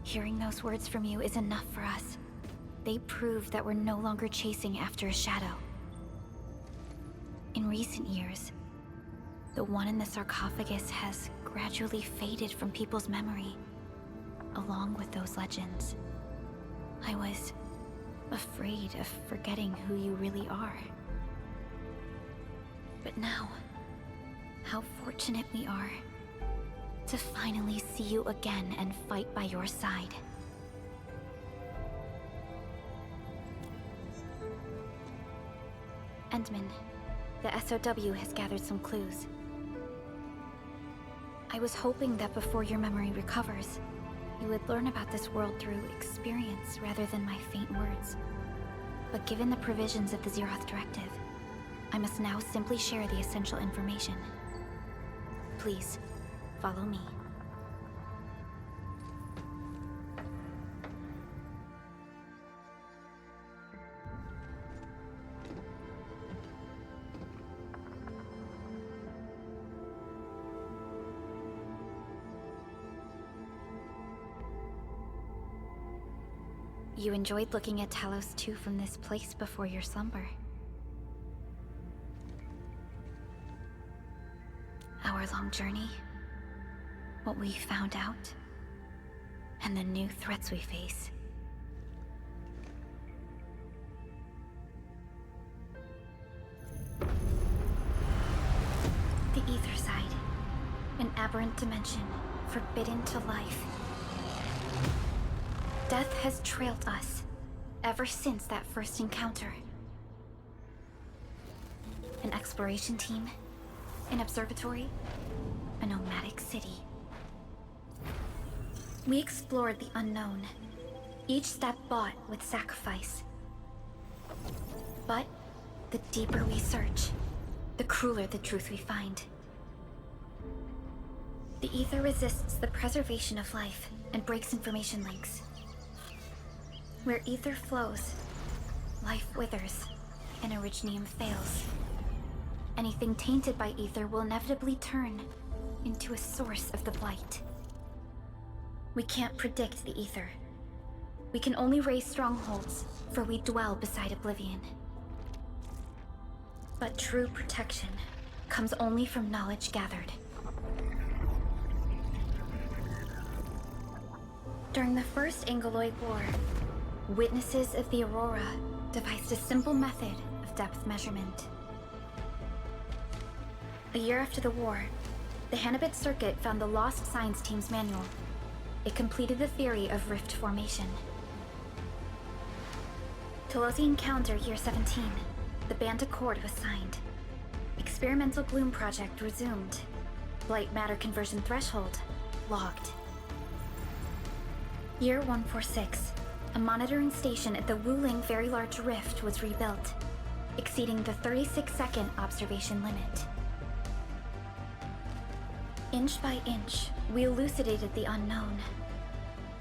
Speaker 6: Hearing those words from you is enough for us. They prove that we're no longer chasing after a shadow. In recent years, the one in the sarcophagus has gradually faded from people's memory, along with those legends. I was afraid of forgetting who you really are. But now, how fortunate we are to finally see you again and fight by your side. Endman, the SOW has gathered some clues. I was hoping that before your memory recovers, you would learn about this world through experience rather than my faint words. But given the provisions of the Zeroth Directive, I must now simply share the essential information. Please, follow me. You enjoyed looking at Talos 2 from this place before your slumber. Our long journey, what we found out, and the new threats we face. The Ether Side, an aberrant dimension, forbidden to life. Death has trailed us, ever since that first encounter. An exploration team, an observatory, a nomadic city. We explored the unknown, each step bought with sacrifice. But the deeper we search, the crueler the truth we find. The Ether resists the preservation of life and breaks information links. Where Ether flows, life withers, and Originium fails. Anything tainted by Ether will inevitably turn into a source of the Blight. We can't predict the Ether. We can only raise strongholds, for we dwell beside Oblivion. But true protection comes only from knowledge gathered. During the First Angoloid War, witnesses of the Aurora devised a simple method of depth measurement. A year after the war, the Hannibit Circuit found the Lost Science Team's manual. It completed the theory of rift formation. Telosi Encounter Year 17, the Band Accord was signed. Experimental Gloom Project resumed. Blight Matter Conversion Threshold logged. Year 146, a monitoring station at the Wuling Very Large Rift was rebuilt, exceeding the 36-second observation limit. Inch by inch, we elucidated the unknown,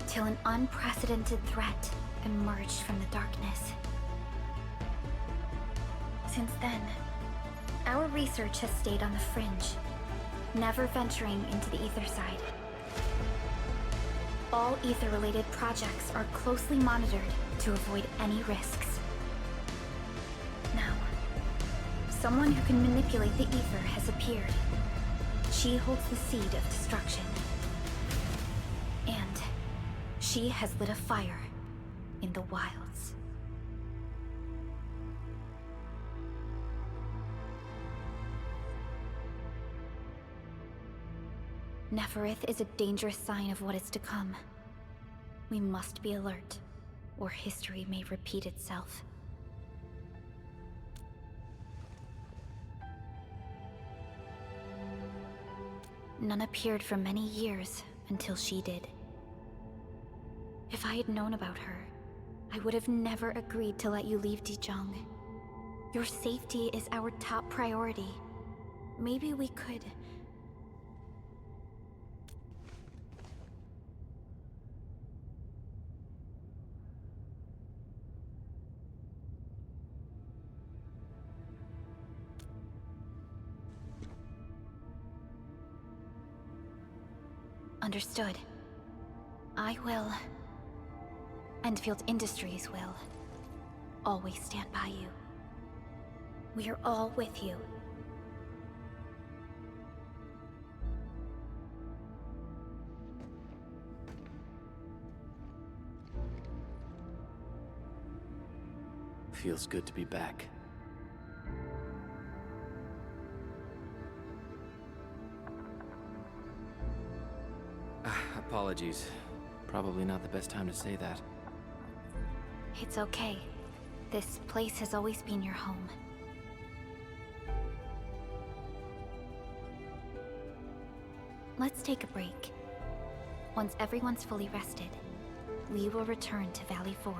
Speaker 6: till an unprecedented threat emerged from the darkness. Since then, our research has stayed on the fringe, never venturing into the Ether Side. All Ether-related projects are closely monitored to avoid any risks. Now, someone who can manipulate the Ether has appeared. She holds the seed of destruction. She has lit a fire in the wilds. Neferith is a dangerous sign of what is to come. We must be alert, or history may repeat itself. None appeared for many years until she did. If I had known about her, I would have never agreed to let you leave Utjung. Your safety is our top priority. Maybe we could... Understood. I will. Endfield Industries will. Always stand by you. We are all with you.
Speaker 12: Feels good to be back. Apologies. Probably not the best time to say that.
Speaker 6: It's okay. This place has always been your home. Let's take a break. Once everyone's fully rested, we will return to Valley 4.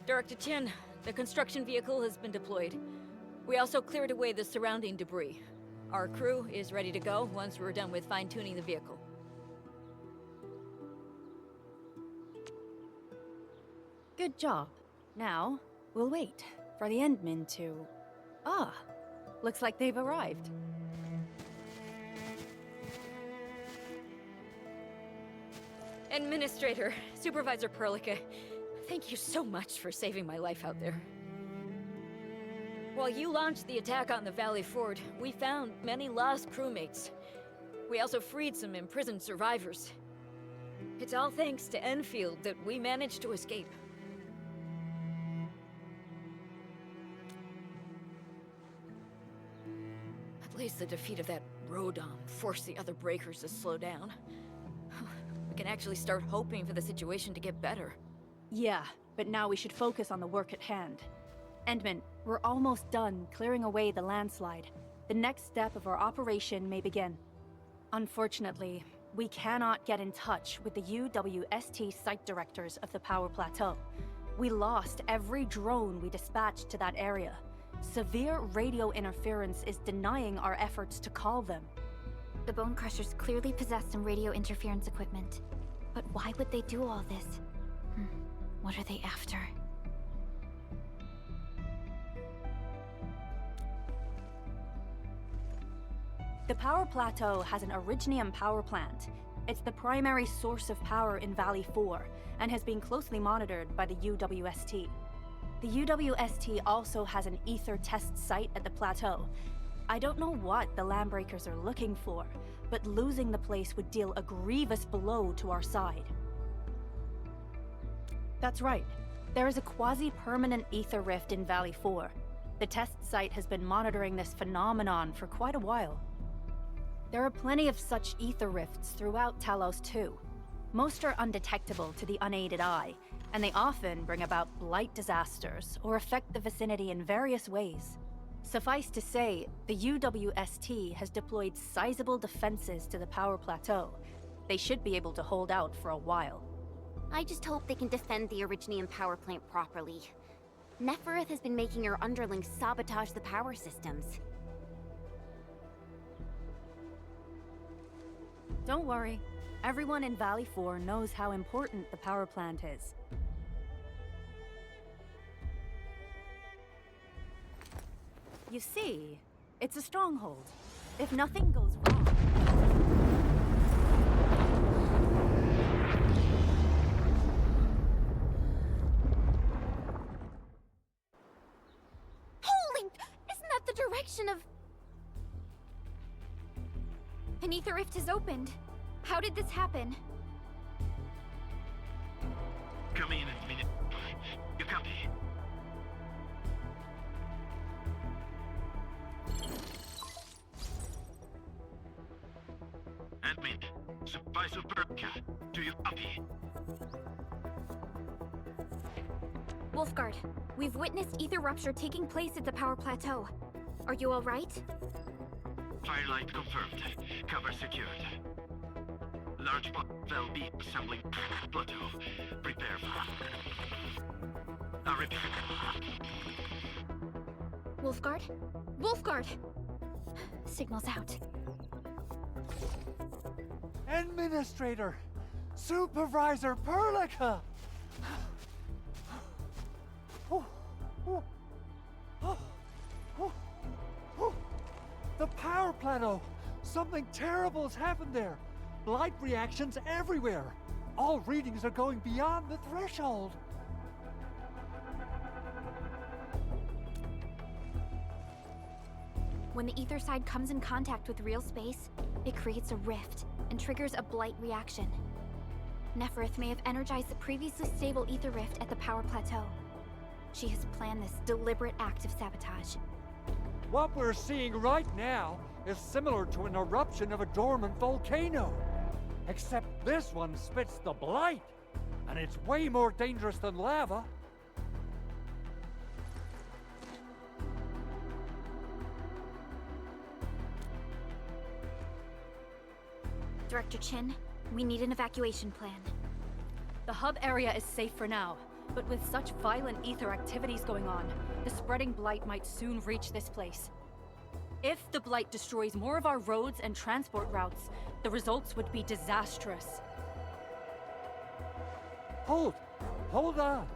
Speaker 23: Director Chen, the construction vehicle has been deployed. We also cleared away the surrounding debris. Our crew is ready to go once we're done with fine-tuning the vehicle.
Speaker 10: Good job. Now, we'll wait for the Endmen to... Ah, looks like they've arrived.
Speaker 23: Administrator, Supervisor Prologue, thank you so much for saving my life out there. While you launched the attack on the Valley Ford, we found many lost crewmates. We also freed some imprisoned survivors. It's all thanks to Endfield that we managed to escape. At least the defeat of that Rodon forced the other breakers to slow down. We can actually start hoping for the situation to get better.
Speaker 10: Yeah, but now we should focus on the work at hand. Endman, we're almost done clearing away the landslide. The next step of our operation may begin. Unfortunately, we cannot get in touch with the UWST site directors of the Power Plateau. We lost every drone we dispatched to that area. Severe radio interference is denying our efforts to call them.
Speaker 6: The Bone Crushers clearly possess some radio interference equipment, But why would they do all this? What are they after?
Speaker 10: The power plateau has an Originium power plant. It's the primary source of power in Valley 4, and has been closely monitored by the UWST. The UWST also has an ether test site at the plateau. I don't know what the Landbreakers are looking for, but losing the place would deal a grievous blow to our side. That's right. There is a quasi-permanent ether rift in Valley 4. The test site has been monitoring this phenomenon for quite a while. There are plenty of such ether rifts throughout Talos too. Most are undetectable to the unaided eye, and they often bring about blight disasters or affect the vicinity in various ways. Suffice to say, the UWST has deployed sizable defenses to the power plateau. They should be able to hold out for a while.
Speaker 4: I just hope they can defend the Originium power plant properly. Nefereth has been making her underlings sabotage the power systems.
Speaker 10: Don't worry. Everyone in Valley 4 knows how important the power plant is. You see, it's a stronghold. If nothing goes wrong...
Speaker 4: Holy! Isn't that the direction of...
Speaker 6: An ether rift has opened. How did this happen?
Speaker 16: Come in a minute. You copy? Admin, Supervisor Burka, do you copy?
Speaker 6: Wolfguard, we've witnessed ether rupture taking place at the power plateau. Are you all right?
Speaker 16: Firelight confirmed. Cover secured. Large part will be assembling plateau. Prepare for... repeat.
Speaker 6: Wolfguard? Wolfguard! Signal's out.
Speaker 14: Administrator! Supervisor Perlica! The power plateau! Something terrible's happened there! Light reactions everywhere! All readings are going beyond the threshold!
Speaker 6: When the ether side comes in contact with real space, it creates a rift and triggers a blight reaction. Nefereth may have energized the previously stable ether rift at the power plateau. She has planned this deliberate act of sabotage.
Speaker 14: What we're seeing right now is similar to an eruption of a dormant volcano. Except this one spits the blight, and it's way more dangerous than lava.
Speaker 6: Director Chin, we need an evacuation plan.
Speaker 10: The hub area is safe for now, but with such violent ether activities going on, the spreading blight might soon reach this place. If the blight destroys more of our roads and transport routes, the results would be disastrous.
Speaker 14: Hold on.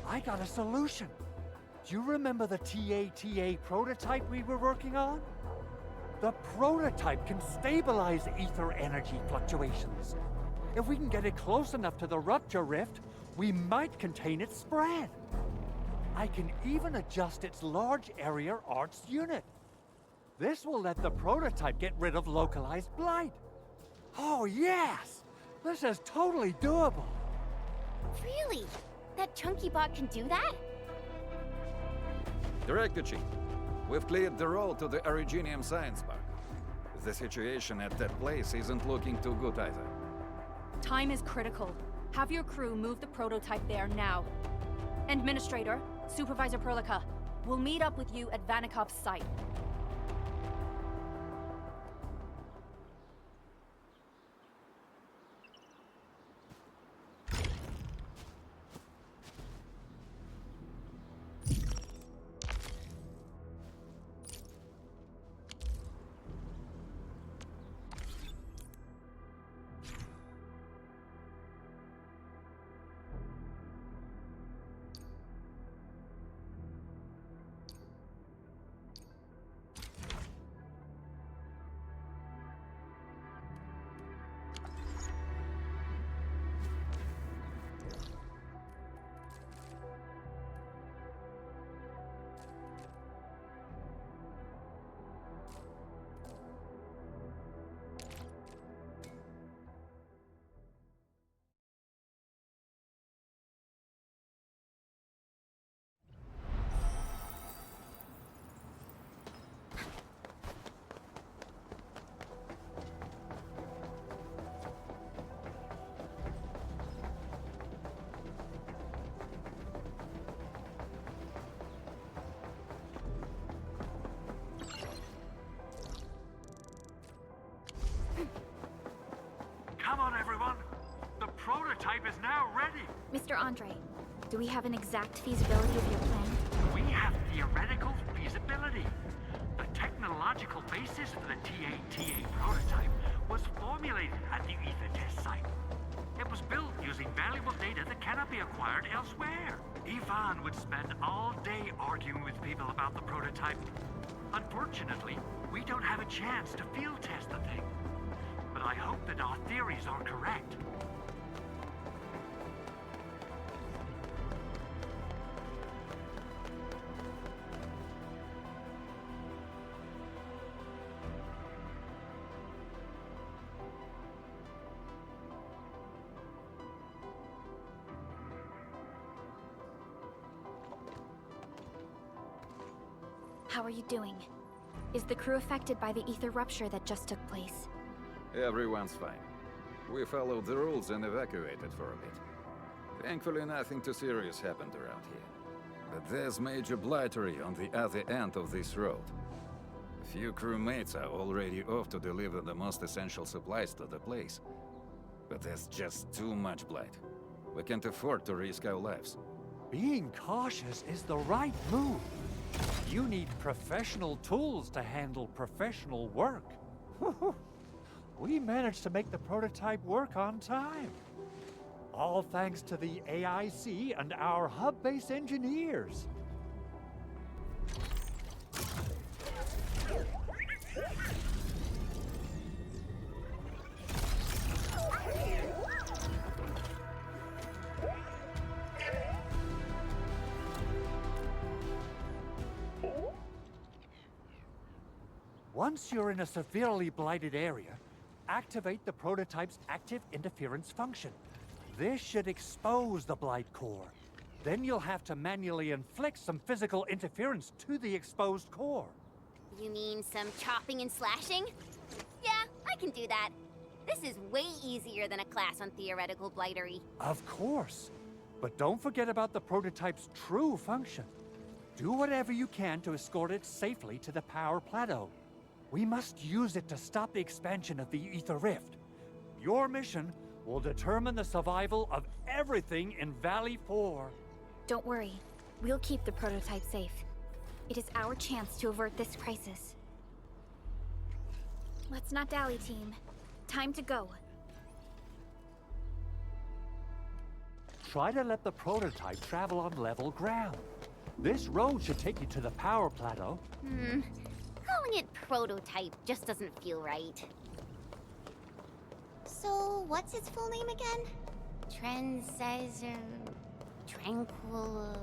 Speaker 14: I got a solution. Do you remember the TATA prototype we were working on? The prototype can stabilize ether energy fluctuations. If we can get it close enough to the rupture rift, we might contain its spread. I can even adjust its large area arts unit. This will let the prototype get rid of localized blight. Oh yes! This is totally doable.
Speaker 4: Really? That chunky bot can do that?
Speaker 7: Director Chief, we've cleared the road to the Originium Science Park. The situation at that place isn't looking too good either.
Speaker 10: Time is critical. Have your crew move the prototype there now. Administrator, Supervisor Perlica, we'll meet up with you at Vanikov's site.
Speaker 9: prototype is now ready.
Speaker 6: Mr. Andre, do we have an exact feasibility of your plan?
Speaker 9: We have theoretical feasibility. The technological basis for the TA prototype was formulated at the Ether test site. It was built using valuable data that cannot be acquired elsewhere. Ivan would spend all day arguing with people about the prototype. Unfortunately, we don't have a chance to field test the thing. But I hope that our theories are correct.
Speaker 6: How are you doing? Is the crew affected by the ether rupture that just took place?
Speaker 7: Everyone's fine. We followed the rules and evacuated for a bit. Thankfully, nothing too serious happened around here. But there's major blightery on the other end of this road. A few crewmates are already off to deliver the most essential supplies to the place. But there's just too much blight. We can't afford to risk our lives.
Speaker 14: Being cautious is the right move. You need professional tools to handle professional work. We managed to make the prototype work on time. All thanks to the AIC and our hub-base engineers. Once you're in a severely blighted area, activate the prototype's active interference function. This should expose the blight core. Then you'll have to manually inflict some physical interference to the exposed core.
Speaker 4: You mean some chopping and slashing? Yeah, I can do that. This is way easier than a class on theoretical blightery.
Speaker 14: Of course. But don't forget about the prototype's true function. Do whatever you can to escort it safely to the power plateau. We must use it to stop the expansion of the Ether Rift. Your mission will determine the survival of everything in Valley 4.
Speaker 6: Don't worry. We'll keep the prototype safe. It is our chance to avert this crisis. Let's not dally, team. Time to go.
Speaker 14: Try to let the prototype travel on level ground. This road should take you to the power plateau.
Speaker 4: Calling it prototype just doesn't feel right. So, what's its full name again? Tranquil...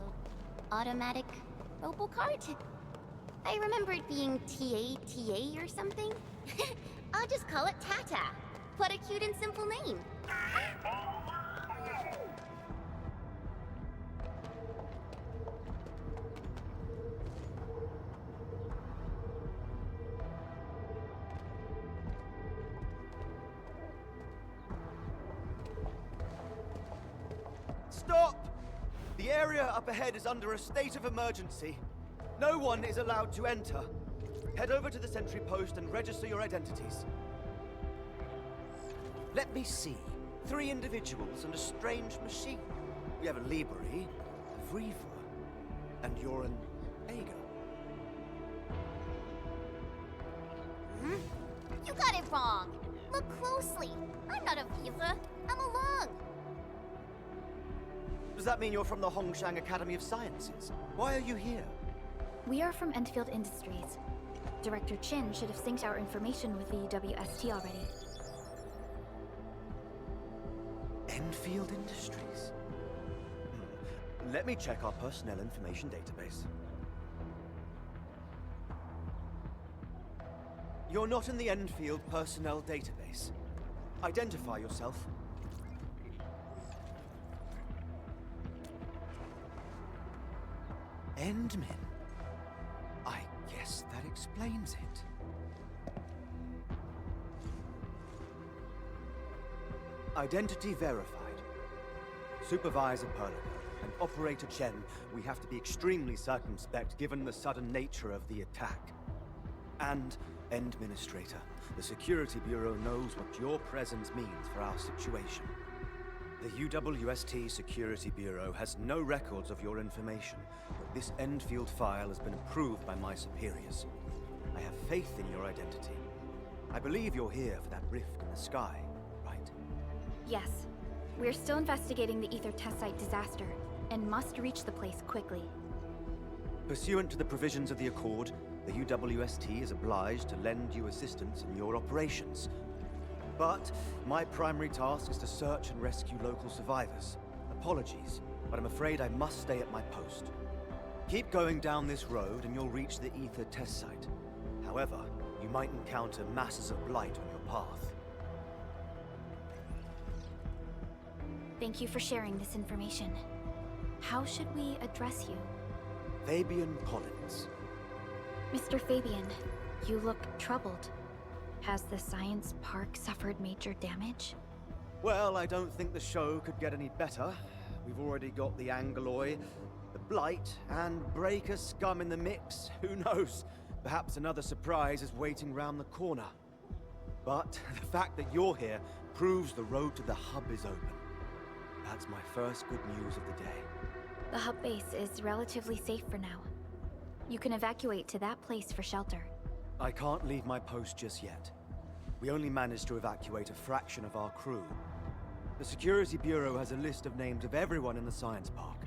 Speaker 4: Automatic Robocart? I remember it being TA or something. I'll just call it Tata. What a cute and simple name.
Speaker 3: Stop! The area up ahead is under a state of emergency. No one is allowed to enter. Head over to the sentry post and register your identities. Let me see. 3 individuals and a strange machine. We have a Libri, a Vriva, and you're an Ager.
Speaker 4: You got it wrong. Look closely. I'm not a Viva. I'm a Lung.
Speaker 3: Does that mean you're from the Hongshang Academy of Sciences? Why are you here?
Speaker 6: We are from Endfield Industries. Director Chin should have synced our information with the WST already.
Speaker 3: Endfield Industries? Let me check our personnel information database. You're not in the Endfield personnel database. Identify yourself. Endmin. I guess that explains it. Identity verified. Supervisor Prologue and Operator Chen, we have to be extremely circumspect given the sudden nature of the attack. And Administrator, the Security Bureau knows what your presence means for our situation.
Speaker 11: The UWST Security Bureau has no records of your information, but this Endfield file has been approved by my superiors. I have faith in your identity. I believe you're here for that rift in the sky, right?
Speaker 6: Yes. We're still investigating the Ether test site disaster, and must reach the place quickly.
Speaker 11: Pursuant to the provisions of the Accord, the UWST is obliged to lend you assistance in your operations. But my primary task is to search and rescue local survivors. Apologies, but I'm afraid I must stay at my post. Keep going down this road and you'll reach the Ether test site. However, you might encounter masses of blight on your path.
Speaker 6: Thank you for sharing this information. How should we address you?
Speaker 11: Fabian Collins.
Speaker 6: Mr. Fabian, you look troubled. Has the science park suffered major damage?
Speaker 11: Well, I don't think the show could get any better. We've already got the Angeloy, the Blight, and Breaker scum in the mix. Who knows? Perhaps another surprise is waiting round the corner. But the fact that you're here proves the road to the hub is open. That's my first good news of the day.
Speaker 6: The hub base is relatively safe for now. You can evacuate to that place for shelter.
Speaker 11: I can't leave my post just yet. We only managed to evacuate a fraction of our crew. The Security Bureau has a list of names of everyone in the science park.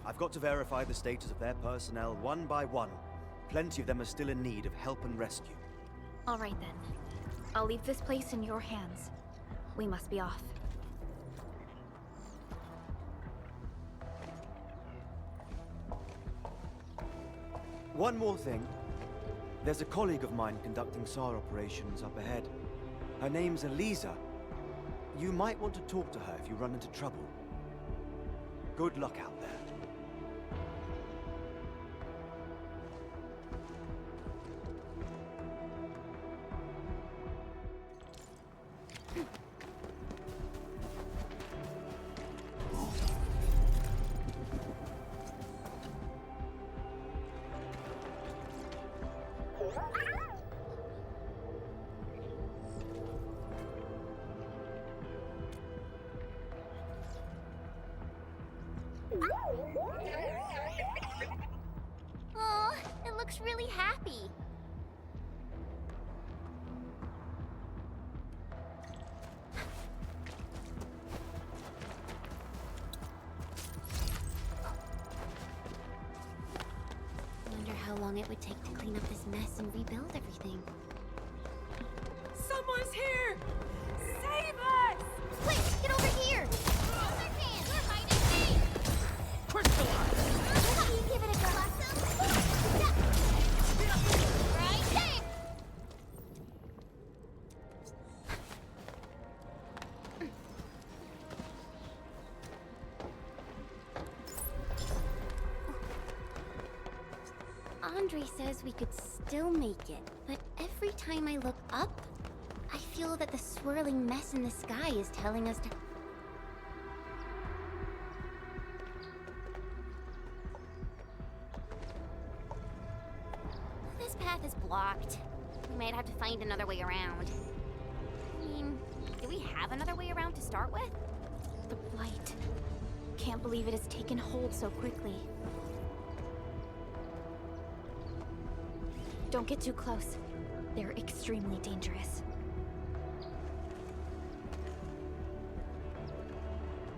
Speaker 11: I've got to verify the status of their personnel one by one. Plenty of them are still in need of help and rescue.
Speaker 6: All right then. I'll leave this place in your hands. We must be off.
Speaker 11: One more thing. There's a colleague of mine conducting SAR operations up ahead. Her name's Eliza. You might want to talk to her if you run into trouble. Good luck out there.
Speaker 4: Aw, it looks really happy. Wonder how long it would take to clean up this mess and rebuild everything.
Speaker 19: Someone's here! Save us!
Speaker 4: Quick, get over here! We're hiding safe! Crystallize! Can you give it a go? Right there! Andre says we could still make it, but every time I look up, I feel that the swirling mess in the sky is telling us to... This path is blocked. We might have to find another way around. I mean, do we have another way around to start with?
Speaker 6: The blight. Can't believe it has taken hold so quickly. Don't get too close. They're extremely dangerous.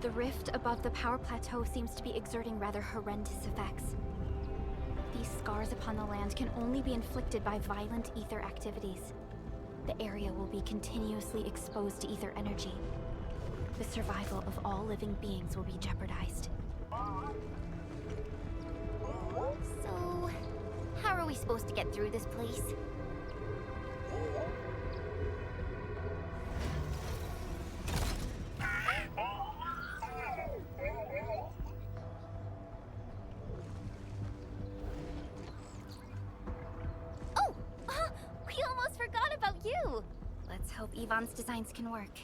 Speaker 6: The rift above the power plateau seems to be exerting rather horrendous effects. These scars upon the land can only be inflicted by violent ether activities. The area will be continuously exposed to ether energy. The survival of all living beings will be jeopardized.
Speaker 4: So, how are we supposed to get through this place? We almost forgot about you!
Speaker 6: Let's hope Yvonne's designs can work.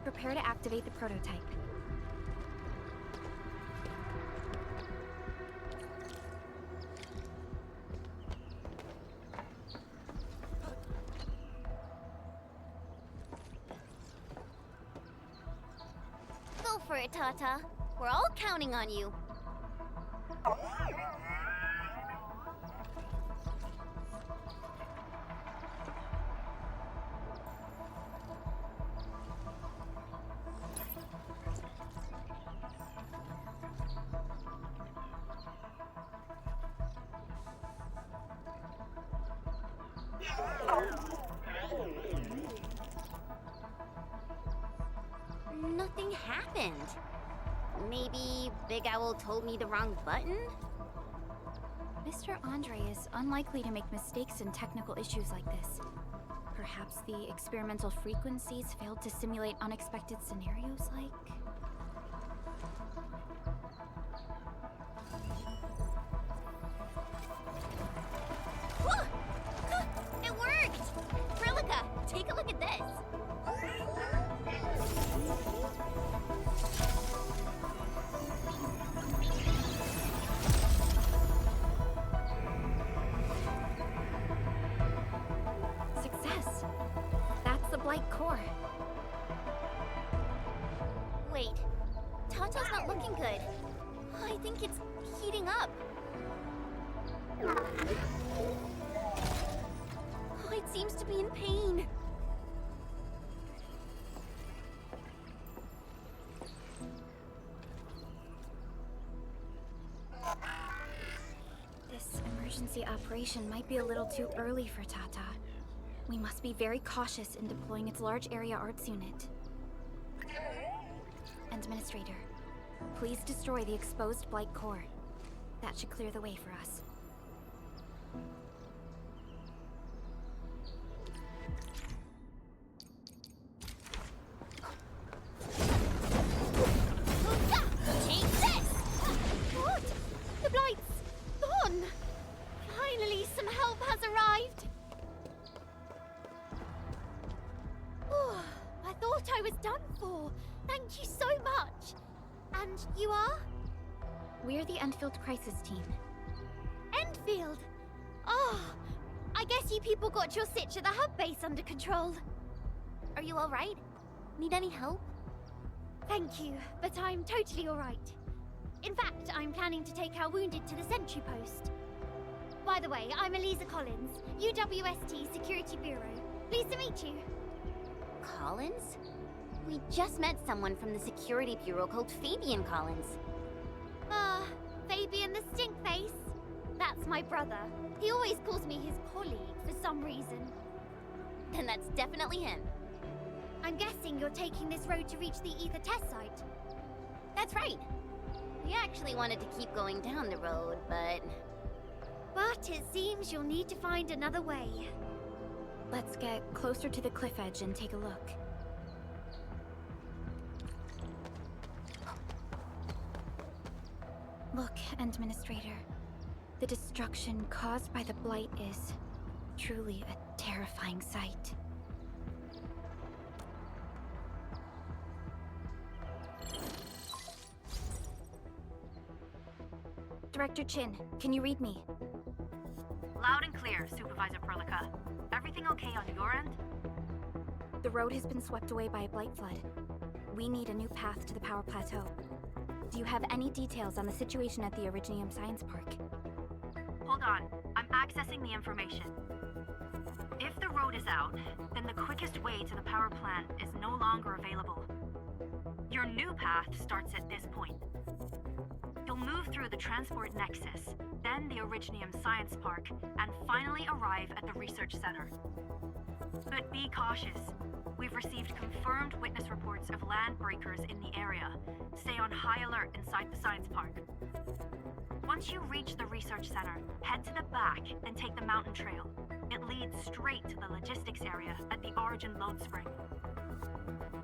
Speaker 6: Prepare to activate the prototype.
Speaker 4: for it, Tata. We're all counting on you. Nothing happened. Maybe Big Owl told me the wrong button?
Speaker 6: Mr. Andre is unlikely to make mistakes in technical issues like this. Perhaps the experimental frequencies failed to simulate unexpected scenarios like...
Speaker 4: It worked! Prologue, take a look at this.
Speaker 6: Success! That's the Blight core.
Speaker 4: Wait, Tata's not looking good. I think it's heating up. Oh, it seems to be in pain.
Speaker 6: This emergency operation might be a little too early for Tata. We must be very cautious in deploying its large area arts unit. Administrator, please destroy the exposed Blight core. That should clear the way for us.
Speaker 4: Take this! What? The Blight's gone! Finally, some help has arrived! Oh, I thought I was done for. Thank you so much. And you are?
Speaker 6: We're the Endfield Crisis Team.
Speaker 4: Endfield! Oh, I guess you people got your sitch at the hub base under control. Are you alright? Need any help? Thank you, but I'm totally alright. In fact, I'm planning to take our wounded to the sentry post. By the way, I'm Eliza Collins, UWST Security Bureau. Pleased to meet you. Collins? We just met someone from the Security Bureau called Fabian Collins. Fabian the Stinkface. That's my brother. He always calls me his colleague for some reason. Then that's definitely him. I'm guessing you're taking this road to reach the Ether test site. That's right. We actually wanted to keep going down the road, but it seems you'll need to find another way.
Speaker 6: Let's get closer to the cliff edge and take a look. Look, Administrator. The destruction caused by the Blight is truly a terrifying sight. Director Chin, can you read me?
Speaker 2: Loud and clear, Supervisor Prologue. Everything okay on your end?
Speaker 6: The road has been swept away by a Blight flood. We need a new path to the power plateau. Do you have any details on the situation at the Originium Science Park?
Speaker 2: Hold on, I'm accessing the information. If the road is out, then the quickest way to the power plant is no longer available. Your new path starts at this point. You'll move through the Transport Nexus, then the Originium Science Park, and finally arrive at the Research Center. But be cautious. We've received confirmed witness reports of land breakers in the area. Stay on high alert inside the Science Park. Once you reach the Research Center, head to the back and take the mountain trail. It leads straight to the logistics area at the Origin Lodespring.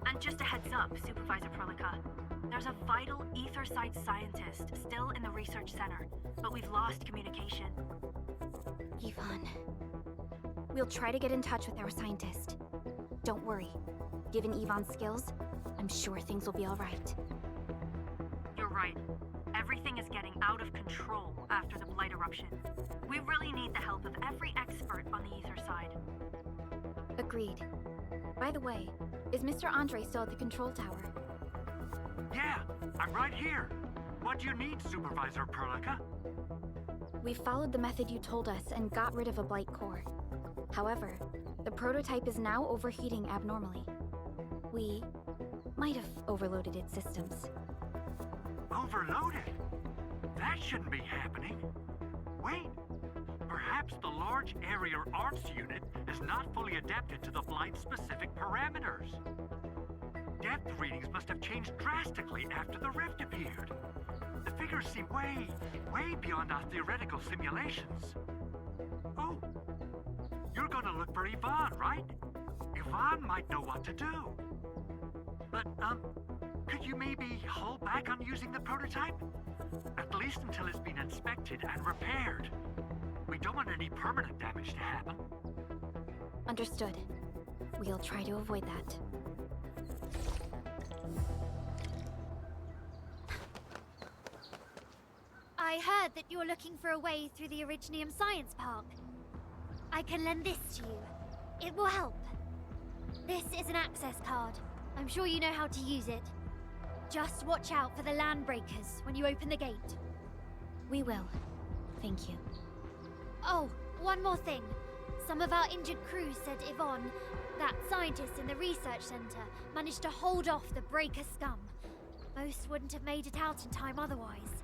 Speaker 2: And just a heads up, Supervisor Prologue. There's a vital ether site scientist still in the Research Center, but we've lost communication.
Speaker 6: Yvonne. We'll try to get in touch with our scientist. Don't worry. Given Yvonne's skills, I'm sure things will be all right.
Speaker 2: You're right. Everything is getting out of control after the Blight eruption. We really need the help of every expert on the ether side.
Speaker 6: Agreed. By the way, is Mr. Andre still at the control tower?
Speaker 9: Yeah, I'm right here. What do you need, Supervisor Prologue?
Speaker 6: We followed the method you told us and got rid of a blight core. However, the prototype is now overheating abnormally. We might have overloaded its systems.
Speaker 9: Overloaded? That shouldn't be happening. Wait, perhaps the large area arms unit is not fully adapted to the Blight-specific parameters. Depth readings must have changed drastically after the rift appeared. The figures seem way beyond our theoretical simulations. Oh, you're gonna look for Yvonne, right? Yvonne might know what to do. But, could you maybe hold back on using the prototype? At least until it's been inspected and repaired. We don't want any permanent damage to happen.
Speaker 6: Understood. We'll try to avoid that.
Speaker 1: I heard that you're looking for a way through the Originium Science Park. I can lend this to you. It will help. This is an access card. I'm sure you know how to use it. Just watch out for the land breakers when you open the gate.
Speaker 6: We will. Thank you.
Speaker 1: Oh, one more thing. Some of our injured crew said Yvonne, that scientist in the research center, managed to hold off the breaker scum. Most wouldn't have made it out in time otherwise.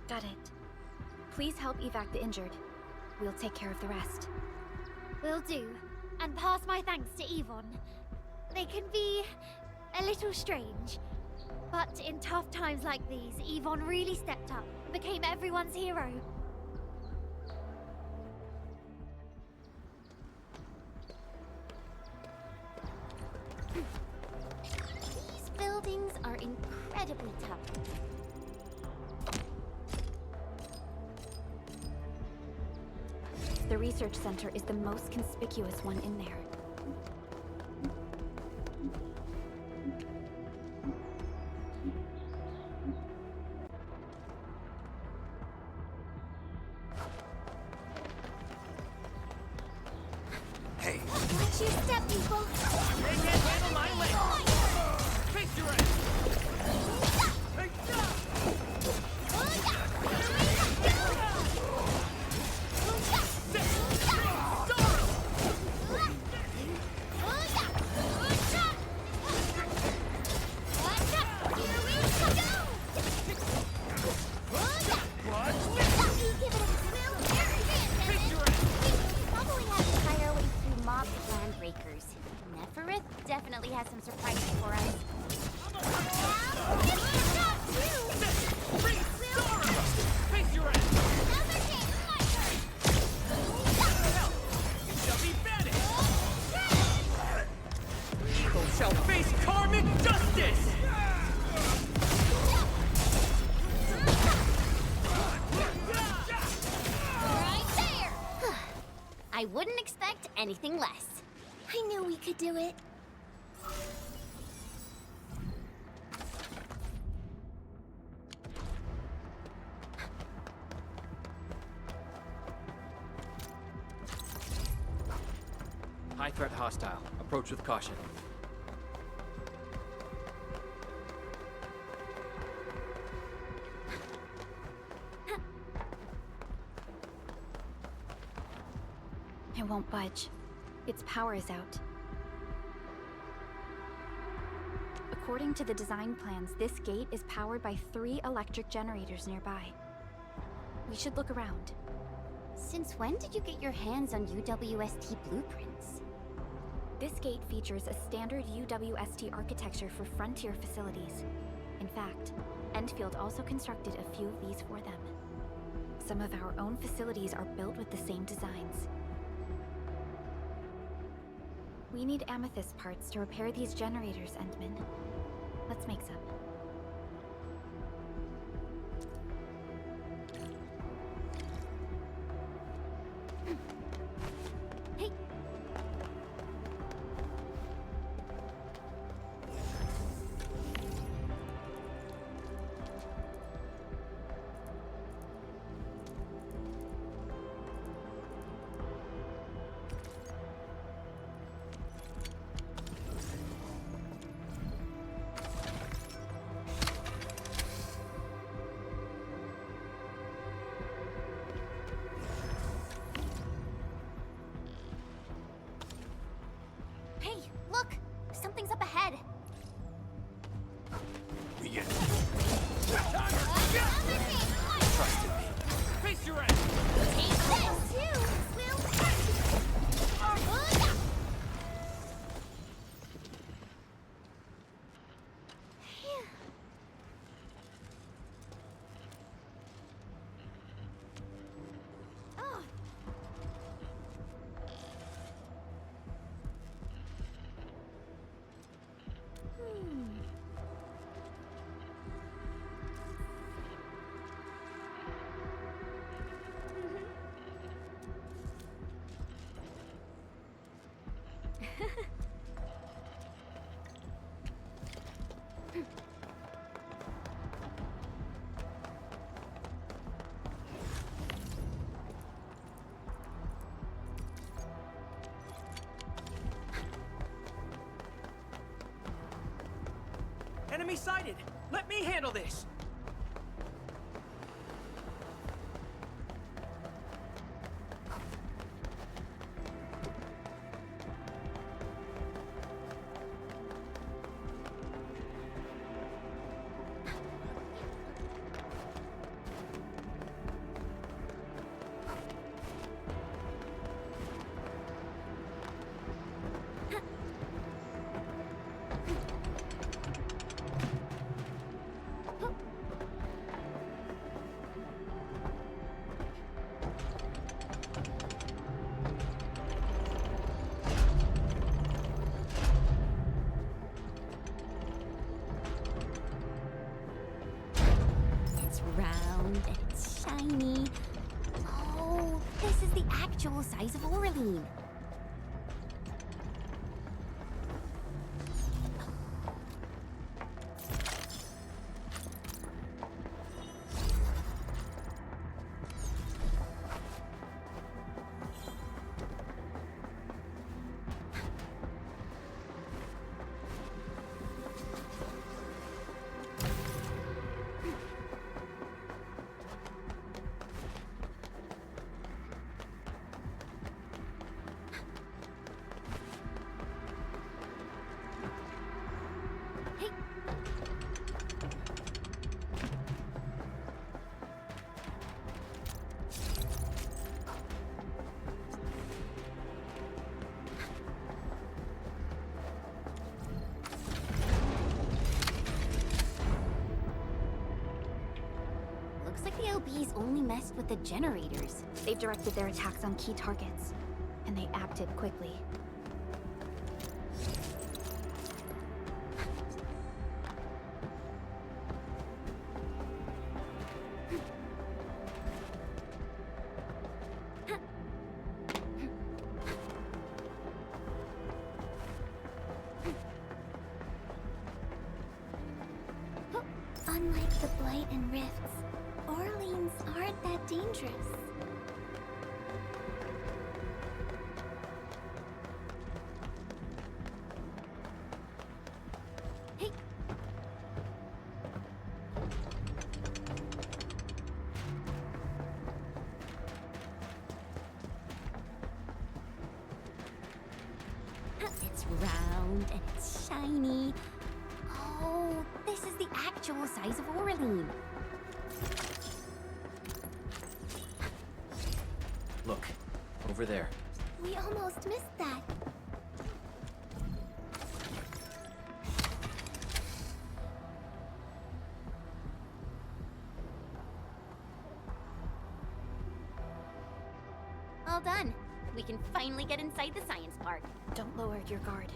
Speaker 6: Got it. Please help evac the injured. We'll take care of the rest.
Speaker 1: Will do. And pass my thanks to Yvonne. They can be a little strange. But in tough times like these, Yvonne really stepped up and became everyone's hero.
Speaker 4: These buildings are incredibly tough.
Speaker 6: The research center is the most conspicuous one in there.
Speaker 3: Hey.
Speaker 1: Watch your step, people!
Speaker 3: They can't handle my leg! Face your ass!
Speaker 4: Definitely has some surprises for us.
Speaker 3: Face your ass! You shall be banished! Evil shall face karmic justice!
Speaker 4: Right there! I wouldn't expect anything less.
Speaker 1: I knew we could do it.
Speaker 12: High threat hostile. Approach with caution.
Speaker 6: It won't budge. Its power is out. According to the design plans, this gate is powered by 3 electric generators nearby. We should look around.
Speaker 4: Since when did you get your hands on UWST blueprints?
Speaker 6: This gate features a standard UWST architecture for frontier facilities. In fact, Endfield also constructed a few of these for them. Some of our own facilities are built with the same designs. We need amethyst parts to repair these generators, Endman. Let's make some.
Speaker 1: Hey!
Speaker 15: Enemy sighted! Let me handle this!
Speaker 4: Round and it's shiny. Oh, this is the actual size of Oraline. LBs only messed with the generators.
Speaker 6: They've directed their attacks on key targets, and they acted quickly.
Speaker 1: Unlike the Blight and Rifts, Orleans aren't that dangerous.
Speaker 4: Hey! It's round and it's shiny. Oh, this is the actual size of Oraline.
Speaker 12: Look, over there.
Speaker 1: We almost missed that.
Speaker 4: All done. We can finally get inside the science park.
Speaker 6: Don't lower your guard.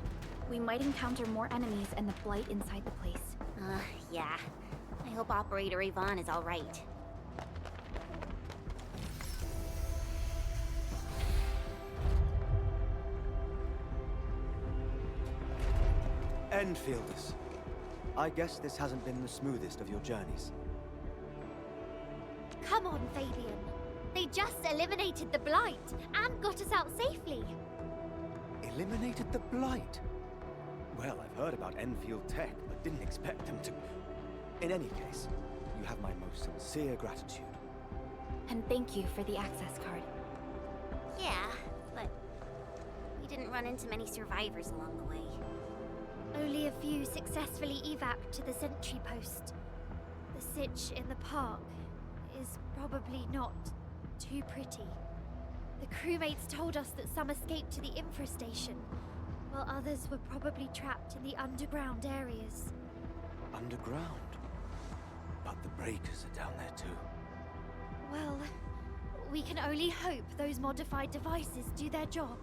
Speaker 6: We might encounter more enemies and the Blight inside the place.
Speaker 4: Yeah. I hope Operator Yvonne is all right.
Speaker 11: Endfielders. I guess this hasn't been the smoothest of your journeys.
Speaker 1: Come on, Fabian. They just eliminated the Blight and got us out safely.
Speaker 11: Eliminated the Blight? Well, I've heard about Enfield tech, but didn't expect them to... In any case, you have my most sincere gratitude.
Speaker 6: And thank you for the access card.
Speaker 4: Yeah, but we didn't run into many survivors along the way.
Speaker 1: Only a few successfully evac to the sentry post. The sitch in the park is probably not too pretty. The crewmates told us that some escaped to the Infra-Station, while others were probably trapped in the underground areas.
Speaker 11: Underground? But the breakers are down there too.
Speaker 1: Well, we can only hope those modified devices do their job.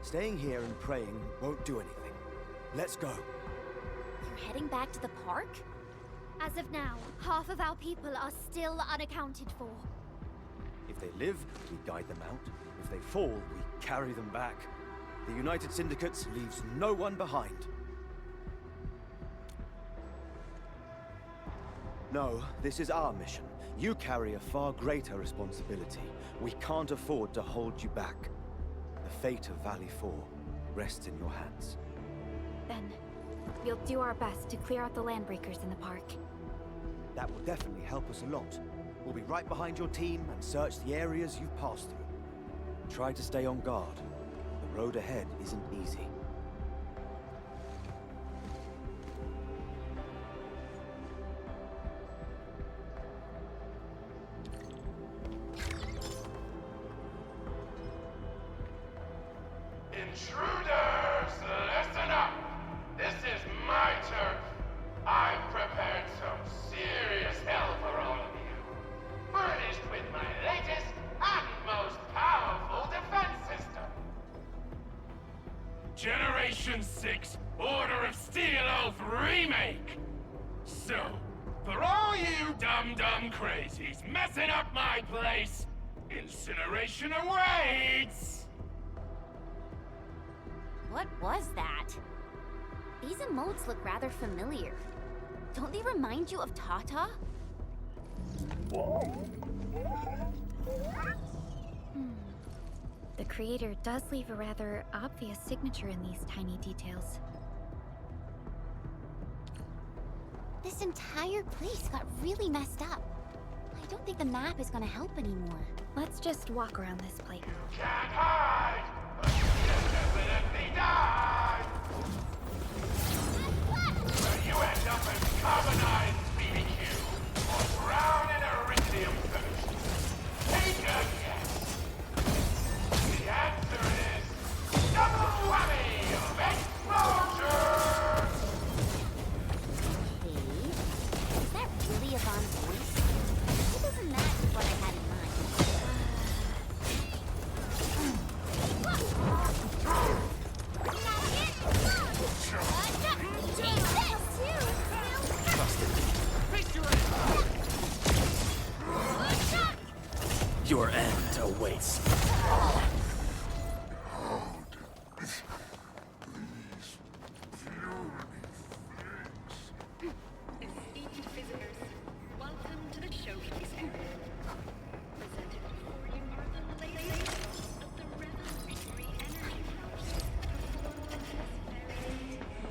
Speaker 11: Staying here and praying won't do anything. Let's go.
Speaker 4: You're heading back to the park?
Speaker 1: As of now, half of our people are still unaccounted for.
Speaker 11: If they live, we guide them out. If they fall, we carry them back. The United Syndicates leaves no one behind. No, this is our mission. You carry a far greater responsibility. We can't afford to hold you back. The fate of Valley 4 rests in your hands.
Speaker 6: Then, we'll do our best to clear out the landbreakers in the park.
Speaker 11: That will definitely help us a lot. We'll be right behind your team and search the areas you've passed through. Try to stay on guard. The road ahead isn't easy.
Speaker 16: Intruders, listen up! This is my turf. I've prepared some serious hell for all of you. Furnished with my latest and most powerful defense system. Generation 6 Order of Steel Oath Remake! So, for all you dumb crazies messing up my place, incineration awaits!
Speaker 4: What was that? These emotes look rather familiar. Don't they remind you of Tata?
Speaker 6: The creator does leave a rather obvious signature in these tiny details.
Speaker 4: This entire place got really messed up. I don't think the map is gonna help anymore.
Speaker 6: Let's just walk around this place.
Speaker 16: Can't hide! But you can definitely die! Where you end up as carbonized BBQ, or drown in iridium solution. Take a guess! The answer is double whammy of exposure!
Speaker 4: Hey, is that really Yvonne's voice? It doesn't match with what I had in mind.
Speaker 3: Your end awaits.
Speaker 2: Esteemed visitors, welcome to the showcase area. Presented before you are the latest of the revolutionary energy flows performed in this very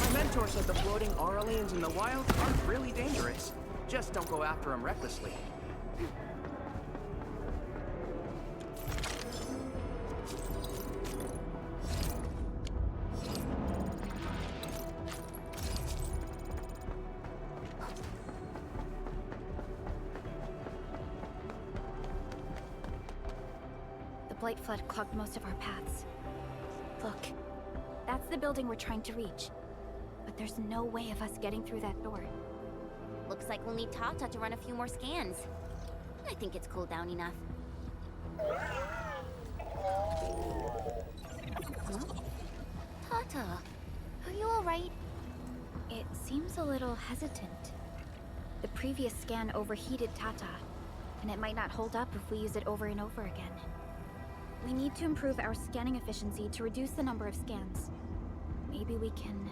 Speaker 15: My mentor said the floating Aurelians in the wild aren't really dangerous. Just don't go after them recklessly.
Speaker 6: The Blight Flood clogged most of our paths. Look, that's the building we're trying to reach. But there's no way of us getting through that door.
Speaker 4: Looks like we'll need Tata to run a few more scans. I think it's cooled down enough. Huh? Tata, are you alright?
Speaker 6: It seems a little hesitant. The previous scan overheated Tata, and it might not hold up if we use it over and over again. We need to improve our scanning efficiency to reduce the number of scans. Maybe we can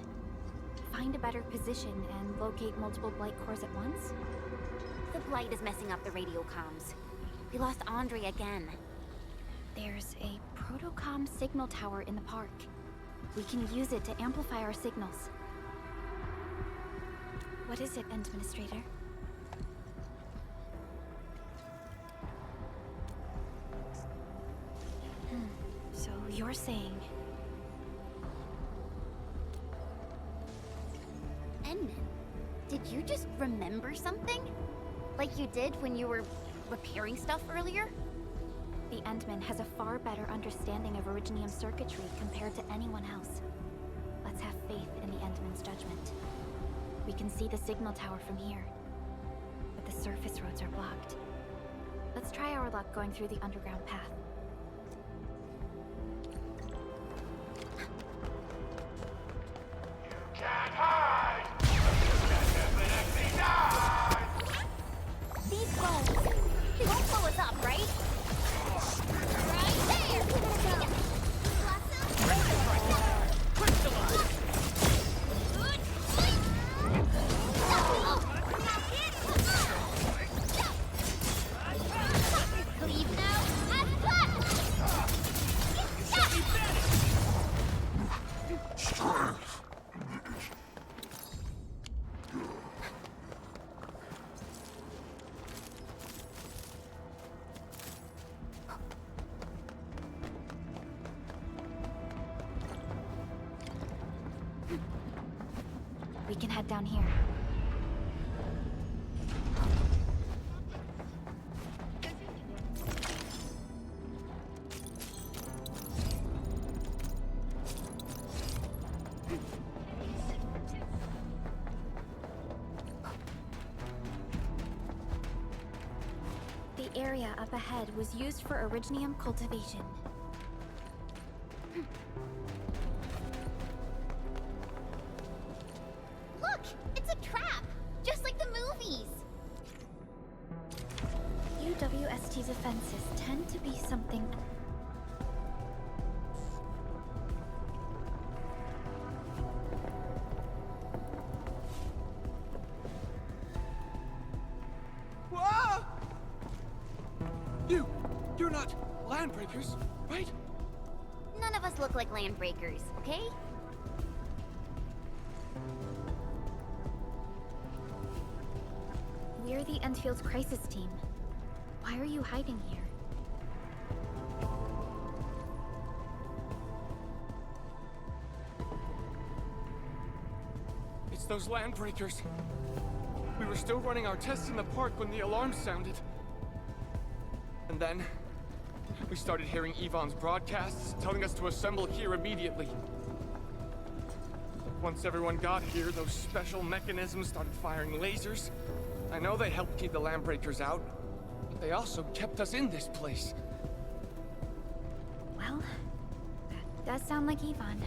Speaker 6: find a better position and locate multiple Blight cores at once?
Speaker 4: The Blight is messing up the radio comms. We lost Andre again.
Speaker 6: There's a protocom signal tower in the park. We can use it to amplify our signals. What is it, Administrator? So you're saying...
Speaker 4: Endman, did you just remember something? Like you did when you were repairing stuff earlier?
Speaker 6: The Endman has a far better understanding of Originium circuitry compared to anyone else. Let's have faith in the Endman's judgment. We can see the signal tower from here, but the surface roads are blocked. Let's try our luck going through the underground path.
Speaker 16: Can't hide! Definitely die!
Speaker 4: These bones, they won't blow us up, right? Right there!
Speaker 6: We can head down here. The area up ahead was used for Originium cultivation.
Speaker 4: Look! It's a trap! Just like the movies!
Speaker 6: UWST's offenses tend to be something...
Speaker 3: Whoa! You're not landbreakers, right?
Speaker 4: None of us look like landbreakers, okay?
Speaker 6: We're the Endfield's crisis team. Why are you hiding here?
Speaker 3: It's those landbreakers. We were still running our tests in the park when the alarm sounded. And then, we started hearing Yvonne's broadcasts telling us to assemble here immediately. Once everyone got here, those special mechanisms started firing lasers. I know they helped keep the landbreakers out, but they also kept us in this place.
Speaker 6: Well, that does sound like Yvonne.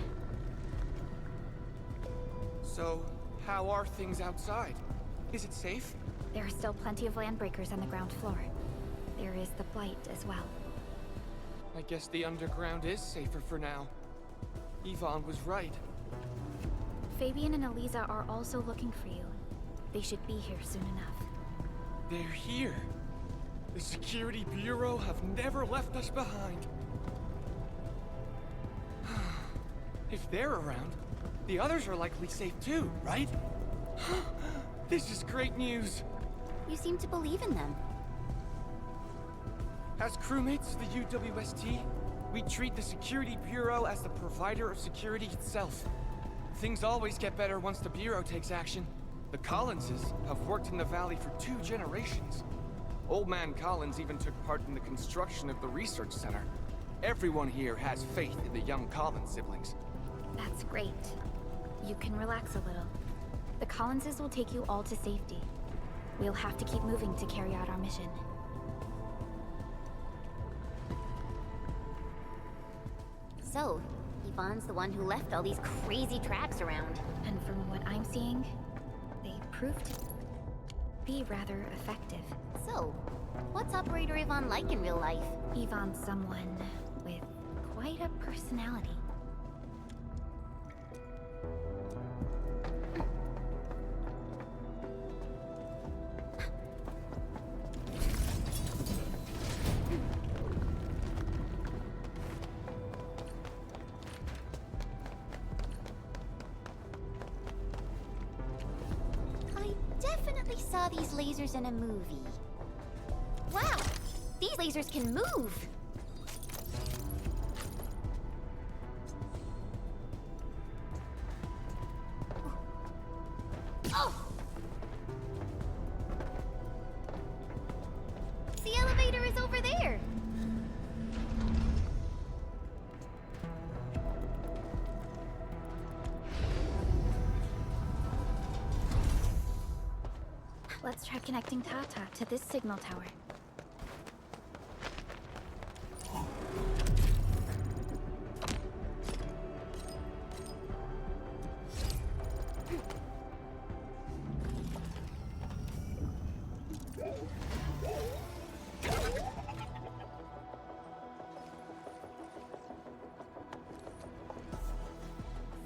Speaker 3: So, how are things outside? Is it safe?
Speaker 6: There are still plenty of landbreakers on the ground floor. There is the Blight as well.
Speaker 3: I guess the underground is safer for now. Yvonne was right.
Speaker 6: Fabian and Eliza are also looking for you. They should be here soon enough.
Speaker 3: They're here. The Security Bureau have never left us behind. If they're around, the others are likely safe too, right? This is great news.
Speaker 4: You seem to believe in them.
Speaker 3: As crewmates of the UWST, we treat the Security Bureau as the provider of security itself. Things always get better once the Bureau takes action. The Collinses have worked in the Valley for 2 generations. Old Man Collins even took part in the construction of the research center. Everyone here has faith in the young Collins siblings.
Speaker 6: That's great. You can relax a little. The Collinses will take you all to safety. We'll have to keep moving to carry out our mission.
Speaker 4: So, Yvonne's the one who left all these crazy tracks around.
Speaker 6: And from what I'm seeing, they proved to be rather effective.
Speaker 4: So, what's Operator Yvonne like in real life?
Speaker 6: Yvonne's someone with quite a personality.
Speaker 4: Saw these lasers in a movie. Wow! These lasers can move! Oh! The elevator is over there!
Speaker 6: Let's try connecting Tata to this signal tower.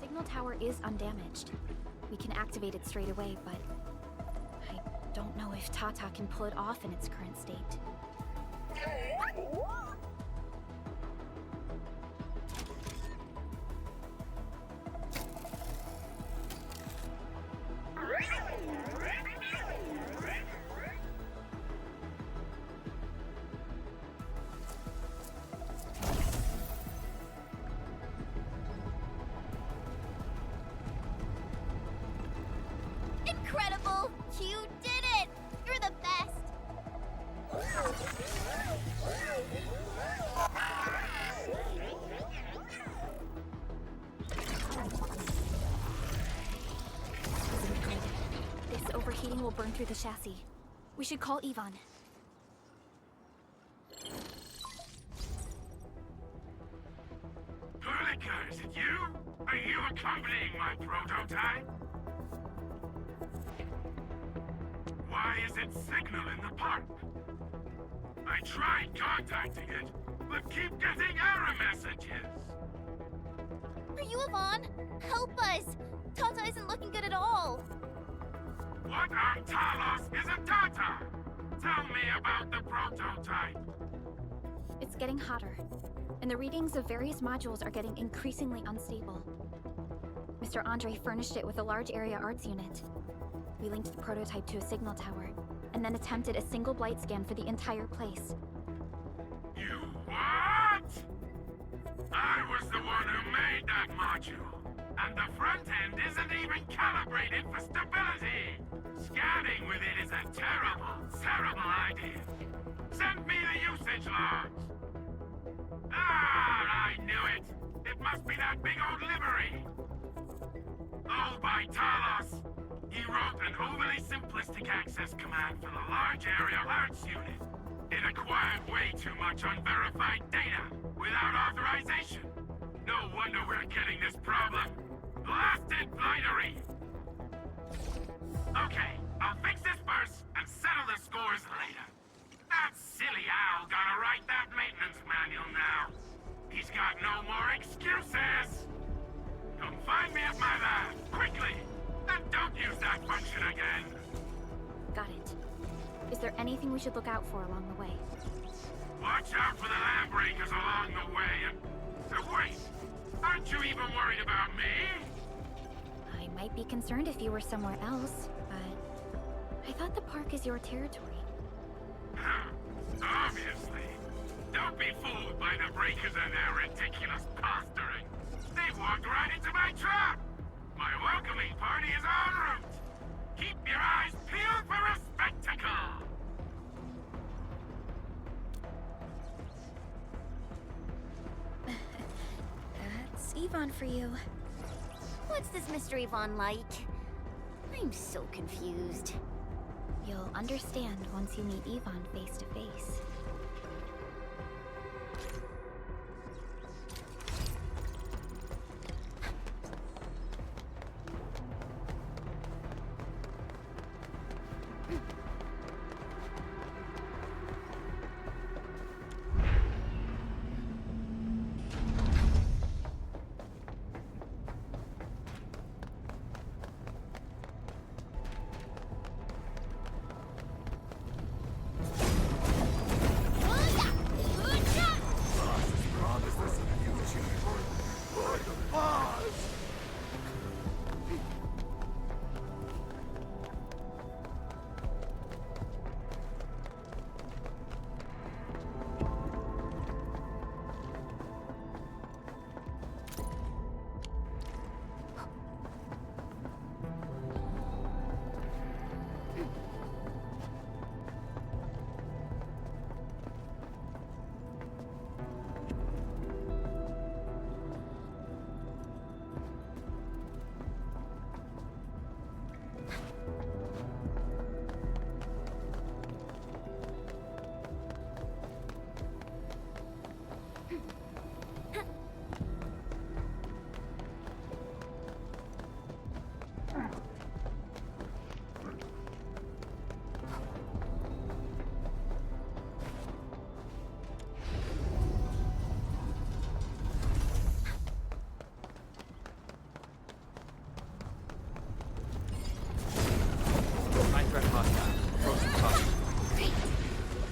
Speaker 6: Signal tower is undamaged. We can activate it straight away, but don't know if Tata can pull it off in its current state. soon will burn through the chassis. We should call Yvonne.
Speaker 16: Perlica, is it you? Are you accompanying my prototype? Why is it signal in the park? I tried contacting it, but keep getting error messages.
Speaker 4: Are you Yvonne? Help us! Tata isn't looking good at all.
Speaker 16: What on Talos is a Tata? Tell me about the prototype.
Speaker 6: It's getting hotter, and the readings of various modules are getting increasingly unstable. Mr. Andre furnished it with a large area arts unit. We linked the prototype to a signal tower, and then attempted a single blight scan for the entire place.
Speaker 16: You what? I was the one who made that module, and the front end isn't even calibrated for stability. Scanning with it is a terrible, terrible idea. Send me the usage logs. Ah, I knew it. It must be that big old livery. Oh, by Talos. He wrote an overly simplistic access command for the large area arts unit. It acquired way too much unverified data without authorization. No wonder we're getting this problem. Blasted blightery! Okay, I'll fix this first and settle the scores later. That silly owl gotta write that maintenance manual now. He's got no more excuses! Come find me at my lab, quickly! And don't use that function again!
Speaker 6: Got it. Is there anything we should look out for along the way?
Speaker 16: Watch out for the land breakers along the way and... wait! Aren't you even worried about me?
Speaker 6: I might be concerned if you were somewhere else, but... I thought the park is your territory.
Speaker 16: Obviously. Don't be fooled by the breakers and their ridiculous posturing. They've walked right into my trap! My welcoming party is en route! Keep your eyes peeled for a spectacle!
Speaker 6: That's Yvonne for you.
Speaker 4: What's this Mr. Yvonne like? I'm so confused.
Speaker 6: You'll understand once you meet Yvonne face to face.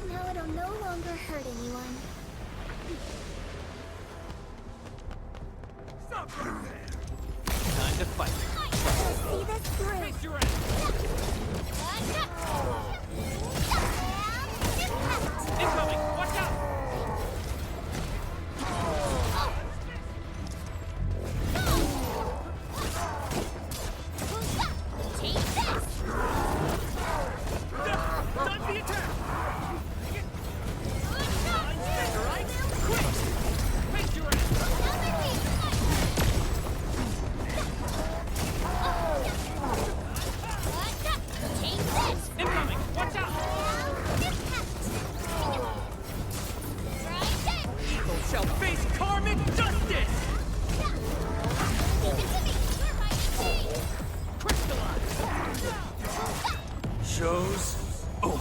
Speaker 1: Now it'll no longer hurt anyone.
Speaker 3: Stop right there! Time to fight.
Speaker 1: See this through.
Speaker 3: Face your end! Incoming! Watch out!
Speaker 1: Take this!
Speaker 3: Dodge the attack! Right? Quick! Face your end!
Speaker 1: Take this!
Speaker 16: show's over.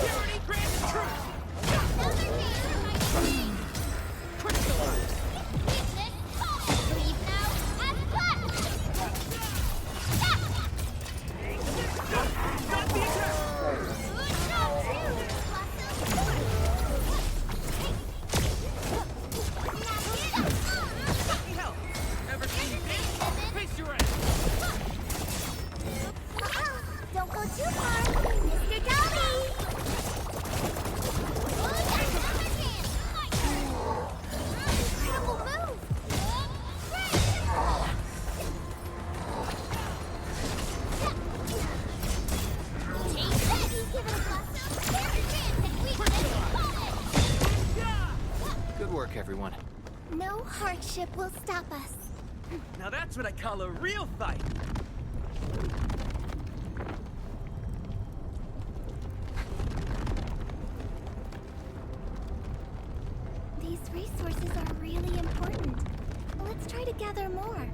Speaker 19: Tyranny grants truth! Crystallize!
Speaker 4: Leave now and clap!
Speaker 19: Got the attack! Help! Ever seen this? Face your ass!
Speaker 4: Don't go too far, Mr. Dobby! Incredible move! Take that! Give it a blast! There's a chance that we can
Speaker 12: Good work, everyone.
Speaker 4: No hardship will stop us.
Speaker 15: Now that's what I call a real fight.
Speaker 4: These resources are really important. Let's try to gather more.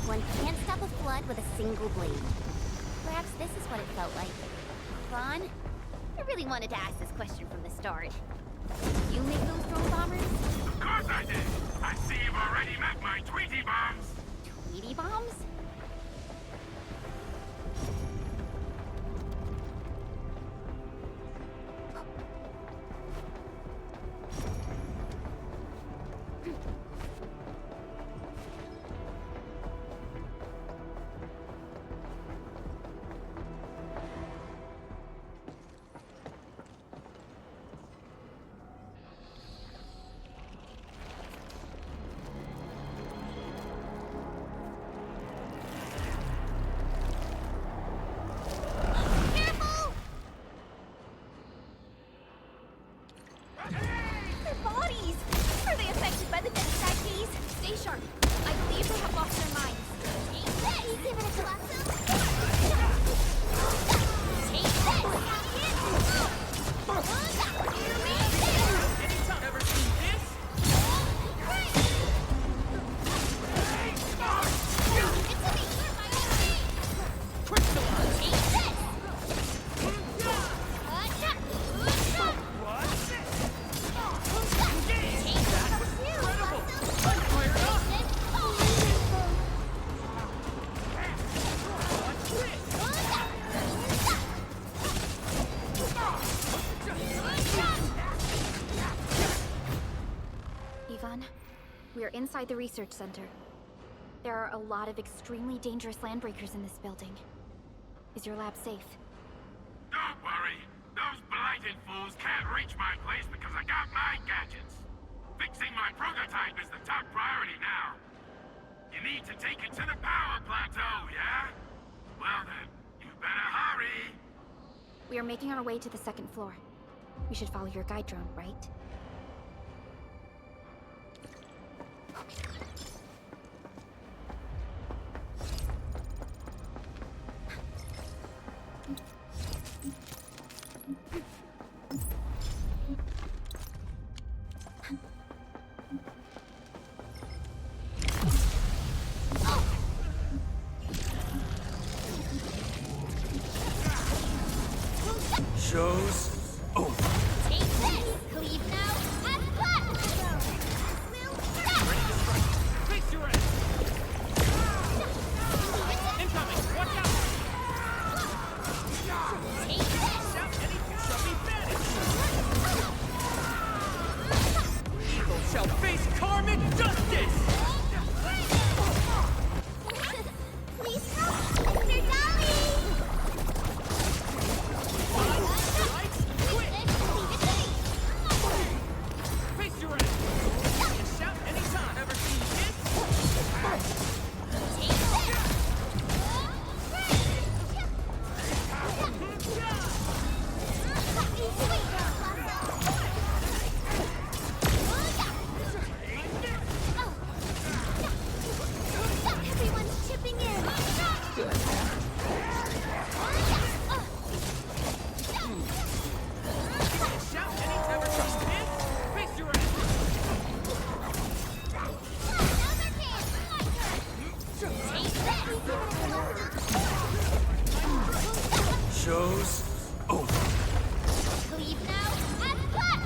Speaker 4: One can't stop a flood with a single blade. Perhaps this is what it felt like. Ron, I really wanted to ask this question from the start. Did you make those drone bombers?
Speaker 16: Of course I did! I see you've already met my Tweety bombs!
Speaker 4: Tweety bombs? We're inside the research center. There are a lot of extremely dangerous landbreakers in this building. Is your lab safe?
Speaker 16: Don't worry. Those blighted fools can't reach my place because I got my gadgets. Fixing my prototype is the top priority now. You need to take it to the power plateau, yeah? Well then, you better hurry.
Speaker 6: We are making our way to the second floor. We should follow your guide drone, right?
Speaker 3: Show's over.
Speaker 4: Take this! Leave now and cut!
Speaker 19: Face your end! Incoming! Watch out!
Speaker 4: Take this!
Speaker 19: Shout anything shall be banished! Evil shall face karmic justice!
Speaker 4: Please help, Mr. Dolly!
Speaker 19: Face your end! Shout anytime! Ever seen this?
Speaker 4: Take this! Everyone's chipping in!
Speaker 19: Shout anytime! Ever seen this? Face your end!
Speaker 3: Show's over.
Speaker 4: Leave now and cut!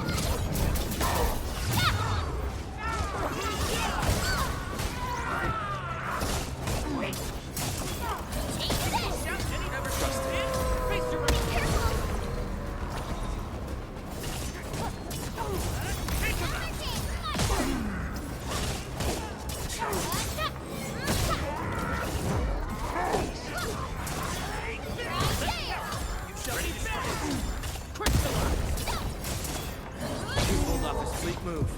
Speaker 3: Pulled off a sweet move.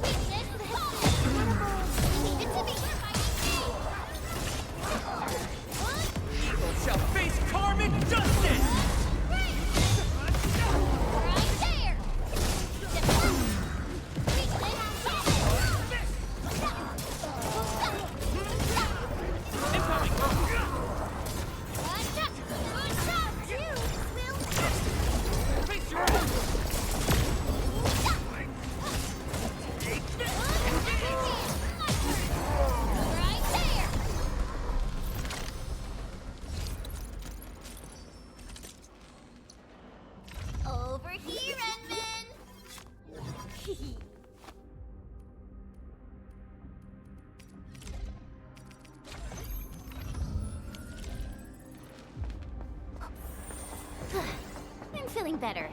Speaker 19: Evil shall face karmic justice!
Speaker 4: Over here, Enman! I'm feeling better.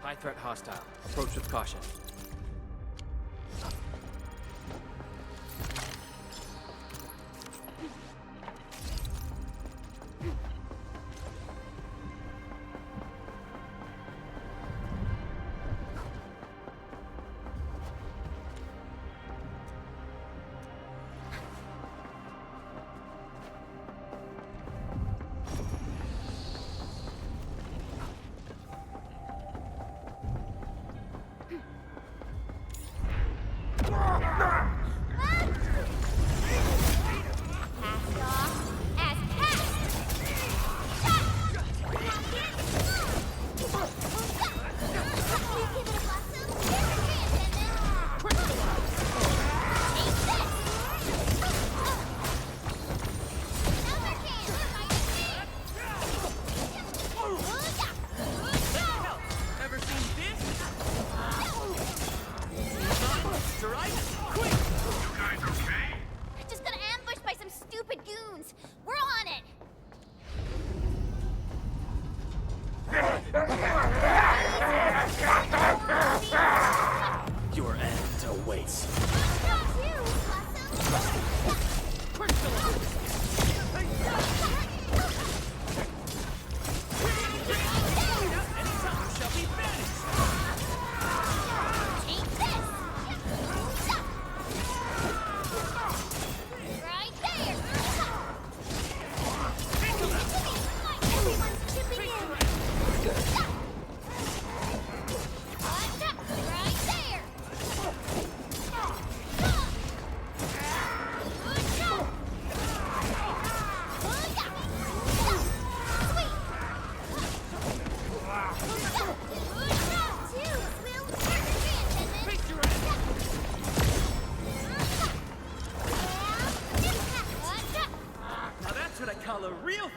Speaker 12: High threat hostile. Approach with caution.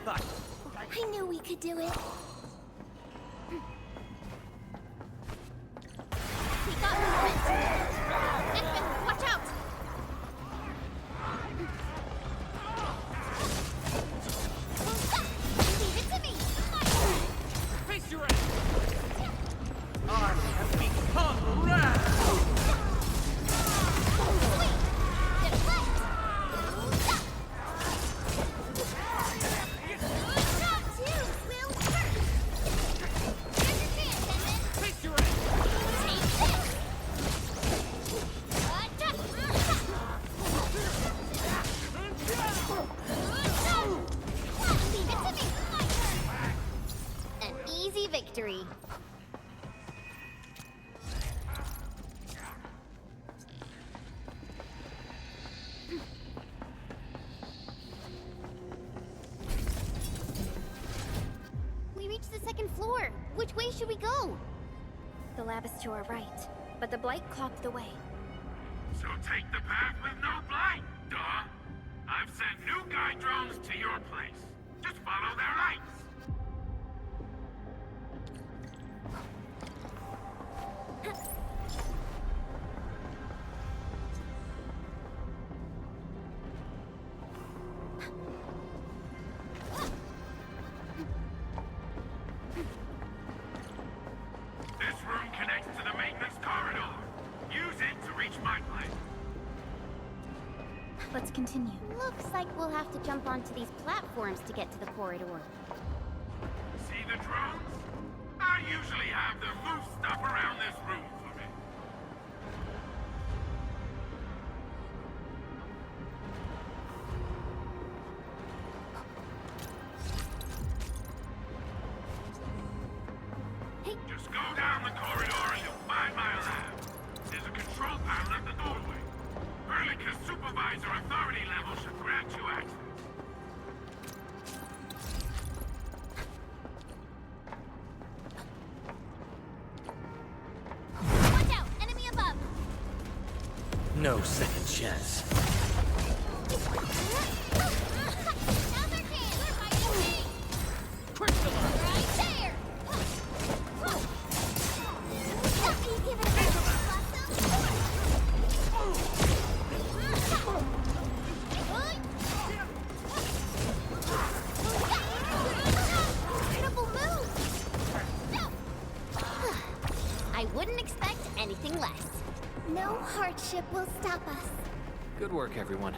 Speaker 19: thought.
Speaker 1: I knew we could do it.
Speaker 4: We got movement! Endman, watch out! Leave it to me!
Speaker 19: Face your end! I have become wrath!
Speaker 4: Victory. We reached the second floor. Which way should we go?
Speaker 6: The lab is to our right, but the blight clogged the way.
Speaker 16: So take the path with no blight, duh. I've sent new guide drones to your place. Just follow their lights.
Speaker 6: Let's continue.
Speaker 4: Looks like we'll have to jump onto these platforms to get to the corridor.
Speaker 16: See the drones? I usually have them move stuff around this room for me.
Speaker 4: Hey.
Speaker 16: Just go down the corridor and you'll find my lab. There's a control panel at the doorway. Perlica's supervisor authority level should grant you access.
Speaker 4: Watch out! Enemy above!
Speaker 19: No second chance.
Speaker 4: Another can! We're fighting me!
Speaker 19: Crystalline!
Speaker 4: Right there! You give it a incredible move! No! I wouldn't expect anything less.
Speaker 1: No hardship will stop us.
Speaker 12: Good work, everyone.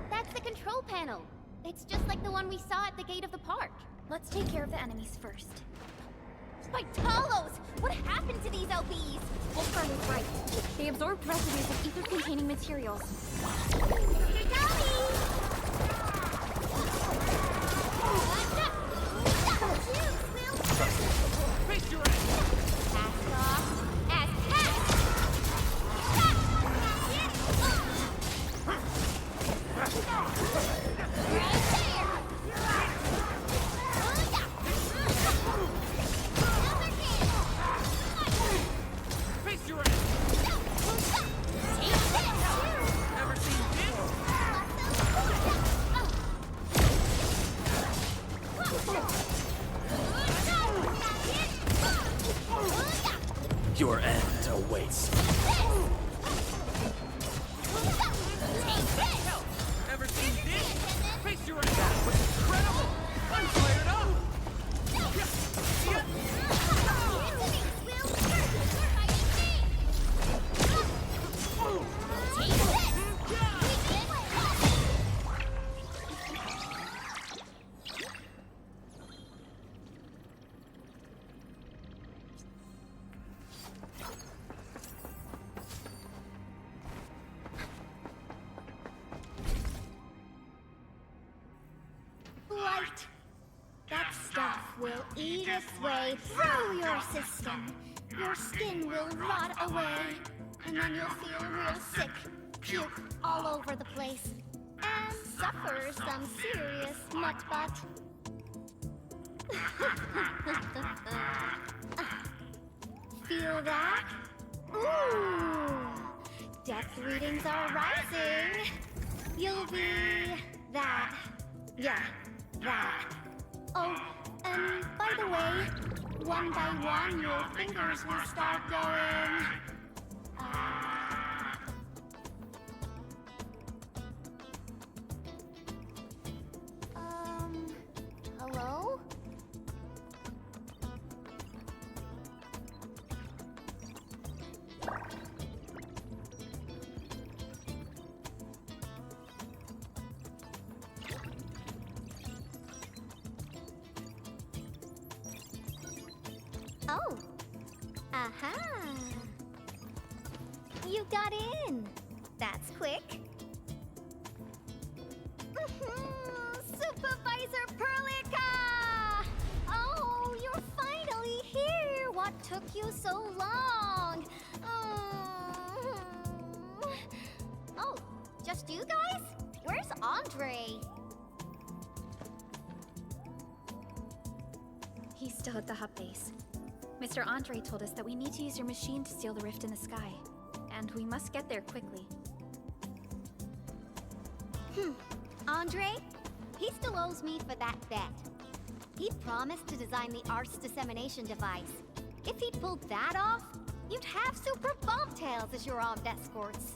Speaker 4: That's the control panel. It's just like the one we saw at the gate of the park.
Speaker 6: Let's take care of the enemies first.
Speaker 4: By Talos! What happened to these LBs?
Speaker 6: Wolfgang was right. They absorbed residues of ether-containing materials.
Speaker 19: Face your end!
Speaker 4: Cast off as cast! Right there! Another can!
Speaker 19: Face your end!
Speaker 4: Take this!
Speaker 19: Ever seen this? Your end awaits. Ever seen this? Face your end! That was incredible! I'm fired up!
Speaker 1: Light. That stuff will eat its way through your system. Your skin will rot away. And then you'll feel real sick. Puke all over the place. And suffer some serious nut-butt. Feel that?
Speaker 4: Ooh! Depth readings are rising. You'll be that. Yeah, that. Oh, and by the way, one by one your fingers will start going. Hello? Oh. Aha. You got in. That's quick. Supervisor Perlica! Oh, you're finally here. What took you so long? Oh, just you guys? Where's Andre?
Speaker 6: He's still at the hub base. Mr. Andre told us that we need to use your machine to seal the rift in the sky. And we must get there quickly.
Speaker 4: Andre? He still owes me for that bet. He promised to design the Art's dissemination device. If he'd pulled that off, you'd have super bombtails as your armed escorts.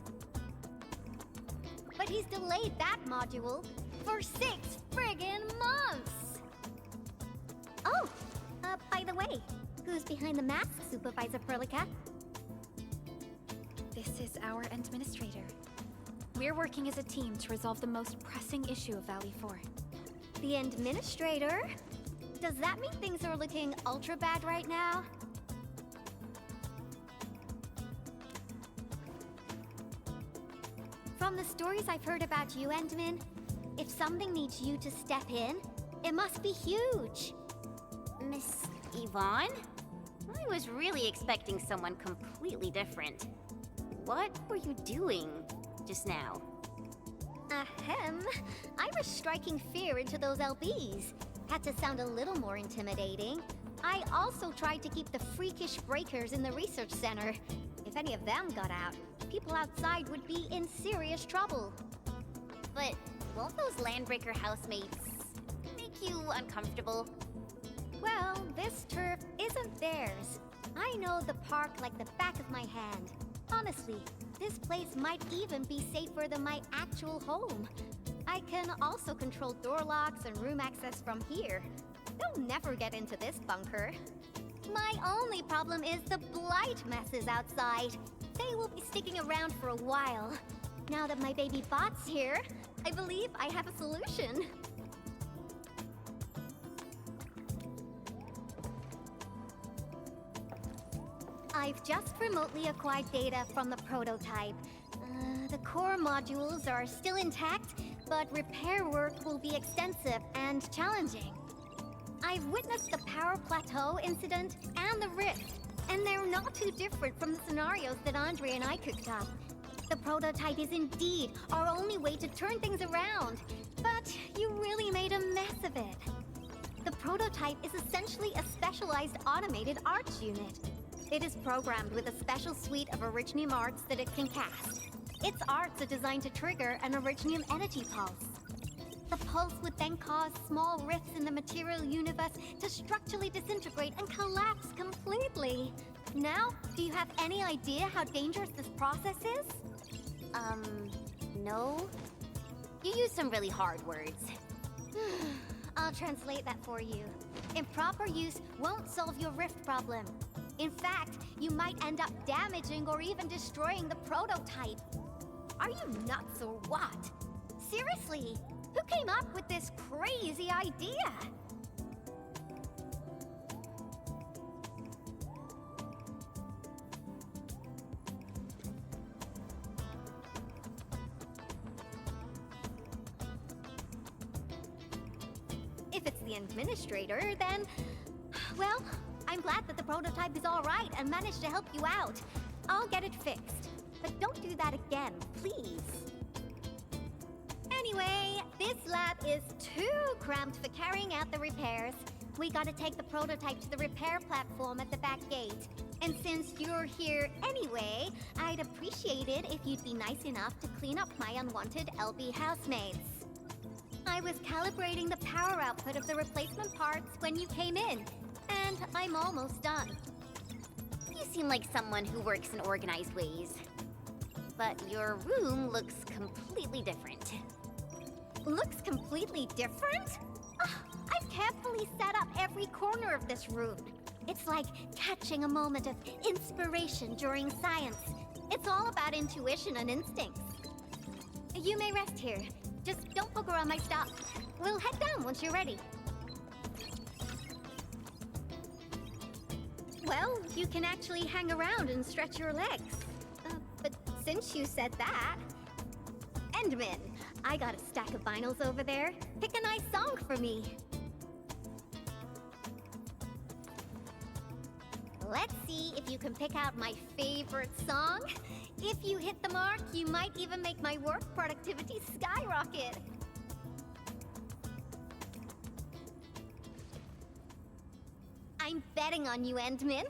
Speaker 4: But he's delayed that module for 6 friggin' months! Oh, by the way, who's behind the mask, Supervisor Perlica?
Speaker 6: This is our administrator. We're working as a team to resolve the most pressing issue of Valley 4.
Speaker 4: The administrator? Does that mean things are looking ultra bad right now? From the stories I've heard about you, Endman, if something needs you to step in, it must be huge.
Speaker 5: Miss Yvonne? I was really expecting someone completely different. What were you doing just now?
Speaker 4: Ahem. I was striking fear into those LBs. Had to sound a little more intimidating. I also tried to keep the freakish breakers in the research center. If any of them got out, people outside would be in serious trouble.
Speaker 5: But won't those Landbreaker housemates make you uncomfortable?
Speaker 4: Well, this turf isn't theirs. I know the park like the back of my hand. Honestly, this place might even be safer than my actual home. I can also control door locks and room access from here. They'll never get into this bunker. My only problem is the blight messes outside. They will be sticking around for a while. Now that my baby bot's here, I believe I have a solution. I've just remotely acquired data from the prototype. The core modules are still intact, but repair work will be extensive and challenging. I've witnessed the power plateau incident and the rift, and they're not too different from the scenarios that Andre and I cooked up. The prototype is indeed our only way to turn things around, but you really made a mess of it. The prototype is essentially a specialized automated arts unit. It is programmed with a special suite of Originium arts that it can cast. Its arts are designed to trigger an Originium energy pulse. The pulse would then cause small rifts in the material universe to structurally disintegrate and collapse completely. Now, do you have any idea how dangerous this process is?
Speaker 5: No. You use some really hard words.
Speaker 4: I'll translate that for you. Improper use won't solve your rift problem. In fact, you might end up damaging or even destroying the prototype. Are you nuts or what? Seriously, who came up with this crazy idea? If it's the administrator, then... well, I'm glad that the prototype is all right and managed to help you out. I'll get it fixed. But don't do that again, please. Anyway, this lab is too cramped for carrying out the repairs. We gotta take the prototype to the repair platform at the back gate. And since you're here anyway, I'd appreciate it if you'd be nice enough to clean up my unwanted LB housemates. I was calibrating the power output of the replacement parts when you came in, and I'm almost done.
Speaker 5: You seem like someone who works in organized ways. But your room looks completely different.
Speaker 4: Looks completely different? I've carefully set up every corner of this room. It's like catching a moment of inspiration during science. It's all about intuition and instincts. You may rest here. Just don't poke around my stuff. We'll head down once you're ready. Well, you can actually hang around and stretch your legs. But since you said that... Endman, I got a stack of vinyls over there. Pick a nice song for me. Let's see if you can pick out my favorite song. If you hit the mark, you might even make my work productivity skyrocket. I'm betting on you, Endman.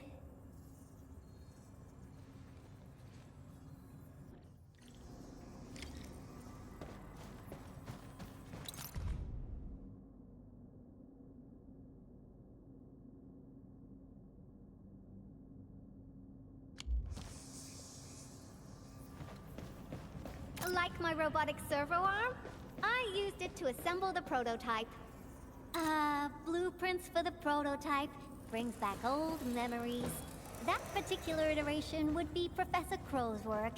Speaker 4: Like my robotic servo arm, I used it to assemble the prototype. Blueprints for the prototype brings back old memories. That particular iteration would be Professor Crow's work.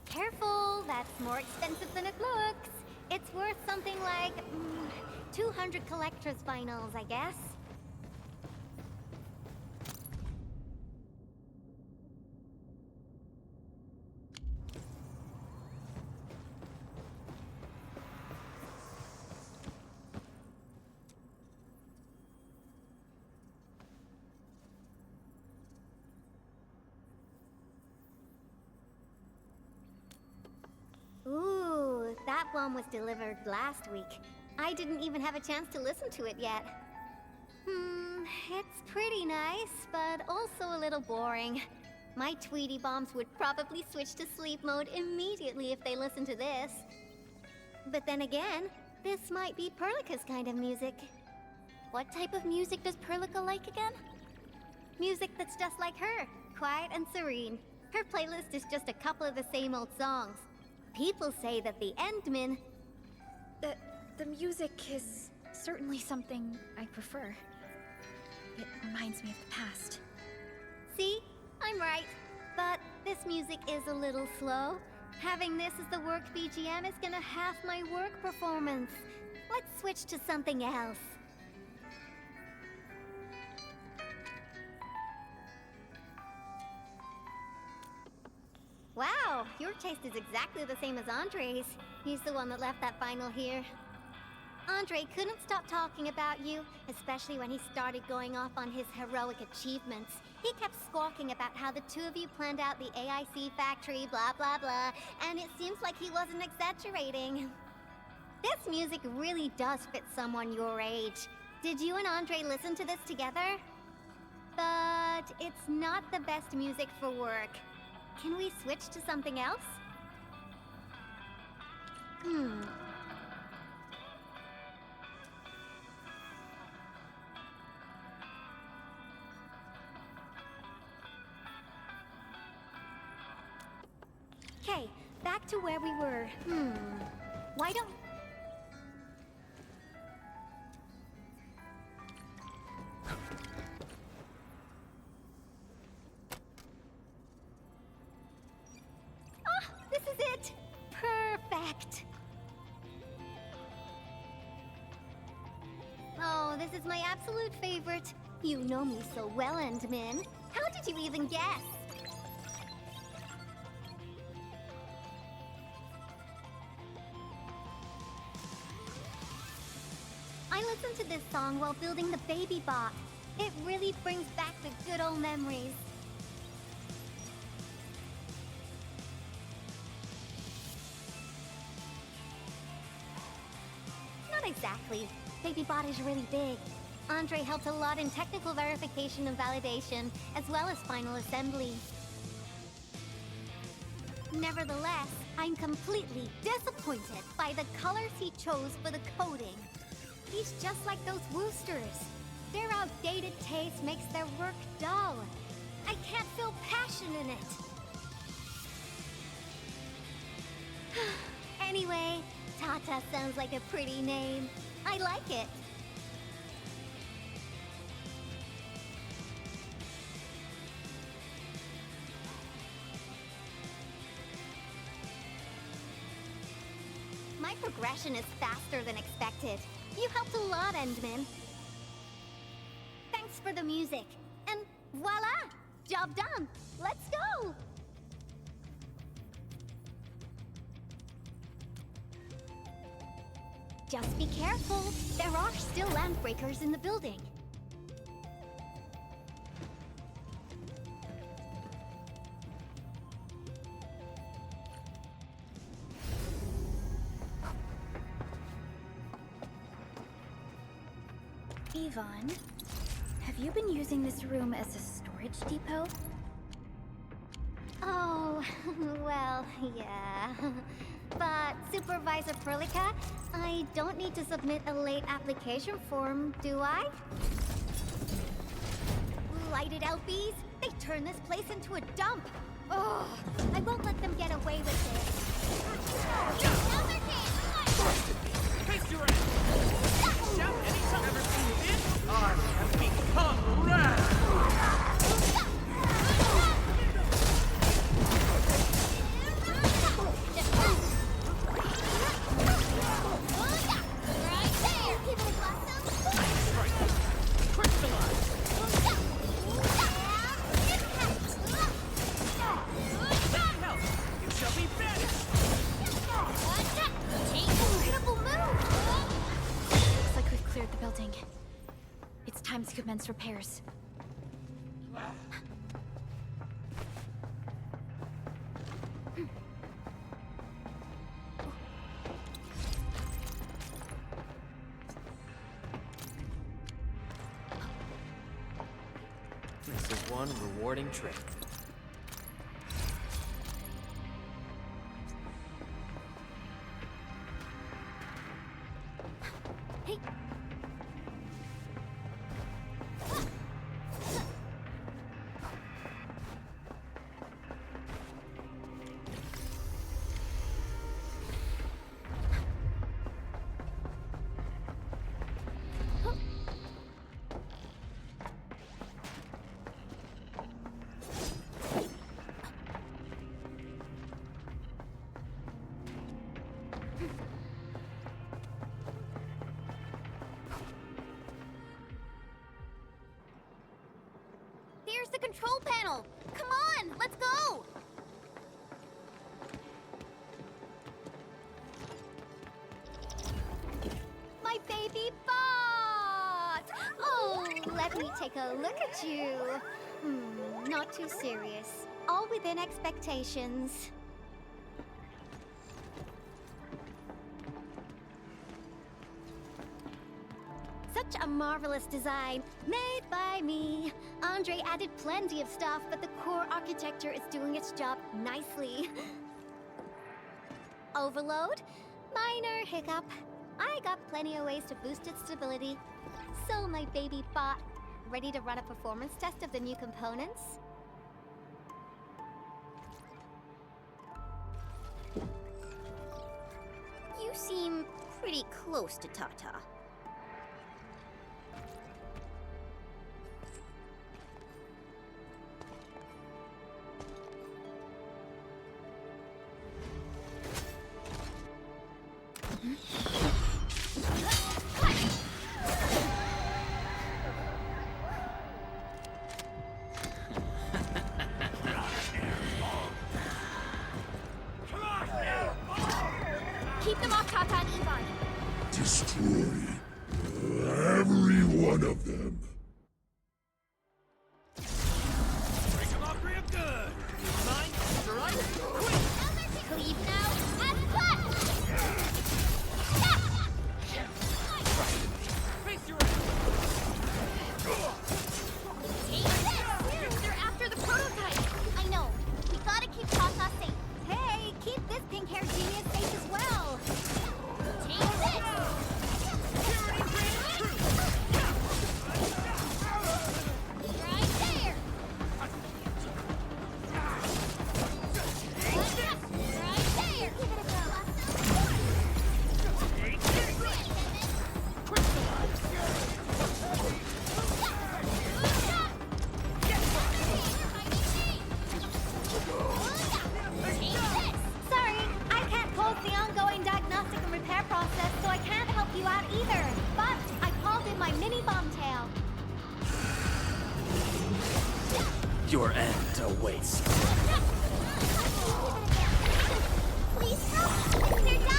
Speaker 4: Careful, that's more expensive than it looks. It's worth something like 200 collector's vinyls, I guess. Ooh, that one was delivered last week. I didn't even have a chance to listen to it yet. It's pretty nice, but also a little boring. My Tweety Bombs would probably switch to sleep mode immediately if they listened to this. But then again, this might be Perlica's kind of music. What type of music does Perlica like again? Music that's just like her, quiet and serene. Her playlist is just a couple of the same old songs. People say that the Endman...
Speaker 6: The music is certainly something I prefer. It reminds me of the past.
Speaker 4: See? I'm right. But this music is a little slow. Having this as the work BGM is gonna half my work performance. Let's switch to something else. Wow, your taste is exactly the same as Andre's. He's the one that left that vinyl here. Andre couldn't stop talking about you, especially when he started going off on his heroic achievements. He kept squawking about how the two of you planned out the AIC factory, blah blah blah, and it seems like he wasn't exaggerating. This music really does fit someone your age. Did you and Andre listen to this together? But it's not the best music for work. Can we switch to something else? Okay, back to where we were. Why don't... This is it! Perfect! Oh, this is my absolute favorite. You know me so well, Endman. How did you even guess? I listened to this song while building the baby bot. It really brings back the good old memories. Not exactly. Baby bot is really big.
Speaker 1: Andre helped a lot in technical verification and validation, as well as final assembly. Nevertheless, I'm completely disappointed by the colors he chose for the coating. He's just like those Woosters. Their outdated taste makes their work dull. I can't feel passion in it. Anyway, Tata sounds like a pretty name. I like it. My progression is faster than expected. You helped a lot, Endman. Thanks for the music. And voila! Job done! Let's go! Just be careful. There are still landbreakers in the building.
Speaker 6: Yvonne, have you been using this room as a storage depot?
Speaker 1: Oh, well, yeah. But, Supervisor Prolica, I don't need to submit a late application form, do I? Lighted out bees? They turn this place into a dump! Oh, I won't let them get away with this.
Speaker 19: Face your ass! Shout anytime! Ever seen this? I have become wrath!
Speaker 6: Time to commence repairs.
Speaker 12: This is one rewarding trip.
Speaker 1: Hey! Here's the control panel! Come on, let's go! My baby bot! Oh, let me take a look at you. Not too serious. All within expectations. Such a marvelous design, made by me. Andre added plenty of stuff, but the core architecture is doing its job nicely. Overload? Minor hiccup. I got plenty of ways to boost its stability. So my baby bot, ready to run a performance test of the new components? You seem pretty close to Tata.
Speaker 13: Keep them off Tata and Yvonne.
Speaker 16: Destroy every one of them.
Speaker 19: Break them off real good! Mine, strike, quick!
Speaker 13: Cleave now, and cut!
Speaker 19: Face your ass!
Speaker 3: Your end awaits.
Speaker 4: Please help, Mr. Dolly!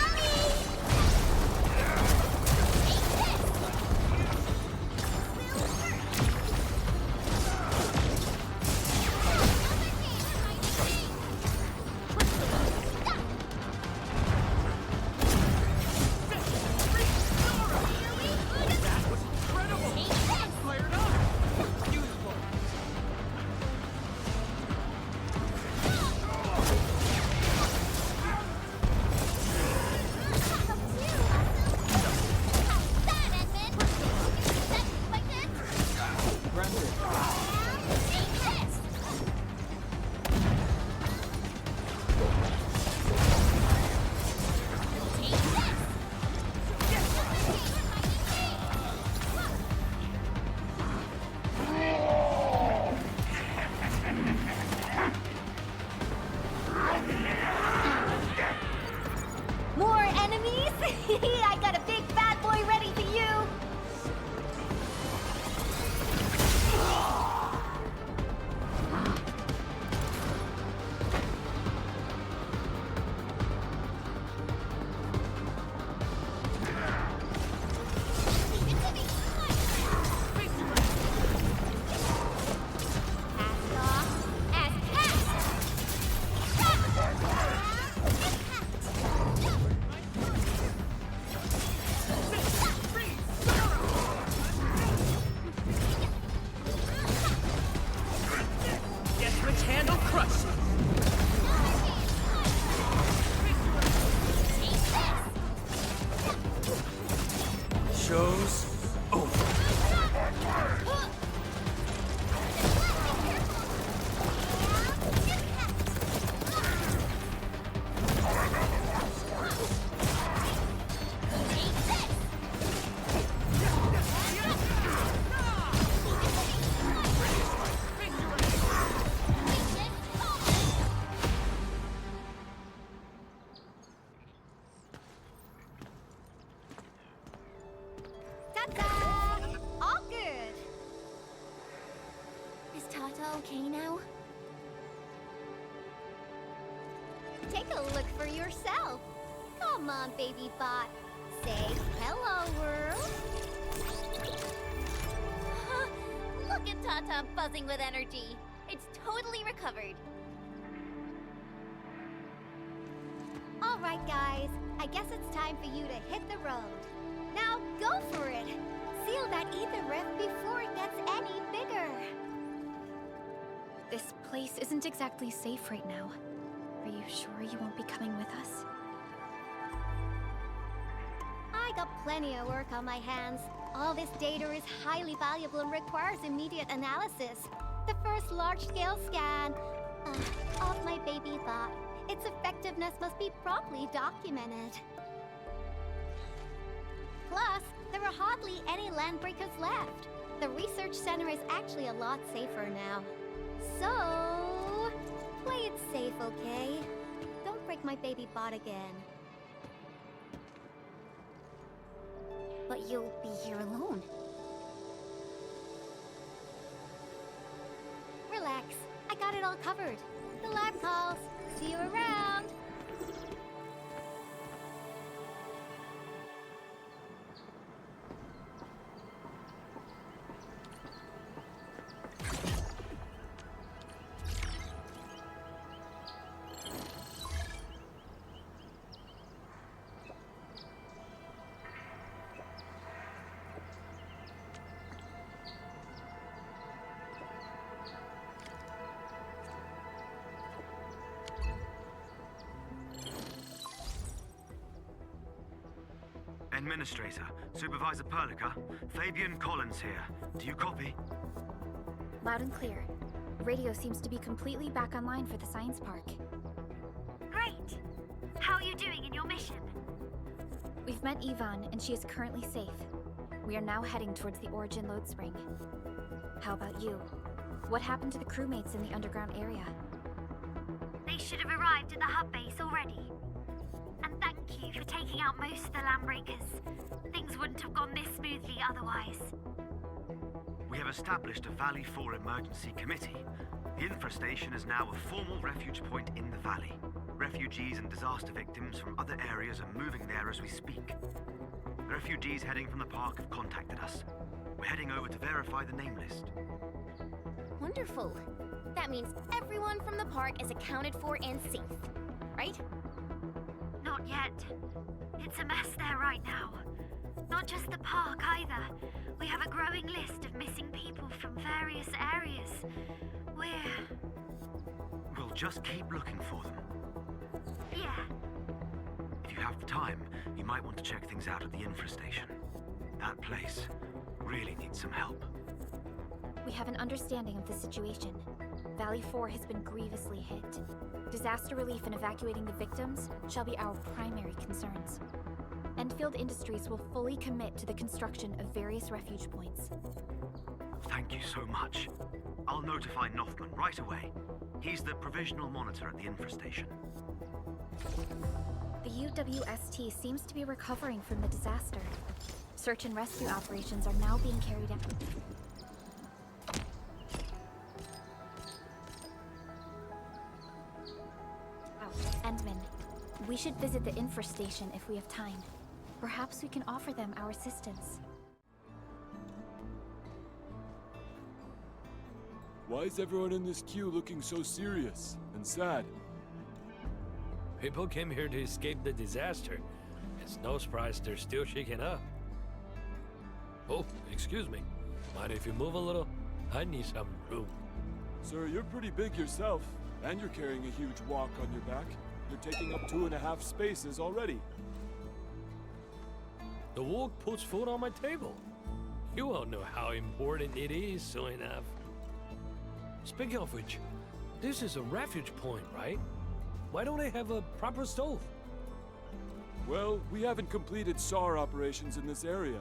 Speaker 4: More enemies? I got a big bad boy ready for you!
Speaker 19: Guess which handle crushed?
Speaker 3: Show's over.
Speaker 4: Ta-da! All good! Is Tata okay now? Take a look for yourself. Come on, baby bot. Say hello, world. Look at Tata buzzing with energy. It's totally recovered. All right, guys. I guess it's time for you to hit the road. Now go for it. Seal that ether rift before it gets any bigger.
Speaker 6: This place isn't exactly safe right now. Are you sure you won't be coming with us?
Speaker 4: I got plenty of work on my hands. All this data is highly valuable and requires immediate analysis. The first large-scale scan of my baby thought. Its effectiveness must be promptly documented. Plus, there are hardly any landbreakers left. The research center is actually a lot safer now. So, play it safe, okay? Don't break my baby bot again. But you'll be here alone. Relax, I got it all covered. The lab calls. See you around.
Speaker 11: Administrator, Supervisor Perlica, Fabian Collins here. Do you copy?
Speaker 6: Loud and clear. Radio seems to be completely back online for the science park.
Speaker 2: Great! How are you doing in your mission?
Speaker 6: We've met Yvonne, and she is currently safe. We are now heading towards the Origin Lodespring. How about you? What happened to the crewmates in the underground area?
Speaker 2: They should have arrived at the hub base already. And thank you for taking out most of the landbreakers. Things wouldn't have gone this smoothly otherwise.
Speaker 11: We have established a Valley 4 emergency committee. The Infra-Station is now a formal refuge point in the valley. Refugees and disaster victims from other areas are moving there as we speak. The refugees heading from the park have contacted us. We're heading over to verify the name list.
Speaker 4: Wonderful. That means everyone from the park is accounted for and safe, right?
Speaker 2: Not yet. It's a mess there right now. Not just the park either. We have a growing list of missing people from various areas.
Speaker 11: We'll just keep looking for them.
Speaker 2: Yeah.
Speaker 11: If you have the time, you might want to check things out at the Infra-Station. That place really needs some help.
Speaker 6: We have an understanding of the situation. Valley 4 has been grievously hit. Disaster relief and evacuating the victims shall be our primary concerns. Endfield Industries will fully commit to the construction of various refuge points.
Speaker 11: Thank you so much. I'll notify Nothman right away. He's the provisional monitor at the Infra-Station.
Speaker 6: The UWST seems to be recovering from the disaster. Search and rescue operations are now being carried out. Endman, we should visit the Infra-Station if we have time. Perhaps we can offer them our assistance.
Speaker 17: Why is everyone in this queue looking so serious and sad?
Speaker 21: People came here to escape the disaster. It's no surprise they're still shaken up. Oh, excuse me. Mind if you move a little? I need some room.
Speaker 17: Sir, you're pretty big yourself, and you're carrying a huge walk on your back. You're taking up 2.5 spaces already.
Speaker 21: The walk puts food on my table. You all know how important it is soon enough. Speaking of which, this is a refuge point, right? Why don't they have a proper stove?
Speaker 17: Well, we haven't completed SAR operations in this area.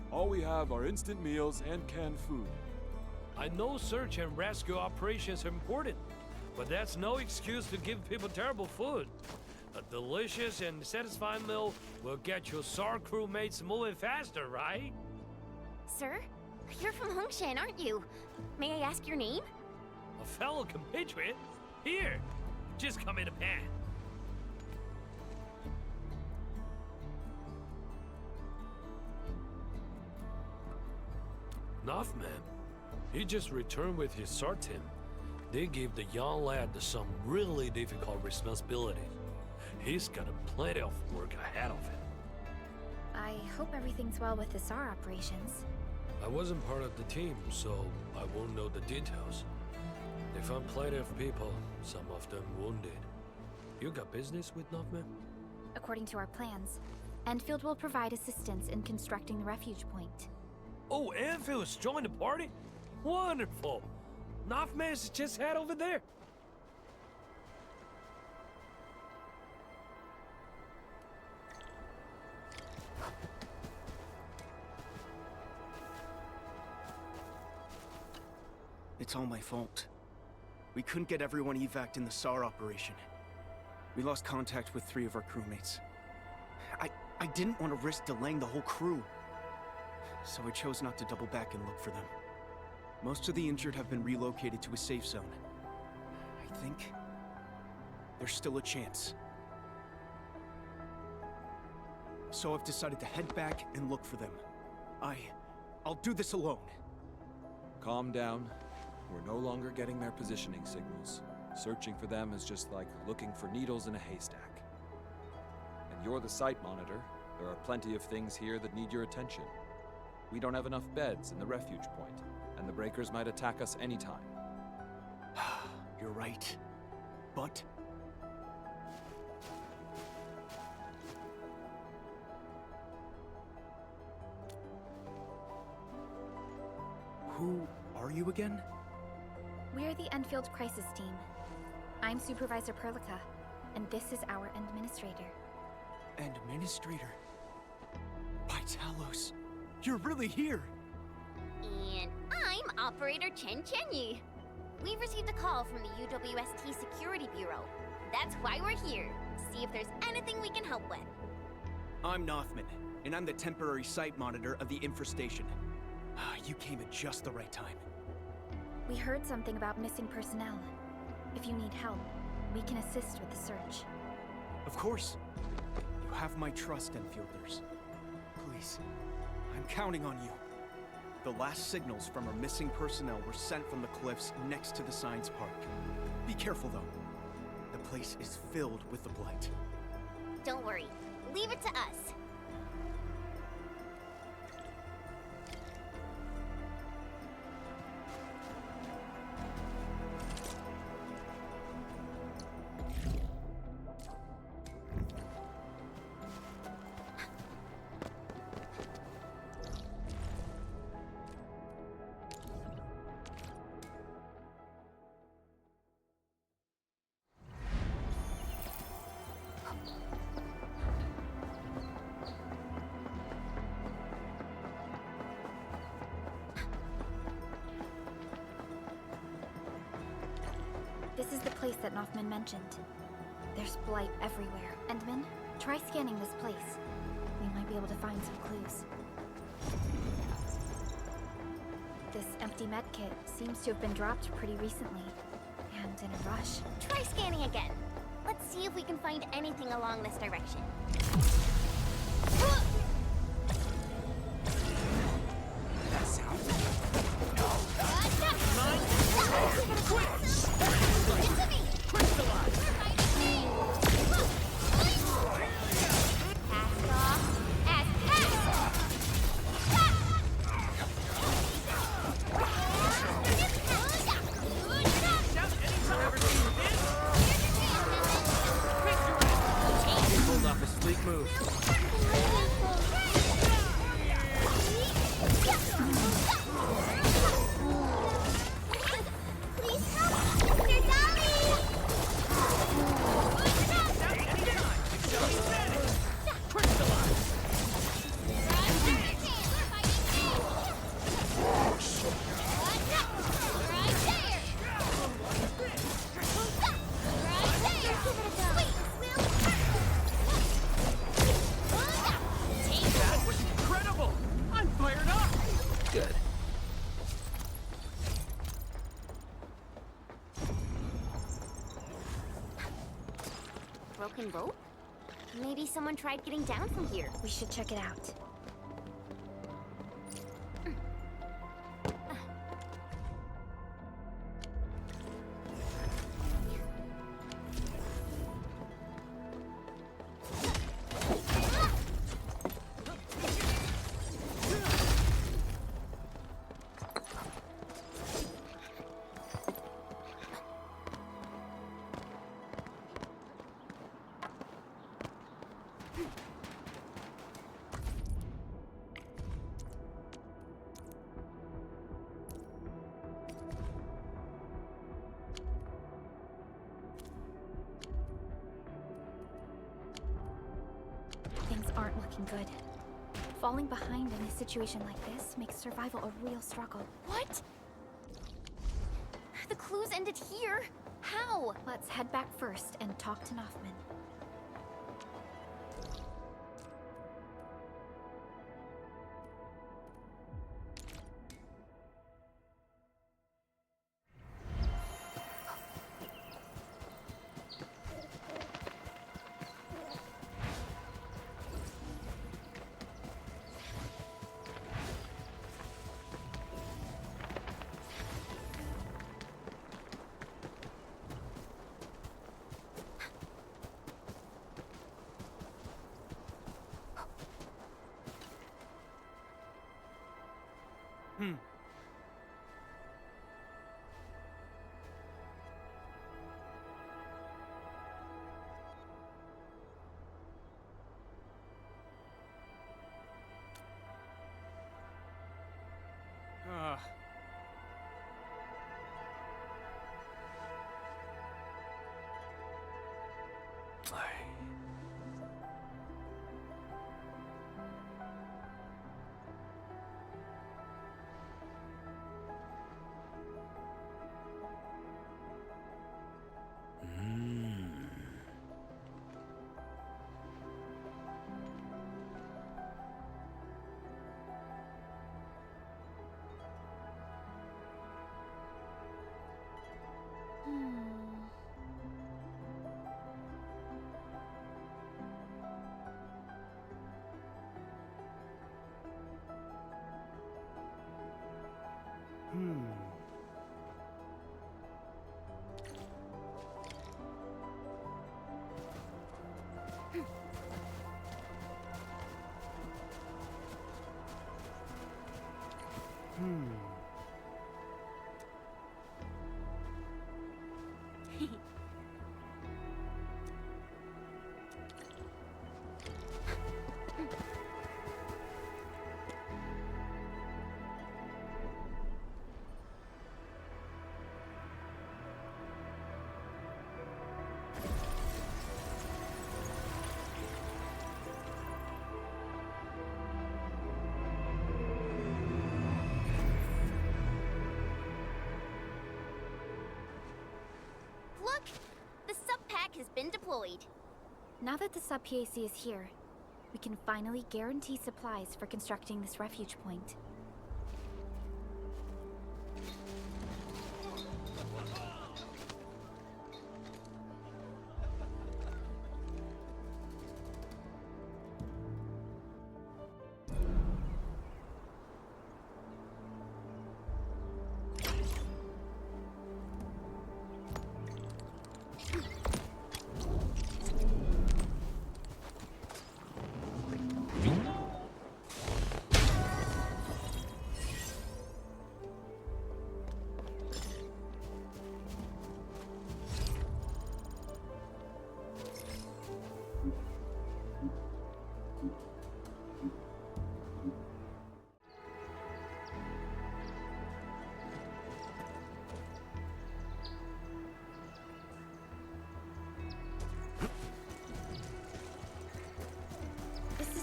Speaker 17: All we have are instant meals and canned food.
Speaker 21: I know search and rescue operations are important, but that's no excuse to give people terrible food. A delicious and satisfying meal will get your SAR crewmates moving faster, right?
Speaker 4: Sir, you're from Hongshan, aren't you? May I ask your name?
Speaker 21: A fellow compatriot? Here, just come in a pan. Nothman. He just returned with his SAR team. They gave the young lad some really difficult responsibilities. He's got plenty of work ahead of him.
Speaker 6: I hope everything's well with the SAR operations.
Speaker 21: I wasn't part of the team, so I won't know the details. They found plenty of people, some of them wounded. You got business with Nothman?
Speaker 6: According to our plans, Endfield will provide assistance in constructing the refuge point.
Speaker 21: Oh, Enfield's joined the party? Wonderful! Nothman's just head over there.
Speaker 15: It's all my fault. We couldn't get everyone evac'd in the SAR operation. We lost contact with 3 of our crewmates. I didn't want to risk delaying the whole crew, so I chose not to double back and look for them. Most of the injured have been relocated to a safe zone. I think there's still a chance. So I've decided to head back and look for them. I'll do this alone.
Speaker 17: Calm down. We're no longer getting their positioning signals. Searching for them is just like looking for needles in a haystack. And you're the site monitor. There are plenty of things here that need your attention. We don't have enough beds in the refuge point, and the breakers might attack us anytime.
Speaker 15: You're right. But who are you again?
Speaker 6: We're the Endfield Crisis Team. I'm Supervisor Prologue, and this is our Administrator.
Speaker 15: Administrator? By Talos, you're really here!
Speaker 4: And I'm Operator Chen Chenyu. We received a call from the UWST Security Bureau. That's why we're here, to see if there's anything we can help with.
Speaker 15: I'm Nothman, and I'm the temporary site monitor of the Infra-Station. You came at just the right time.
Speaker 6: We heard something about missing personnel. If you need help, we can assist with the search.
Speaker 15: Of course. You have my trust, Enfielders. Please, I'm counting on you. The last signals from our missing personnel were sent from the cliffs next to the science park. Be careful, though. The place is filled with the Blight.
Speaker 4: Don't worry. Leave it to us.
Speaker 6: This is the place that Nothman mentioned. There's blight everywhere. Endman, try scanning this place. We might be able to find some clues. This empty medkit seems to have been dropped pretty recently, and in a rush.
Speaker 4: Try scanning again. Let's see if we can find anything along this direction.
Speaker 19: That sound.
Speaker 4: Broken rope? Maybe someone tried getting down from here.
Speaker 6: We should check it out. Things aren't looking good. Falling behind in a situation like this makes survival a real struggle.
Speaker 4: What? The clues ended here. How?
Speaker 6: Let's head back first and talk to Nothman.
Speaker 4: Look! The sub-pack has been deployed.
Speaker 6: Now that the sub-PAC is here, we can finally guarantee supplies for constructing this refuge point.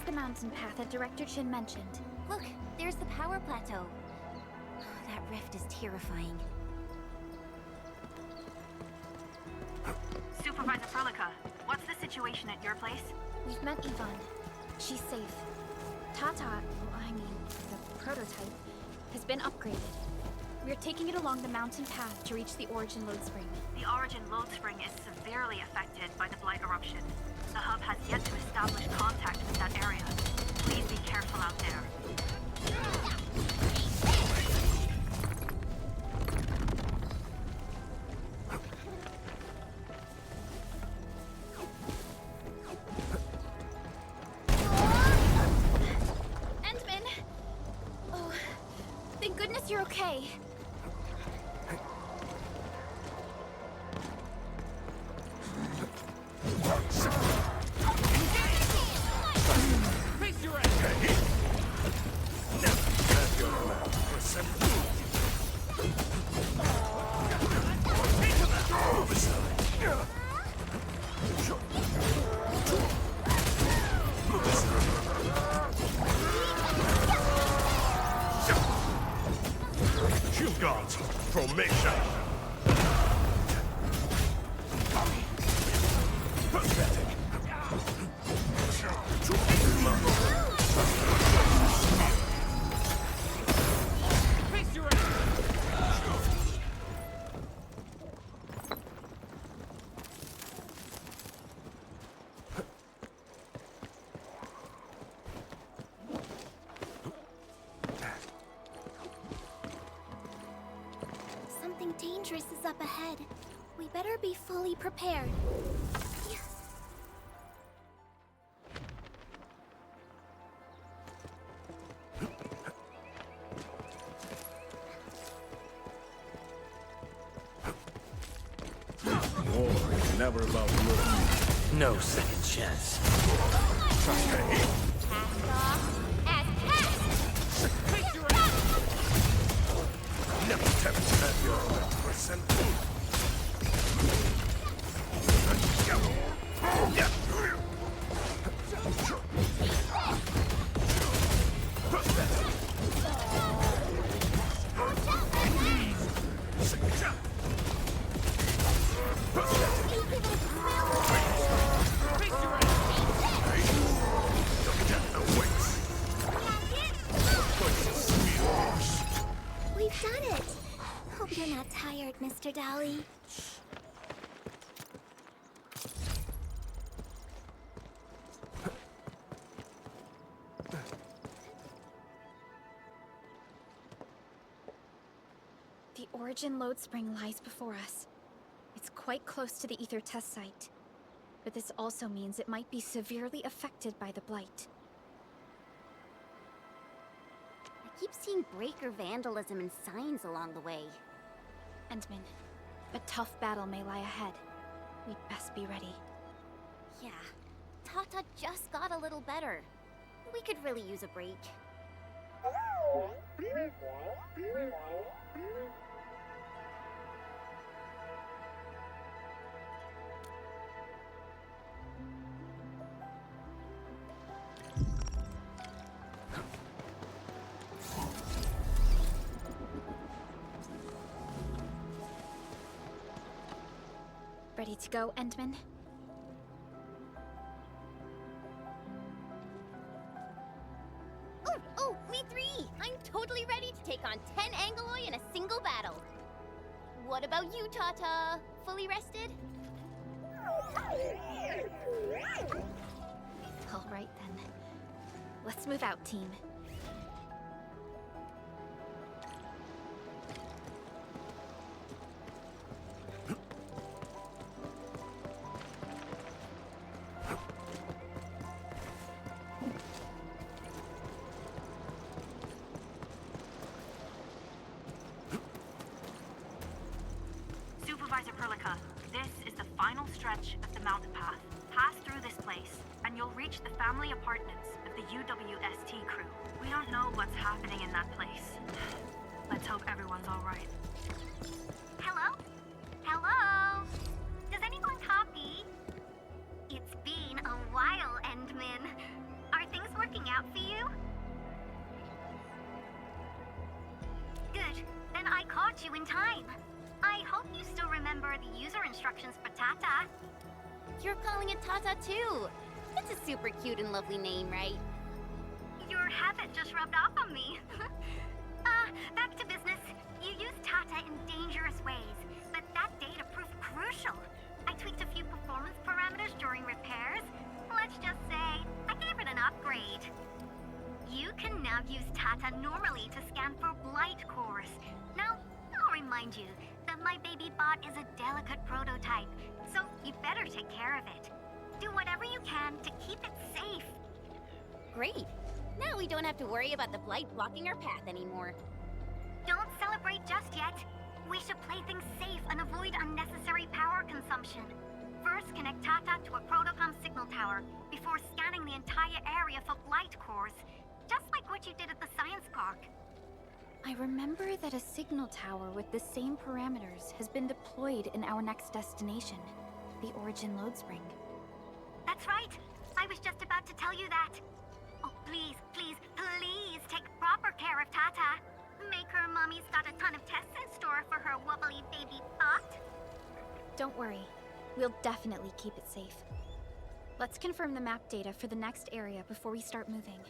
Speaker 6: The mountain path that Director Chin mentioned.
Speaker 4: Look, there's the power plateau. That rift is terrifying.
Speaker 2: Supervisor Prologue, what's the situation at your place?
Speaker 6: We've met Yvonne. She's safe. The prototype, has been upgraded. We're taking it along the mountain path to reach the Origin Lodespring.
Speaker 2: The Origin Lodespring is severely affected by the Blight eruption. The hub has yet to establish contact with that area. Please be careful out there.
Speaker 6: Endman! Oh, thank goodness you're okay.
Speaker 8: Shield guards, formation. Pathetic.
Speaker 19: Face your
Speaker 4: Something dangerous is up ahead. We better be fully prepared.
Speaker 8: War is never about blood.
Speaker 12: No second chance.
Speaker 8: Trust me.
Speaker 4: Cast off as cast!
Speaker 8: Never tempt to have your percent.
Speaker 4: We've done it! Hope you're not tired, Mr. Dolly.
Speaker 6: The Origin Lodespring lies before us. It's quite close to the Ether test site. But this also means it might be severely affected by the Blight.
Speaker 4: I keep seeing breaker vandalism and signs along the way.
Speaker 6: Endman, a tough battle may lie ahead. We'd best be ready.
Speaker 4: Yeah, Tata just got a little better. We could really use a break.
Speaker 6: Ready to go, Endman?
Speaker 4: Oh, we three! I'm totally ready to take on 10 Angoloi in a single battle. What about you, Tata? Fully rested?
Speaker 6: All right, then. Let's move out, team.
Speaker 2: Supervisor Prologue, this is the final stretch of the mountain path. Pass through this place, and you'll reach the family apartments of the UWST crew. We don't know what's happening in that place. Let's hope everyone's all right.
Speaker 5: Hello? Hello? Does anyone copy? It's been a while, Endman. Are things working out for you? Good. Then I caught you in time. I hope you still remember the user instructions for Tata.
Speaker 4: You're calling it Tata too. It's a super cute and lovely name, right?
Speaker 5: Your habit just rubbed off on me. Back to business. You used Tata in dangerous ways, but that data proved crucial. I tweaked a few performance parameters during repairs. Let's just say, I gave it an upgrade. You can now use Tata normally to scan for blight cores. Now, I'll remind you that my baby bot is a delicate prototype, so you better take care of it. Do whatever you can to keep it safe.
Speaker 4: Great. Now we don't have to worry about the Blight blocking our path anymore.
Speaker 5: Don't celebrate just yet. We should play things safe and avoid unnecessary power consumption. First, connect Tata to a protocom signal tower before scanning the entire area for blight cores, just like what you did at the science park.
Speaker 6: I remember that a signal tower with the same parameters has been deployed in our next destination, the Origin Lodespring.
Speaker 5: That's right. I was just about to tell you that. Oh, please, please, please take proper care of Tata. Make her mommy's got a ton of tests in store for her wobbly baby bot.
Speaker 6: Don't worry. We'll definitely keep it safe. Let's confirm the map data for the next area before we start moving.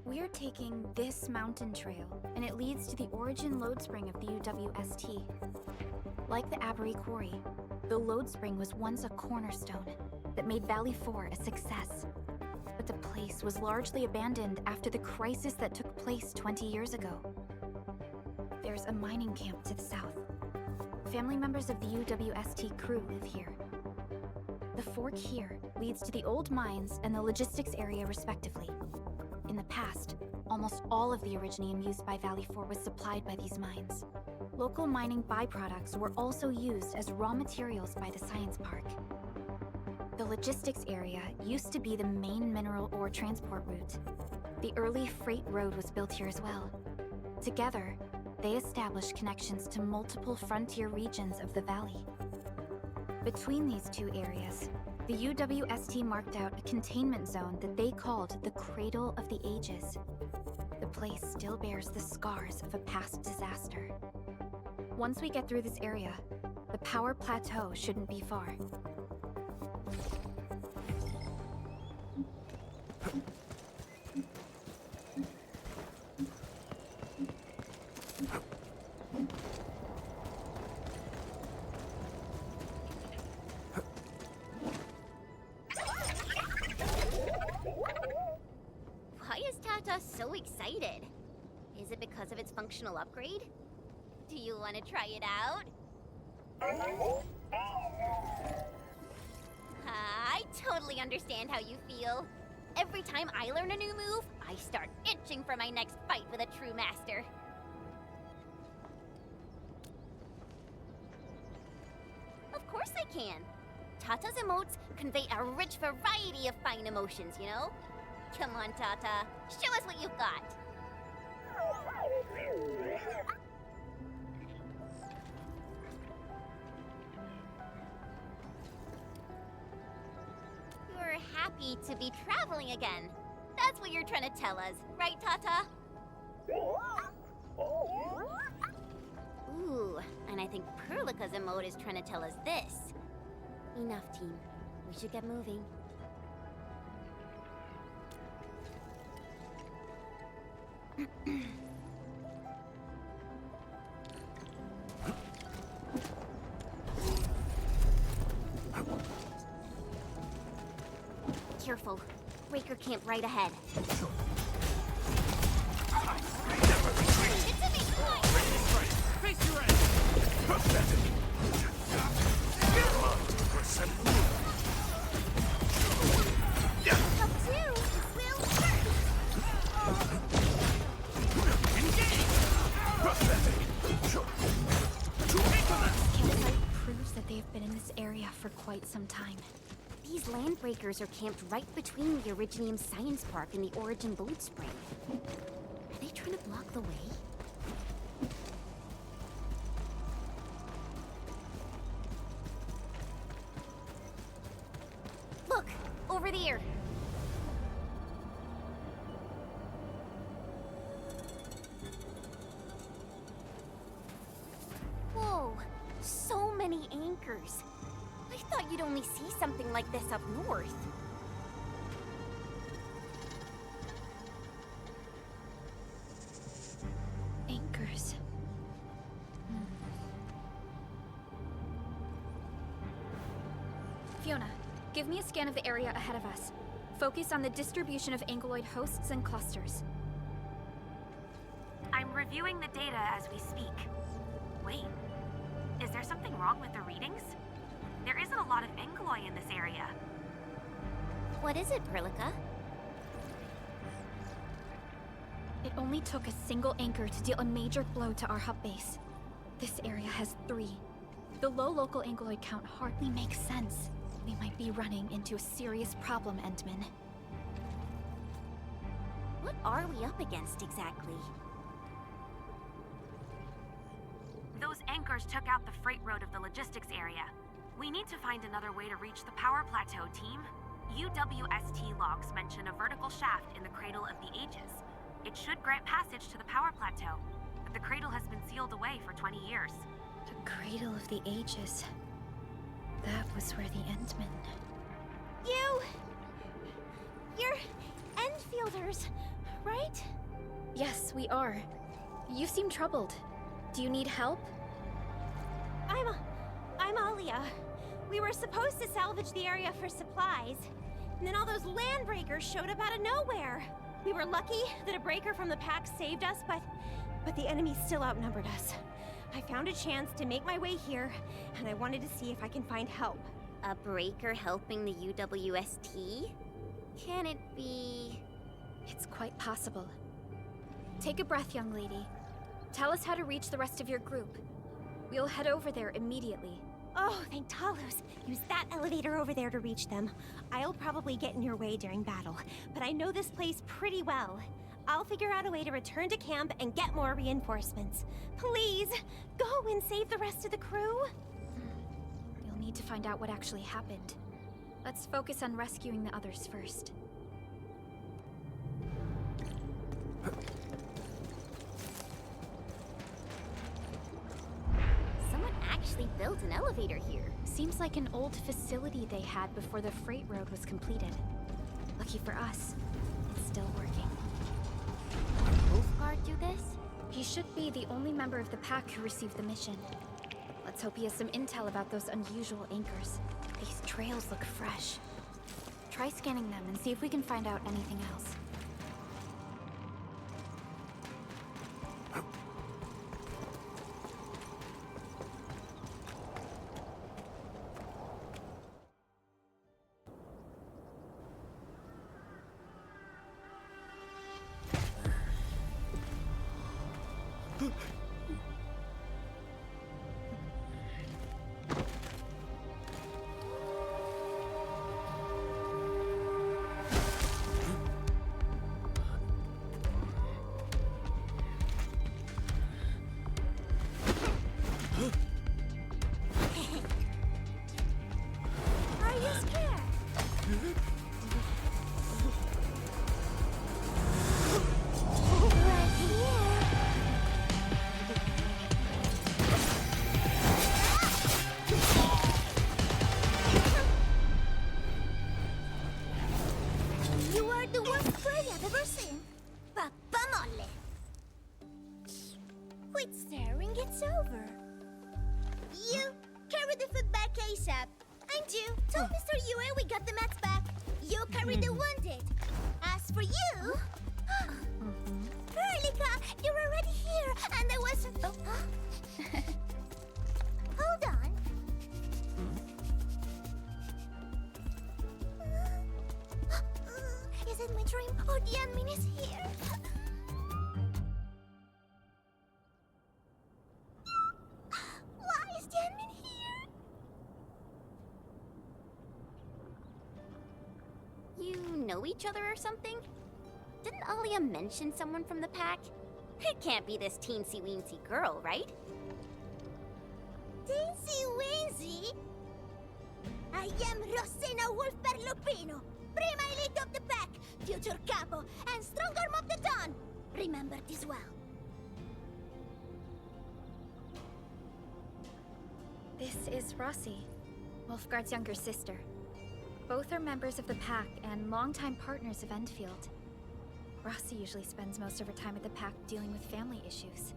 Speaker 6: We're taking this mountain trail, and it leads to the Origin Lodespring of the UWST. Like the Aberry Quarry, the Lodespring was once a cornerstone that made Valley 4 a success. But the place was largely abandoned after the crisis that took place 20 years ago. There's a mining camp to the south. Family members of the UWST crew live here. The fork here leads to the old mines and the logistics area respectively. In the past, almost all of the Originium used by Valley 4 was supplied by these mines. Local mining byproducts were also used as raw materials by the science park. The logistics area used to be the main mineral ore transport route. The early freight road was built here as well. Together, they established connections to multiple frontier regions of the valley. Between these two areas, the UWST marked out a containment zone that they called the Cradle of the Ages. The place still bears the scars of a past disaster. Once we get through this area, the power plateau shouldn't be far.
Speaker 4: Why is Tata so excited? Is it because of its functional upgrade? Do you want to try it out? I totally understand how you feel. Every time I learn a new move, I start itching for my next fight with a true master. Of course I can. Tata's emotes convey a rich variety of fine emotions, you know? Come on, Tata. Show us what you've got. You're happy to be traveling again. That's what you're trying to tell us, right, Tata? Ooh, and I think Perlica's emote is trying to tell us this. Enough, team. We should get moving. Careful. Breaker camp right ahead.
Speaker 19: Face your end!
Speaker 8: Pathetic!
Speaker 6: Campsite proves that they have been in this area for quite some time.
Speaker 4: These landbreakers are camped right between the Originium Science Park and the Origin Lodespring. Are they trying to block the way? Look! Over there! Whoa! So many anchors! I thought you'd only see something like this up north.
Speaker 6: Anchors. Fiona, give me a scan of the area ahead of us. Focus on the distribution of ankyloid hosts and clusters.
Speaker 2: I'm reviewing the data as we speak. Wait, is there something wrong with the readings? There isn't a lot of ankyloid in this area.
Speaker 4: What is it, Perlica?
Speaker 6: It only took a single anchor to deal a major blow to our hub base. This area has 3. The low local ankyloid count hardly makes sense. We might be running into a serious problem, Endman.
Speaker 4: What are we up against exactly?
Speaker 2: Those anchors took out the freight road of the logistics area. We need to find another way to reach the power plateau, team. UWST logs mention a vertical shaft in the Cradle of the Ages. It should grant passage to the power plateau, but the Cradle has been sealed away for 20 years.
Speaker 6: The Cradle of the Ages. That was where the Endmen...
Speaker 4: You're Endfielders, right?
Speaker 6: Yes, we are. You seem troubled. Do you need help?
Speaker 4: I'm Alia. We were supposed to salvage the area for supplies, and then all those landbreakers showed up out of nowhere. We were lucky that a breaker from the pack saved us, but the enemy still outnumbered us. I found a chance to make my way here, and I wanted to see if I can find help. A breaker helping the UWST? Can it be...
Speaker 6: It's quite possible. Take a breath, young lady. Tell us how to reach the rest of your group. We'll head over there immediately.
Speaker 4: Oh, thank Talos. Use that elevator over there to reach them. I'll probably get in your way during battle, but I know this place pretty well. I'll figure out a way to return to camp and get more reinforcements. Please, go and save the rest of the crew.
Speaker 6: You'll need to find out what actually happened. Let's focus on rescuing the others first.
Speaker 4: Someone actually built an elevator here.
Speaker 6: Seems like an old facility they had before the freight road was completed. Lucky for us, it's still working.
Speaker 4: Did Wolfguard do this?
Speaker 6: He should be the only member of the pack who received the mission. Let's hope he has some intel about those unusual anchors. These trails look fresh. Try scanning them and see if we can find out anything else.
Speaker 18: with the food back ASAP. I'm due. Tell Mr. Yue we got the mats back. You carry the wounded. As for you... Perlica, you're already here, and I was... Hold on. Is it my dream or the admin is here? Why is the admin here?
Speaker 4: You know each other or something? Didn't Alia mention someone from the pack? It can't be this teensy-weensy girl, right?
Speaker 18: Teensy-weensy? I am Rosina Wolfberg-Lupino, Prima Elite of the Pack, future Capo, and Strong Arm of the Dawn. Remember this well.
Speaker 6: This is Rossi, Wolfguard's younger sister. Both are members of the pack and longtime partners of Endfield. Rossi usually spends most of her time at the pack dealing with family issues.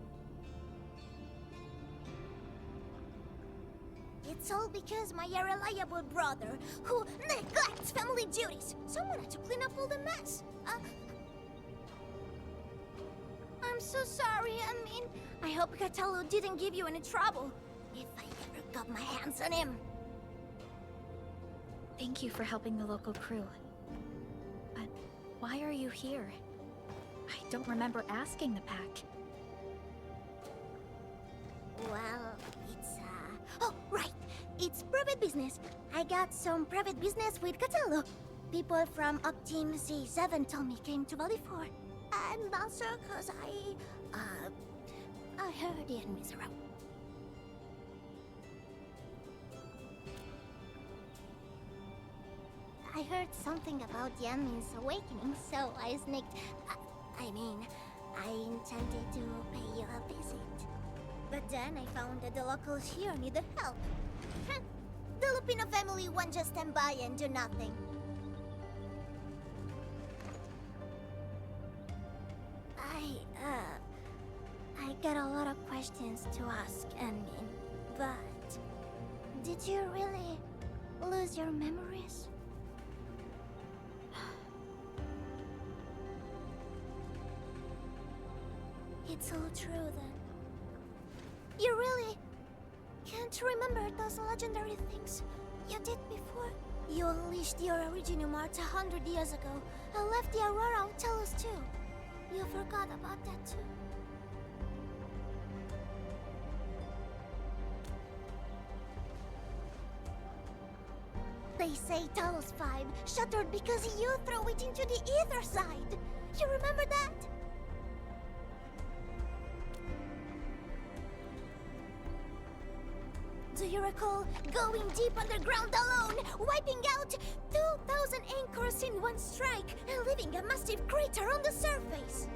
Speaker 18: It's all because my irreliable brother, who neglects family duties. Someone had to clean up all the mess. I'm so sorry, I hope Cataldo didn't give you any trouble. If I ever got my hands on him.
Speaker 6: Thank you for helping the local crew. But why are you here? I don't remember asking the pack.
Speaker 18: Well, it's, oh, right! It's private business. I got some private business with Cataldo. People from Up Team C7 told me came to Vale 4. And also cause I heard the enemies around. I heard something about the enemy's awakening, so I sneaked... I intended to pay you a visit. But then I found that the locals here needed help. The Lupino family won't just stand by and do nothing. I got a lot of questions to ask, but... Did you really lose your memories? It's all true, then. You really can't remember those legendary things you did before? You unleashed your Originium Arts 100 years ago and left the Aurora of Talos too. You forgot about that too. They say Talos 5 shattered because you threw it into the ether side. You remember that? Do you recall going deep underground alone, wiping out 2,000 anchors in one strike, and leaving a massive crater on the surface?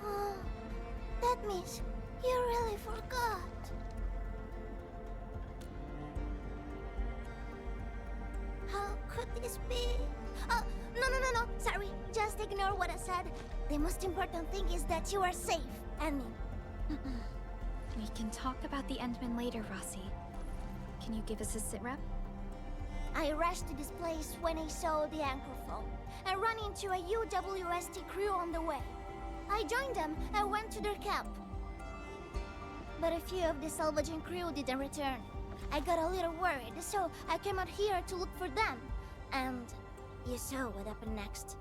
Speaker 18: Oh, that means you really forgot. How could this be? Oh, no, sorry. Just ignore what I said. The most important thing is that you are safe,
Speaker 6: We can talk about the Endmen later, Rossi. Can you give us a sitrep?
Speaker 18: I rushed to this place when I saw the anchor fall, and ran into a UWST crew on the way. I joined them and went to their camp. But a few of the salvaging crew didn't return. I got a little worried, so I came out here to look for them. And you saw what happened next.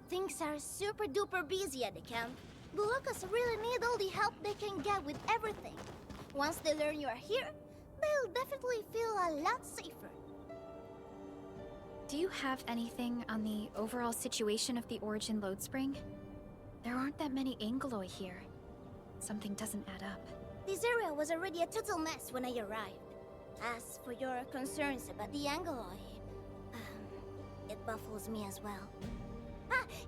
Speaker 18: Things are super duper busy at the camp. The locals really need all the help they can get with everything. Once they learn you are here, they'll definitely feel a lot safer.
Speaker 6: Do you have anything on the overall situation of the Origin Lodespring? There aren't that many Angeloi here. Something doesn't add up.
Speaker 18: This area was already a total mess when I arrived. As for your concerns about the Angeloi, it baffles me as well.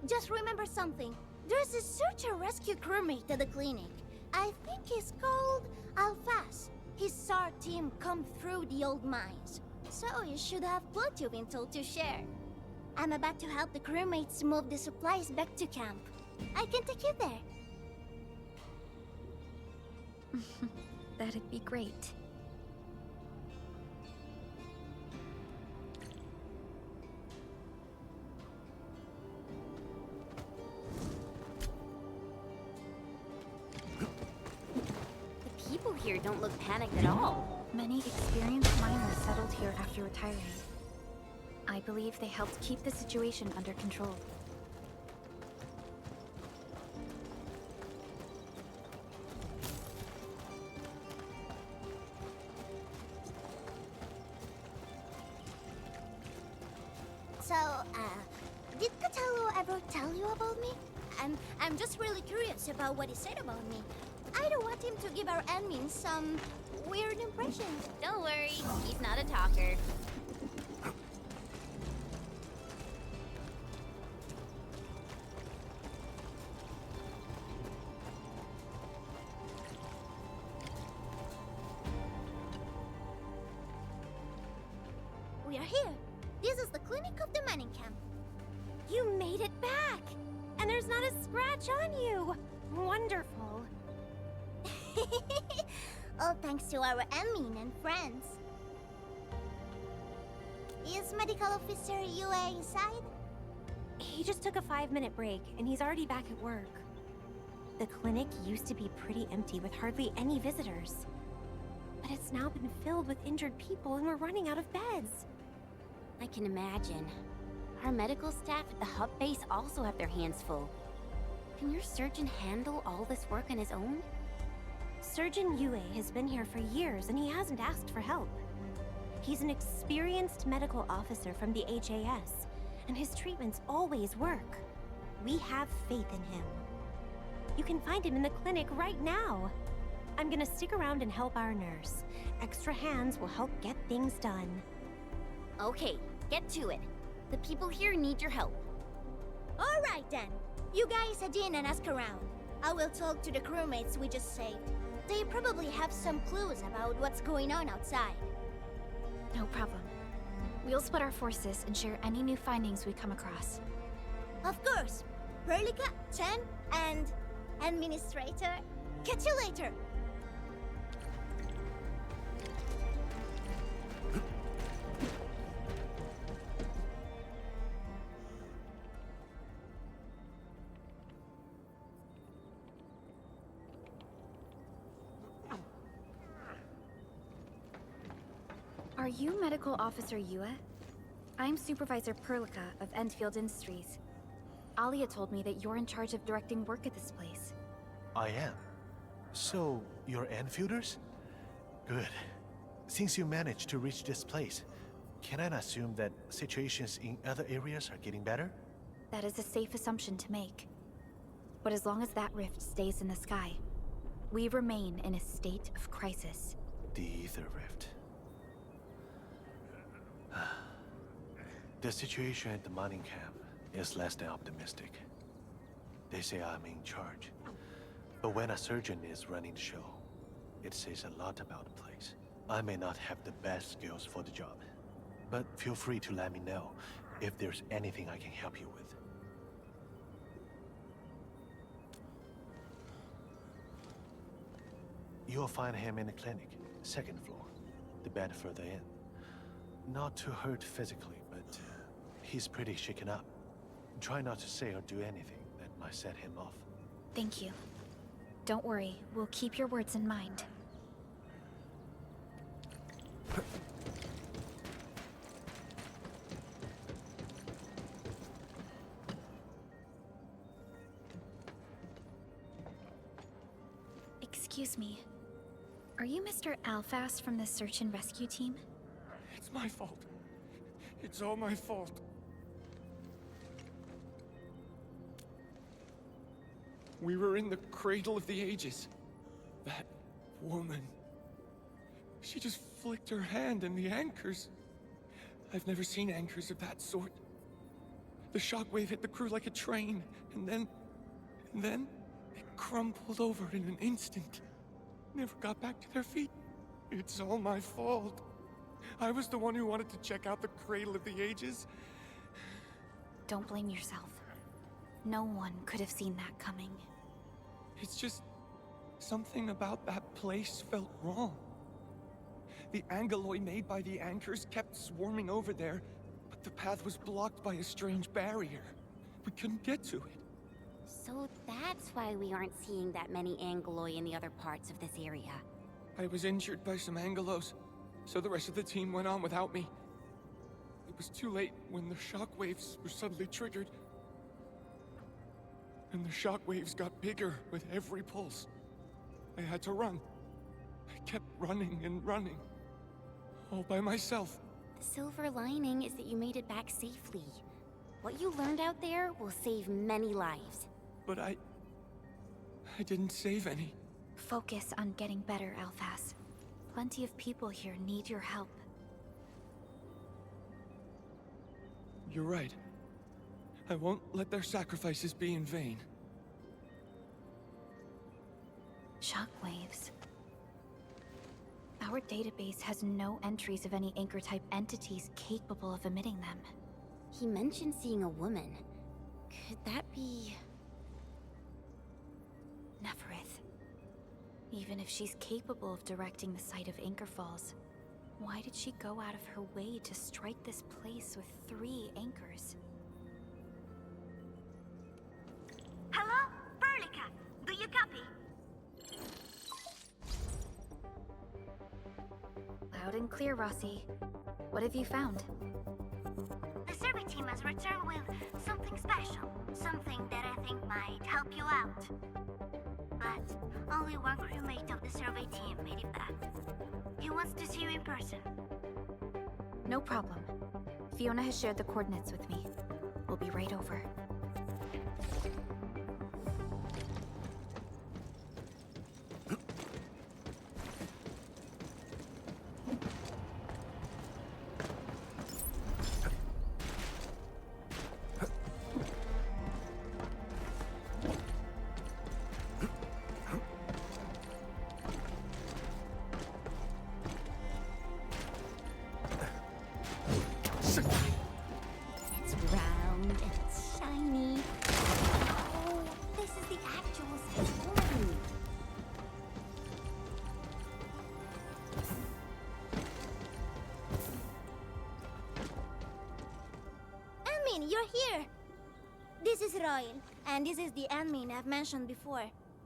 Speaker 18: Just remember something. There's a search and rescue crewmate at the clinic. I think he's called Alphas. His SAR team combed through the old mines. So you should have both you been told to share. I'm about to help the crewmates move the supplies back to camp. I can take you there.
Speaker 6: That'd be great.
Speaker 4: The people here don't look panicked at all.
Speaker 6: Many experienced miners settled here after retiring. I believe they helped keep the situation under control.
Speaker 18: So, did Catello ever tell you about me? I'm just really curious about what he said about me. I don't want him to give our admin some weird impression.
Speaker 4: Don't worry, he's not a talker.
Speaker 18: We are here. This is the clinic of the mining camp.
Speaker 4: You made it back! And there's not a scratch on you! Wonderful.
Speaker 18: All thanks to our admin and friends. Is Medical Officer UA inside?
Speaker 20: He just took a 5-minute break, and he's already back at work. The clinic used to be pretty empty with hardly any visitors. But it's now been filled with injured people, and we're running out of beds.
Speaker 4: I can imagine. Our medical staff at the hub base also have their hands full. Can your surgeon handle all this work on his own?
Speaker 20: Surgeon Yue has been here for years, and he hasn't asked for help. He's an experienced medical officer from the HAS, and his treatments always work. We have faith in him. You can find him in the clinic right now. I'm gonna stick around and help our nurse. Extra hands will help get things done.
Speaker 4: Okay, get to it. The people here need your help.
Speaker 18: All right then. You guys head in and ask around. I will talk to the crewmates we just saved. They probably have some clues about what's going on outside.
Speaker 6: No problem. We'll split our forces and share any new findings we come across.
Speaker 18: Of course. Perlica, Chen, and Administrator. Catch you later.
Speaker 6: Are you Medical Officer Yue? I'm Supervisor Perlica of Endfield Industries. Alia told me that you're in charge of directing work at this place.
Speaker 22: I am. So, you're Enfielders? Good. Since you managed to reach this place, can I assume that situations in other areas are getting better?
Speaker 6: That is a safe assumption to make. But as long as that rift stays in the sky, we remain in a state of crisis.
Speaker 22: The Ether Rift. The situation at the mining camp is less than optimistic. They say I'm in charge. But when a surgeon is running the show, it says a lot about the place. I may not have the best skills for the job, but feel free to let me know if there's anything I can help you with. You'll find him in the clinic, second floor, the bed further in. Not too hurt physically, but he's pretty shaken up. Try not to say or do anything that might set him off.
Speaker 6: Thank you. Don't worry, we'll keep your words in mind. Excuse me. Are you Mr. Alfast from the search and rescue team?
Speaker 3: It's my fault. It's all my fault. We were in the Cradle of the Ages. That woman. She just flicked her hand and the anchors. I've never seen anchors of that sort. The shockwave hit the crew like a train, and then it crumpled over in an instant. Never got back to their feet. It's all my fault.
Speaker 15: I was the one who wanted to check out the Cradle of the Ages.
Speaker 6: Don't blame yourself. No one could have seen that coming.
Speaker 15: It's just... something about that place felt wrong. The angalloy made by the anchors kept swarming over there, but the path was blocked by a strange barrier. We couldn't get to it.
Speaker 4: So that's why we aren't seeing that many angalloy in the other parts of this area.
Speaker 15: I was injured by some angelos, so the rest of the team went on without me. It was too late when the shockwaves were suddenly triggered. And the shockwaves got bigger with every pulse. I had to run. I kept running and running. All by myself.
Speaker 4: The silver lining is that you made it back safely. What you learned out there will save many lives.
Speaker 15: But I didn't save any.
Speaker 6: Focus on getting better, Alphas. Plenty of people here need your help.
Speaker 15: You're right. I won't let their sacrifices be in vain.
Speaker 6: Shockwaves. Our database has no entries of any Anchor-type entities capable of emitting them.
Speaker 4: He mentioned seeing a woman. Could that be...
Speaker 6: Neferith. Even if she's capable of directing the site of Anchor Falls, why did she go out of her way to strike this place with 3 anchors?
Speaker 5: Hello? Perlica, do you copy?
Speaker 6: Loud and clear, Rossi. What have you found?
Speaker 5: The survey team has returned with something special. Something that I think might help you out. But only one crewmate of the survey team made it back. He wants to see you in person.
Speaker 6: No problem. Fiona has shared the coordinates with me. We'll be right over.
Speaker 4: It's round and it's shiny. Oh, this is the actual Scaldings.
Speaker 18: Admin, you're here! This is Royal, and this is the admin I've mentioned before.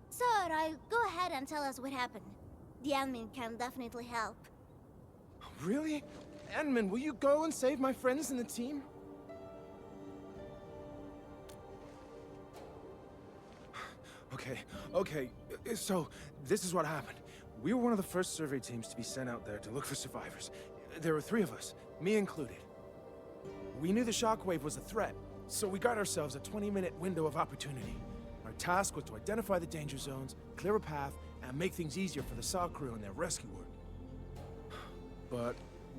Speaker 18: So, Royal, go ahead and tell us what happened. The admin can definitely help.
Speaker 7: Really? Admin, will you go and save my friends and the team? Okay. So, this is what happened. We were one of the first survey teams to be sent out there to look for survivors. There were 3 of us, me included. We knew the shockwave was a threat, so we got ourselves a 20-minute window of opportunity. Our task was to identify the danger zones, clear a path, and make things easier for the SAW crew and their rescue work. But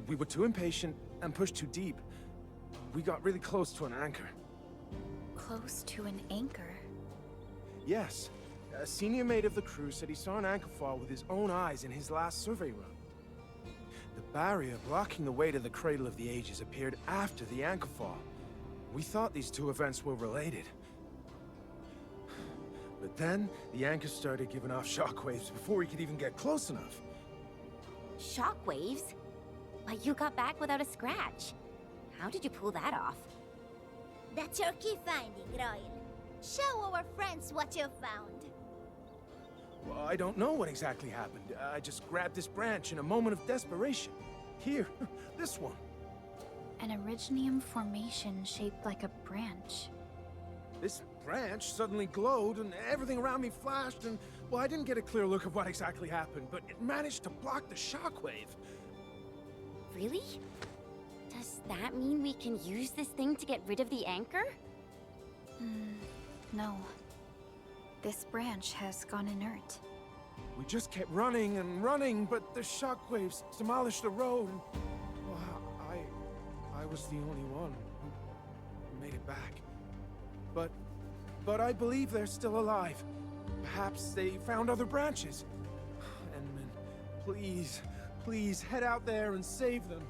Speaker 7: we were too impatient and pushed too deep. We got really close to an anchor.
Speaker 6: Close to an anchor?
Speaker 7: Yes. A senior mate of the crew said he saw an anchor fall with his own eyes in his last survey run. The barrier blocking the way to the Cradle of the Ages appeared after the anchor fall. We thought these 2 events were related. But then, the anchor started giving off shockwaves before we could even get close enough.
Speaker 4: Shockwaves? But you got back without a scratch. How did you pull that off?
Speaker 18: That's your key finding, Royal. Show our friends what you found.
Speaker 7: Well, I don't know what exactly happened. I just grabbed this branch in a moment of desperation. Here, this one.
Speaker 6: An Originium formation shaped like a branch.
Speaker 7: This branch suddenly glowed and everything around me flashed and, well, I didn't get a clear look of what exactly happened, but it managed to block the shockwave.
Speaker 4: Really? Does that mean we can use this thing to get rid of the anchor?
Speaker 6: No. This branch has gone inert.
Speaker 7: We just kept running and running, but the shockwaves demolished the road. And, well, I was the only one who made it back. But I believe they're still alive. Perhaps they found other branches. Enman, Please, head out there and save them.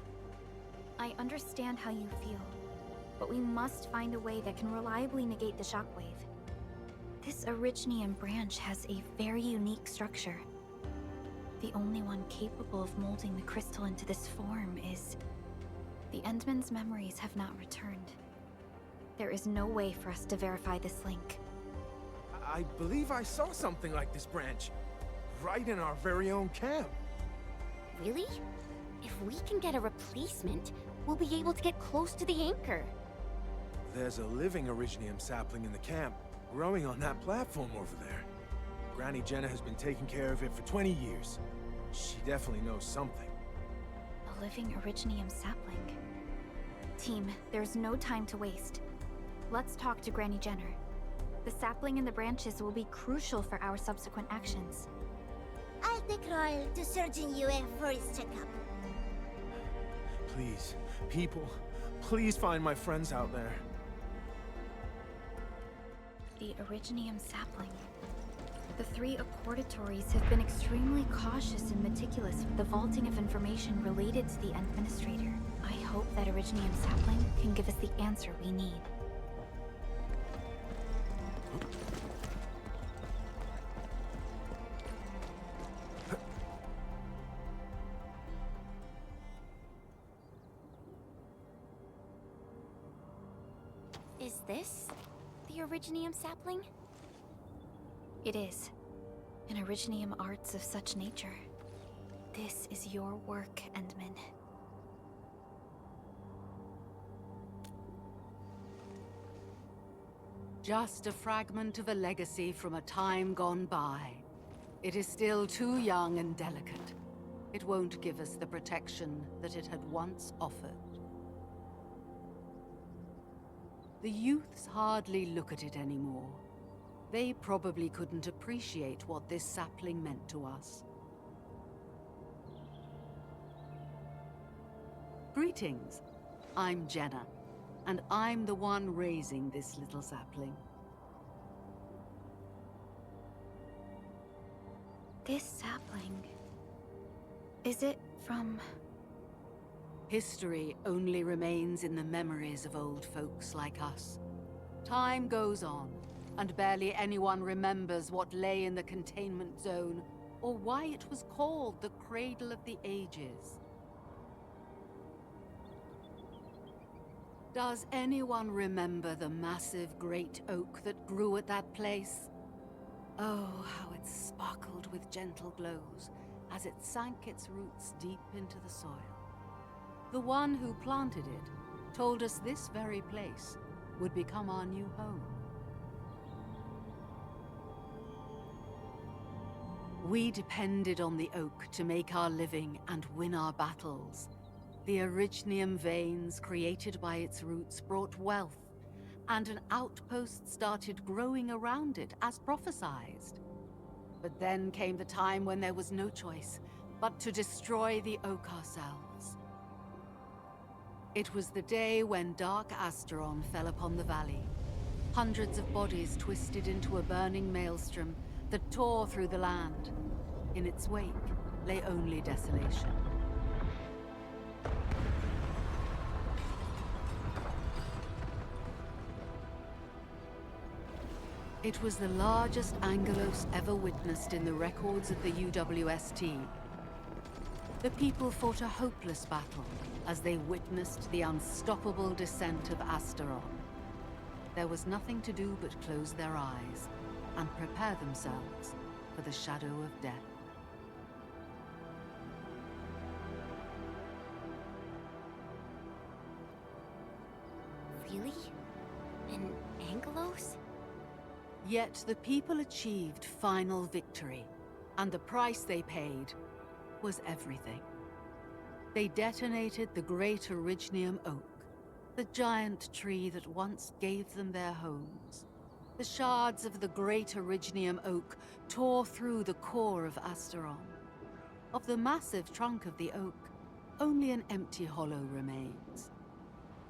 Speaker 6: I understand how you feel, but we must find a way that can reliably negate the shockwave. This Originium branch has a very unique structure. The only one capable of molding the crystal into this form is... The Endman's memories have not returned. There is no way for us to verify this link.
Speaker 7: I believe I saw something like this branch. Right in our very own camp.
Speaker 4: Really? If we can get a replacement, we'll be able to get close to the anchor.
Speaker 7: There's a living Originium sapling in the camp, growing on that platform over there. Granny Jenna has been taking care of it for 20 years. She definitely knows something.
Speaker 6: A living Originium sapling. Team, there's no time to waste. Let's talk to Granny Jenner. The sapling in the branches will be crucial for our subsequent actions.
Speaker 18: I'll take Royal to Surgeon Yue for his checkup.
Speaker 7: Please, people, please find my friends out there.
Speaker 6: The Originium sapling. The 3 Accordatories have been extremely cautious and meticulous with the vaulting of information related to the Administrator. I hope that Originium sapling can give us the answer we need.
Speaker 4: Is this the Originium sapling?
Speaker 6: It is. An Originium arts of such nature. This is your work, Endman.
Speaker 10: Just a fragment of a legacy from a time gone by. It is still too young and delicate. It won't give us the protection that it had once offered. The youths hardly look at it anymore. They probably couldn't appreciate what this sapling meant to us. Greetings. I'm Jenna, and I'm the one raising this little sapling.
Speaker 6: This sapling... is it from...
Speaker 10: History only remains in the memories of old folks like us. Time goes on, and barely anyone remembers what lay in the containment zone, or why it was called the Cradle of the Ages. Does anyone remember the massive great oak that grew at that place? Oh, how it sparkled with gentle glows as it sank its roots deep into the soil. The one who planted it told us this very place would become our new home. We depended on the oak to make our living and win our battles. The Originium veins created by its roots brought wealth, and an outpost started growing around it as prophesized. But then came the time when there was no choice but to destroy the oak ourselves. It was the day when Dark Asteron fell upon the valley. Hundreds of bodies twisted into a burning maelstrom that tore through the land. In its wake lay only desolation. It was the largest Angelos ever witnessed in the records of the UWST. The people fought a hopeless battle as they witnessed the unstoppable descent of Asteron. There was nothing to do but close their eyes and prepare themselves for the shadow of death.
Speaker 4: Really? In Angelos?
Speaker 10: Yet the people achieved final victory, and the price they paid was everything. They detonated the great Originium oak, the giant tree that once gave them their homes. The shards of the great Originium oak tore through the core of Asteron. Of the massive trunk of the oak, only an empty hollow remains.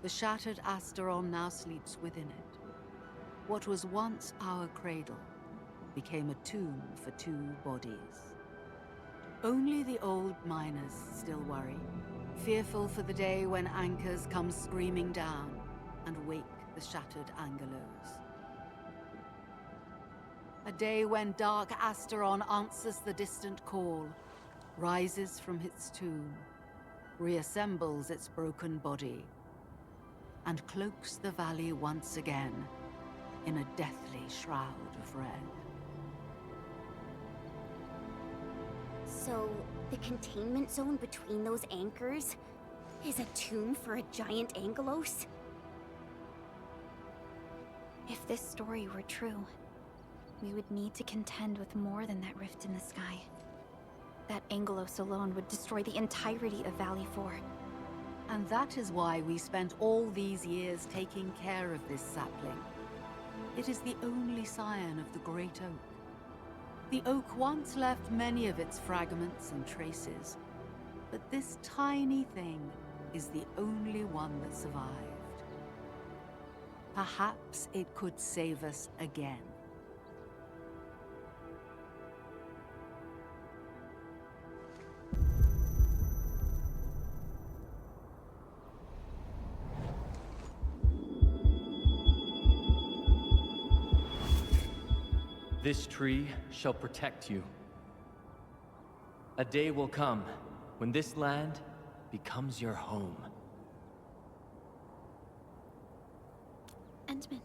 Speaker 10: The shattered Asteron now sleeps within it. What was once our cradle became a tomb for 2 bodies. Only the old miners still worry, fearful for the day when anchors come screaming down and wake the shattered angelos. A day when dark Asteron answers the distant call, rises from its tomb, reassembles its broken body, and cloaks the valley once again in a deathly shroud of red.
Speaker 4: So, the containment zone between those anchors is a tomb for a giant angelos?
Speaker 6: If this story were true, we would need to contend with more than that rift in the sky. That angelos alone would destroy the entirety of Valley 4.
Speaker 10: And that is why we spent all these years taking care of this sapling. It is the only scion of the Great Oak. The oak once left many of its fragments and traces, but this tiny thing is the only one that survived. Perhaps it could save us again.
Speaker 9: This tree shall protect you. A day will come when this land becomes your home.
Speaker 6: Endman?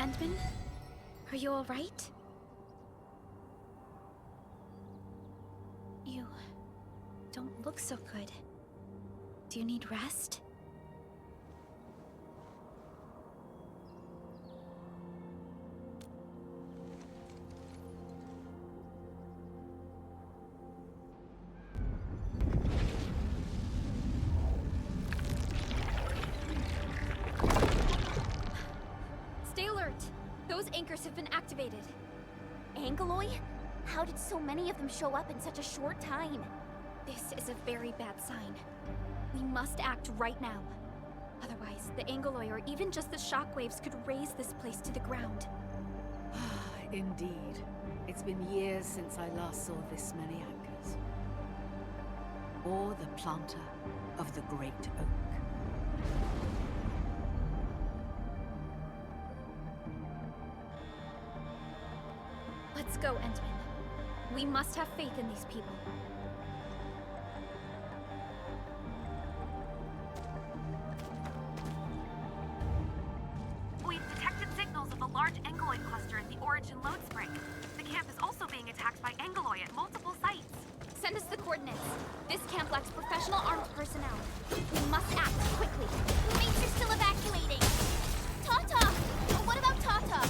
Speaker 6: Endman? Are you alright? You don't look so good. Do you need rest?
Speaker 4: Anchors have been activated. Angeloi? How did so many of them show up in such a short time?
Speaker 6: This is a very bad sign. We must act right now. Otherwise, the Angeloi or even just the shockwaves could raze this place to the ground.
Speaker 10: Indeed. It's been years since I last saw this many anchors. Or the planter of the Great Oak.
Speaker 6: Let's go, Endman. We must have faith in these people.
Speaker 2: We've detected signals of a large Angeloid cluster in the origin Lodespring. The camp is also being attacked by Angeloi at multiple sites.
Speaker 4: Send us the coordinates. This camp lacks professional armed personnel. We must act quickly. Roommates are still evacuating. Tata! What about Tata?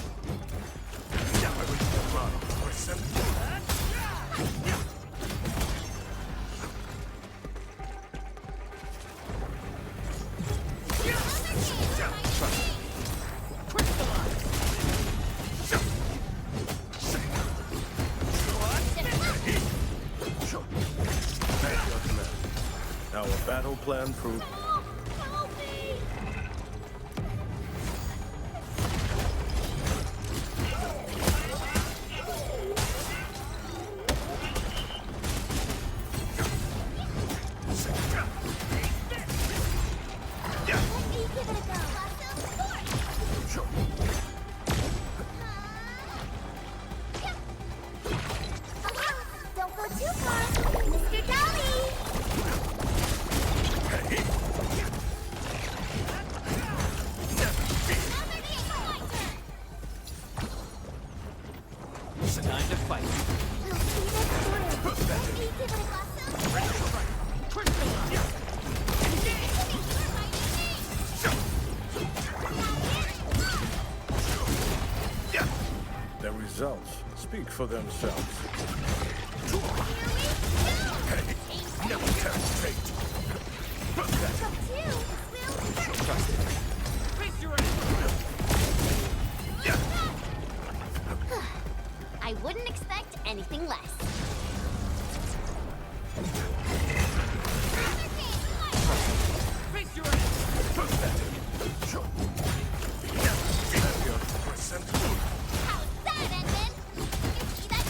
Speaker 8: Our battle plan proved.
Speaker 18: Don't go too far, Mr. Dolly!
Speaker 9: Time to fight.
Speaker 8: The results speak for themselves. Never test fate.
Speaker 9: Trust it.
Speaker 19: Face your
Speaker 4: I wouldn't expect anything less.
Speaker 19: Face your
Speaker 4: How's that, Edmund? You see that?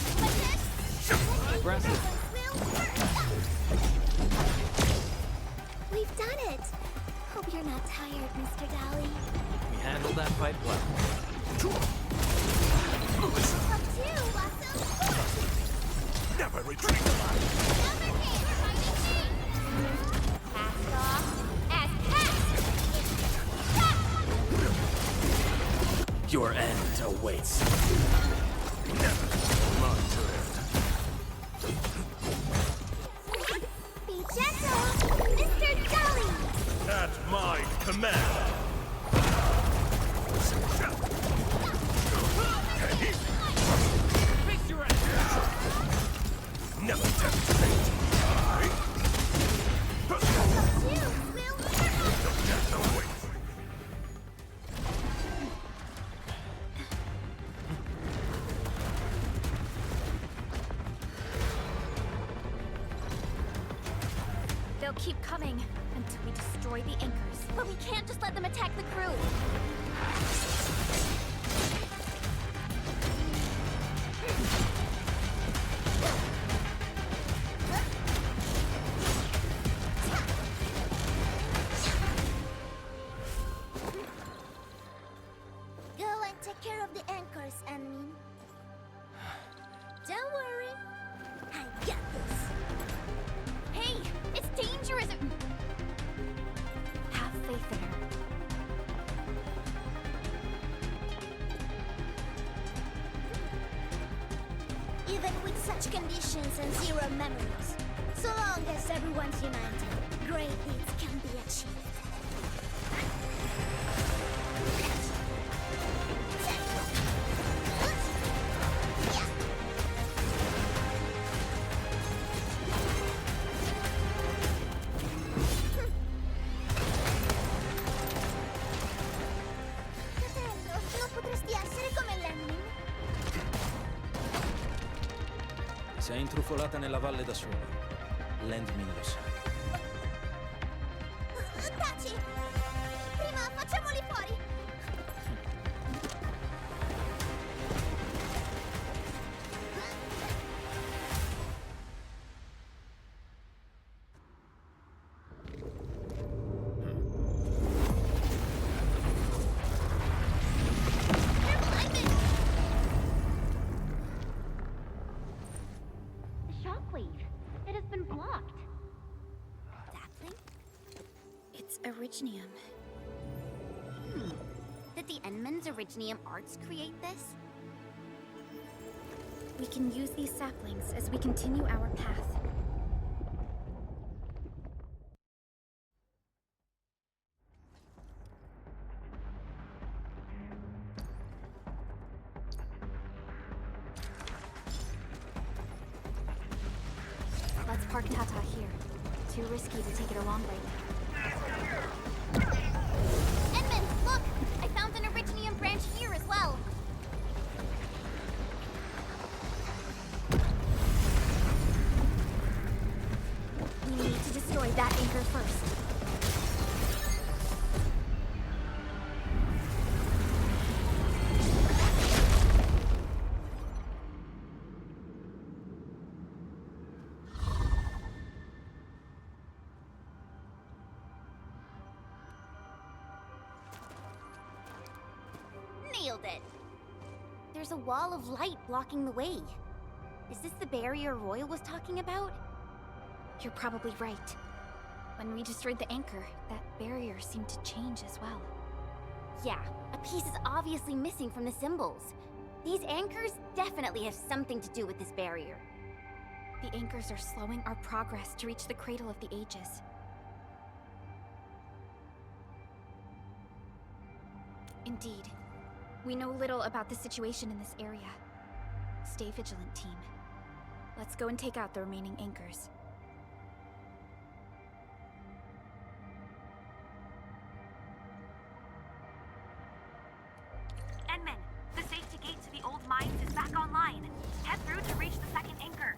Speaker 9: Impressive.
Speaker 12: that fight well.
Speaker 16: Never retreat alive!
Speaker 18: Cast off as cast!
Speaker 9: Your end awaits.
Speaker 16: Never my turn.
Speaker 18: Be gentle, Mr. Gully!
Speaker 16: At my command!
Speaker 19: Face your ass!
Speaker 16: Never tempt fate!
Speaker 6: They'll keep coming until we destroy the anchors.
Speaker 4: But we can't just let them attack the crew.
Speaker 18: Go and take care of the anchors, Anmin. Don't worry. I got this.
Speaker 4: Hey, it's dangerous.
Speaker 6: Have faith in her.
Speaker 18: Even with such conditions and zero memories, so long as everyone's united, great deeds can be achieved. Fratello, non potresti essere come l'Anmin?
Speaker 12: Sei intrufolata nella valle da sola. Landmin lo sa.
Speaker 18: Taci! Prima facciamoli fuori!
Speaker 4: The shockwave. It has been blocked.
Speaker 6: It's Originium.
Speaker 4: Did the Enman's Originium arts create this?
Speaker 6: We can use these saplings as we continue our path. Let's park Tata here. Too risky to take it along right now.
Speaker 4: Enman, look! I found an Originium branch here as well.
Speaker 6: We need to destroy that anchor first.
Speaker 4: Nailed it! There's a wall of light blocking the way. Is this the barrier Royal was talking about?
Speaker 6: You're probably right. When we destroyed the anchor, that barrier seemed to change as well.
Speaker 4: Yeah, a piece is obviously missing from the symbols. These anchors definitely have something to do with this barrier.
Speaker 6: The anchors are slowing our progress to reach the Cradle of the Ages. Indeed. We know little about the situation in this area. Stay vigilant, team. Let's go and take out the remaining anchors.
Speaker 2: Enman, the safety gate to the old mines is back online. Head through to reach the second anchor.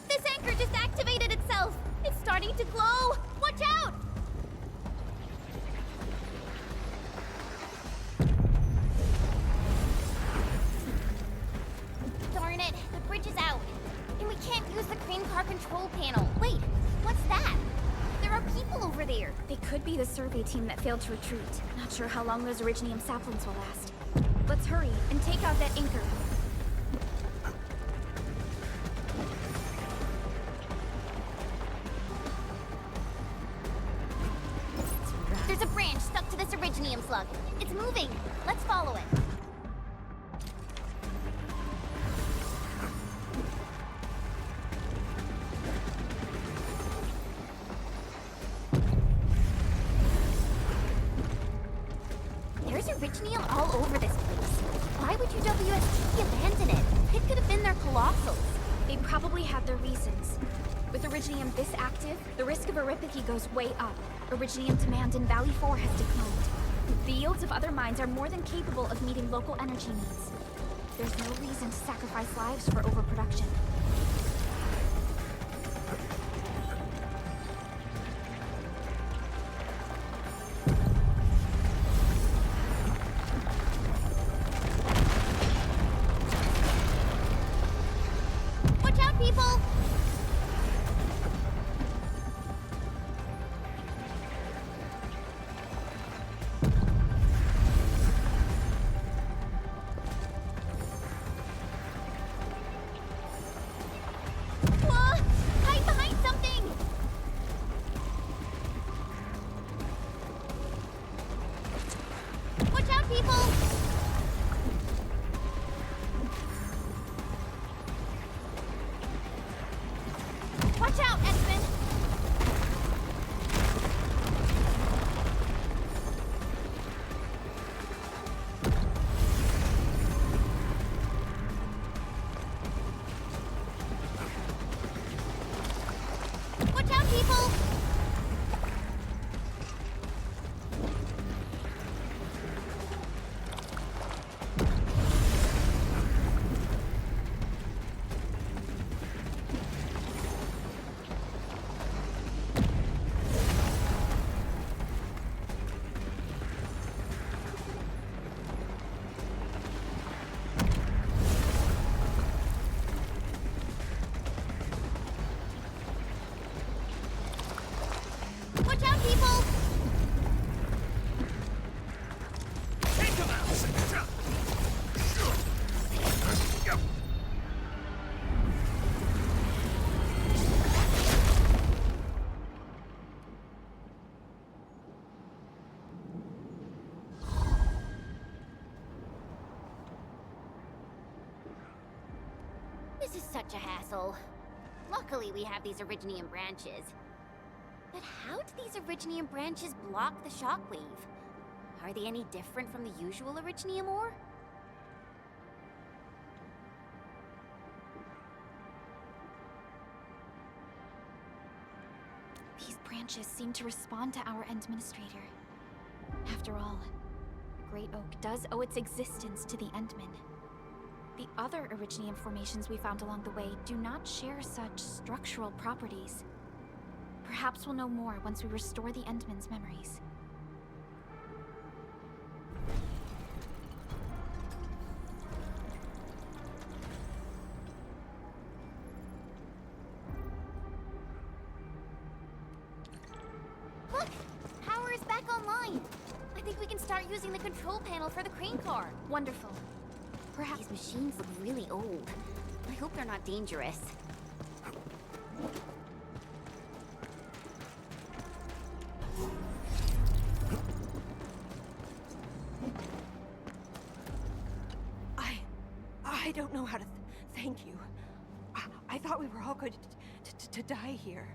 Speaker 4: This anchor just activated itself! It's starting to glow! Watch out! Darn it, the bridge is out. And we can't use the crane car control panel. Wait, what's that? over there?
Speaker 6: They could be the survey team that failed to retreat. Not sure how long those Originium saplings will last. Let's hurry and take out that anchor.
Speaker 4: There's a branch stuck to this Originium slug. It's moving. Let's follow it. There's Originium all over this place. Why would UWST abandon it? It could have been their colossals.
Speaker 6: They probably had their reasons. With Originium this active, the risk of eripathy goes way up. Originium demand in Valley 4 has declined. The yields of other mines are more than capable of meeting local energy needs. There's no reason to sacrifice lives for overproduction.
Speaker 4: Watch out, people! Whoa! Hide behind something! Watch out, people! Watch out, X-Men! Watch out, people! Watch out, people!
Speaker 19: Take him out!
Speaker 4: This is such a hassle. Luckily, we have these Originium branches. But how do these Originium branches block the shockwave? Are they any different from the usual Originium ore?
Speaker 6: These branches seem to respond to our Endministrator. After all, the Great Oak does owe its existence to the Endmen. The other Originium formations we found along the way do not share such structural properties. Perhaps we'll know more once we restore the Endmen's memories.
Speaker 4: Look! Power is back online! I think we can start using the control panel for the crane car.
Speaker 6: Wonderful.
Speaker 4: Perhaps these machines look really old. I hope they're not dangerous.
Speaker 1: I don't know how to thank you. I thought we were all going to die here.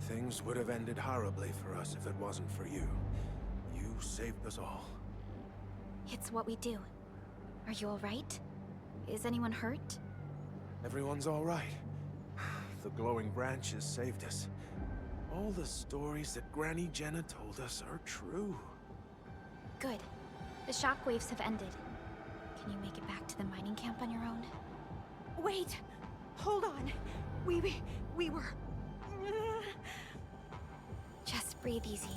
Speaker 7: Things would have ended horribly for us if it wasn't for you. You saved us all.
Speaker 6: It's what we do. Are you all right? Is anyone hurt?
Speaker 7: Everyone's all right. The glowing branches saved us. All the stories that Granny Jenna told us are true.
Speaker 6: Good. The shockwaves have ended. Can you make it back to the mining camp on your own?
Speaker 1: Wait! Hold on. We were...
Speaker 6: Just breathe easy.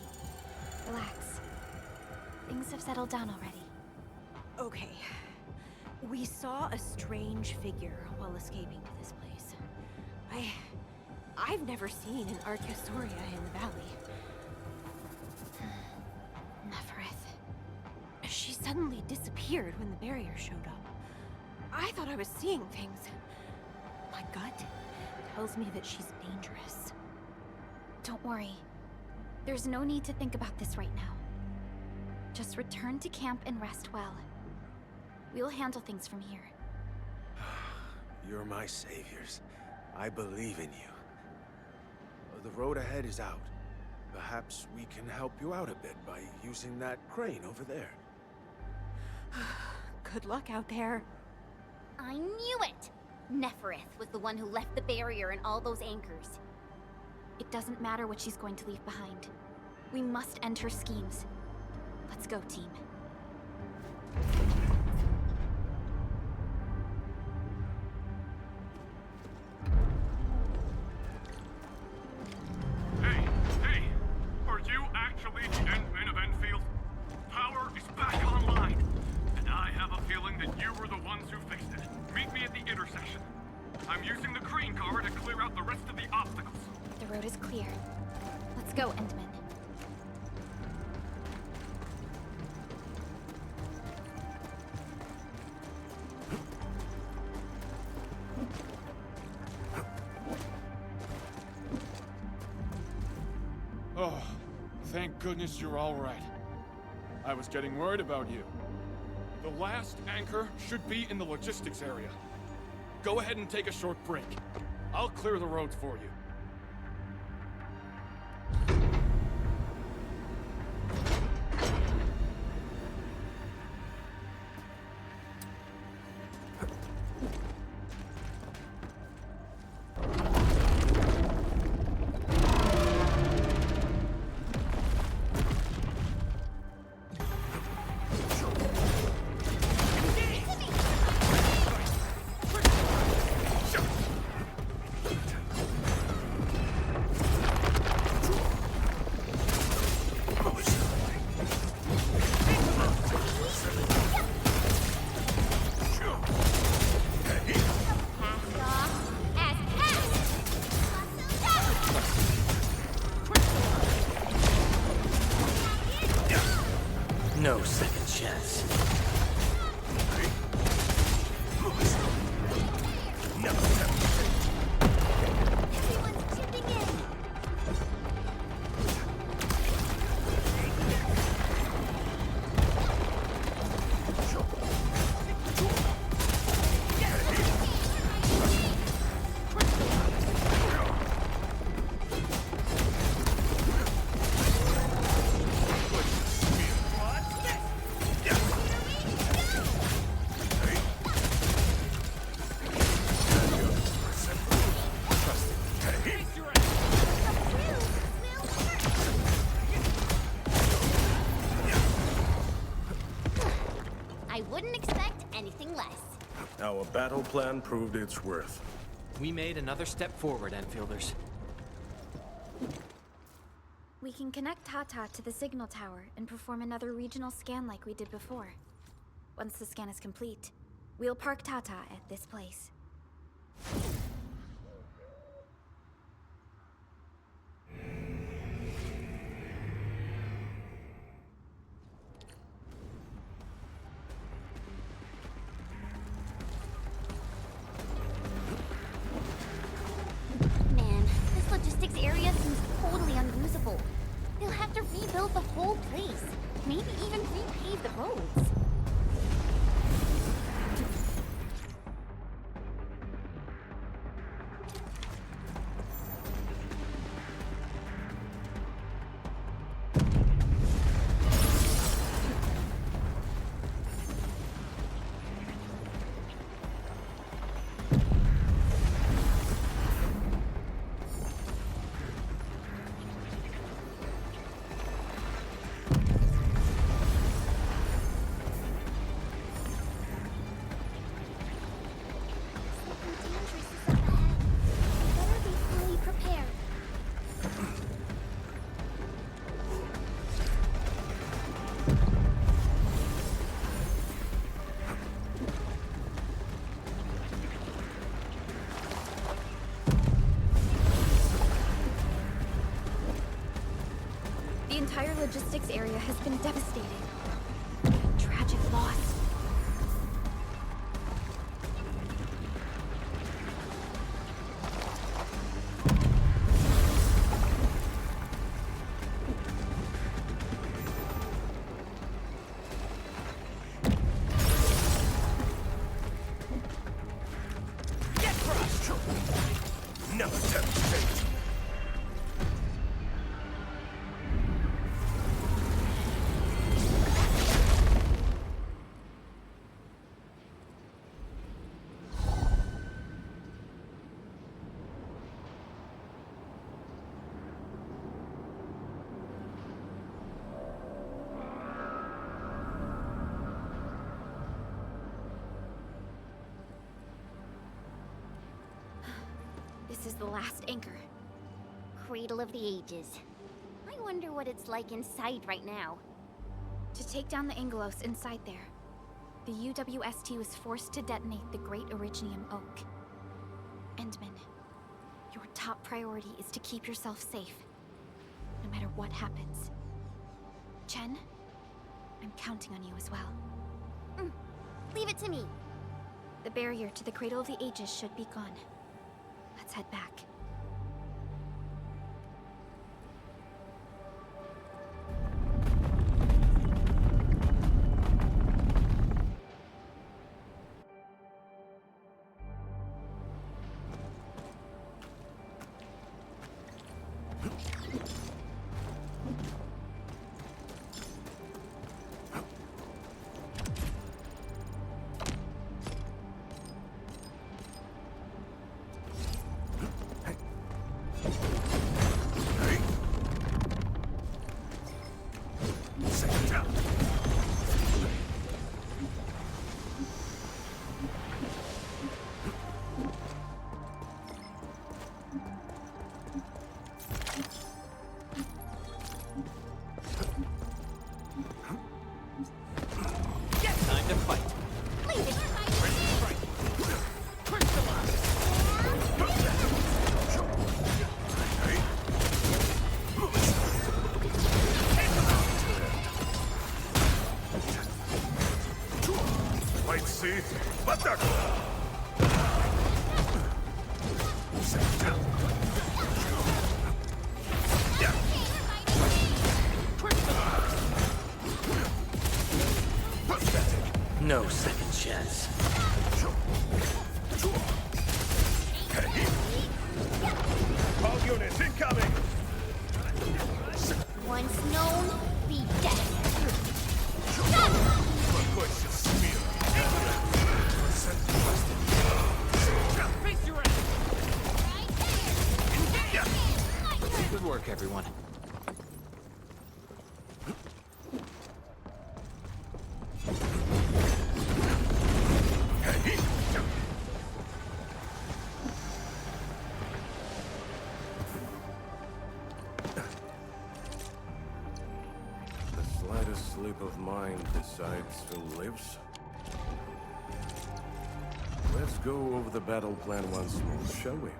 Speaker 6: Relax. Things have settled down already.
Speaker 1: Okay. We saw a strange figure while escaping to this place. I've never seen an Archosaurus in the valley. Nefereth. She suddenly disappeared when the barrier showed up. I thought I was seeing things. My gut tells me that she's dangerous.
Speaker 6: Don't worry. There's no need to think about this right now. Just return to camp and rest well. We'll handle things from here.
Speaker 7: You're my saviors. I believe in you. The road ahead is out. Perhaps we can help you out a bit by using that crane over there.
Speaker 1: Good luck out there.
Speaker 4: I knew it! Nefereth was the one who left the barrier and all those anchors.
Speaker 6: It doesn't matter what she's going to leave behind. We must end her schemes. Let's go, team.
Speaker 13: Hey! Are you actually the Endman of Endfield? Power is back online, and I have a feeling that you were the ones who fixed it. Meet me at the intersection. I'm using the crane car to clear out the rest of the obstacles.
Speaker 6: The road is clear. Let's go, Endman.
Speaker 14: Oh, thank goodness you're all right. I was getting worried about you. The last anchor should be in the logistics area. Go ahead and take a short break. I'll clear the roads for you.
Speaker 9: No second chance.
Speaker 8: Our battle plan proved its worth.
Speaker 9: We made another step forward, Enfielders.
Speaker 6: We can connect Tata to the signal tower and perform another regional scan like we did before. Once the scan is complete, we'll park Tata at this place.
Speaker 4: Area seems totally unusable. They'll have to rebuild the whole place. Maybe even repave the roads.
Speaker 6: entire logistics area has been devastated. Tragic loss. This is the last anchor.
Speaker 4: Cradle of the Ages. I wonder what it's like inside right now.
Speaker 6: To take down the Angelos inside there, the UWST was forced to detonate the Great Originium Oak. Endman, your top priority is to keep yourself safe, no matter what happens. Chen, I'm counting on you as well.
Speaker 4: Leave it to me.
Speaker 6: The barrier to the Cradle of the Ages should be gone. Let's head back.
Speaker 19: No second chance.
Speaker 16: All units incoming!
Speaker 4: Once known, be dead.
Speaker 19: Face your ass! Good work, everyone.
Speaker 8: Of mind decides who lives. Let's go over the battle plan once more, shall we?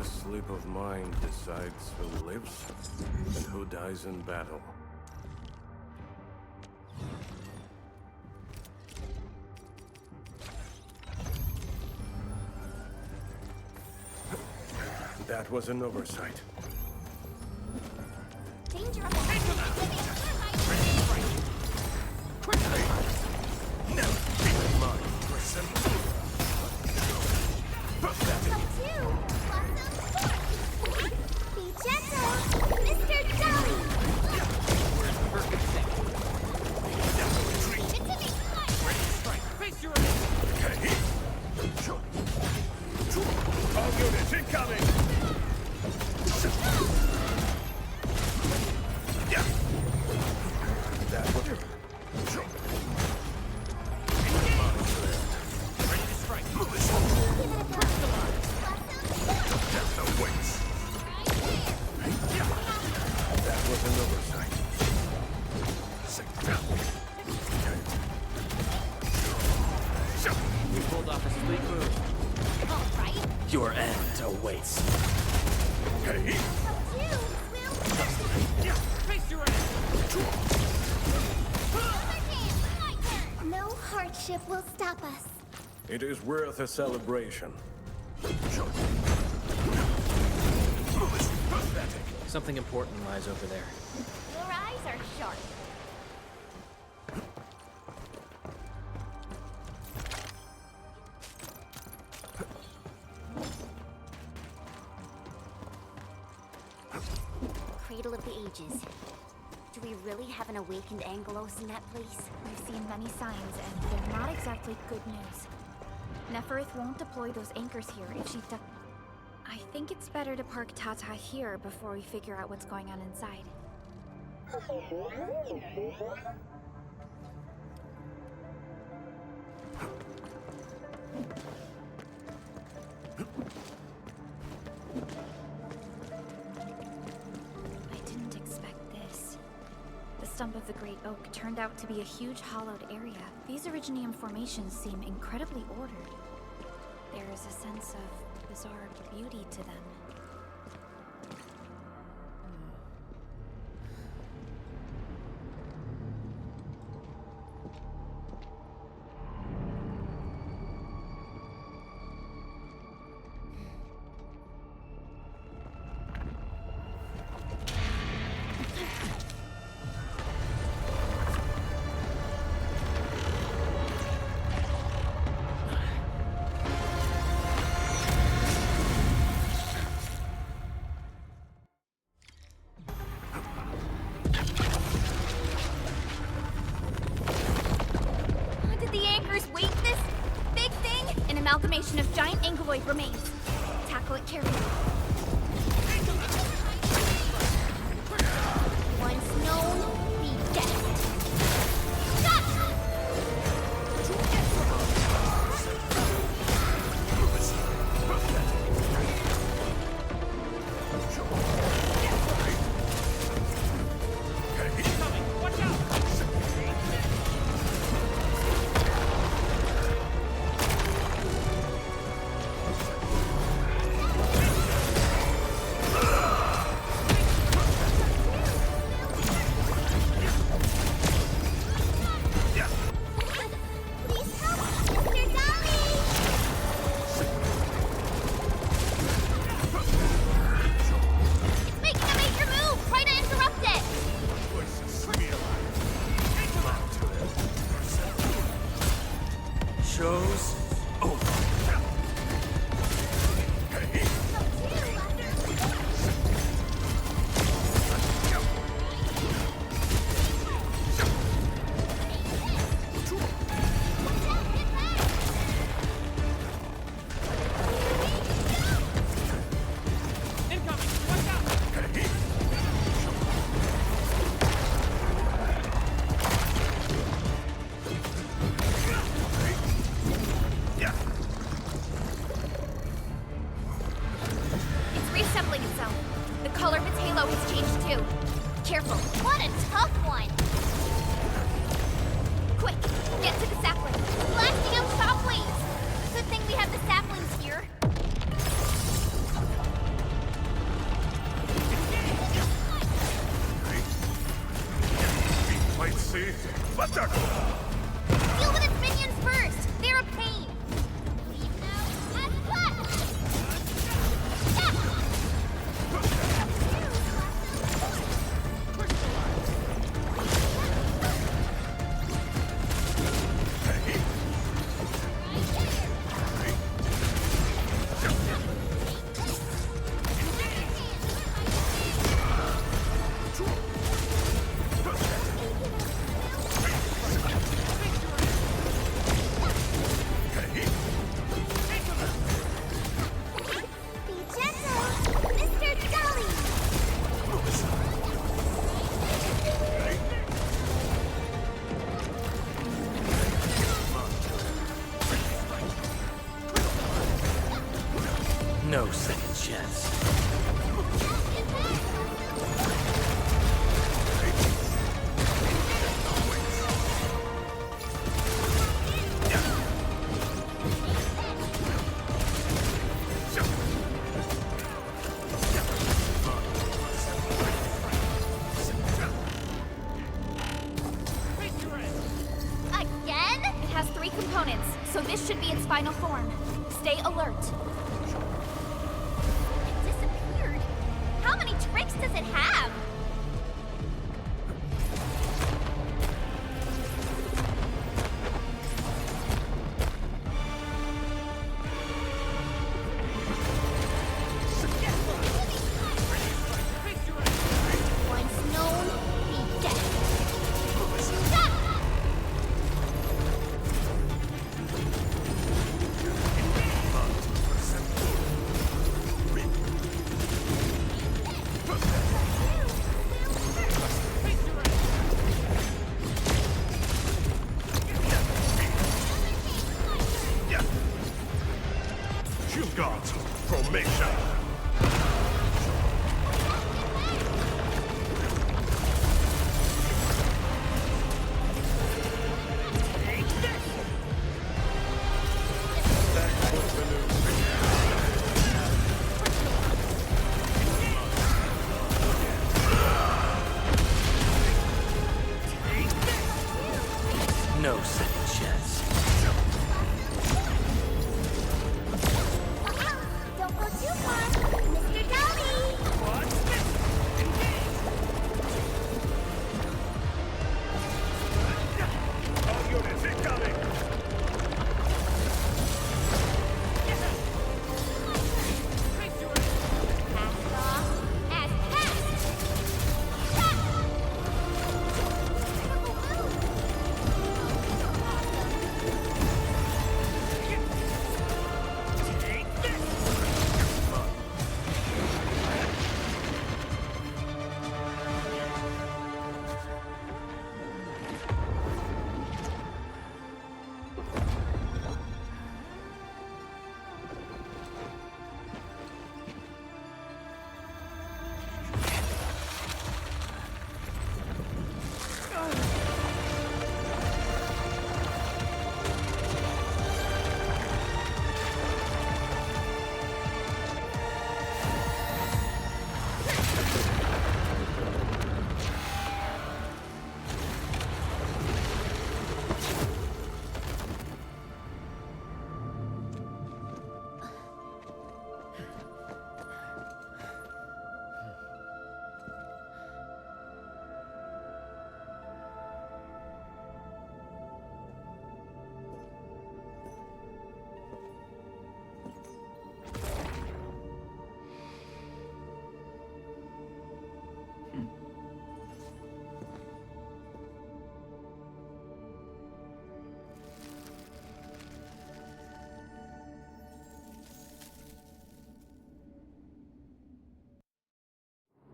Speaker 8: Sleep of mind decides who lives and who dies in battle. That was an oversight.
Speaker 4: Danger!
Speaker 16: All units incoming!
Speaker 19: off a sweet move.
Speaker 4: All right.
Speaker 9: Your end awaits.
Speaker 16: Hey!
Speaker 19: Face your ass!
Speaker 18: No hardship will stop us.
Speaker 8: It is worth a celebration.
Speaker 9: Something important lies over there.
Speaker 4: Your eyes are sharp. Cradle of the Ages. Do we really have an awakened Angelos in that place?
Speaker 6: We've seen many signs, and they're not exactly good news. Neferith won't deploy those anchors here if she does. I think it's better to park Tata here before we figure out what's going on inside. I didn't expect this. The stump of the Great Oak turned out to be a huge hollowed area. These Originium formations seem incredibly ordered. There is a sense of bizarre beauty to them. Amalgamation of giant ankyloid remains. Tackle it carefully. Once known, be guessed. Deal with its minions first! They're a pain! components, so this should be its final form. Stay alert.
Speaker 4: It disappeared. How many tricks does it have? Once known, be dead. Stop!
Speaker 16: You've got formation.
Speaker 9: No second chance.
Speaker 18: Don't go too far, Mr. Dowdy!
Speaker 16: All units incoming!
Speaker 4: As fast!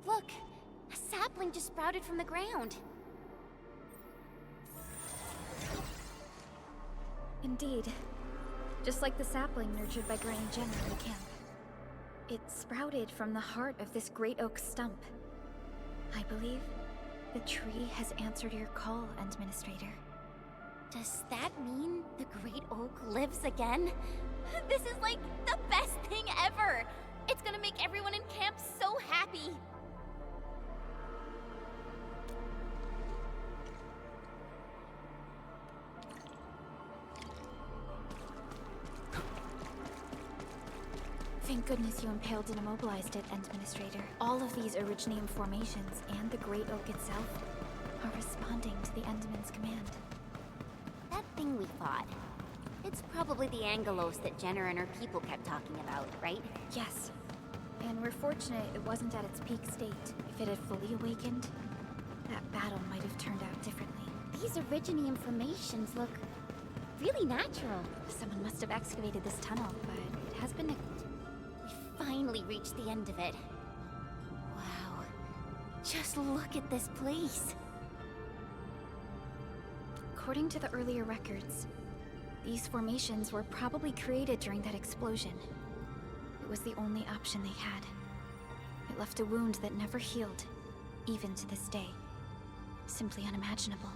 Speaker 4: Look, a sapling just sprouted from the ground.
Speaker 6: Indeed. Just like the sapling nurtured by Granny Jenner in the camp. It sprouted from the heart of this great oak stump. I believe the tree has answered your call, Administrator.
Speaker 4: Does that mean the Great Oak lives again? This is like the best thing ever! It's gonna make everyone in camp so happy!
Speaker 6: Thank goodness you impaled and immobilized it, Administrator. All of these Originium formations and the Great Oak itself are responding to the Enderman's command.
Speaker 4: That thing we fought. It's probably the Angelos that Jenner and her people kept talking about, right?
Speaker 6: Yes. And we're fortunate it wasn't at its peak state. If it had fully awakened, that battle might have turned out differently.
Speaker 4: These Originium formations look really natural.
Speaker 6: Someone must have excavated this tunnel, but it has been
Speaker 4: We finally reached the end of it. Wow. Just look at this place.
Speaker 6: According to the earlier records, these formations were probably created during that explosion. It was the only option they had. It left a wound that never healed, even to this day. Simply unimaginable.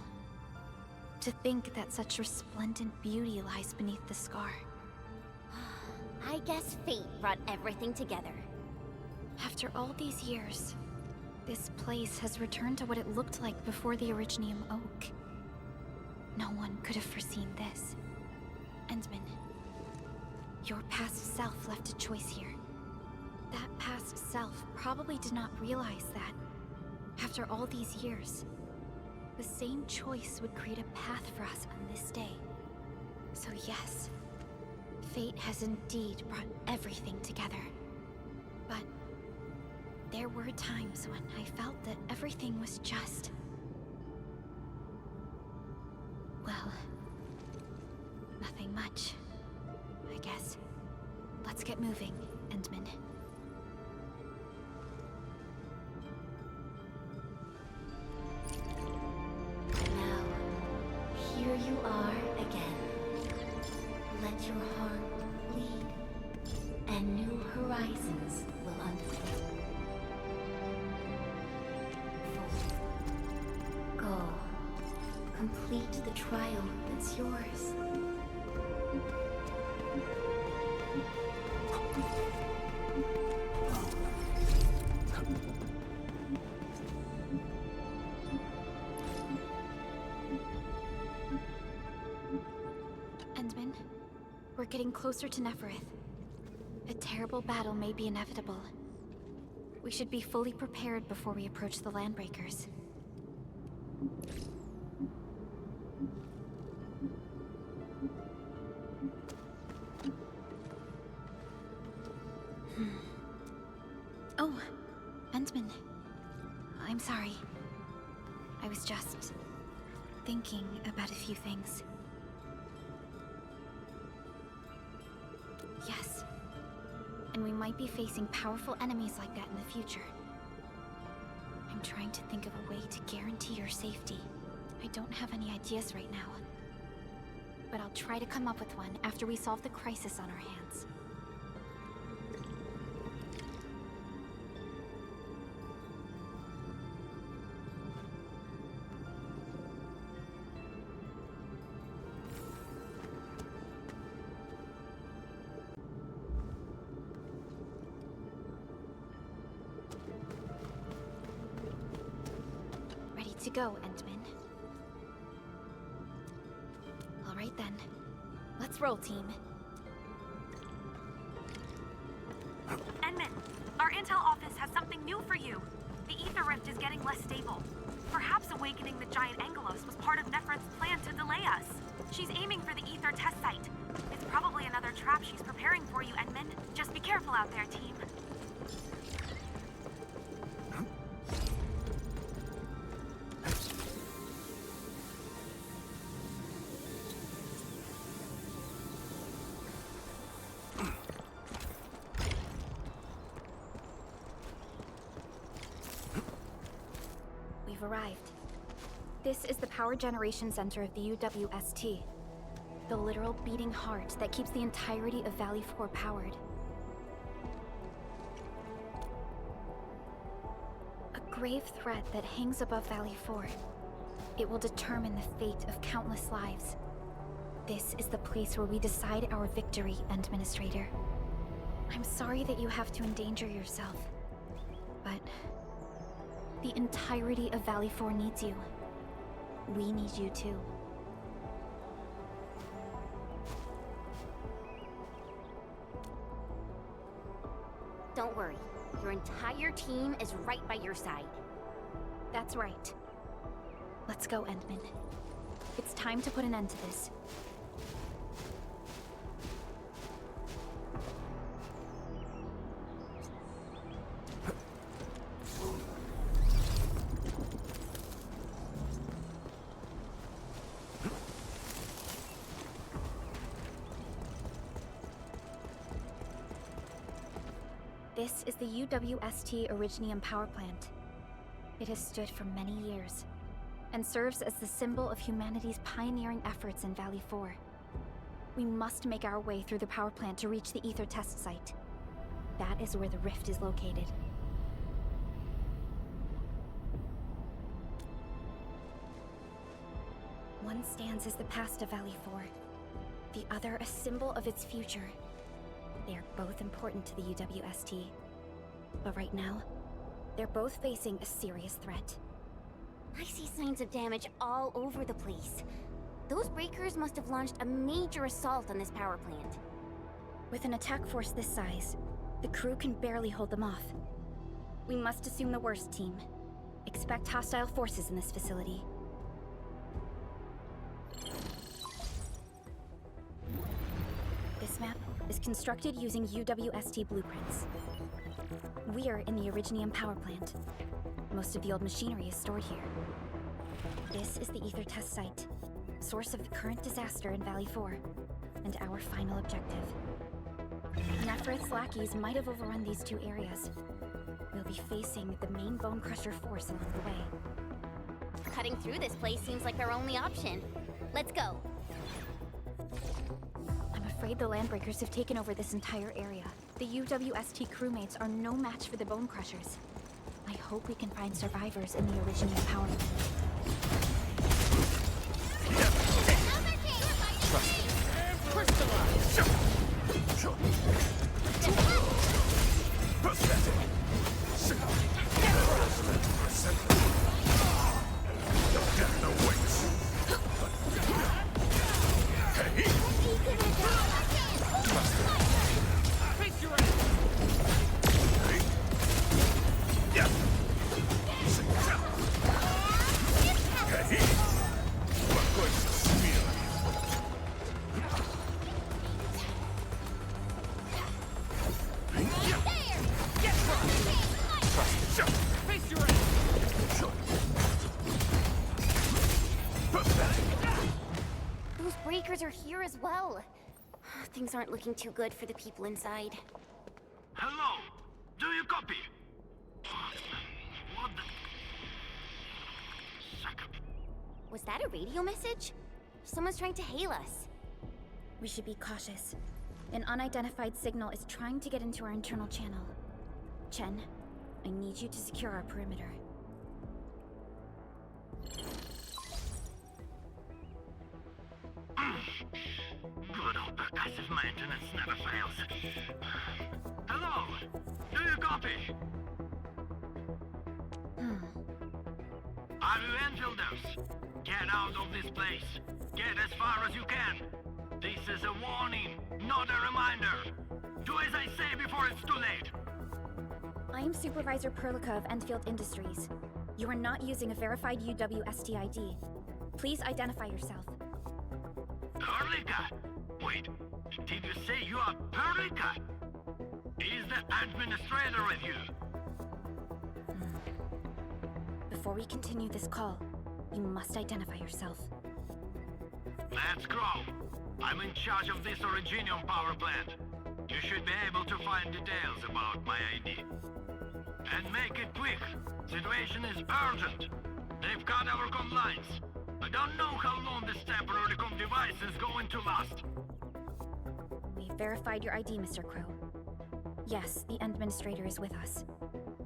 Speaker 6: To think that such resplendent beauty lies beneath the scar.
Speaker 4: I guess fate brought everything together.
Speaker 6: After all these years, this place has returned to what it looked like before the Originium Oak. No one could have foreseen this. Endman, your past self left a choice here. That past self probably did not realize that, after all these years, the same choice would create a path for us on this day. So yes, fate has indeed brought everything together. But there were times when I felt that everything was just... well, nothing much, I guess. Let's get moving, Endman.
Speaker 2: Now, here you are again. Let your heart bleed, and new horizons will unfold. Go. Complete the trial that's yours.
Speaker 6: Endman, we're getting closer to Neferith. A terrible battle may be inevitable. We should be fully prepared before we approach the Landbreakers. Oh, Endman. I'm sorry. I was just thinking about a few things. Yes. And we might be facing powerful enemies like that in the future. I'm trying to think of a way to guarantee your safety. I don't have any ideas right now. But I'll try to come up with one after we solve the crisis on our hands. To go, Endman. All right then. Let's roll, team.
Speaker 11: Endman, our intel office has something new for you. The ether rift is getting less stable. Perhaps awakening the giant Angelos was part of Neferith's plan to delay us. She's aiming for the ether test site. It's probably another trap she's preparing for you, Endman. Just be careful out there, team.
Speaker 6: Arrived. This is the power generation center of the UWST. The literal beating heart that keeps the entirety of Valley 4 powered. A grave threat that hangs above Valley 4. It will determine the fate of countless lives. This is the place where we decide our victory, Administrator. I'm sorry that you have to endanger yourself, but the entirety of Valley 4 needs you. We need you too.
Speaker 4: Don't worry. Your entire team is right by your side.
Speaker 6: That's right. Let's go, Endman. It's time to put an end to this. This is the UWST Originium power plant. It has stood for many years, and serves as the symbol of humanity's pioneering efforts in Valley 4. We must make our way through the power plant to reach the ether test site. That is where the rift is located. One stands as the past of Valley 4, the other a symbol of its future. They are both important to the UWST. But right now, they're both facing a serious threat.
Speaker 4: I see signs of damage all over the place. Those breakers breakers must have launched a major assault on this power plant.
Speaker 6: With an attack force this size, the crew can barely hold them off. We must assume the worst, team. Expect hostile forces in this facility. This map is constructed using UWST blueprints. We are in the Originium power plant. Most of the old machinery is stored here. This is the Ether test site, source of the current disaster in Valley 4, and our final objective. Nefereth's lackeys might have overrun these two areas. We'll be facing the main Bone Crusher force along the way.
Speaker 4: Cutting through this place seems like our only option. Let's go.
Speaker 6: I'm afraid the Landbreakers have taken over this entire area. The UWST crewmates are no match for the Bone Crushers. I hope we can find survivors in the Originium power plant.
Speaker 4: Are here as well. Things aren't looking too good for the people inside.
Speaker 17: Hello! Do you copy? What the...
Speaker 4: Was that a radio message? Someone's trying to hail us.
Speaker 6: We should be cautious. An unidentified signal is trying to get into our internal channel. Chen, I need you to secure our perimeter.
Speaker 17: Good old percussive maintenance never fails. Hello! Do you copy? Are you Enfielders? Get out of this place. Get as far as you can. This is a warning, not a reminder. Do as I say before it's too late.
Speaker 6: I am Supervisor Prologue of Endfield Industries. You are not using a verified UWST ID. Please identify yourself.
Speaker 17: Perlica? Wait, did you say you are Perlica? Is the administrator with you?
Speaker 6: Before we continue this call, you must identify yourself.
Speaker 17: That's Crow. I'm in charge of this Originium power plant. You should be able to find details about my ID. And make it quick. Situation is urgent. They've cut our comm lines. I don't know how long this temporary comm device is going to last.
Speaker 6: We've verified your ID, Mr. Crow. Yes, the administrator is with us.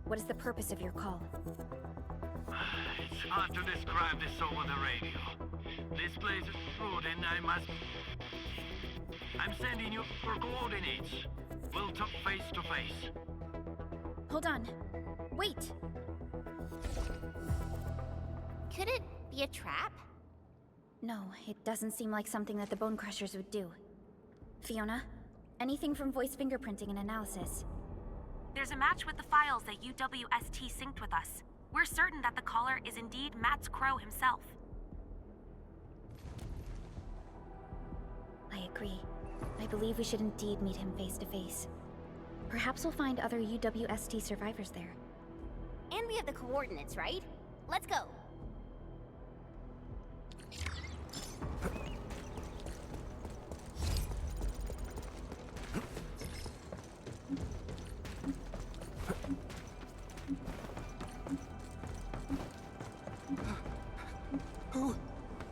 Speaker 6: What is the purpose of your call?
Speaker 17: It's hard to describe this over the radio. This place is rude and I must... I'm sending you for coordinates. We'll talk face to face.
Speaker 6: Hold on. Wait!
Speaker 4: Could it be a trap?
Speaker 6: No, it doesn't seem like something that the Bone Crushers would do. Fiona, anything from voice fingerprinting and analysis?
Speaker 11: There's a match with the files that UWST synced with us. We're certain that the caller is indeed Matt Crow himself.
Speaker 6: I agree. I believe we should indeed meet him face to face. Perhaps we'll find other UWST survivors there.
Speaker 4: And we have the coordinates, right? Let's go.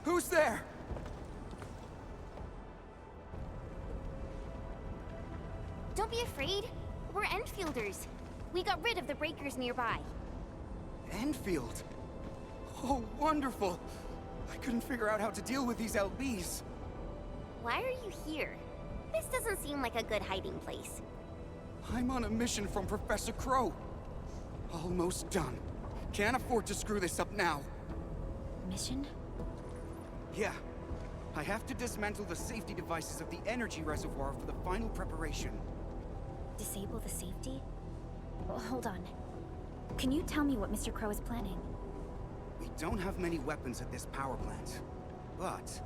Speaker 7: Who's there?
Speaker 4: Don't be afraid. We're Enfielders. We got rid of the breakers nearby.
Speaker 7: Endfield? Oh, wonderful. I couldn't figure out how to deal with these LBs.
Speaker 4: Why are you here? This doesn't seem like a good hiding place.
Speaker 7: I'm on a mission from Professor Crow. Almost done. Can't afford to screw this up now.
Speaker 6: Mission?
Speaker 7: Yeah.
Speaker 20: I have to dismantle the safety devices of the energy reservoir for the final preparation.
Speaker 6: Disable the safety? Well, hold on. Can you tell me what Mr. Crow is planning?
Speaker 20: We don't have many weapons at this power plant, but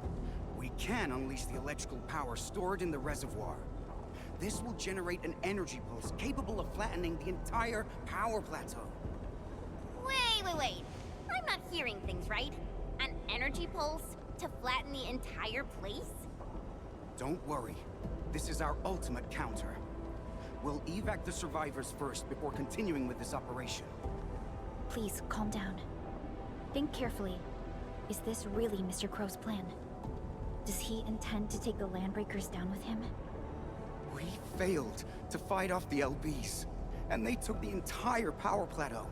Speaker 20: we can unleash the electrical power stored in the reservoir. This will generate an energy pulse capable of flattening the entire power plateau.
Speaker 4: Wait. I'm not hearing things right. An energy pulse to flatten the entire place?
Speaker 20: Don't worry. This is our ultimate counter. We'll evac the survivors first before continuing with this operation.
Speaker 6: Please, calm down. Think carefully. Is this really Mr. Crow's plan? Does he intend to take the Landbreakers down with him?
Speaker 20: We failed to fight off the LBs, and they took the entire power plateau.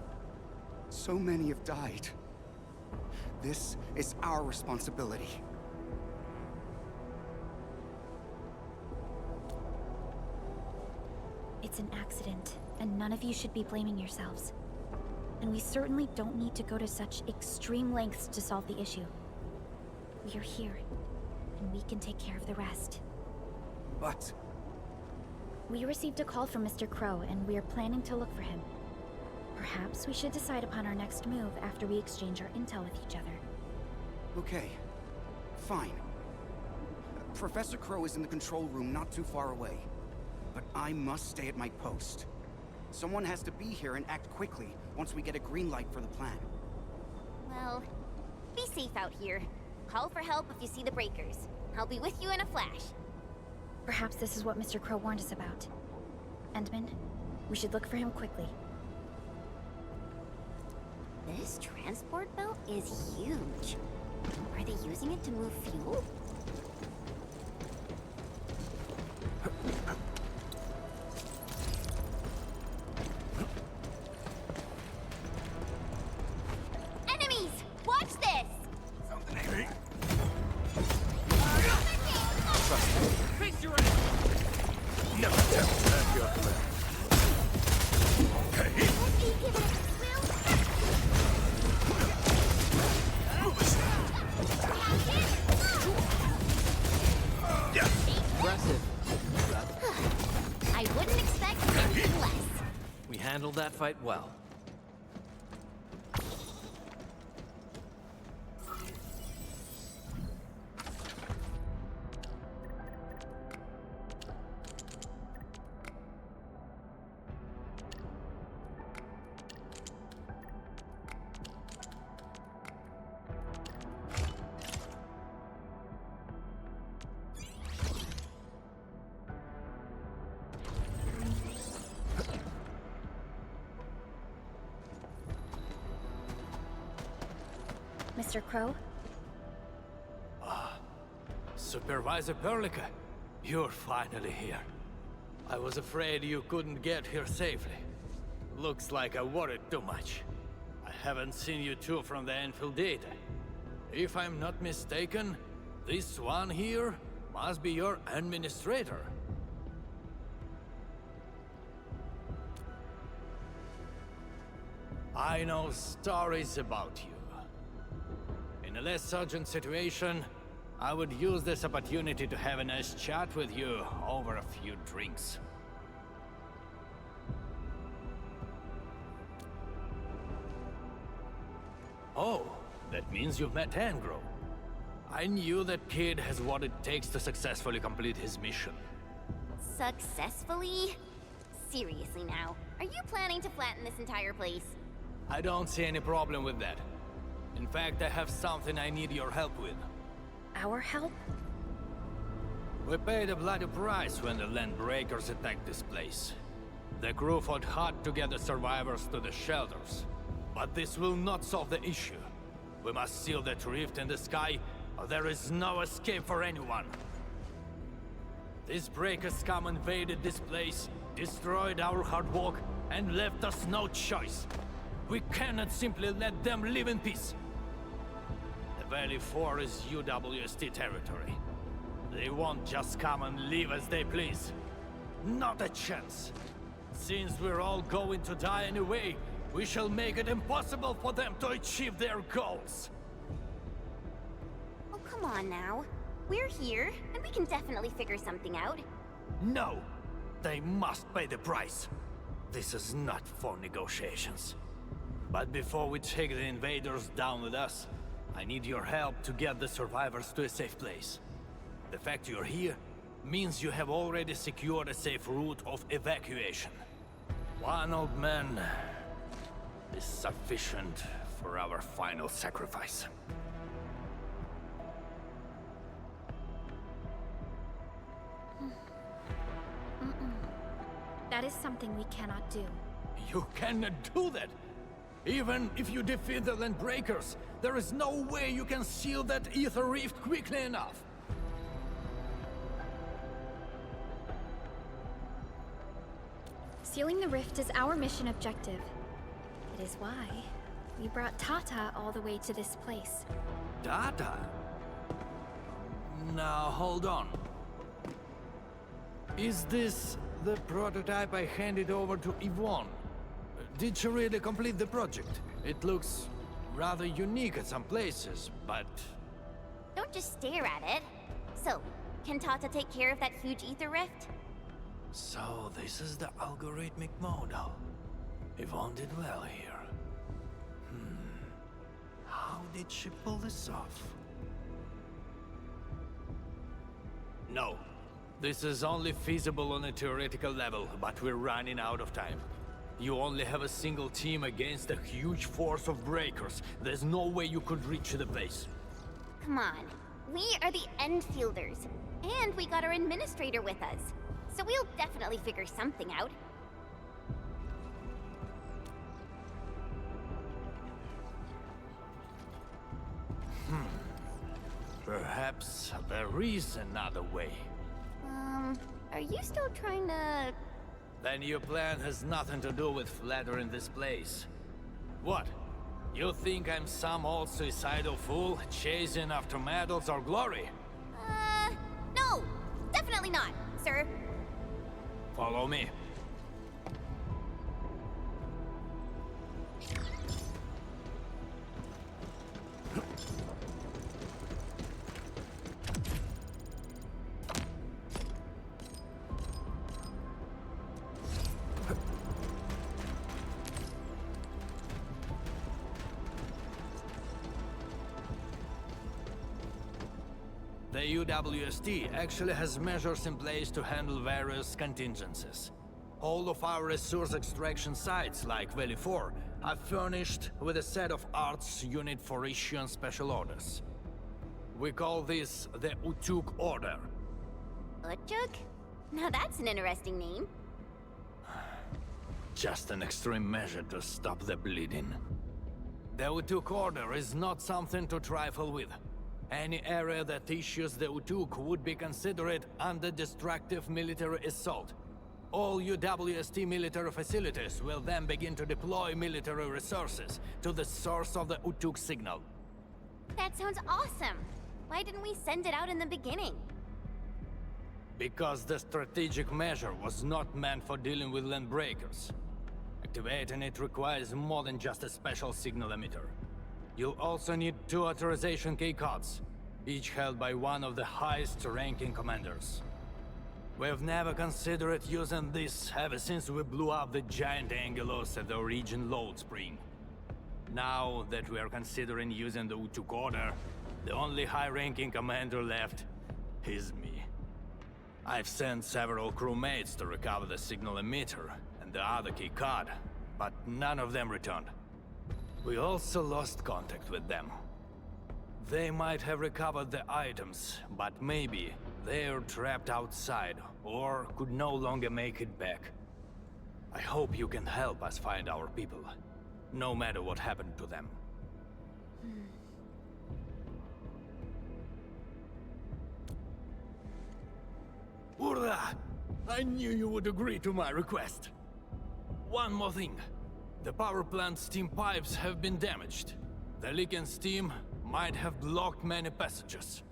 Speaker 20: So many have died. This is our responsibility.
Speaker 6: It's an accident, and none of you should be blaming yourselves. And we certainly don't need to go to such extreme lengths to solve the issue. We are here, and we can take care of the rest.
Speaker 20: But...
Speaker 6: We received a call from Mr. Crow, and we are planning to look for him. Perhaps we should decide upon our next move after we exchange our intel with each other.
Speaker 20: Okay. Fine. Professor Crow is in the control room not too far away. But I must stay at my post. Someone has to be here and act quickly once we get a green light for the plan.
Speaker 4: Well, be safe out here. Call for help if you see the breakers. I'll be with you in a flash.
Speaker 6: Perhaps this is what Mr. Crow warned us about. Endman, we should look for him quickly.
Speaker 4: This transport belt is huge. Are they using it to move fuel? Enemies! Watch this!
Speaker 16: Something ain't right.
Speaker 19: Face your ass!
Speaker 16: Never tell your plan. Okay.
Speaker 9: Impressive.
Speaker 4: I wouldn't expect anything less.
Speaker 9: We handled that fight well.
Speaker 6: Mr. Crow?
Speaker 12: Supervisor Perlica, you're finally here. I was afraid you couldn't get here safely. Looks like I worried too much. I haven't seen you two from the Endfield data. If I'm not mistaken, this one here must be your administrator. I know stories about you. In a less urgent situation, I would use this opportunity to have a nice chat with you over a few drinks. Oh, that means you've met Angro. I knew that kid has what it takes to successfully complete his mission.
Speaker 4: Successfully? Seriously now, are you planning to flatten this entire place?
Speaker 12: I don't see any problem with that. In fact, I have something I need your help with.
Speaker 6: Our help?
Speaker 12: We paid a bloody price when the Landbreakers attacked this place. The crew fought hard to get the survivors to the shelters. But this will not solve the issue. We must seal that rift in the sky, or there is no escape for anyone. These breakers scum invaded this place, destroyed our hard work, and left us no choice. We cannot simply let them live in peace. The Vale 4 is UWST territory. They won't just come and live as they please. Not a chance. Since we're all going to die anyway, we shall make it impossible for them to achieve their goals.
Speaker 4: Oh, come on now. We're here, and we can definitely figure something out.
Speaker 12: No! They must pay the price. This is not for negotiations. But before we take the invaders down with us, I need your help to get the survivors to a safe place. The fact you're here means you have already secured a safe route of evacuation. One old man is sufficient for our final sacrifice.
Speaker 6: That is something we cannot do.
Speaker 12: You cannot do that! Even if you defeat the Landbreakers, there is no way you can seal that ether rift quickly enough!
Speaker 6: Sealing the rift is our mission objective. It is why we brought Tata all the way to this place.
Speaker 12: Tata? Now, hold on. Is this the prototype I handed over to Yvonne? Did she really complete the project? It looks rather unique at some places, but...
Speaker 4: Don't just stare at it. So, can Tata take care of that huge ether rift?
Speaker 12: So, this is the algorithmic model. Yvonne did well here. How did she pull this off? No. This is only feasible on a theoretical level, but we're running out of time. You only have a single team against a huge force of breakers. There's no way you could reach the base.
Speaker 4: Come on. We are the Endfielders. And we got our administrator with us. So we'll definitely figure something out.
Speaker 12: Perhaps there is another way.
Speaker 4: Are you still trying to...
Speaker 12: Then your plan has nothing to do with flattering this place. What? You think I'm some old suicidal fool chasing after medals or glory?
Speaker 4: No! Definitely not, sir.
Speaker 12: Follow me. The UWST actually has measures in place to handle various contingencies. All of our resource extraction sites, like Vale 4, are furnished with a set of arts unit for issuing special orders. We call this the Utjung Order.
Speaker 4: Utjung? Now that's an interesting name.
Speaker 12: Just an extreme measure to stop the bleeding. The Utjung Order is not something to trifle with. Any area that issues the Utjung would be considered under destructive military assault. All UWST military facilities will then begin to deploy military resources to the source of the Utjung signal.
Speaker 4: That sounds awesome. Why didn't we send it out in the beginning?
Speaker 12: Because the strategic measure was not meant for dealing with Landbreakers. Activating it requires more than just a special signal emitter. You'll also need 2 authorization keycards, each held by one of the highest-ranking commanders. We've never considered using this ever since we blew up the giant Angelos at the origin Lodespring. Now that we are considering using the Utjung Order, the only high-ranking commander left is me. I've sent several crewmates to recover the signal emitter and the other keycard, but none of them returned. We also lost contact with them. They might have recovered the items, but maybe they're trapped outside, or could no longer make it back. I hope you can help us find our people, no matter what happened to them. Hurrah! I knew you would agree to my request. One more thing. The power plant's steam pipes have been damaged. The leaking steam might have blocked many passages.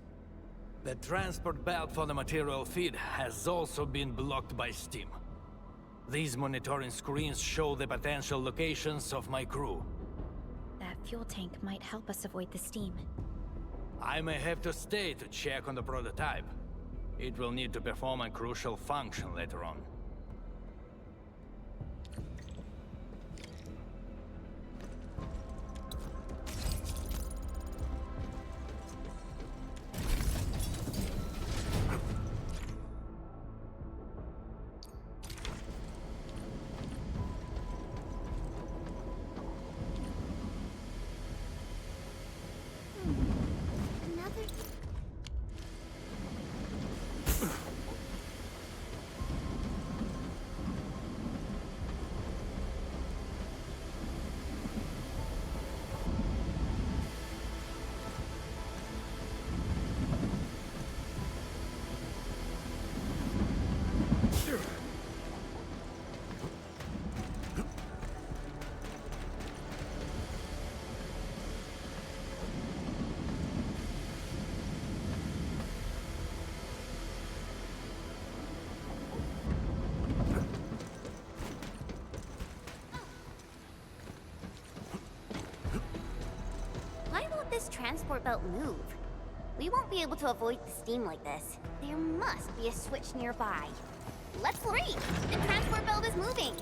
Speaker 12: The transport belt for the material feed has also been blocked by steam. These monitoring screens show the potential locations of my crew.
Speaker 6: That fuel tank might help us avoid the steam.
Speaker 12: I may have to stay to check on the prototype. It will need to perform a crucial function later on.
Speaker 4: This transport belt move? We won't be able to avoid the steam like this. There must be a switch nearby. Let's read! The transport belt is moving!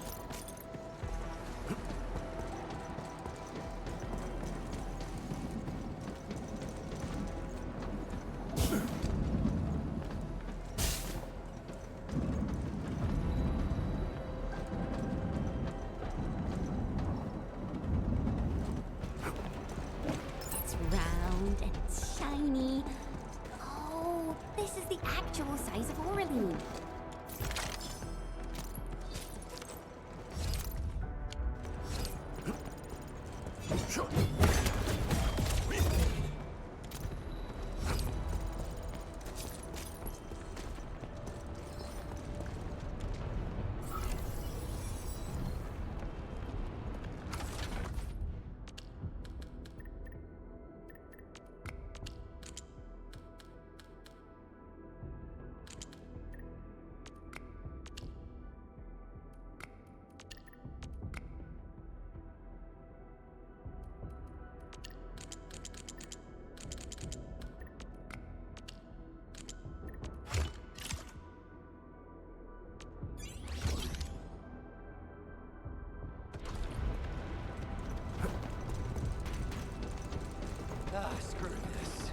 Speaker 3: Screw this.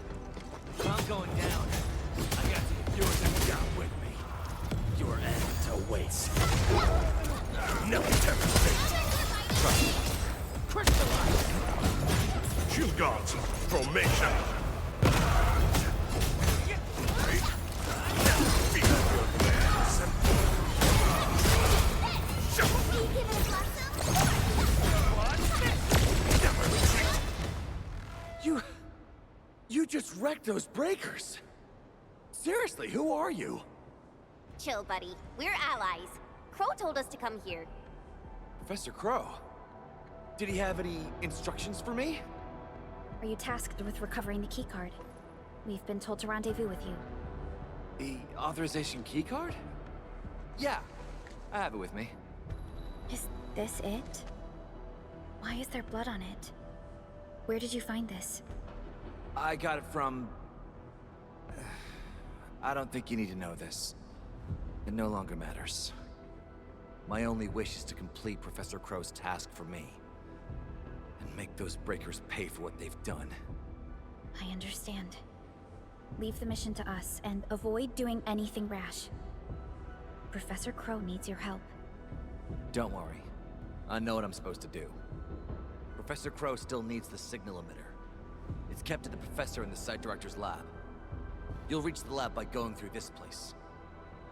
Speaker 3: I'm going down. I got to get yours and down with me. Your end awaits. No devastation. Crystallize.
Speaker 16: Shield guards, formation.
Speaker 3: You just wrecked those breakers! Seriously, who are you?
Speaker 4: Chill, buddy. We're allies. Crow told us to come here.
Speaker 3: Professor Crow? Did he have any instructions for me?
Speaker 6: Are you tasked with recovering the keycard? We've been told to rendezvous with you.
Speaker 3: The authorization keycard? Yeah, I have it with me.
Speaker 6: Is this it? Why is there blood on it? Where did you find this?
Speaker 3: I got it from... I don't think you need to know this. It no longer matters. My only wish is to complete Professor Crow's task for me. And make those breakers pay for what they've done.
Speaker 6: I understand. Leave the mission to us, and avoid doing anything rash. Professor Crow needs your help.
Speaker 3: Don't worry. I know what I'm supposed to do. Professor Crow still needs the signal emitter. It's kept at the professor in the site director's lab. You'll reach the lab by going through this place.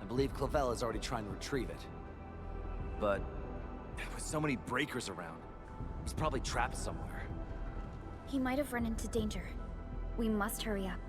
Speaker 3: I believe Clavel is already trying to retrieve it. But with so many breakers around, he's probably trapped somewhere.
Speaker 6: He might have run into danger. We must hurry up.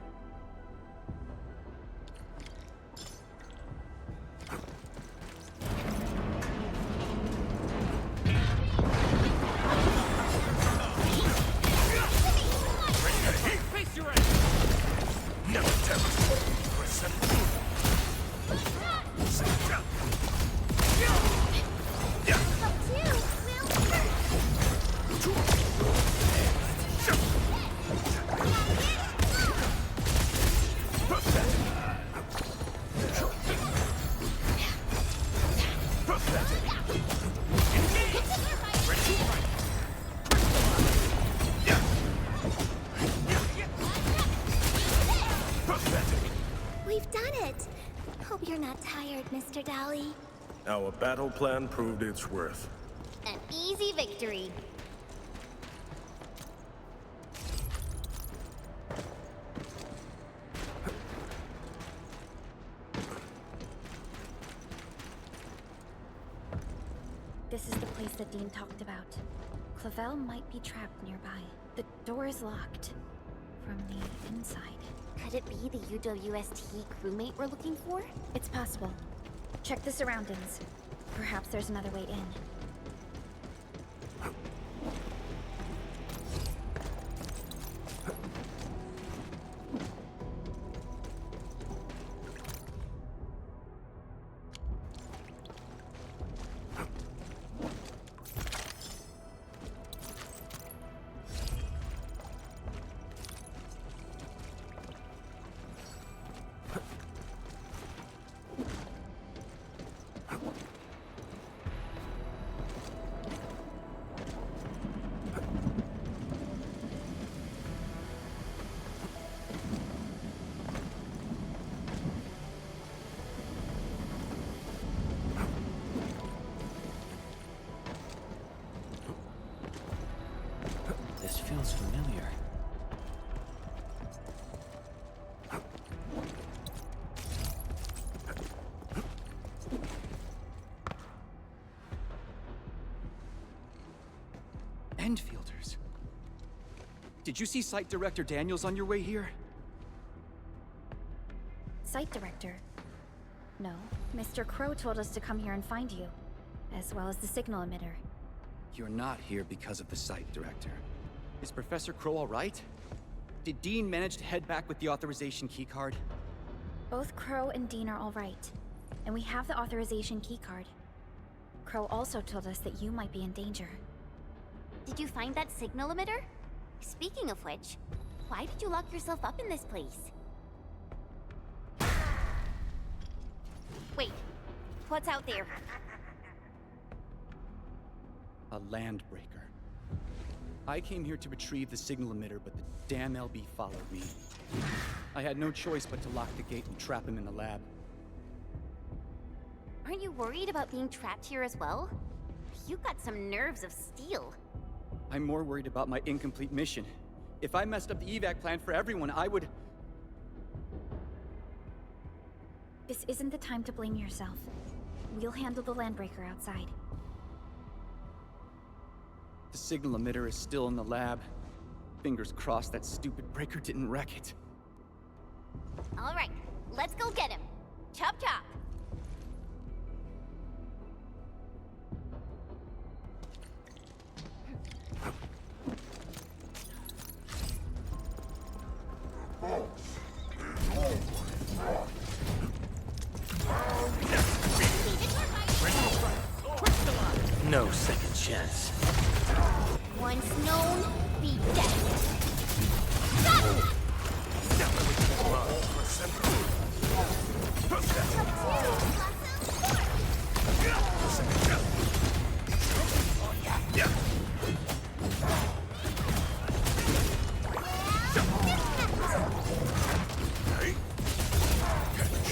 Speaker 18: We've done it! Hope you're not tired, Mr. Dali.
Speaker 8: Our battle plan proved its worth.
Speaker 4: An easy victory.
Speaker 6: This is the place that Dean talked about. Clavel might be trapped nearby. The door is locked from the inside.
Speaker 4: Could it be the UWST crewmate we're looking for?
Speaker 6: It's possible. Check the surroundings. Perhaps there's another way in.
Speaker 9: This feels familiar.
Speaker 15: Endfielders. Did you see Site Director Daniels on your way here?
Speaker 6: Site director? No. Mr. Crow told us to come here and find you, as well as the signal emitter.
Speaker 15: You're not here because of the Site Director. Is Professor Crow all right? Did Dean manage to head back with the authorization keycard?
Speaker 6: Both Crow and Dean are all right, and we have the authorization keycard. Crow also told us that you might be in danger.
Speaker 4: Did you find that signal emitter? Speaking of which, why did you lock yourself up in this place? Wait, what's out there?
Speaker 15: A landbreaker. I came here to retrieve the signal emitter, but the damn LB followed me. I had no choice but to lock the gate and trap him in the lab.
Speaker 4: Aren't you worried about being trapped here as well? You got some nerves of steel.
Speaker 15: I'm more worried about my incomplete mission. If I messed up the evac plan for everyone, I would...
Speaker 6: This isn't the time to blame yourself. We'll handle the landbreaker outside.
Speaker 15: The signal emitter is still in the lab. Fingers crossed that stupid breaker didn't wreck it.
Speaker 4: All right, let's go get him. Chop chop.
Speaker 9: No second chance.
Speaker 18: Once known, be destined.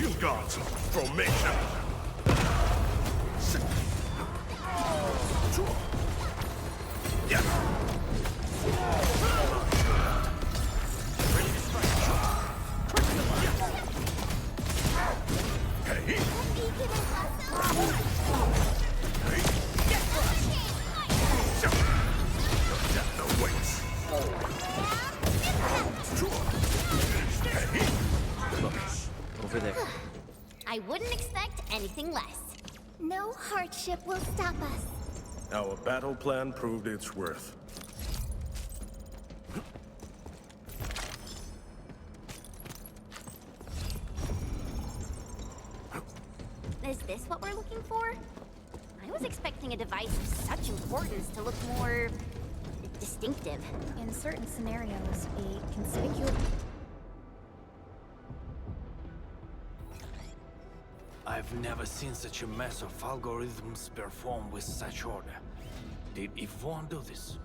Speaker 8: You got some formation.
Speaker 9: Over there.
Speaker 4: I wouldn't expect anything less.
Speaker 18: No hardship will stop us.
Speaker 8: Our battle plan proved its worth.
Speaker 4: Is this what we're looking for? I was expecting a device of such importance to look more... distinctive.
Speaker 6: In certain scenarios, a conspicuous...
Speaker 12: I've never seen such a mess of algorithms perform with such order. Did Yvonne do this?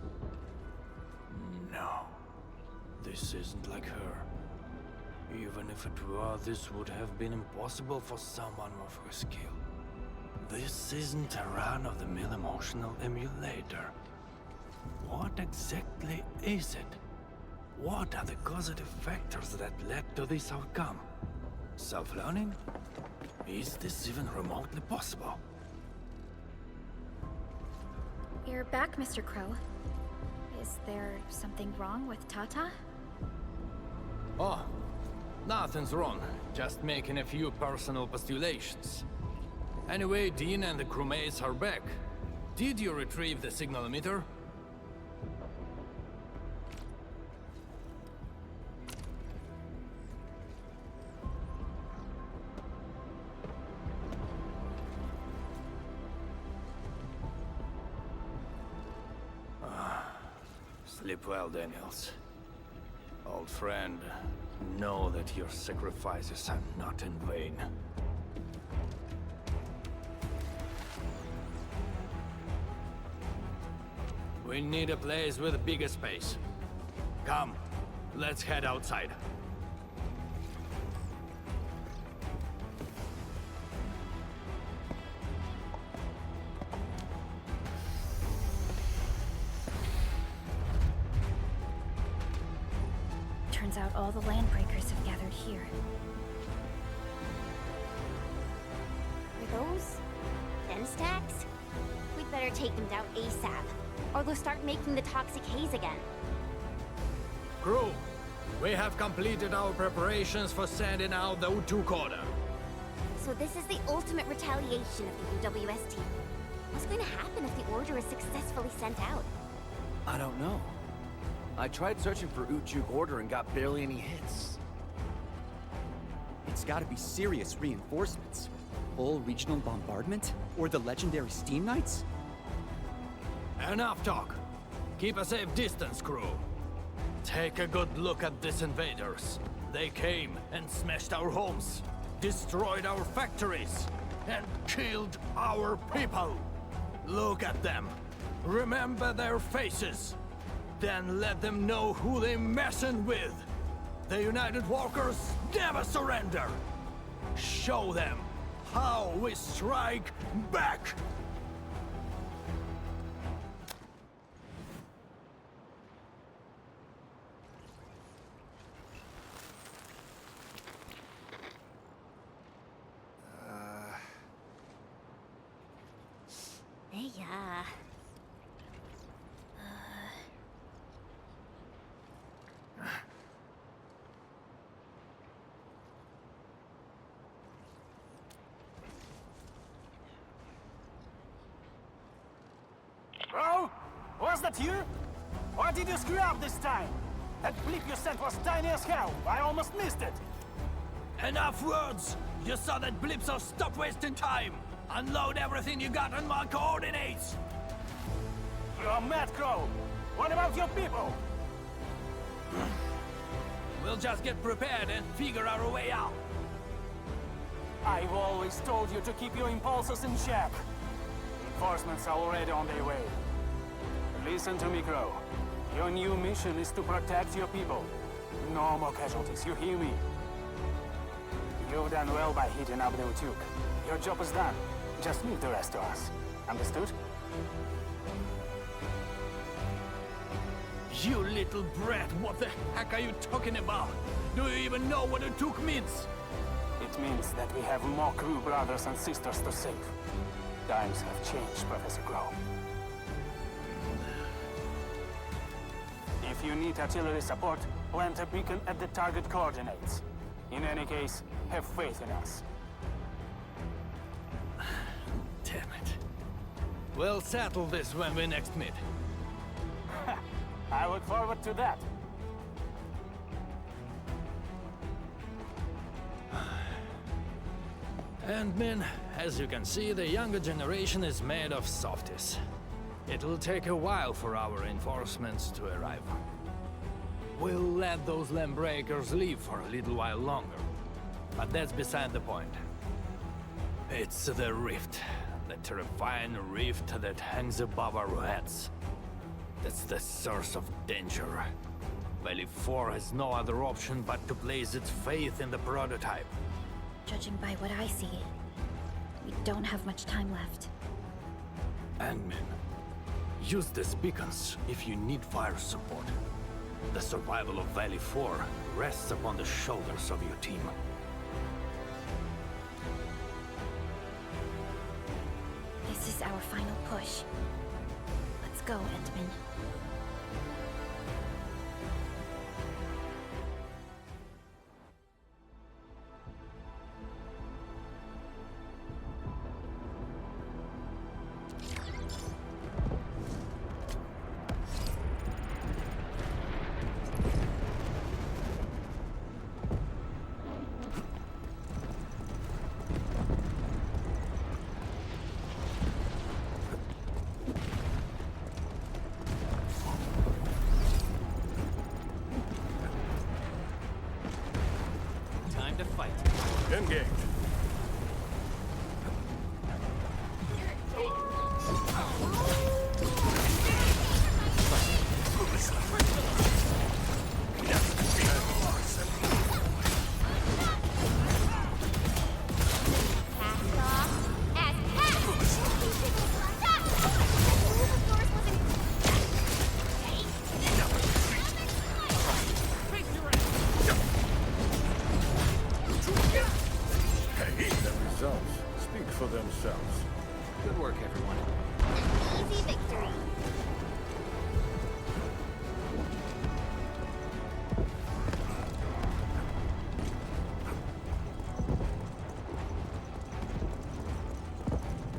Speaker 12: No. This isn't like her. Even if it were, this would have been impossible for someone with her skill. This isn't a run-of-the-mill emotional emulator. What exactly is it? What are the causative factors that led to this outcome? Self-learning? Is this even remotely possible?
Speaker 6: You're back, Mr. Crow. Is there something wrong with Tata?
Speaker 12: Oh, nothing's wrong. Just making a few personal postulations. Anyway, Dean and the crewmates are back. Did you retrieve the signal emitter? Sleep well, Daniels. Old friend, know that your sacrifices are not in vain. We need a place with a bigger space. Come, let's head outside.
Speaker 6: Turns out all the landbreakers have gathered here.
Speaker 4: Are those den stacks? We'd better take them down ASAP, or they'll start making the toxic haze again.
Speaker 12: Crew, we have completed our preparations for sending out the Utjung order.
Speaker 4: So this is the ultimate retaliation of the UWST. What's going to happen if the order is successfully sent out?
Speaker 3: I don't know. I tried searching for Utjung order and got barely any hits.
Speaker 21: It's gotta be serious reinforcements. Full regional bombardment? Or the legendary Steam Knights?
Speaker 12: Enough talk. Keep a safe distance, crew. Take a good look at these invaders. They came and smashed our homes, destroyed our factories, and killed our people. Look at them. Remember their faces. Then let them know who they're messing with. The United Walkers never surrender. Show them how we strike back.
Speaker 4: Yeah.
Speaker 22: Bro, was that you? Or did you screw up this time? That blip you sent was tiny as hell. I almost missed it.
Speaker 12: Enough words! You saw that blip, so stop wasting time! Unload everything you got on my coordinates!
Speaker 22: You're mad, Crow. What about your people?
Speaker 12: We'll just get prepared and figure our way out.
Speaker 22: I've always told you to keep your impulses in check. Reinforcements are already on their way. Listen to me, Crow. Your new mission is to protect your people. No more casualties, you hear me? You've done well by hitting up the Utjung. Your job is done. Just leave the rest to us. Understood?
Speaker 12: You little brat, what the heck are you talking about? Do you even know what Utjung means?
Speaker 22: It means that we have more crew brothers and sisters to save. Times have changed, Professor Crow. If you need artillery support, plant a beacon at the target coordinates. In any case, have faith in us.
Speaker 12: Damn it. We'll settle this when we next meet.
Speaker 22: I look forward to that.
Speaker 12: And men, as you can see, the younger generation is made of softies. It'll take a while for our reinforcements to arrive. We'll let those landbreakers live for a little while longer. But that's beside the point. It's the rift. The terrifying rift that hangs above our heads. That's the source of danger. Vale 4 has no other option but to place its faith in the prototype.
Speaker 6: Judging by what I see, we don't have much time left.
Speaker 12: Admin, use these beacons if you need fire support. The survival of Vale 4 rests upon the shoulders of your team.
Speaker 6: This is our final push. Let's go, Endman.
Speaker 8: Engage. For themselves.
Speaker 9: Good work, everyone.
Speaker 4: Easy victory.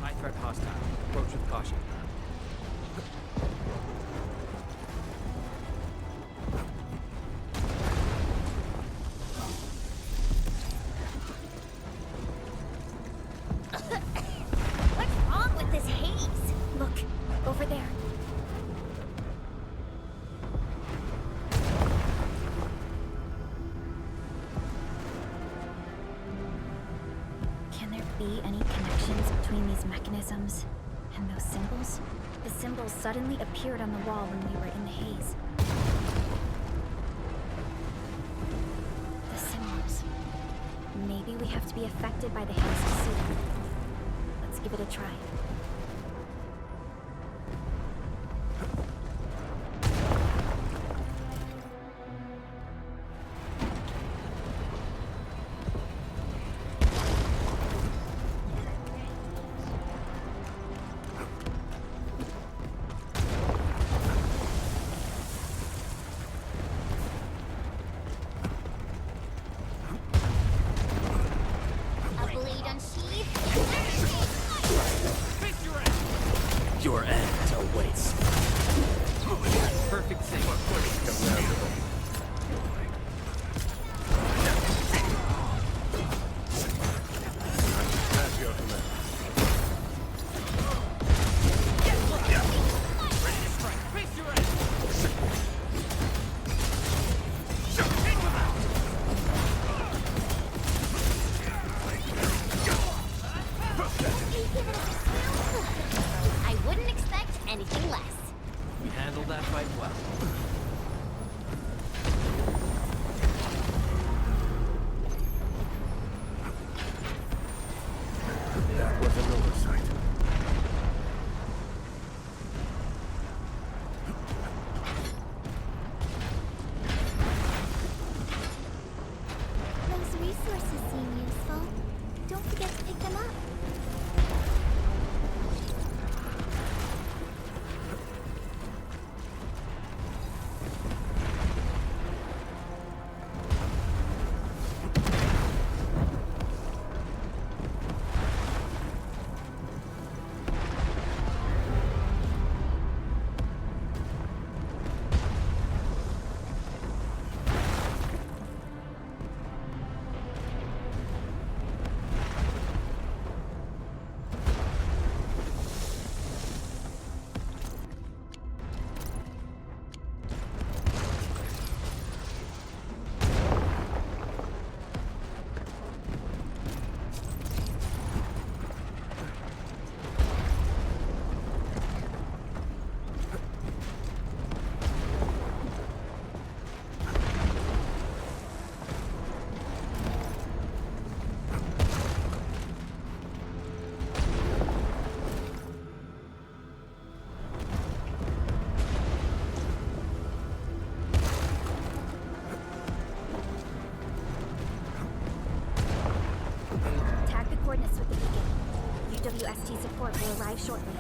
Speaker 9: High threat hostile. Approach with caution.
Speaker 6: And those symbols? The symbols suddenly appeared on the wall when we were in the haze. The symbols. Maybe we have to be affected by the haze to see them. Let's give it a try. coordinates with the beacon. UWST support will arrive shortly.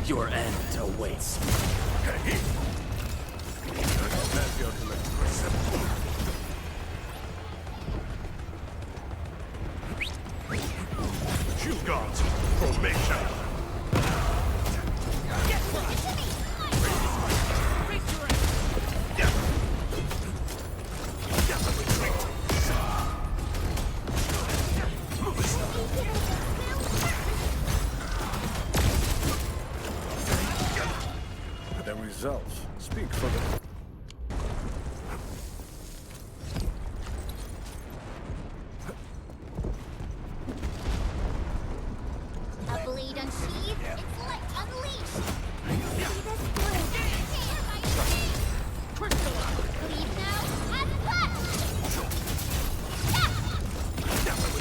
Speaker 9: Your end awaits.
Speaker 16: Shield guards, formation.
Speaker 8: The results speak for them.
Speaker 18: A blade unsheathed, its light unleashed. See this through. Leave now and push!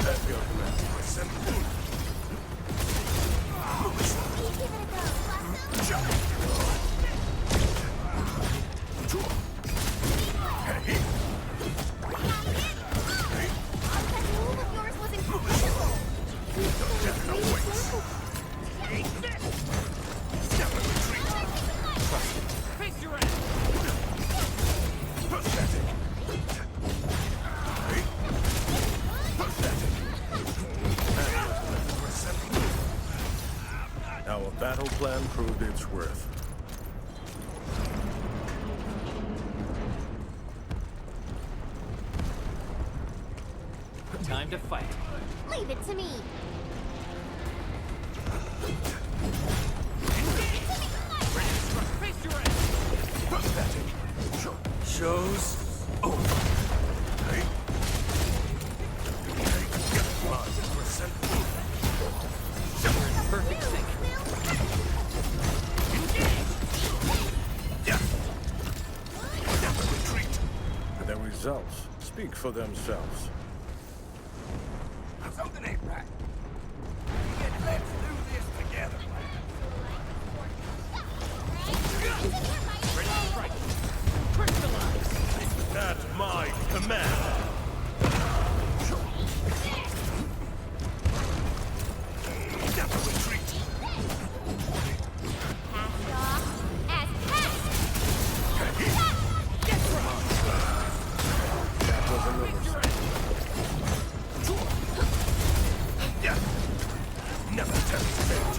Speaker 16: That's your command.
Speaker 18: Give it a go, Blossom.
Speaker 8: Our battle plan proved its worth.
Speaker 9: Time to fight.
Speaker 18: Leave it to me.
Speaker 16: Show's over.
Speaker 9: Perfect sync.
Speaker 8: The results speak for themselves.
Speaker 16: Something ain't right. Let's do this together. Crystallize. That's my command. Never retreat.
Speaker 18: Pass off as pass.
Speaker 8: That was an oversight.
Speaker 16: Never tell me fate.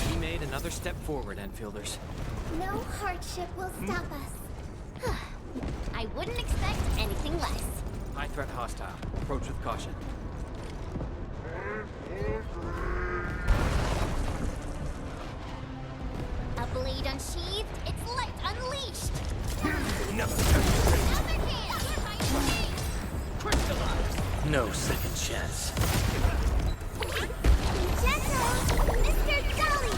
Speaker 9: We made another step forward, Enfielders.
Speaker 18: No hardship will stop us. I wouldn't expect anything less.
Speaker 9: High threat hostile. Approach with caution.
Speaker 18: A blade unsheathed, its light unleashed.
Speaker 9: No second chance.
Speaker 18: Gentle, Mr. Dolly!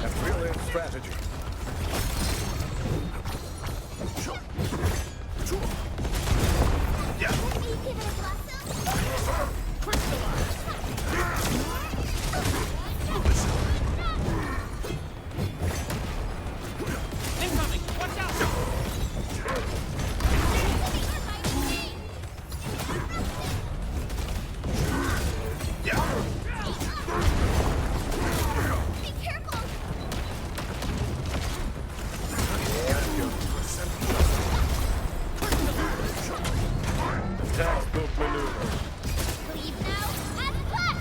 Speaker 8: A brilliant strategy.
Speaker 19: Incoming! Watch out!
Speaker 8: Textbook maneuver.
Speaker 18: Leave now and cut!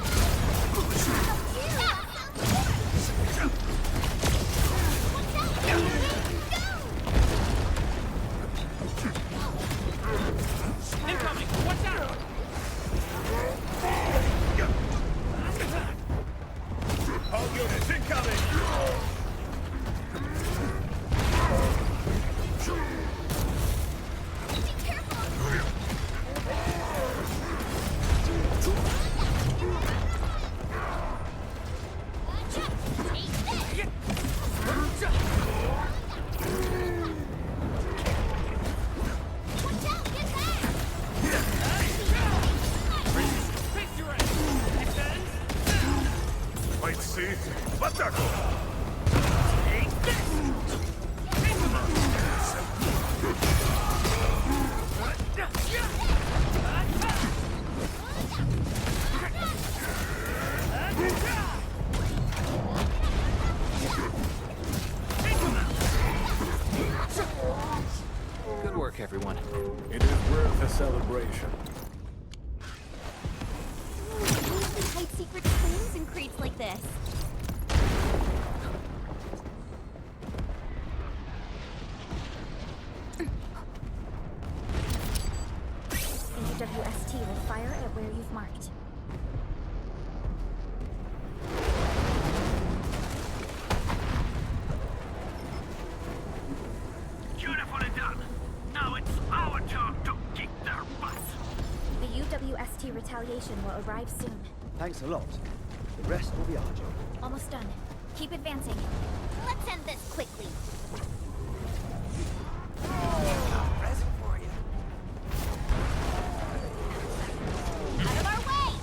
Speaker 19: Incoming! Watch out!
Speaker 8: All units incoming! Wait, see? Ataco!
Speaker 9: Good work, everyone.
Speaker 8: It is worth a celebration.
Speaker 4: We usually hide secret springs in crates like this.
Speaker 6: The UWST will fire at where you've marked.
Speaker 17: Beautifully done. Now it's our turn to kick their butts.
Speaker 6: The UWST retaliation will arrive soon.
Speaker 5: Thanks a lot. The rest will be our job.
Speaker 6: Almost done. Keep advancing.
Speaker 4: Let's end this quickly. Out of our way!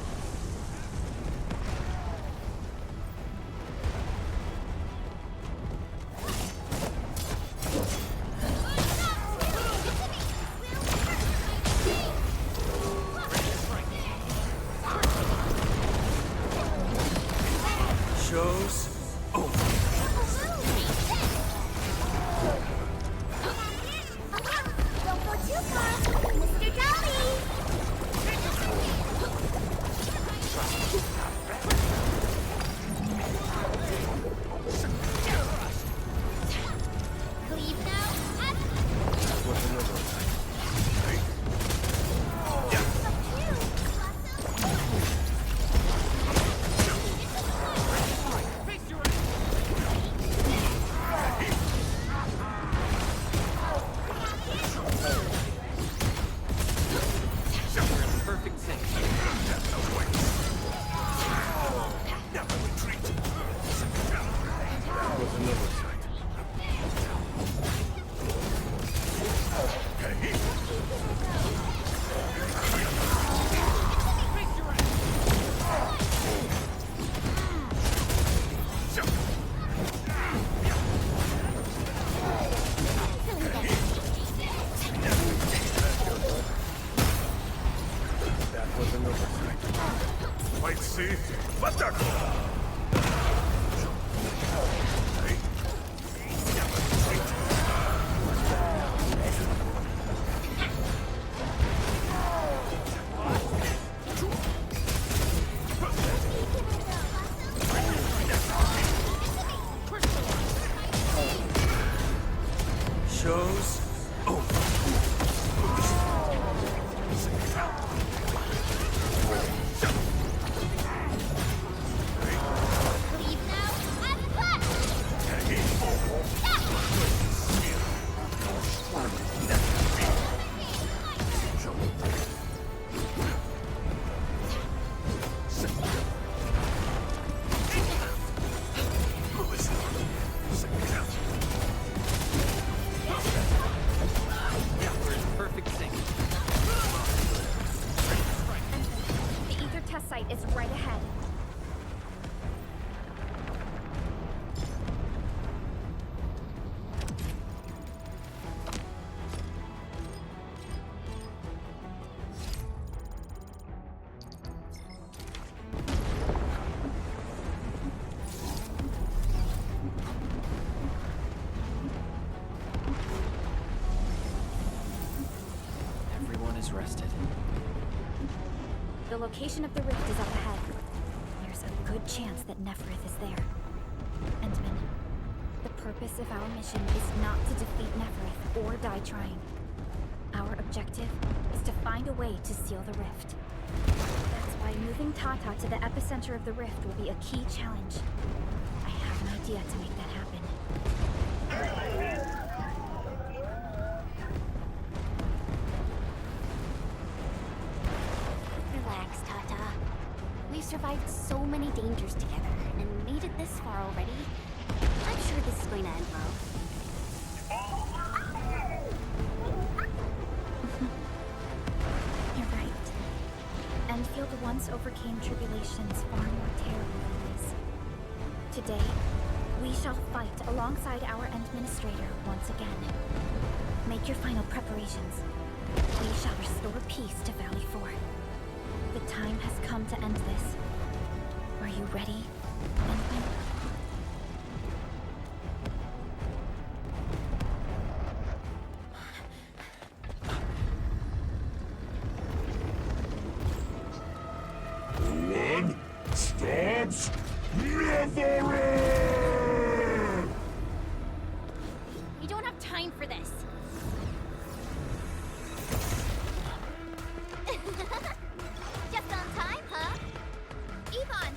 Speaker 3: Show's over.
Speaker 18: Don't go too far, Mr. Dolly! Leave now and
Speaker 9: Perfect sync.
Speaker 8: That was another sight. That was another sight. Wait, see? Ataco!
Speaker 3: Show's over.
Speaker 9: has rested.
Speaker 6: The location of the rift is up ahead. There's a good chance that Neferith is there. Endman, the purpose of our mission is not to defeat Neferith or die trying. Our objective is to find a way to seal the rift. That's why moving Tata to the epicenter of the rift will be a key challenge. I have an idea to make that happen.
Speaker 4: Relax, Tata. We've survived so many dangers together and made it this far already. I'm sure this is going to end well.
Speaker 6: You're right. Endfield once overcame tribulations far more terrible than these. Today, we shall fight alongside our Administrator once again. Make your final preparations. We shall restore peace to Valley 4. The time has come to end this. Are you ready, Endman?
Speaker 16: One stops never!
Speaker 4: We don't have time for this. Just on time, huh? Yvonne!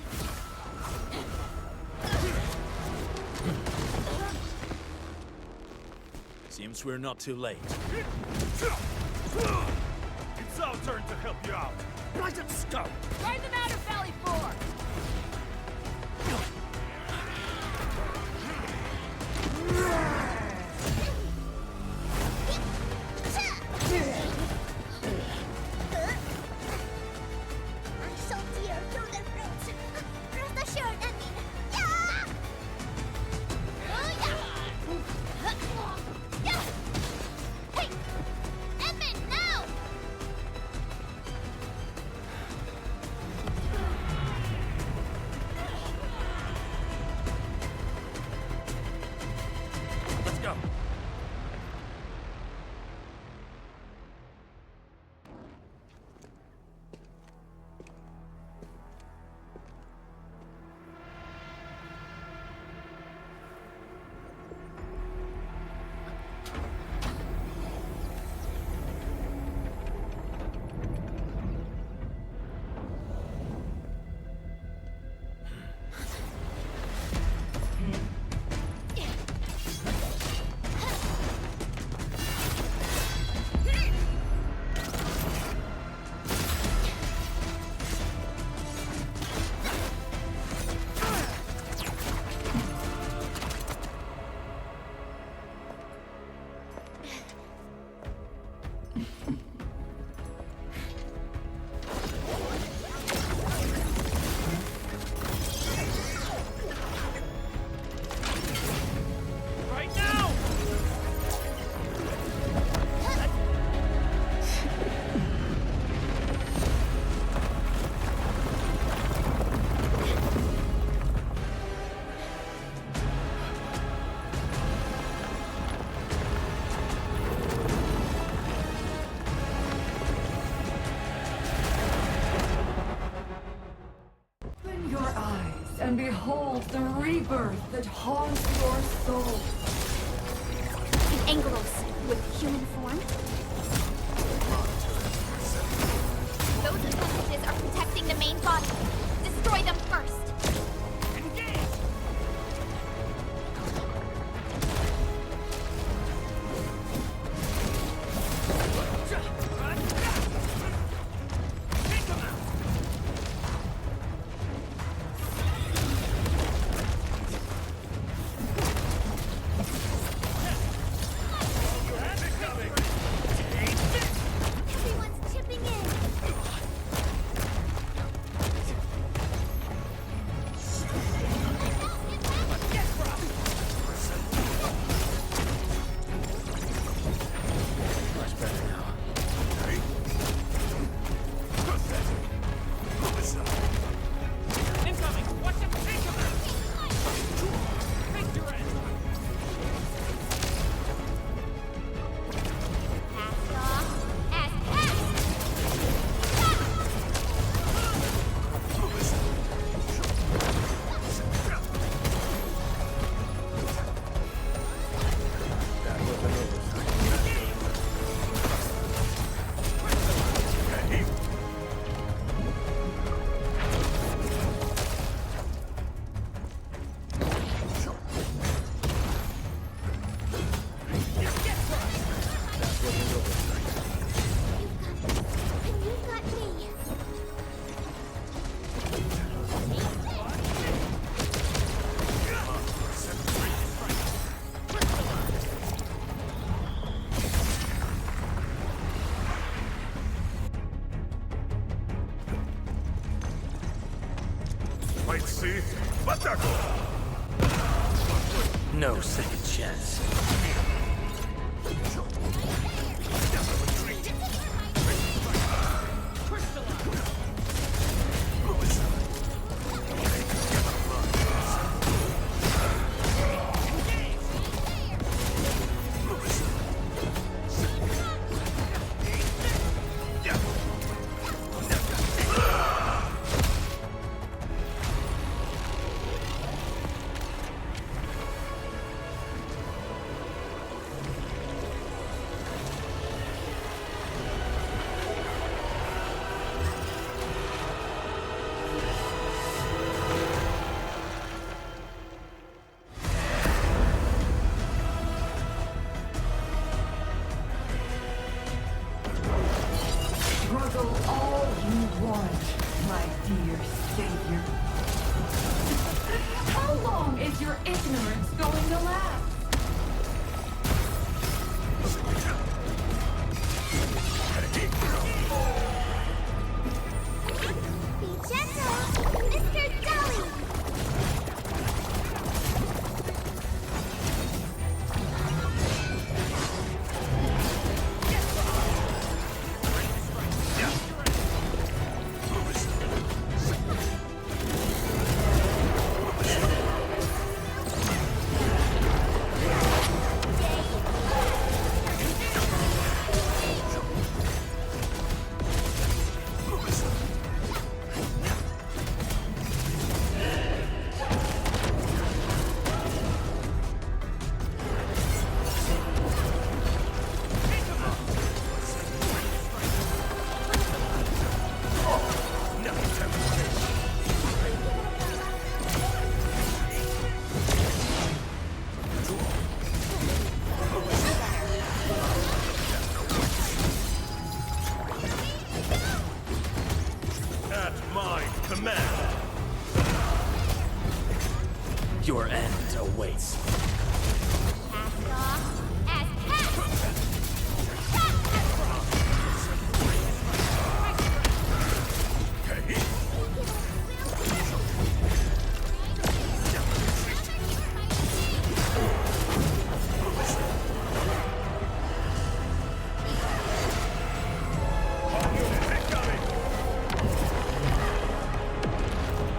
Speaker 1: Seems we're not too late.
Speaker 10: It's our turn to help you out.
Speaker 1: Right at scope!
Speaker 11: Drive them out of Valley 4!
Speaker 18: I'm so dear to the roots. Rest assured, I mean, yeah! Yeah! Hey! Edmund, now!
Speaker 1: Let's go!
Speaker 10: Right now!
Speaker 23: Open your eyes and behold the rebirth that haunts your soul.
Speaker 4: An Angelos with human form? Those appendages are protecting the main body. Destroy them first.
Speaker 10: might see. Batako!
Speaker 1: No second chance.
Speaker 23: Struggle all you want, my dear savior. How long is your ignorance going to last?
Speaker 18: Be gentle, Mr. Dolly!
Speaker 1: Your end awaits.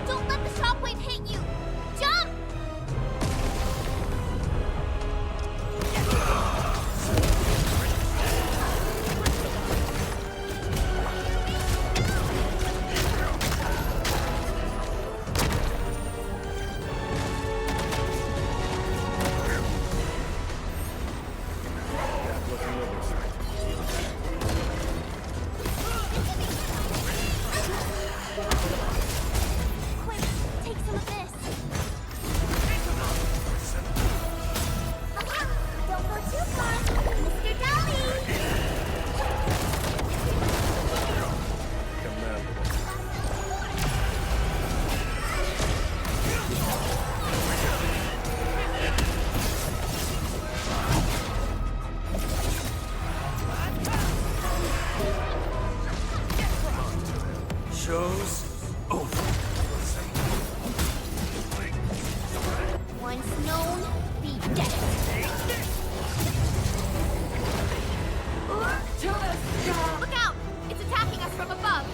Speaker 18: Don't let the shockwave hit you! Jump! Quick, take some of this. Don't go too far, Mr. Dolly!
Speaker 1: Show's over.
Speaker 18: Once known, be dead.
Speaker 23: To the sky!
Speaker 18: Look out! It's attacking us from above.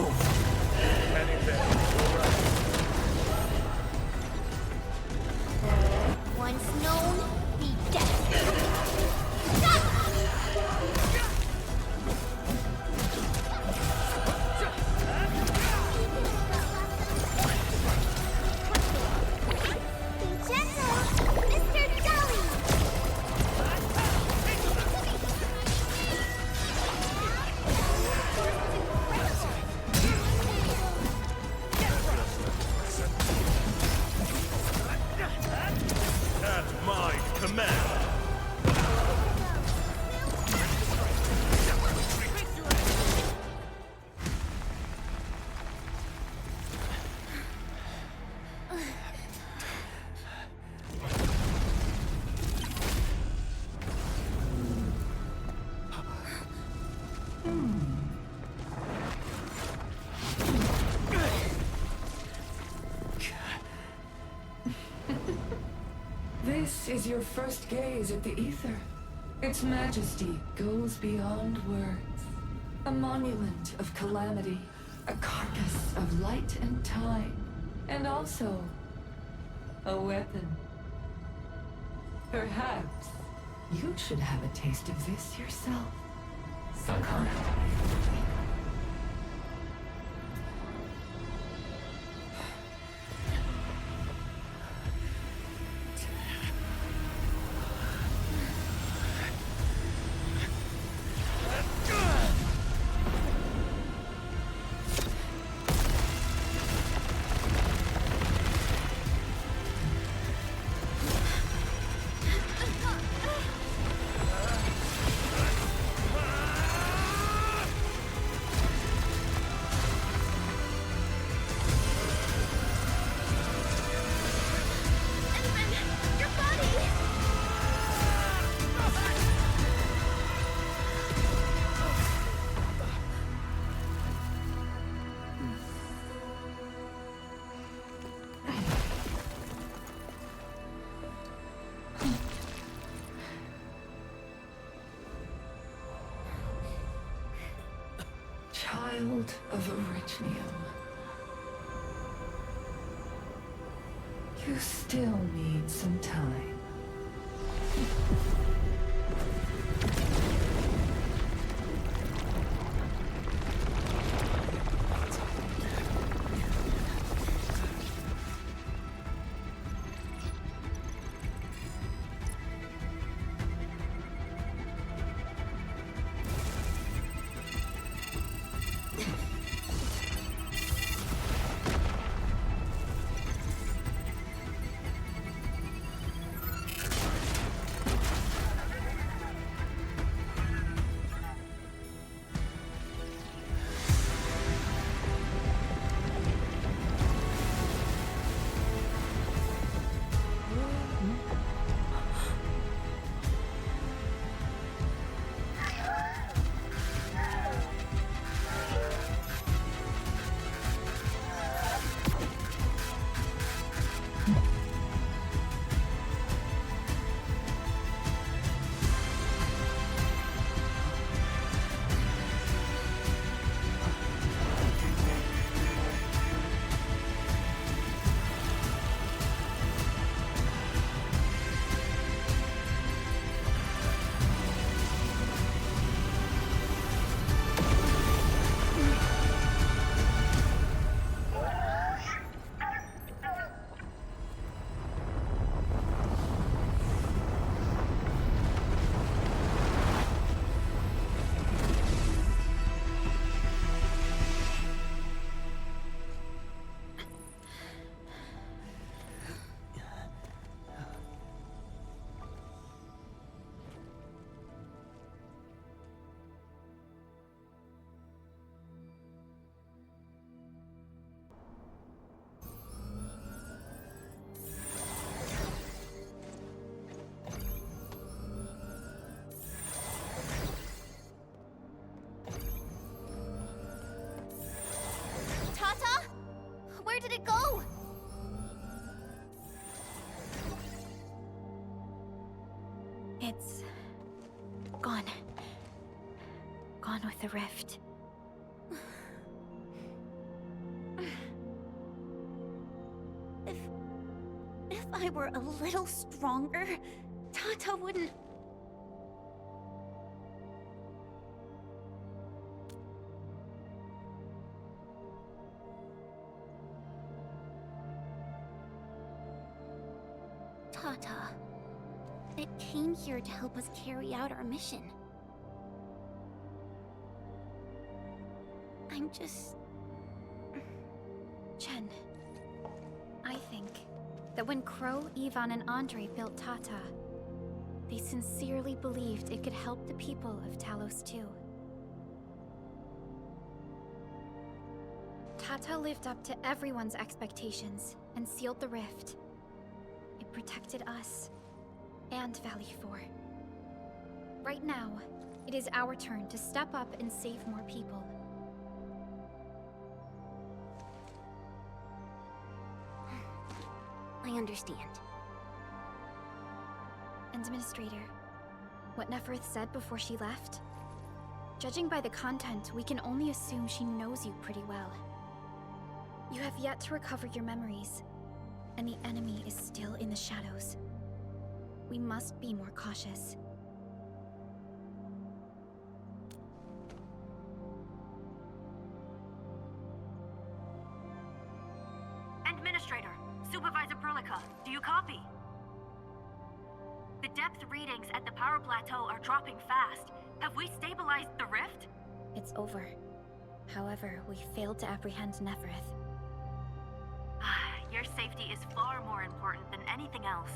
Speaker 10: Heading there. All right.
Speaker 18: Once known, be dead. Be gentle, Mr. Jolly!
Speaker 10: At my command.
Speaker 23: This is your first gaze at the ether. Its majesty goes beyond words. A monument of calamity, a carcass of light and time, and also a weapon. Perhaps you should have a taste of this yourself, Sakana. Child of Orichnium. You still need some time.
Speaker 18: did it go?
Speaker 6: It's gone. Gone with the rift.
Speaker 4: I were a little stronger, Tata wouldn't... Tata, it came here to help us carry out our mission. I'm just...
Speaker 6: Chen, I think that when Crow, Ivan, and Andre built Tata, they sincerely believed it could help the people of Talos too. Tata lived up to everyone's expectations and sealed the rift. It protected us and Vale 4. Right now, it is our turn to step up and save more people.
Speaker 4: I understand.
Speaker 6: Administrator, what Neferth said before she left? Judging by the content, we can only assume she knows you pretty well. You have yet to recover your memories, and the enemy is still in the shadows. We must be more cautious.
Speaker 11: Administrator, Supervisor Prologue, do you copy? The depth readings at the power plateau are dropping fast. Have we stabilized the rift?
Speaker 6: It's over. However, we failed to apprehend Neferth.
Speaker 11: Your safety is far more important than anything else.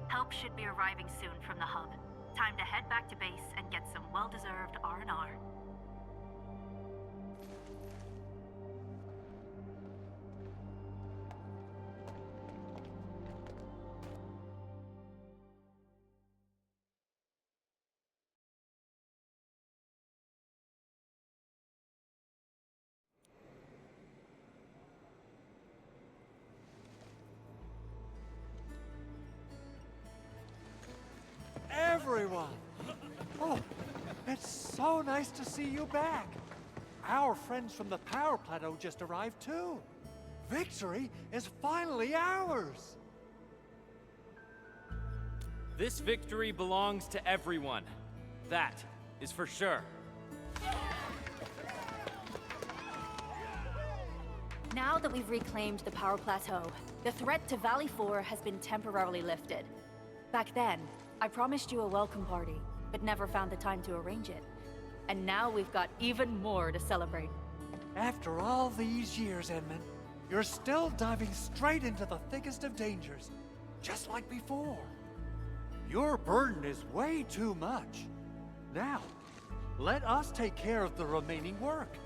Speaker 11: Help should be arriving soon from the hub. Time to head back to base and get some well-deserved R&R.
Speaker 2: Everyone! Oh, it's so nice to see you back. Our friends from the power plateau just arrived too. Victory is finally ours!
Speaker 9: This victory belongs to everyone. That is for sure.
Speaker 13: Now that we've reclaimed the power plateau, the threat to Vale 4 has been temporarily lifted. Back then, I promised you a welcome party, but never found the time to arrange it. And now we've got even more to celebrate.
Speaker 2: After all these years, Edmund, you're still diving straight into the thickest of dangers, just like before. Your burden is way too much. Now, let us take care of the remaining work.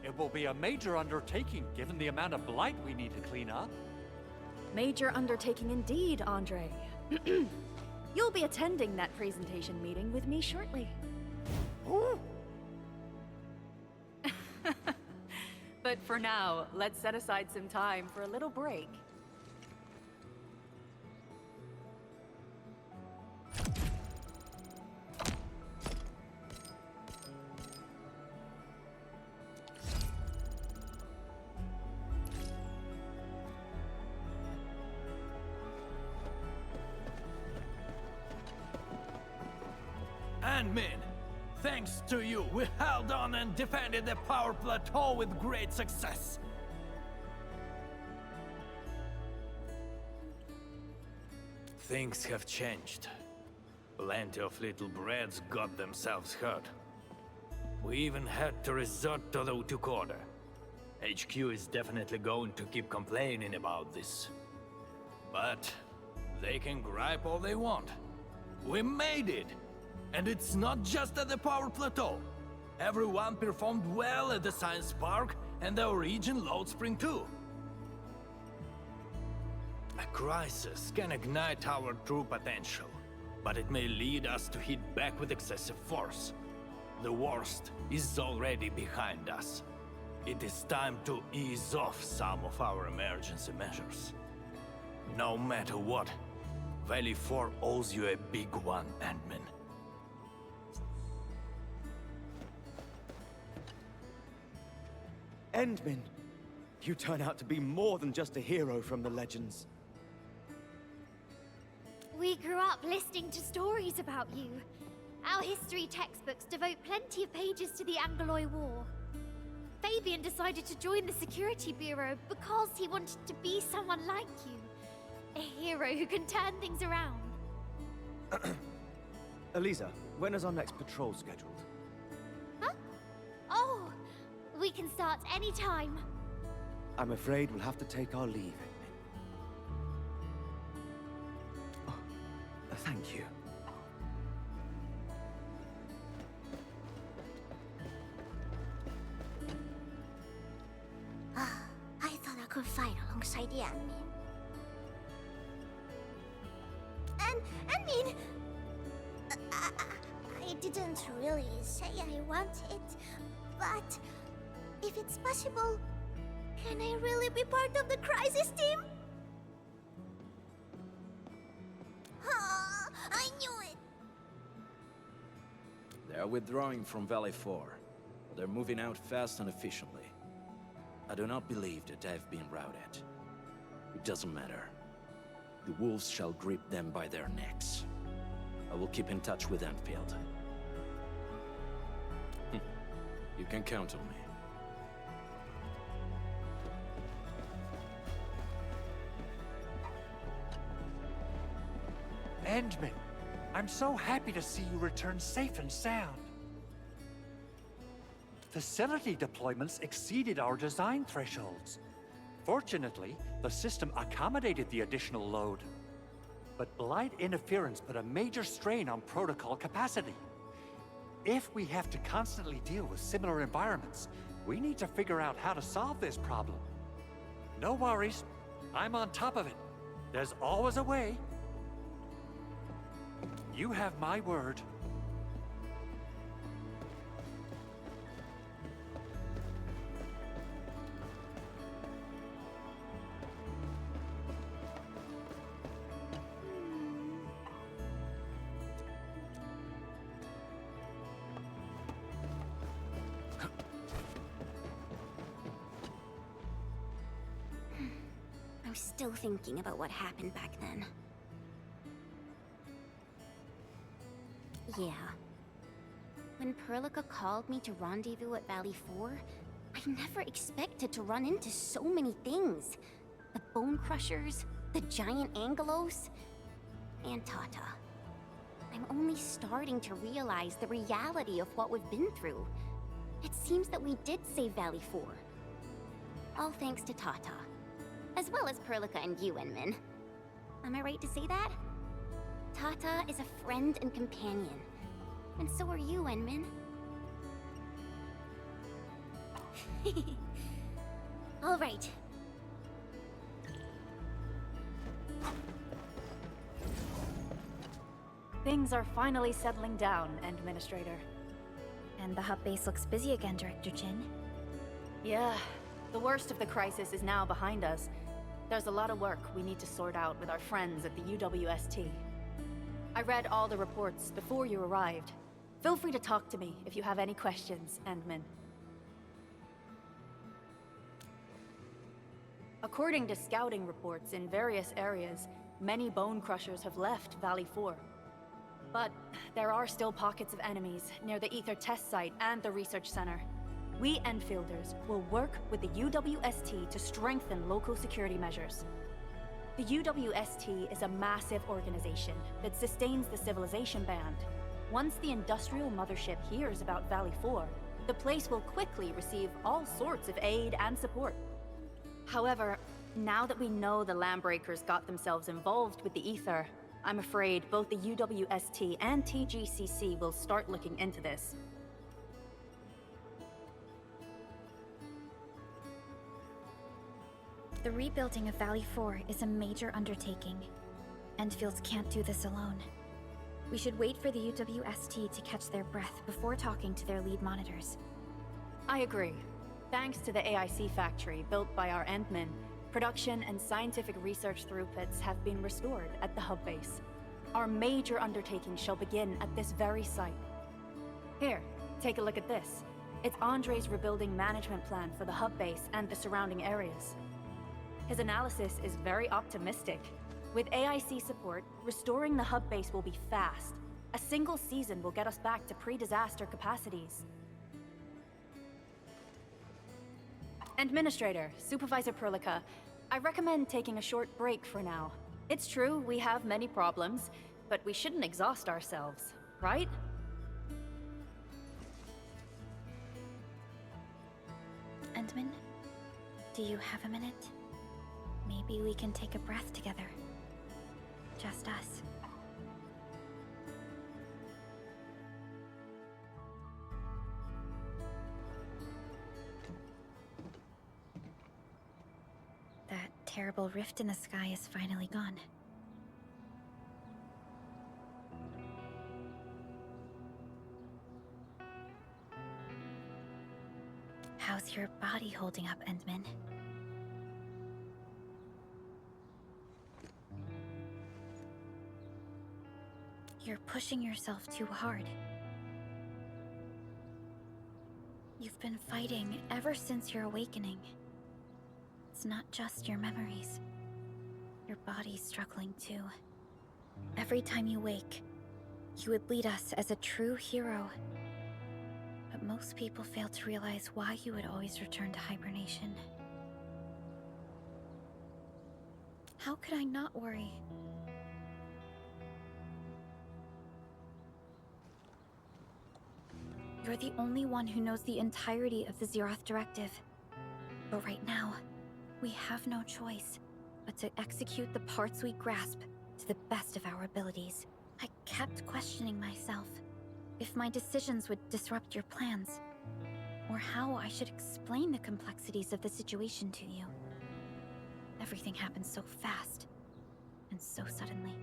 Speaker 2: It will be a major undertaking given the amount of blight we need to clean up.
Speaker 13: Major undertaking indeed, Andre. You'll be attending that presentation meeting with me shortly. But for now, let's set aside some time for a little break.
Speaker 12: And men, thanks to you, we held on and defended the power plateau with great success. Things have changed. Plenty of little brats got themselves hurt. We even had to resort to the Utjung order. HQ is definitely going to keep complaining about this. But they can gripe all they want. We made it! And it's not just at the power plateau. Everyone performed well at the science park and our region Lodespring too. A crisis can ignite our true potential, but it may lead us to hit back with excessive force. The worst is already behind us. It is time to ease off some of our emergency measures. No matter what, Vale 4 owes you a big one, Ant-Man.
Speaker 5: Endman, you turn out to be more than just a hero from the legends.
Speaker 7: We grew up listening to stories about you. Our history textbooks devote plenty of pages to the Angloy War. Fabian decided to join the Security Bureau because he wanted to be someone like you. A hero who can turn things around.
Speaker 5: Eliza, when is our next patrol scheduled?
Speaker 7: Huh? Oh, we can start any time.
Speaker 5: I'm afraid we'll have to take our leave. Oh, thank you.
Speaker 18: I thought I could fight alongside the admin. Admin! I didn't really say I want it, but if it's possible, can I really be part of the crisis team? I knew it!
Speaker 14: They're withdrawing from Vale 4. They're moving out fast and efficiently. I do not believe that they've been routed. It doesn't matter. The wolves shall grip them by their necks. I will keep in touch with Endfield. You can count on me.
Speaker 2: Endman, I'm so happy to see you return safe and sound. Facility deployments exceeded our design thresholds. Fortunately, the system accommodated the additional load. But Blight interference put a major strain on protocol capacity. If we have to constantly deal with similar environments, we need to figure out how to solve this problem. No worries, I'm on top of it. There's always a way. You have my word.
Speaker 4: I'm still thinking about what happened back then. Yeah. When Prologue called me to rendezvous at Valley 4, I never expected to run into so many things. The Bone Crushers, the giant Angelos, and Tata. I'm only starting to realize the reality of what we've been through. It seems that we did save Valley 4. All thanks to Tata. As well as Prologue and you, Enman. Am I right to say that? Tata is a friend and companion. And so are you, Enman. All right.
Speaker 13: Things are finally settling down, Administrator.
Speaker 6: And the hub base looks busy again, Director Jin.
Speaker 13: Yeah, the worst of the crisis is now behind us. There's a lot of work we need to sort out with our friends at the UWST. I read all the reports before you arrived. Feel free to talk to me if you have any questions, Endman. According to scouting reports in various areas, many Bone Crushers have left Valley 4. But there are still pockets of enemies near the Ether test site and the research center. We Endfielders will work with the UWST to strengthen local security measures. The UWST is a massive organization that sustains the Civilization Band. Once the industrial mothership hears about Valley 4, the place will quickly receive all sorts of aid and support. However, now that we know the Landbreakers got themselves involved with the Ether, I'm afraid both the UWST and TGCC will start looking into this.
Speaker 6: The rebuilding of Valley 4 is a major undertaking. Endfields can't do this alone. We should wait for the UWST to catch their breath before talking to their lead monitors.
Speaker 13: I agree. Thanks to the AIC factory built by our Endmen, production and scientific research throughputs have been restored at the hub base. Our major undertaking shall begin at this very site. Here, take a look at this. It's Andre's rebuilding management plan for the hub base and the surrounding areas. His analysis is very optimistic. With AIC support, restoring the hub base will be fast. A single season will get us back to pre-disaster capacities. Administrator, Supervisor Prologue, I recommend taking a short break for now. It's true, we have many problems, but we shouldn't exhaust ourselves, right?
Speaker 6: Endman, do you have a minute? Maybe we can take a breath together. Just us. That terrible rift in the sky is finally gone. How's your body holding up, Endman? You're pushing yourself too hard. You've been fighting ever since your awakening. It's not just your memories. Your body's struggling too. Every time you wake, you would lead us as a true hero. But most people fail to realize why you would always return to hibernation. How could I not worry? You're the only one who knows the entirety of the Zeroth Directive. But right now, we have no choice but to execute the parts we grasp to the best of our abilities. I kept questioning myself if my decisions would disrupt your plans, or how I should explain the complexities of the situation to you. Everything happened so fast, and so suddenly.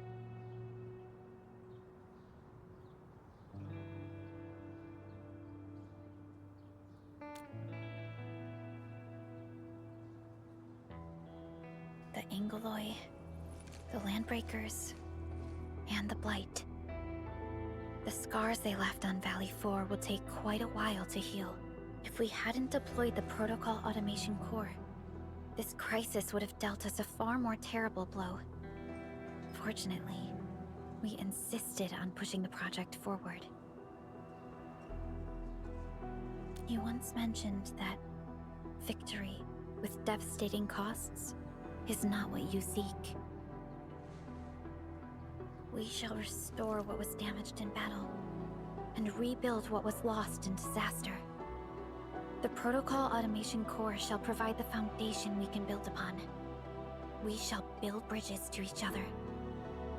Speaker 6: The Angeloi, the Landbreakers, and the Blight. The scars they left on Valley 4 will take quite a while to heal. If we hadn't deployed the Protocol Automation Core, this crisis would have dealt us a far more terrible blow. Fortunately, we insisted on pushing the project forward. You once mentioned that victory with devastating costs is not what you seek. We shall restore what was damaged in battle, and rebuild what was lost in disaster. The Protocol Automation Core shall provide the foundation we can build upon. We shall build bridges to each other,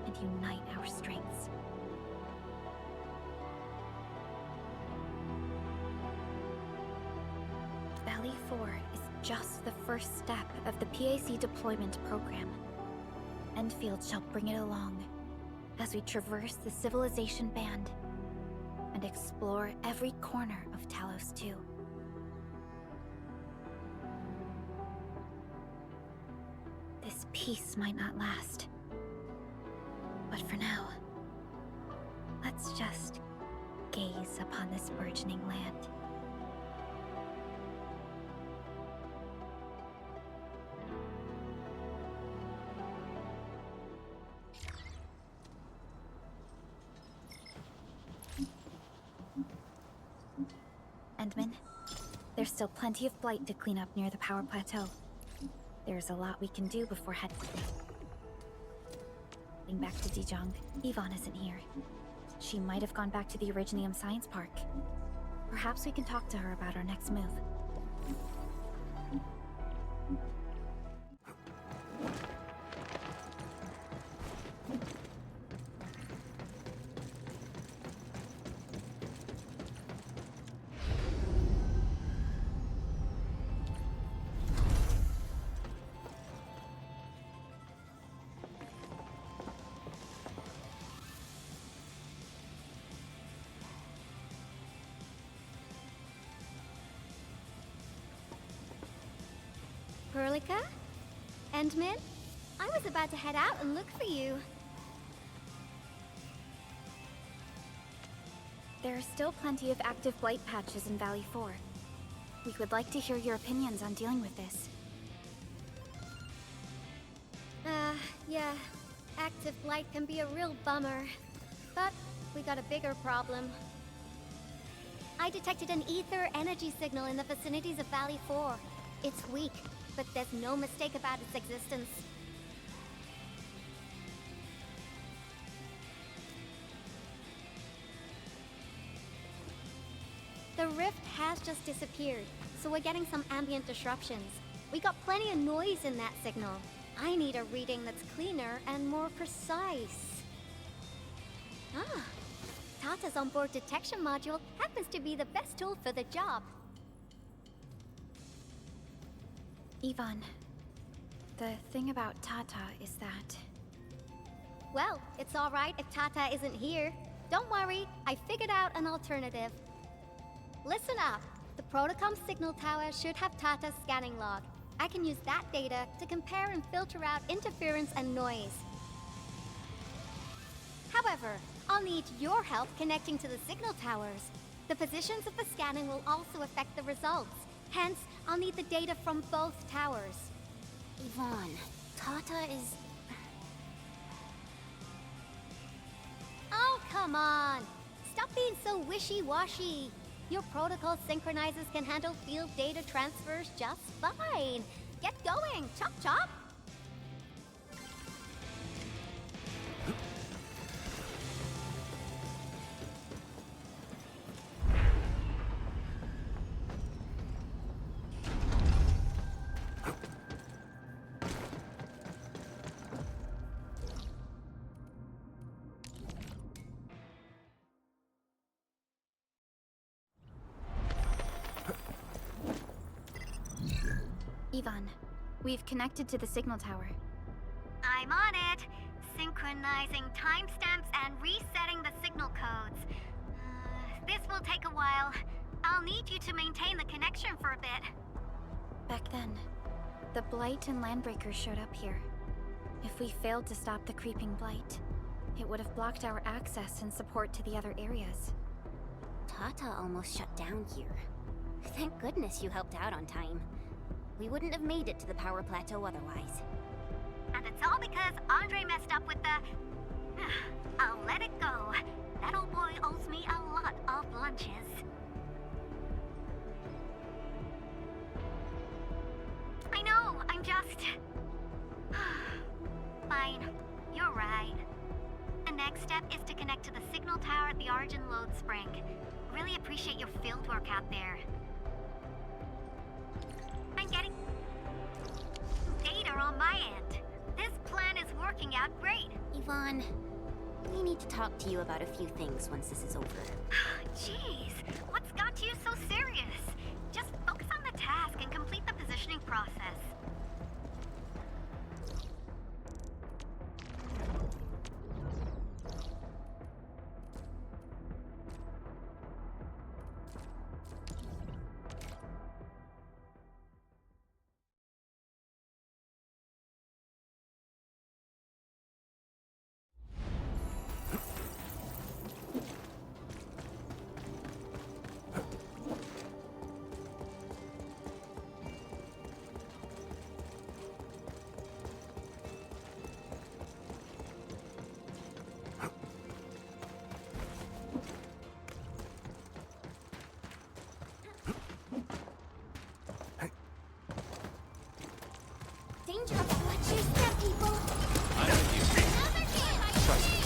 Speaker 6: and unite our strengths. Valley 4 is just the first step of the PAC deployment program. Endfield shall bring it along as we traverse the Civilization Band and explore every corner of Talos 2. This peace might not last, but for now, let's just gaze upon this burgeoning land. Endman, there's still plenty of blight to clean up near the power plateau. There's a lot we can do before heading back to Utjung. Yvonne isn't here. She might have gone back to the Originium Science Park. Perhaps we can talk to her about our next move.
Speaker 7: Prologue? Endman? I was about to head out and look for you.
Speaker 6: There are still plenty of active blight patches in Valley 4. We would like to hear your opinions on dealing with this.
Speaker 7: Yeah. active blight can be a real bummer. But we got a bigger problem. I detected an ether energy signal in the vicinities of Valley 4. It's weak, but there's no mistake about its existence. The rift has just disappeared, so we're getting some ambient disruptions. We got plenty of noise in that signal. I need a reading that's cleaner and more precise. Ah, Tata's onboard detection module happens to be the best tool for the job.
Speaker 6: Yvonne, the thing about Tata is that...
Speaker 7: Well, it's alright if Tata isn't here. Don't worry, I figured out an alternative. Listen up. The Protocom signal tower should have Tata's scanning log. I can use that data to compare and filter out interference and noise. However, I'll need your help connecting to the signal towers. The positions of the scanning will also affect the results. Hence, I'll need the data from both towers.
Speaker 4: Yvonne, Tata is...
Speaker 7: Oh, come on! Stop being so wishy-washy. Your protocol synchronizers can handle field data transfers just fine. Get going, chop chop!
Speaker 6: Yvonne, we've connected to the signal tower.
Speaker 11: I'm on it. Synchronizing timestamps and resetting the signal codes. This will take a while. I'll need you to maintain the connection for a bit.
Speaker 6: Back then, the Blight and Landbreakers showed up here. If we failed to stop the creeping Blight, it would have blocked our access and support to the other areas.
Speaker 4: Tata almost shut down here. Thank goodness you helped out on time. We wouldn't have made it to the power plateau otherwise.
Speaker 11: And it's all because Andre messed up with the... I'll let it go. That old boy owes me a lot of lunches. I know, I'm just... Fine, you're right. The next step is to connect to the signal tower at the Origin Lodespring. Really appreciate your field work out there. I'm getting data on my end. This plan is working out great.
Speaker 4: Yvonne, we need to talk to you about a few things once this is over.
Speaker 11: Jeez, what's got you so serious? Just focus on the task and complete the positioning process.
Speaker 4: Danger! Watch your step, people!
Speaker 10: I'm with you. Trust me.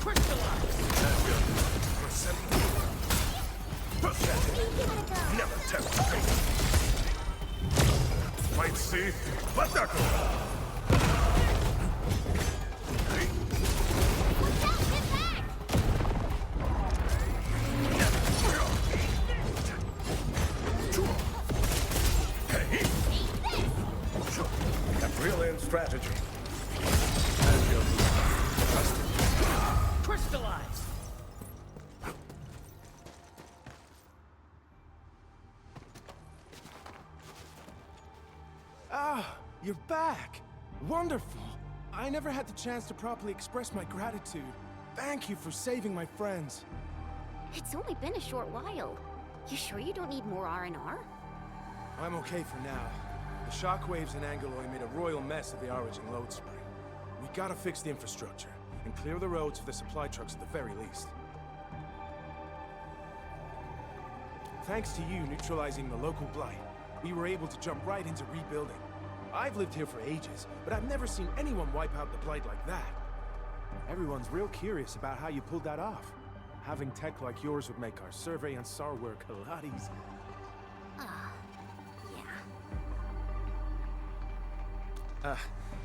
Speaker 10: Crystallize! That's good. We're setting. Never tempt fate. Fight see, but that go. Strategy.
Speaker 19: Crystallize!
Speaker 15: Ah, you're back! Wonderful! I never had the chance to properly express my gratitude. Thank you for saving my friends.
Speaker 4: It's only been a short while. You sure you don't need more R&R?
Speaker 15: I'm okay for now. The shockwaves in Angeloy made a royal mess of the Origin Lodespring. We gotta fix the infrastructure, and clear the roads for the supply trucks at the very least. Thanks to you neutralizing the local blight, we were able to jump right into rebuilding. I've lived here for ages, but I've never seen anyone wipe out the blight like that. Everyone's real curious about how you pulled that off. Having tech like yours would make our survey and SAR work a lot easier.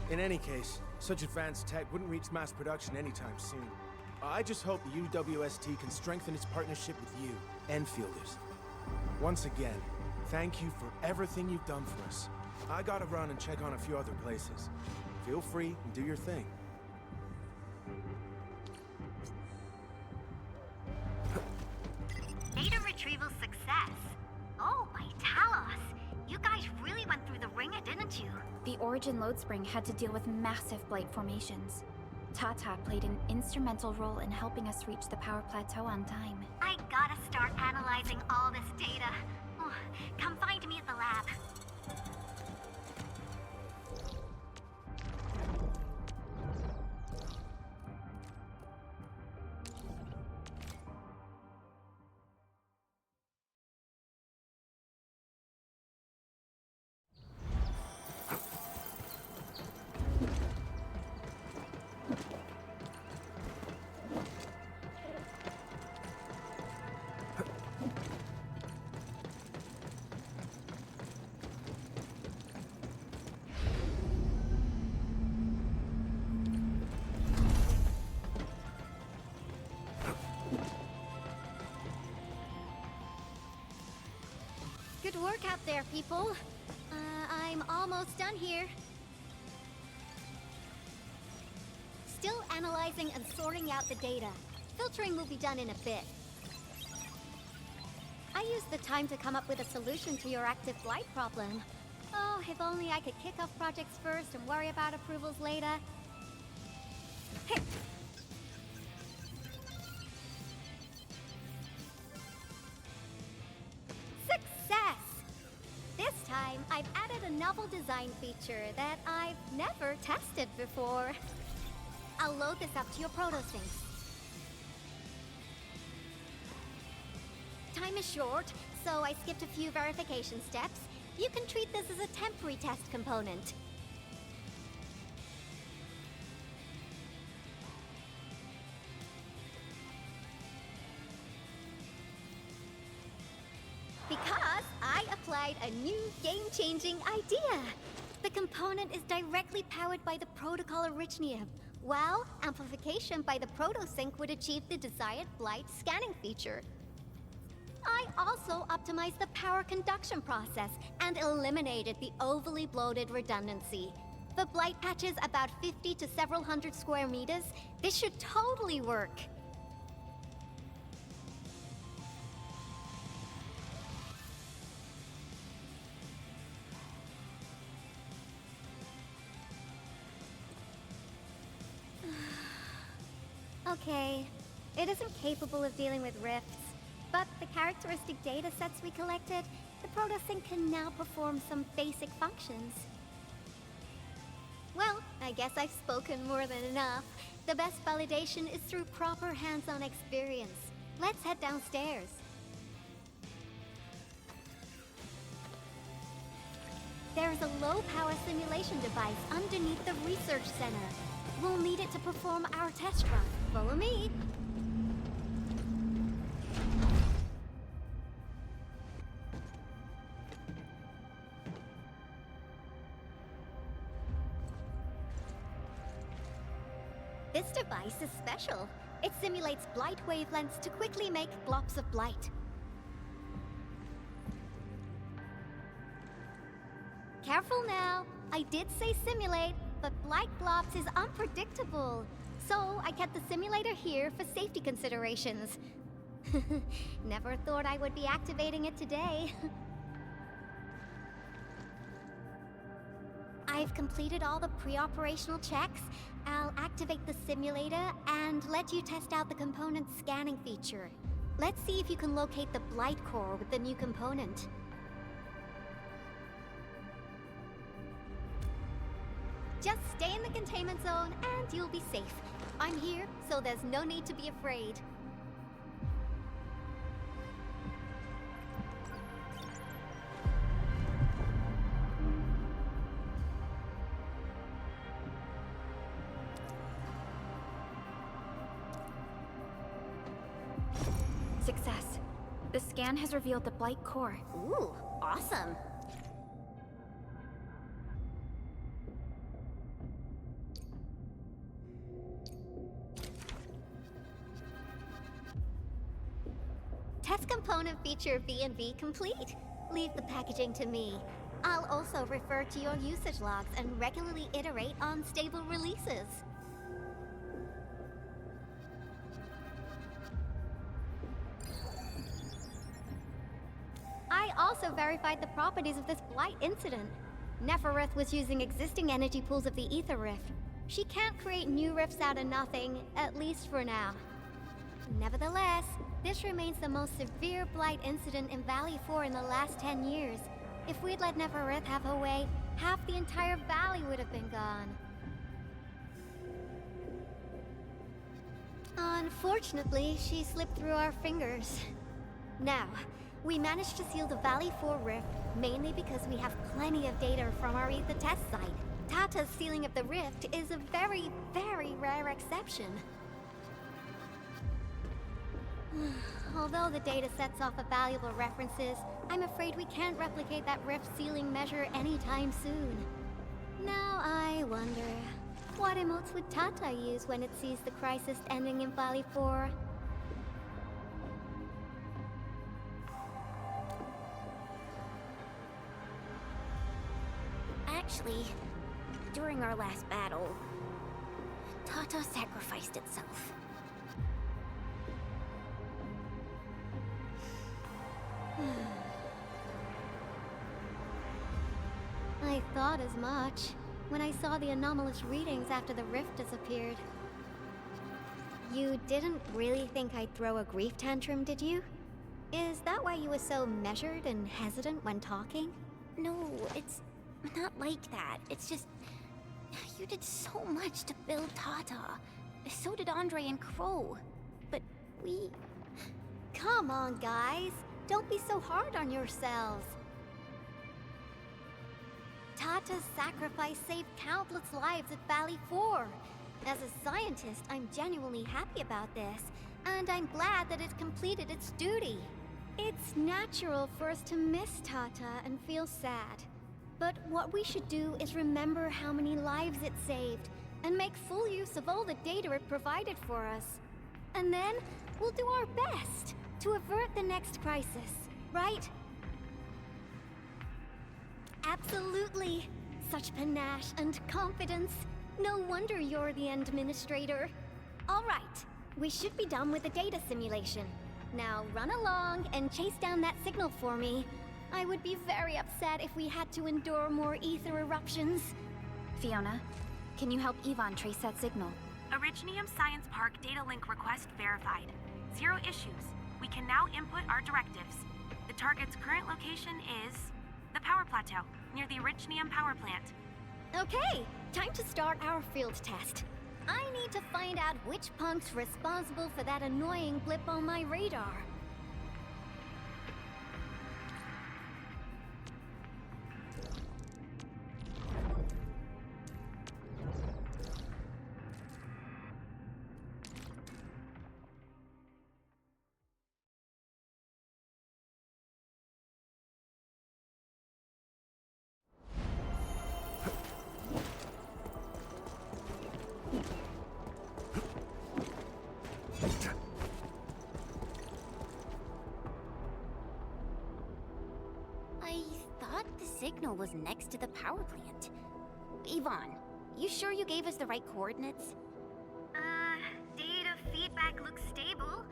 Speaker 15: In any case, such advanced tech wouldn't reach mass production anytime soon. I just hope the UWST can strengthen its partnership with you, Enfielders. Once again, thank you for everything you've done for us. I gotta run and check on a few other places. Feel free and do your thing.
Speaker 11: Data retrieval success. Oh, by Talos. You guys really went through the ringer, didn't you?
Speaker 6: The Origin Lodespring had to deal with massive blight formations. Tata played an instrumental role in helping us reach the power plateau on time.
Speaker 11: I gotta start analyzing all this data. Oh, come find me at the lab.
Speaker 7: Good work out there, people. I'm almost done here. Still analyzing and sorting out the data. Filtering will be done in a bit. I used the time to come up with a solution to your active blight problem. Oh, if only I could kick off projects first and worry about approvals later. Hey. Success! This time, I've added a novel design feature that I've never tested before. I'll load this up to your protosyncs. Time is short, so I skipped a few verification steps. You can treat this as a temporary test component. Because I applied a new game-changing idea. The component is directly powered by the protocol Originium, while amplification by the protosync would achieve the desired blight scanning feature. I also optimized the power conduction process and eliminated the overly bloated redundancy. For blight patches about 50 to several hundred square meters, this should totally work. Okay, it isn't capable of dealing with rifts, but the characteristic data sets we collected, the protosync can now perform some basic functions. Well, I guess I've spoken more than enough. The best validation is through proper hands-on experience. Let's head downstairs. There's a low-power simulation device underneath the research center. We'll need it to perform our test run. Follow me. This device is special. It simulates blight wavelengths to quickly make blobs of blight. Careful now. I did say simulate, but blight blobs is unpredictable. So I kept the simulator here for safety considerations. Never thought I would be activating it today. I've completed all the pre-operational checks. I'll activate the simulator and let you test out the component scanning feature. Let's see if you can locate the blight core with the new component. Just stay in the containment zone and you'll be safe. I'm here, so there's no need to be afraid.
Speaker 6: Success. The scan has revealed the Blight core.
Speaker 4: Ooh, awesome.
Speaker 7: Test component feature V&V complete. Leave the packaging to me. I'll also refer to your usage logs and regularly iterate on stable releases. I also verified the properties of this Blight incident. Nefereth was using existing energy pools of the Ether Rift. She can't create new rifts out of nothing, at least for now. Nevertheless, this remains the most severe Blight incident in Valley 4 in the last 10 years. If we'd let Nefereth have her way, half the entire valley would have been gone. Unfortunately, she slipped through our fingers. Now, we managed to seal the Valley 4 rift, mainly because we have plenty of data from our Ether test site. Tata's sealing of the rift is a very, very rare exception. Although the data sets off of valuable references, I'm afraid we can't replicate that rift sealing measure anytime soon. Now I wonder, what emotes would Tata use when it sees the crisis ending in Valley 4?
Speaker 4: Actually, during our last battle, Tata sacrificed itself.
Speaker 7: I thought as much when I saw the anomalous readings after the rift disappeared. You didn't really think I'd throw a grief tantrum, did you? Is that why you were so measured and hesitant when talking?
Speaker 4: No, it's not like that. It's just... you did so much to build Tata. So did Andre and Crow. But we...
Speaker 7: Come on, guys. Don't be so hard on yourselves. Tata's sacrifice saved countless lives at Valley 4. As a scientist, I'm genuinely happy about this, and I'm glad that it completed its duty. It's natural for us to miss Tata and feel sad. But what we should do is remember how many lives it saved, and make full use of all the data it provided for us. And then, we'll do our best to avert the next crisis, right? Absolutely. Such panache and confidence. No wonder you're the administrator. All right, we should be done with the data simulation. Now run along and chase down that signal for me. I would be very upset if we had to endure more ether eruptions.
Speaker 6: Fiona, can you help Yvonne trace that signal?
Speaker 11: Originium Science Park data link request verified. 0 issues. We can now input our directives. The target's current location is the power plateau, near the Originium power plant.
Speaker 7: Okay, time to start our field test. I need to find out which punk's responsible for that annoying blip on my radar.
Speaker 4: Signal was next to the power plant. Yvonne, you sure you gave us the right coordinates?
Speaker 11: Data feedback looks stable.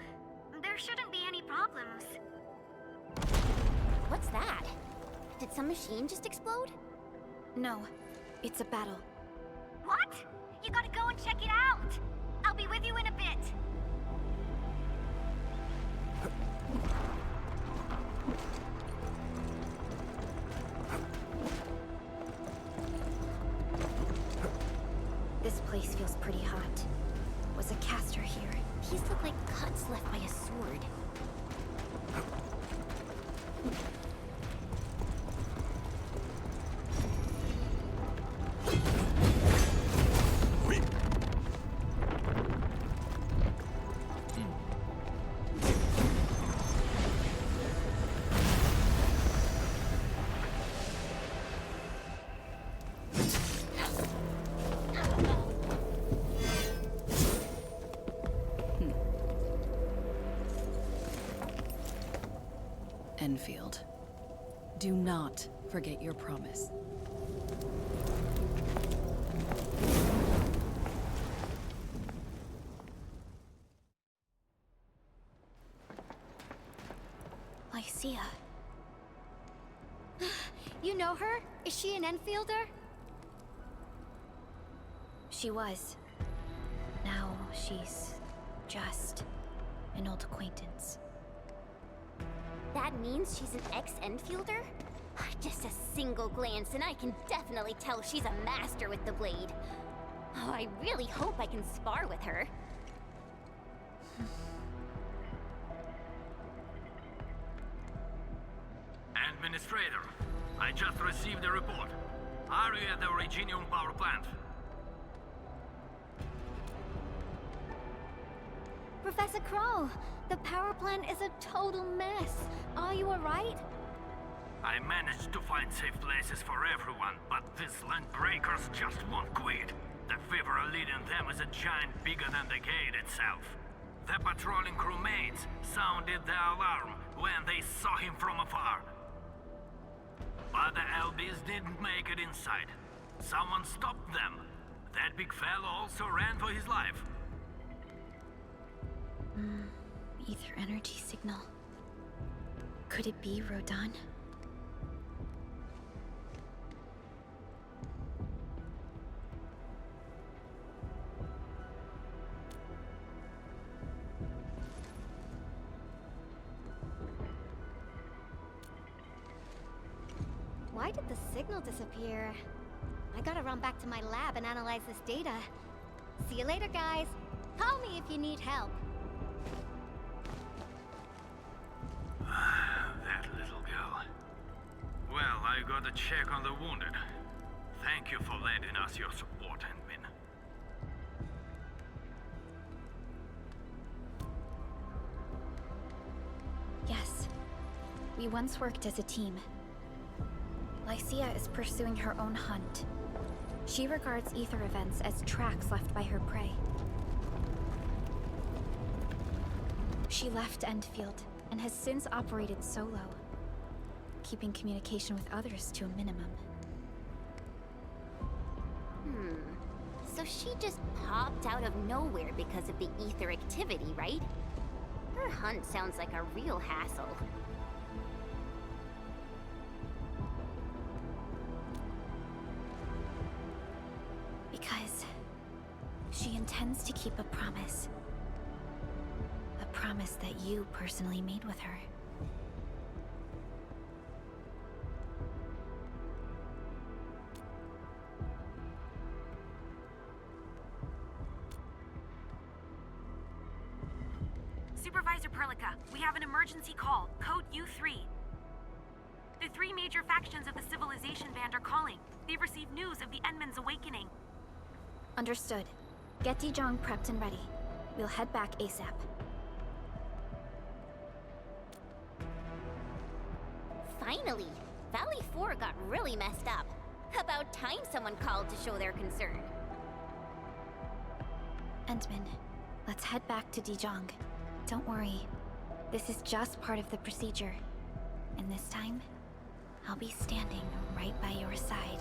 Speaker 11: There shouldn't be any problems.
Speaker 4: What's that? Did some machine just explode?
Speaker 6: No, it's a battle.
Speaker 11: What? You gotta go and check it out! I'll be with you in a bit.
Speaker 6: This place feels pretty hot. Was a caster here?
Speaker 4: These look like cuts left by a sword.
Speaker 20: Endfield. Do not forget your promise.
Speaker 6: Lycia.
Speaker 7: You know her? Is she an Enfielder?
Speaker 6: She was. Now she's just an old acquaintance.
Speaker 4: That means she's an ex-Endfielder? Just a single glance and I can definitely tell she's a master with the blade. Oh, I really hope I can spar with her.
Speaker 17: Administrator, I just received a report. Are you at the Originium power plant?
Speaker 7: Professor Crow, the power plant is a total mess. Are you alright?
Speaker 17: I managed to find safe places for everyone, but these land breakers just won't quit. The fever leading them is a giant bigger than the gate itself. The patrolling crewmates sounded the alarm when they saw him from afar. But the LBs didn't make it inside. Someone stopped them. That big fellow also ran for his life.
Speaker 6: Ether energy signal. Could it be Rodan?
Speaker 7: Why did the signal disappear? I gotta run back to my lab and analyze this data. See you later, guys. Call me if you need help.
Speaker 17: That little girl. Well, I got a check on the wounded. Thank you for lending us your support, Endmin.
Speaker 6: Yes. We once worked as a team. Lycia is pursuing her own hunt. She regards ether events as tracks left by her prey. She left Endfield and has since operated solo, keeping communication with others to a minimum.
Speaker 4: So she just popped out of nowhere because of the ether activity, right? Her hunt sounds like a real hassle.
Speaker 6: Because she intends to keep a promise. A promise that you personally made with her.
Speaker 11: Supervisor Perlica, we have an emergency call, code U3. The three major factions of the Civilization Band are calling. They've received news of the Endman's awakening.
Speaker 6: Understood. Get Utjung prepped and ready. We'll head back ASAP.
Speaker 4: Finally! Valley 4 got really messed up. About time someone called to show their concern.
Speaker 6: Endman, let's head back to Utjung. Don't worry. This is just part of the procedure. And this time, I'll be standing right by your side.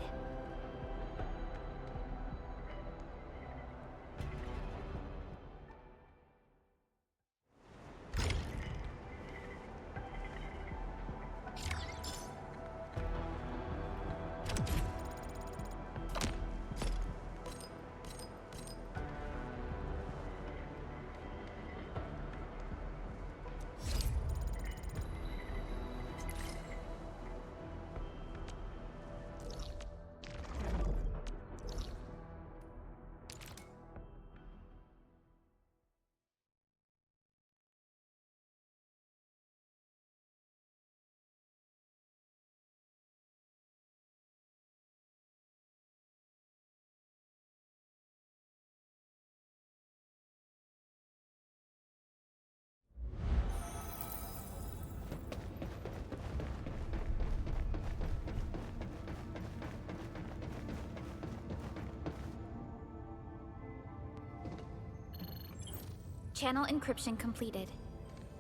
Speaker 6: Channel encryption completed.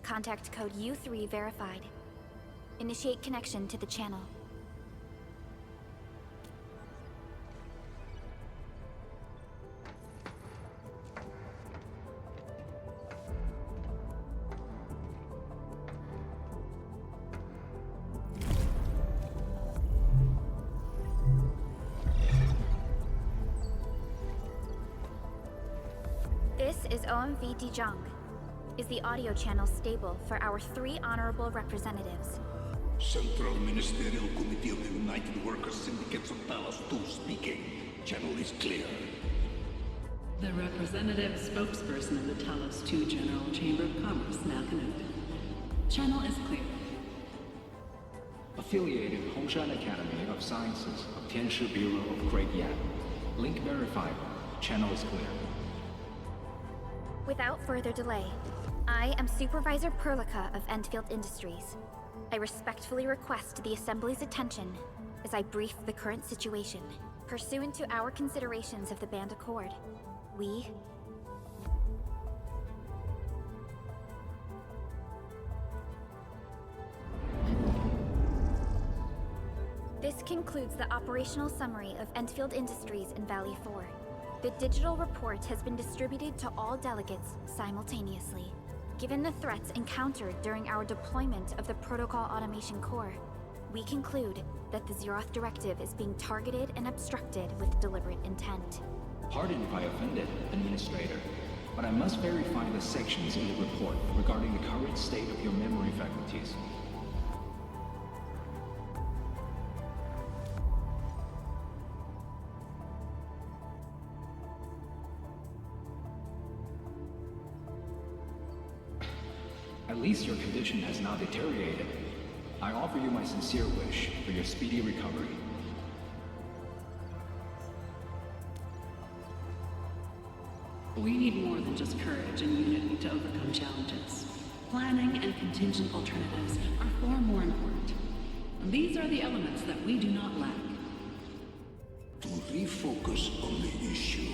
Speaker 6: Contact code U3 verified. Initiate connection to the channel. This is OMV Utjung. Is the audio channel stable for our 3 honorable representatives?
Speaker 8: Central Ministerial Committee of the United Workers Syndicates of Talos 2 speaking. Channel is clear.
Speaker 21: The representative spokesperson of the Talos 2 General Chamber of Commerce now connected. Channel is clear.
Speaker 22: Affiliated Hongshan Academy of Sciences of Tianshi Bureau of Great Yan. Link verified. Channel is clear.
Speaker 6: Without further delay, I am Supervisor Perlica of Endfield Industries. I respectfully request the Assembly's attention as I brief the current situation. Pursuant to our considerations of the Band Accord, we... This concludes the operational summary of Endfield Industries in Valley 4. The digital report has been distributed to all delegates simultaneously. Given the threats encountered during our deployment of the Protocol Automation Core, we conclude that the Zeroth Directive is being targeted and obstructed with deliberate intent.
Speaker 22: Pardon if I offended, Administrator, but I must verify the sections in the report regarding the current state of your memory faculties. At least your condition has not deteriorated. I offer you my sincere wish for your speedy recovery.
Speaker 21: We need more than just courage and unity to overcome challenges. Planning and contingent alternatives are far more important. These are the elements that we do not lack.
Speaker 8: To refocus on the issue,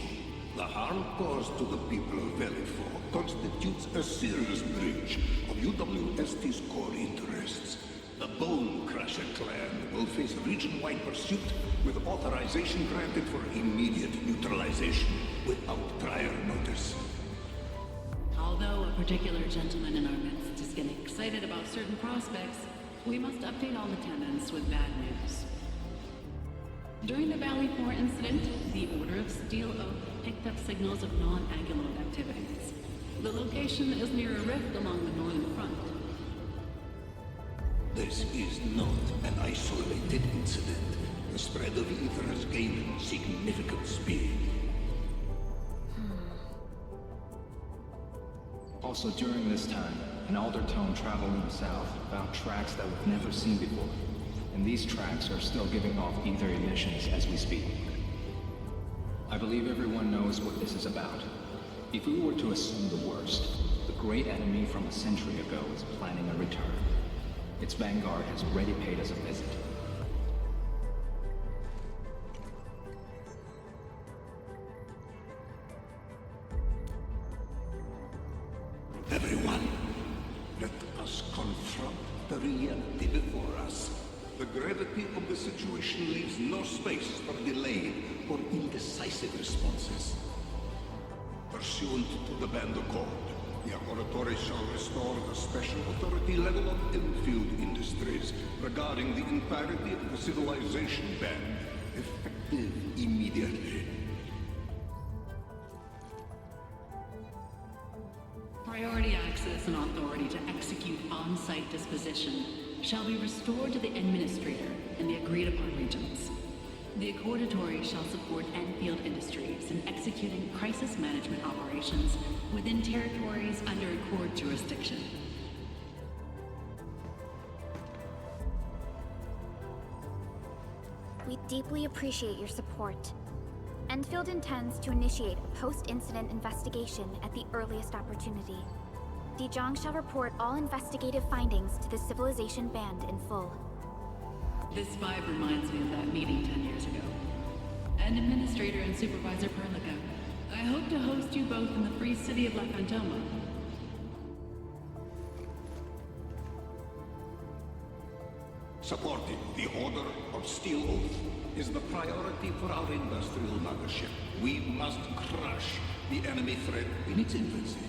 Speaker 8: the harm caused to the people of Vale 4 constitutes a serious breach of UWST's core interests. The Bone Crusher clan will face region-wide pursuit with authorization granted for immediate neutralization without prior notice.
Speaker 21: Although a particular gentleman in our midst is getting excited about certain prospects, we must update all attendants with bad news. During the Valley 4 incident, the Order of Steel Oak picked up signals of non-Anguloid activities. The location is near a rift along the northern front.
Speaker 8: This is not an isolated incident. The spread of ether has gained significant speed.
Speaker 22: Also during this time, an Aldertone traveling south found tracks that we've never seen before. And these tracks are still giving off ether emissions as we speak. I believe everyone knows what this is about. If we were to assume the worst, the great enemy from a century ago is planning a return. Its vanguard has already paid us a visit.
Speaker 8: Everyone, let us confront the reality before us. The gravity of the situation leaves no space for delayed or indecisive responses. Pursuant to the Band Accord, the Laboratory shall restore the special authority level of Endfield Industries regarding the entirety of the civilization band, effective immediately.
Speaker 21: Priority access and authority to execute on-site disposition shall be restored to the Administrator in the agreed-upon regions. The Accordatory shall support Endfield Industries in executing crisis management operations within territories under Accord jurisdiction.
Speaker 6: We deeply appreciate your support. Endfield intends to initiate a post-incident investigation at the earliest opportunity. Utjung shall report all investigative findings to the Civilization Band in full.
Speaker 21: This vibe reminds me of that meeting 10 years ago. And Administrator and Supervisor Perlica, I hope to host you both in the free city of La Fantoma.
Speaker 8: Supporting the Order of Steel Oath is the priority for our industrial mothership. We must crush the enemy threat in its infancy.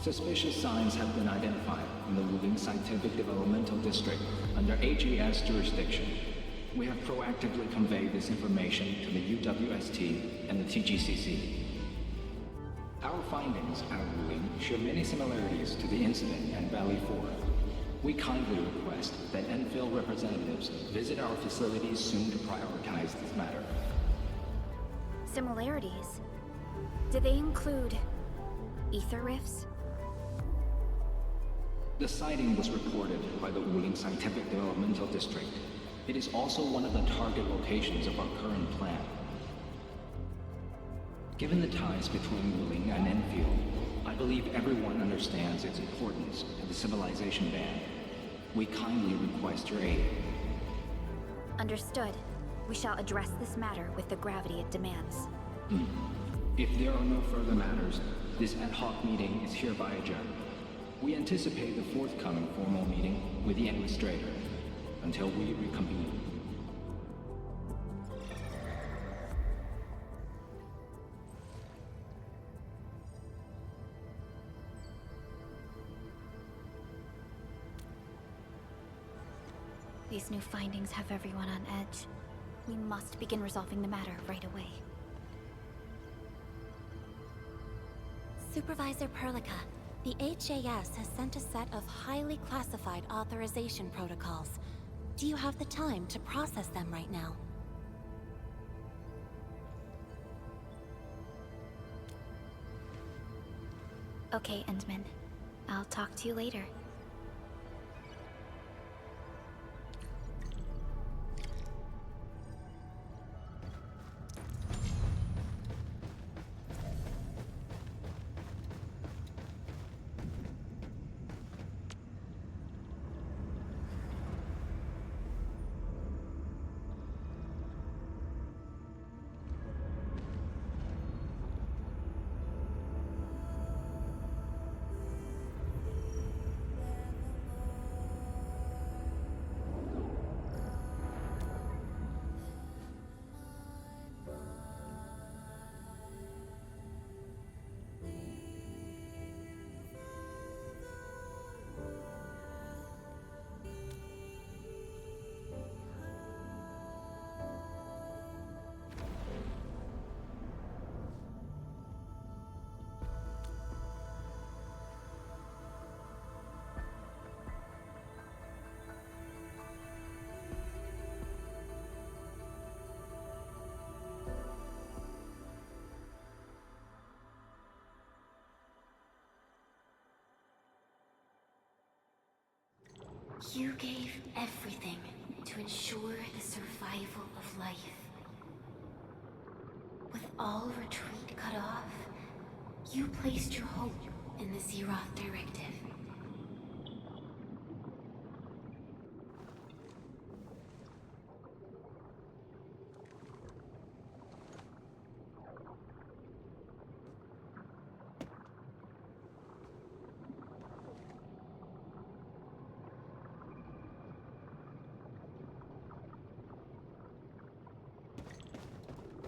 Speaker 22: Suspicious signs have been identified in the Wuling Scientific Developmental District under HES jurisdiction. We have proactively conveyed this information to the UWST and the TGCC. Our findings at Wuling show many similarities to the incident at Valley 4. We kindly request that Endfield representatives visit our facilities soon to prioritize this matter.
Speaker 6: Similarities? Do they include ether rifts?
Speaker 22: The sighting was reported by the Wuling Scientific Developmental District. It is also one of the target locations of our current plan. Given the ties between Wuling and Endfield, I believe everyone understands its importance to the civilization band. We kindly request your aid.
Speaker 6: Understood. We shall address this matter with the gravity it demands.
Speaker 22: If there are no further matters, this ad hoc meeting is hereby adjourned. We anticipate the forthcoming formal meeting with the Administrator until we reconvene.
Speaker 6: These new findings have everyone on edge. We must begin resolving the matter right away.
Speaker 1: Supervisor Perlica, the HAS has sent a set of highly classified authorization protocols. Do you have the time to process them right now?
Speaker 6: Okay, Endman. I'll talk to you later.
Speaker 1: You gave everything to ensure the survival of life. With all retreat cut off, you placed your hope in the Zeroth Directive.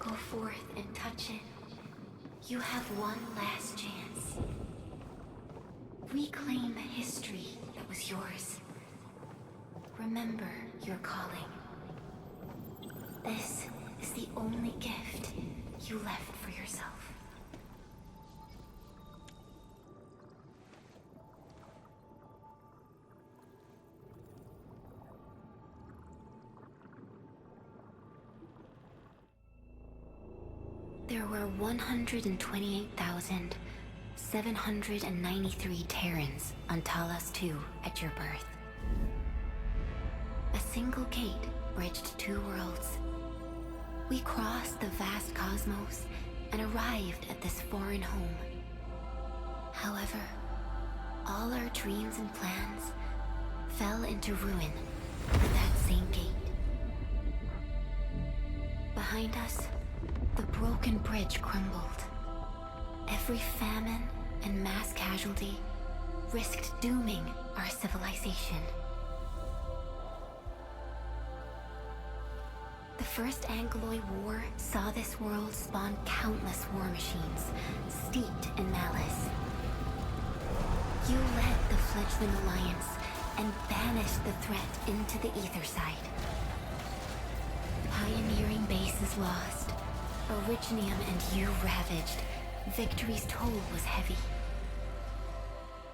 Speaker 1: Go forth and touch it. You have one last chance. Reclaim the history that was yours. Remember your calling. This is the only gift you left for yourself. There were 128,793 Terrans on Talos II at your birth. A single gate bridged two worlds. We crossed the vast cosmos and arrived at this foreign home. However, all our dreams and plans fell into ruin at that same gate. Behind us, the broken bridge crumbled. Every famine and mass casualty risked dooming our civilization. First Angloy War saw this world spawn countless war machines, steeped in malice. You led the fledgling alliance and banished the threat into the ether side. Pioneering bases lost, Originium and you ravaged. Victory's toll was heavy.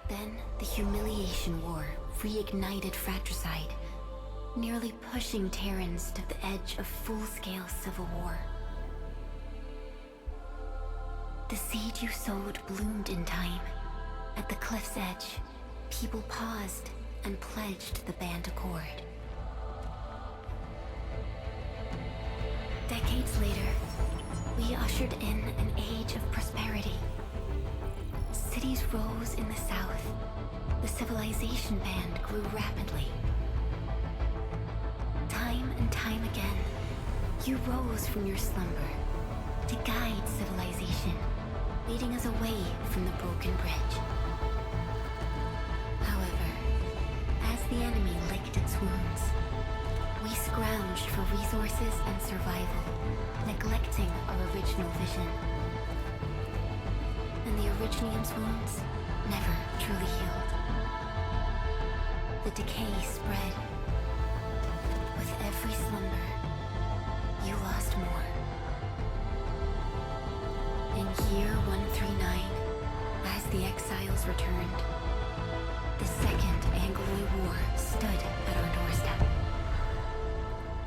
Speaker 1: Then the Humiliation War reignited fratricide, nearly pushing Terrans to the edge of full-scale civil war. The seed you sowed bloomed in time. At the cliff's edge, people paused and pledged the band accord. Decades later, we ushered in an age of prosperity. Cities rose in the south. The civilization band grew rapidly. Time and time again, you rose from your slumber to guide civilization, leading us away from the broken bridge. However, as the enemy licked its wounds, we scrounged for resources and survival, neglecting our original vision. And the Originium's wounds never truly healed. The decay spread. With every slumber, you lost more. In year 139, as the exiles returned, the Second Angloy War stood at our doorstep.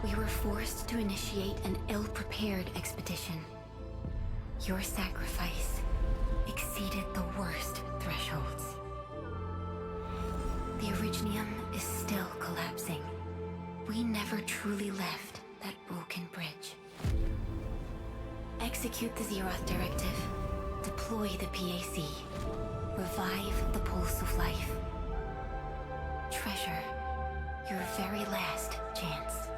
Speaker 1: We were forced to initiate an ill-prepared expedition. Your sacrifice exceeded the worst thresholds. The Originium is still collapsing. We never truly left that broken bridge. Execute the Zeroth Directive. Deploy the PAC. Revive the Pulse of Life. Treasure your very last chance.